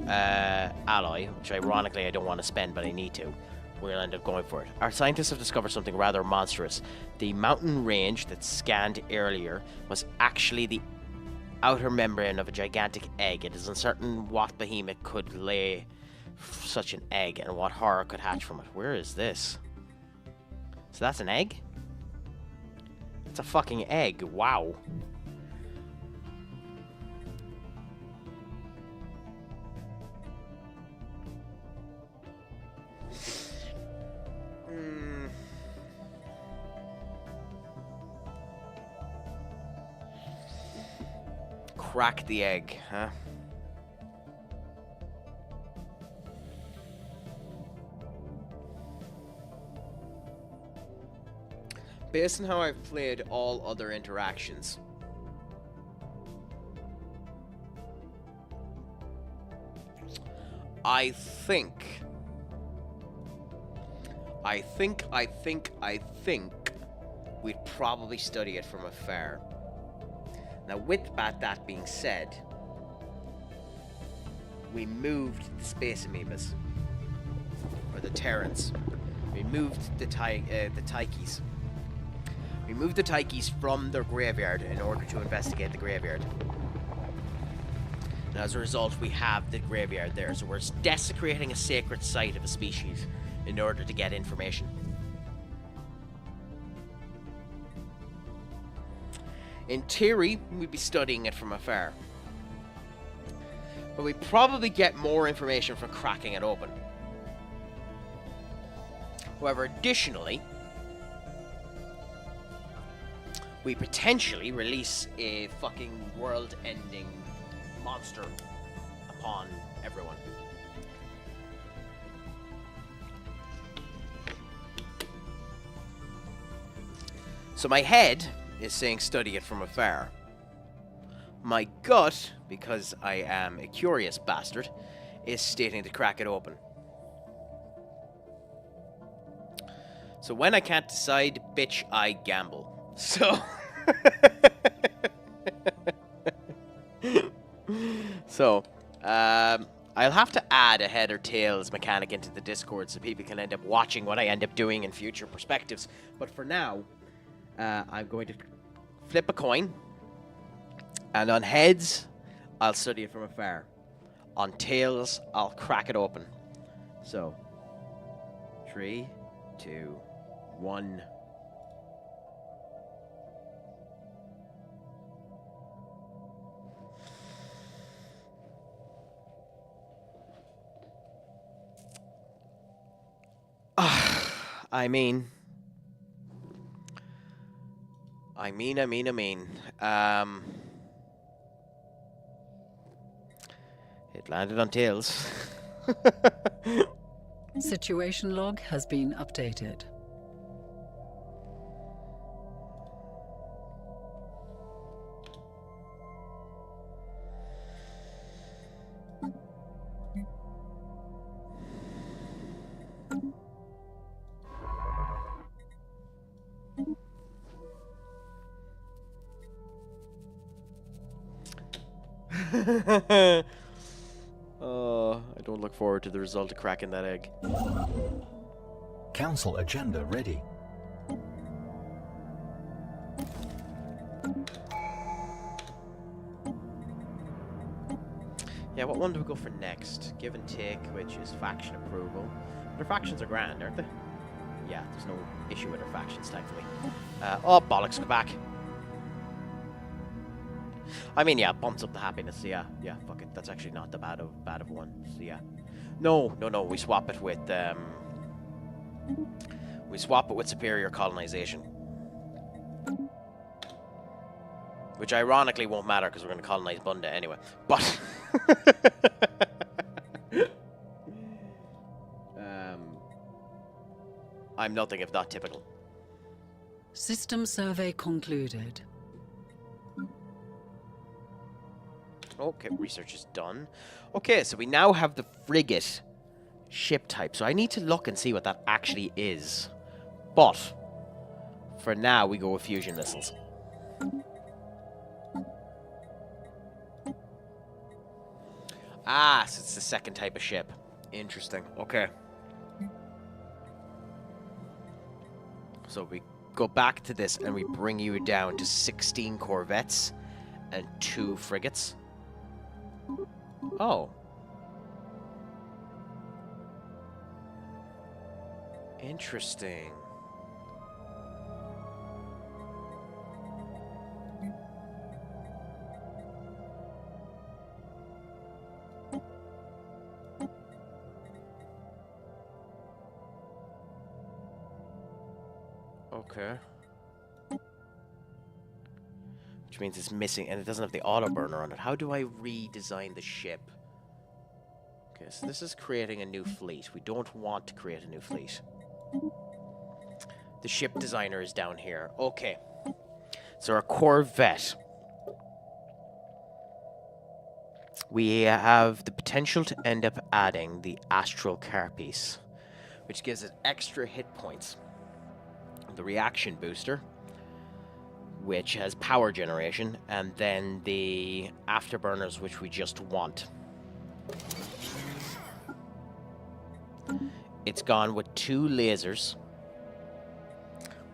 alloy, which ironically I don't want to spend, but I need to, we'll end up going for it. Our scientists have discovered something rather monstrous. The mountain range that scanned earlier was actually the outer membrane of a gigantic egg. It is uncertain what behemoth could lay such an egg and what horror could hatch from it. Where is this? So that's an egg? It's a fucking egg. Wow. Crack the egg, huh? Based on how I've played all other interactions, I think we'd probably study it from afar. Now, with that being said, we moved the space amoebas, or the Terrans. We moved the Taikis. We moved the Taikis from their graveyard in order to investigate the graveyard. And as a result, we have the graveyard there. So we're desecrating a sacred site of a species in order to get information. In theory, we'd be studying it from afar. But we probably get more information from cracking it open. However, additionally, we potentially release a fucking world-ending monster upon everyone. So my head is saying study it from afar. My gut, because I am a curious bastard, is stating to crack it open. So when I can't decide, bitch, I gamble. So... I'll have to add a head or tails mechanic into the Discord so people can end up watching what I end up doing in future perspectives. But for now, I'm going to flip a coin, and on heads, I'll study it from afar. On tails, I'll crack it open. So, 3, 2, 1. I mean. It landed on tails. Situation log has been updated. I don't look forward to the result of cracking that egg. Council agenda ready. Yeah, what one do we go for next? Give and take, which is faction approval. Their factions are grand, aren't they? Yeah, there's no issue with their factions, thankfully. Oh, bollocks, go back. I mean, yeah, bumps up the happiness. Yeah, fuck it. That's actually not the bad of one. So, yeah. No. We swap it with superior colonization, which ironically won't matter because we're going to colonize Bunda anyway. But I'm nothing if not typical. System survey concluded. Okay, research is done. Okay, so we now have the frigate ship type. So I need to look and see what that actually is. But for now, we go with fusion missiles. Ah, so it's the second type of ship. Interesting. Okay. So we go back to this and we bring you down to 16 corvettes and 2 frigates. Oh. Interesting. Okay. Which means it's missing, and it doesn't have the auto burner on it. How do I redesign the ship? Okay, so this is creating a new fleet. We don't want to create a new fleet. The ship designer is down here. Okay. So our Corvette. We have the potential to end up adding the Astral Carapace, which gives it extra hit points. The reaction booster, which has power generation, and then the afterburners, which we just want. It's gone with 2 lasers,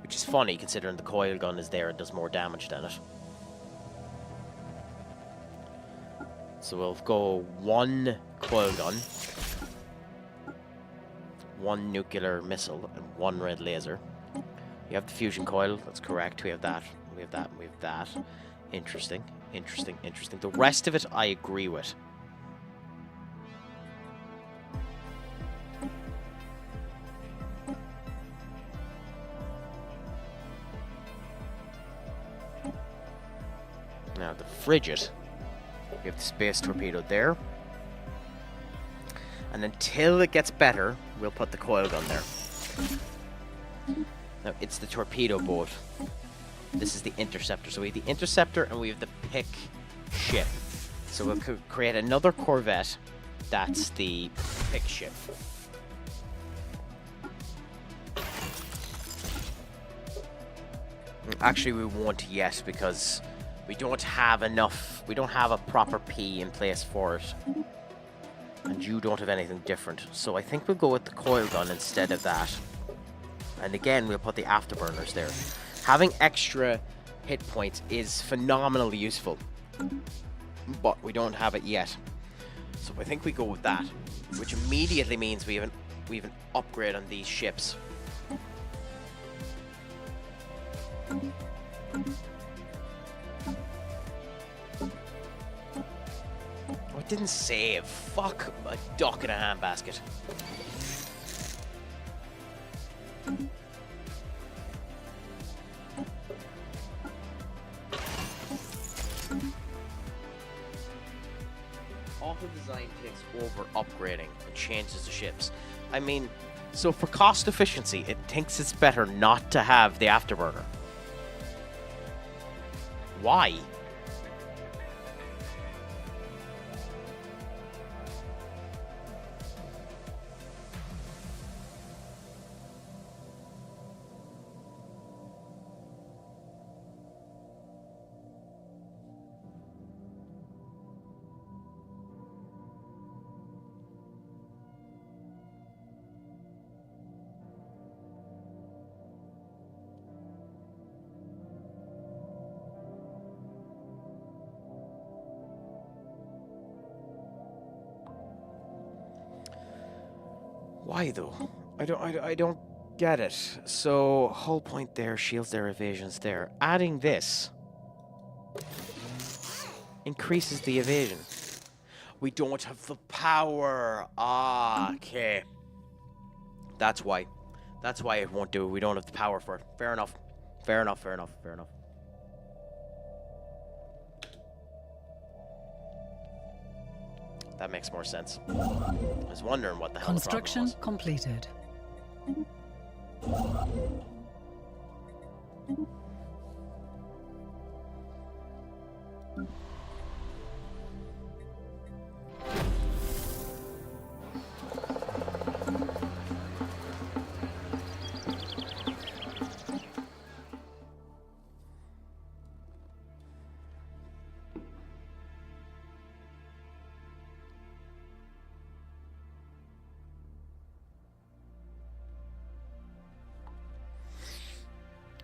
which is funny considering the coil gun is there and does more damage than it. So we'll go 1 coil gun, 1 nuclear missile, and 1 red laser. We have the fusion coil, that's correct. We have that, we have that, we have that. Interesting, interesting, interesting. The rest of it I agree with. Now the frigate, we have the space torpedo there. And until it gets better, we'll put the coil gun there. Now, it's the torpedo boat. This is the interceptor. So we have the interceptor and we have the pick ship. So we'll create another corvette. That's the pick ship. Actually, we won't yet because we don't have enough. We don't have a proper P in place for it. And you don't have anything different. So I think we'll go with the coil gun instead of that. And again, we'll put the afterburners there. Having extra hit points is phenomenally useful. But we don't have it yet. So I think we go with that. Which immediately means we have an upgrade on these ships. Oh, it didn't save. Fuck a duck in a handbasket. Auto-design takes over upgrading and changes the ships. I mean, so for cost efficiency, it thinks it's better not to have the afterburner. Why? Why though? I don't get it. So hull point there, shields there, evasions there. Adding this increases the evasion. We don't have the power. Ah, okay. That's why. That's why it won't do it. We don't have the power for it. Fair enough. Fair enough. Fair enough. Fair enough. That makes more sense. I was wondering what the hell the problem Construction was. completed.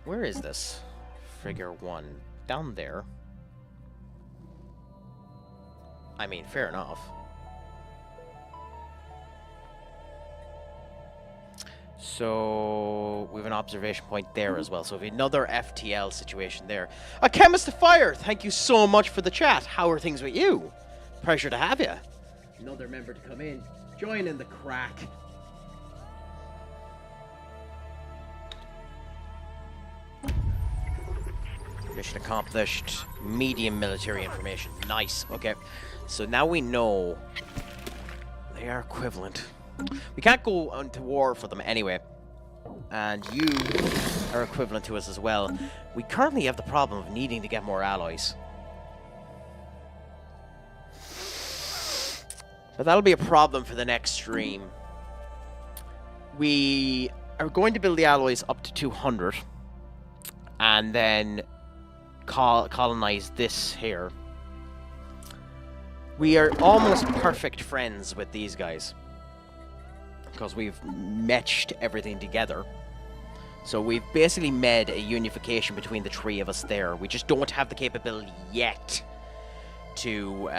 Where is this? Figure 1. Down there. I mean, fair enough. So, we have an observation point there as well. So, we have another FTL situation there. A chemist of fire! Thank you so much for the chat. How are things with you? Pleasure to have you. Another member to come in. Join in the crack. Mission accomplished. Medium military information. Nice. Okay. So now we know they are equivalent. We can't go into war for them anyway. And you are equivalent to us as well. We currently have the problem of needing to get more alloys. But that'll be a problem for the next stream. We are going to build the alloys up to 200. And then colonize this here. We are almost perfect friends with these guys. Because we've meshed everything together. So we've basically made a unification between the three of us there. We just don't have the capability yet to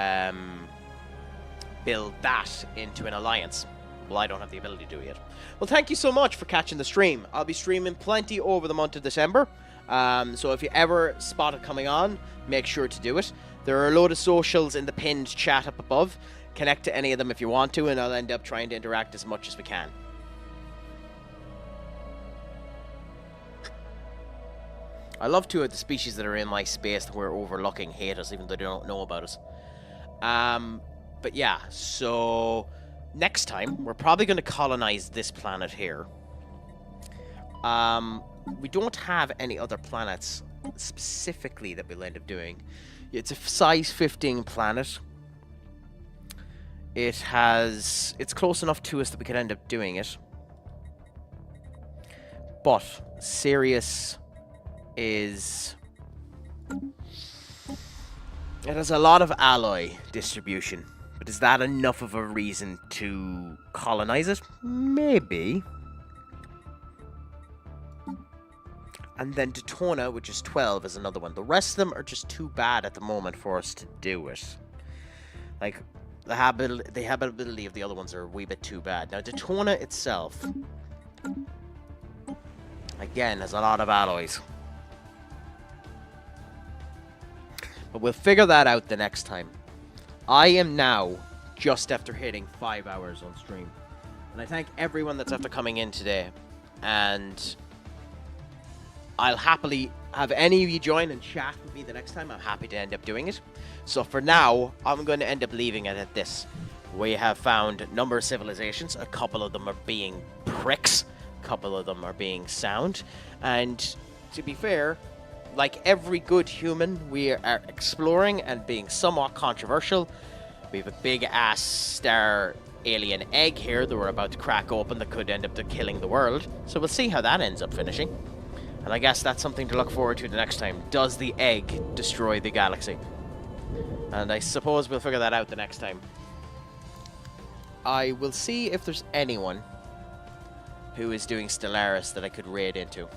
build that into an alliance. Well, I don't have the ability to do it yet. Well, thank you so much for catching the stream. I'll be streaming plenty over the month of December. So if you ever spot it coming on, make sure to do it. There are a load of socials in the pinned chat up above. Connect to any of them if you want to, and I'll end up trying to interact as much as we can. I love two of the species that are in my space that we're overlooking hate us, even though they don't know about us. But yeah, so next time, we're probably going to colonize this planet here. We don't have any other planets specifically that we'll end up doing. It's a size 15 planet. It's close enough to us that we could end up doing it. But Sirius it has a lot of alloy distribution. But is that enough of a reason to colonize it? Maybe. And then Daytona, which is 12, is another one. The rest of them are just too bad at the moment for us to do it. Like, the habitability of the other ones are a wee bit too bad. Now, Daytona itself, again, has a lot of alloys. But we'll figure that out the next time. I am now just after hitting 5 hours on stream. And I thank everyone that's after coming in today. And I'll happily have any of you join and chat with me the next time. I'm happy to end up doing it. So for now, I'm going to end up leaving it at this. We have found a number of civilizations. A couple of them are being pricks. A couple of them are being sound. And to be fair, like every good human, we are exploring and being somewhat controversial. We have a big-ass star alien egg here that we're about to crack open that could end up killing the world. So we'll see how that ends up finishing. And I guess that's something to look forward to the next time. Does the egg destroy the galaxy? And I suppose we'll figure that out the next time. I will see if there's anyone who is doing Stellaris that I could raid into.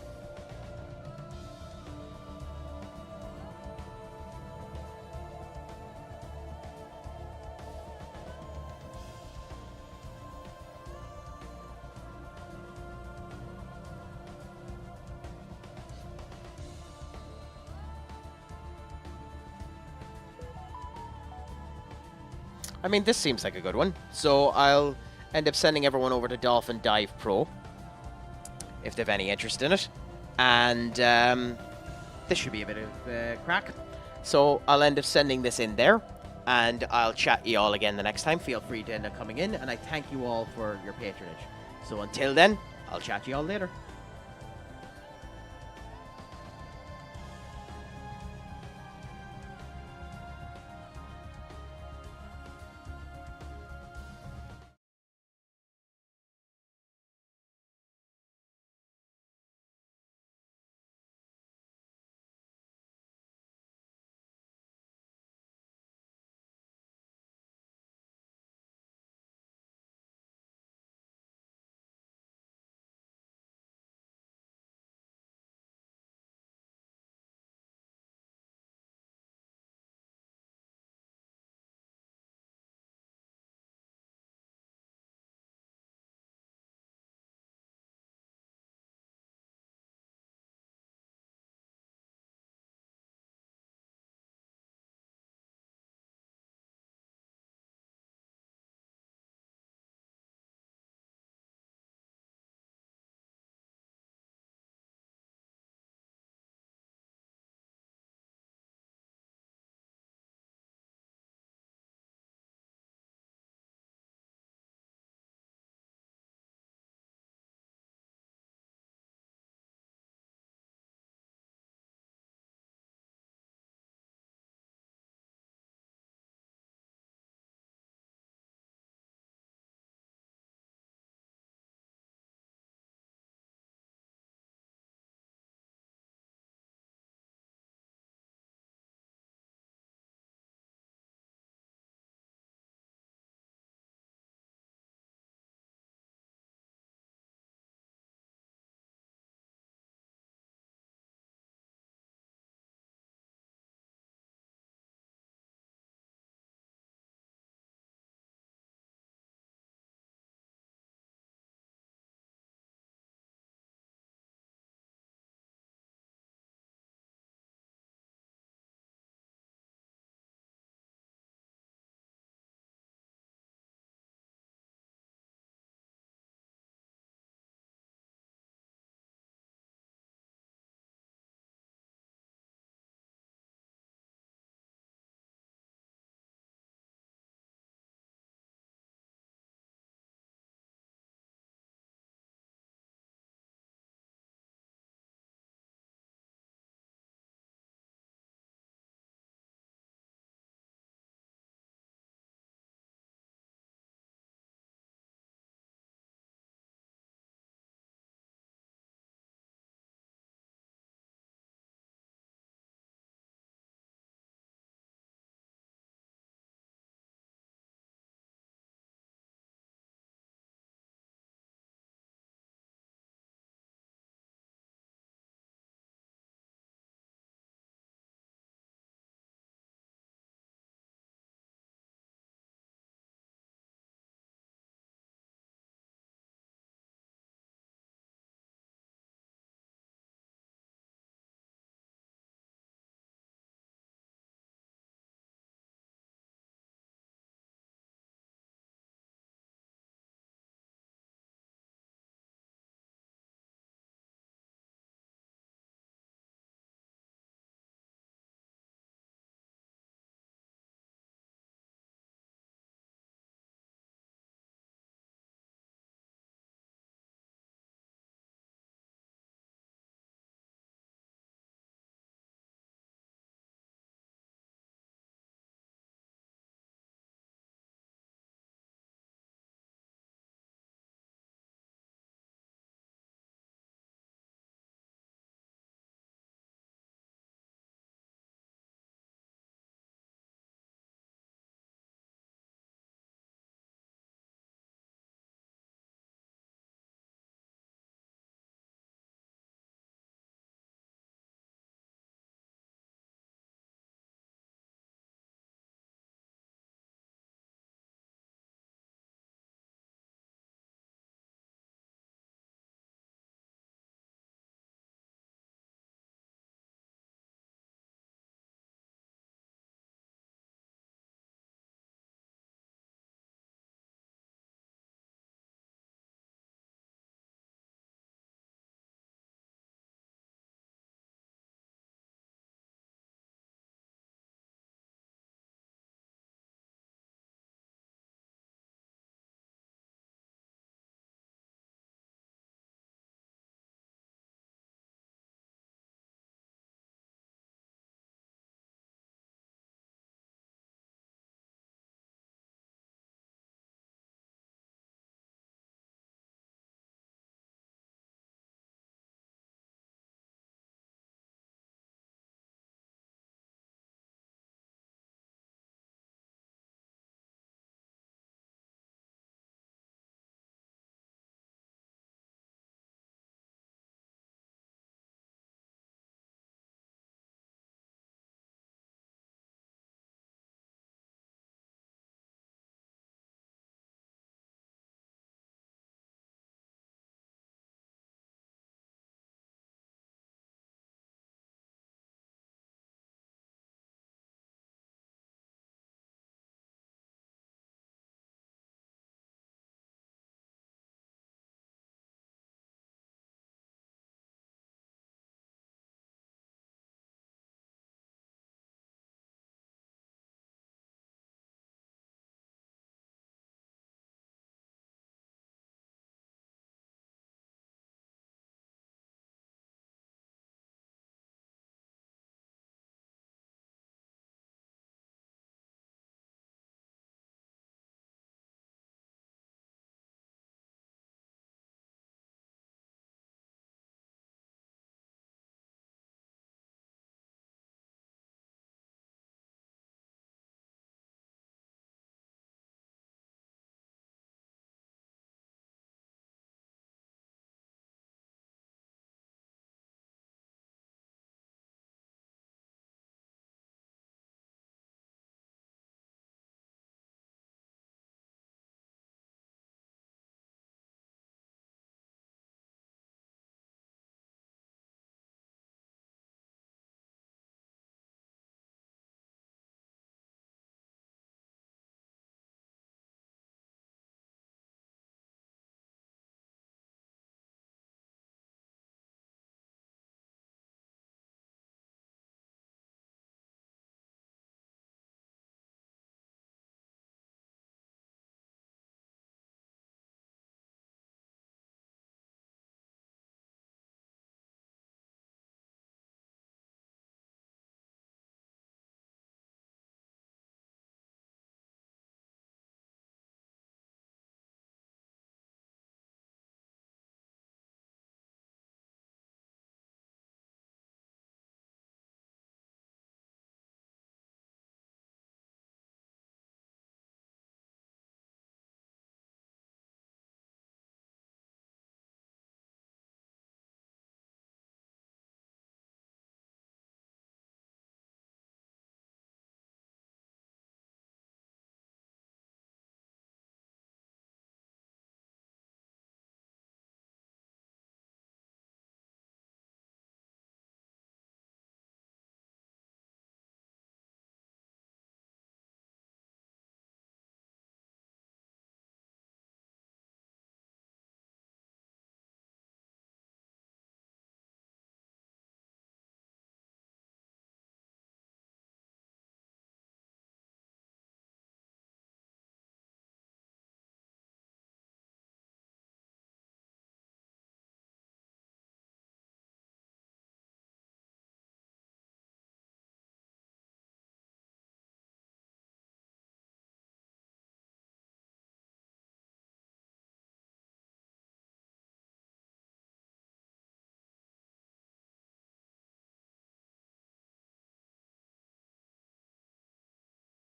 I mean, this seems like a good one. So I'll end up sending everyone over to Dolphin Dive Pro, if they have any interest in it. And this should be a bit of crack. So I'll end up sending this in there, and I'll chat you all again the next time. Feel free to end up coming in, and I thank you all for your patronage. So until then, I'll chat you all later.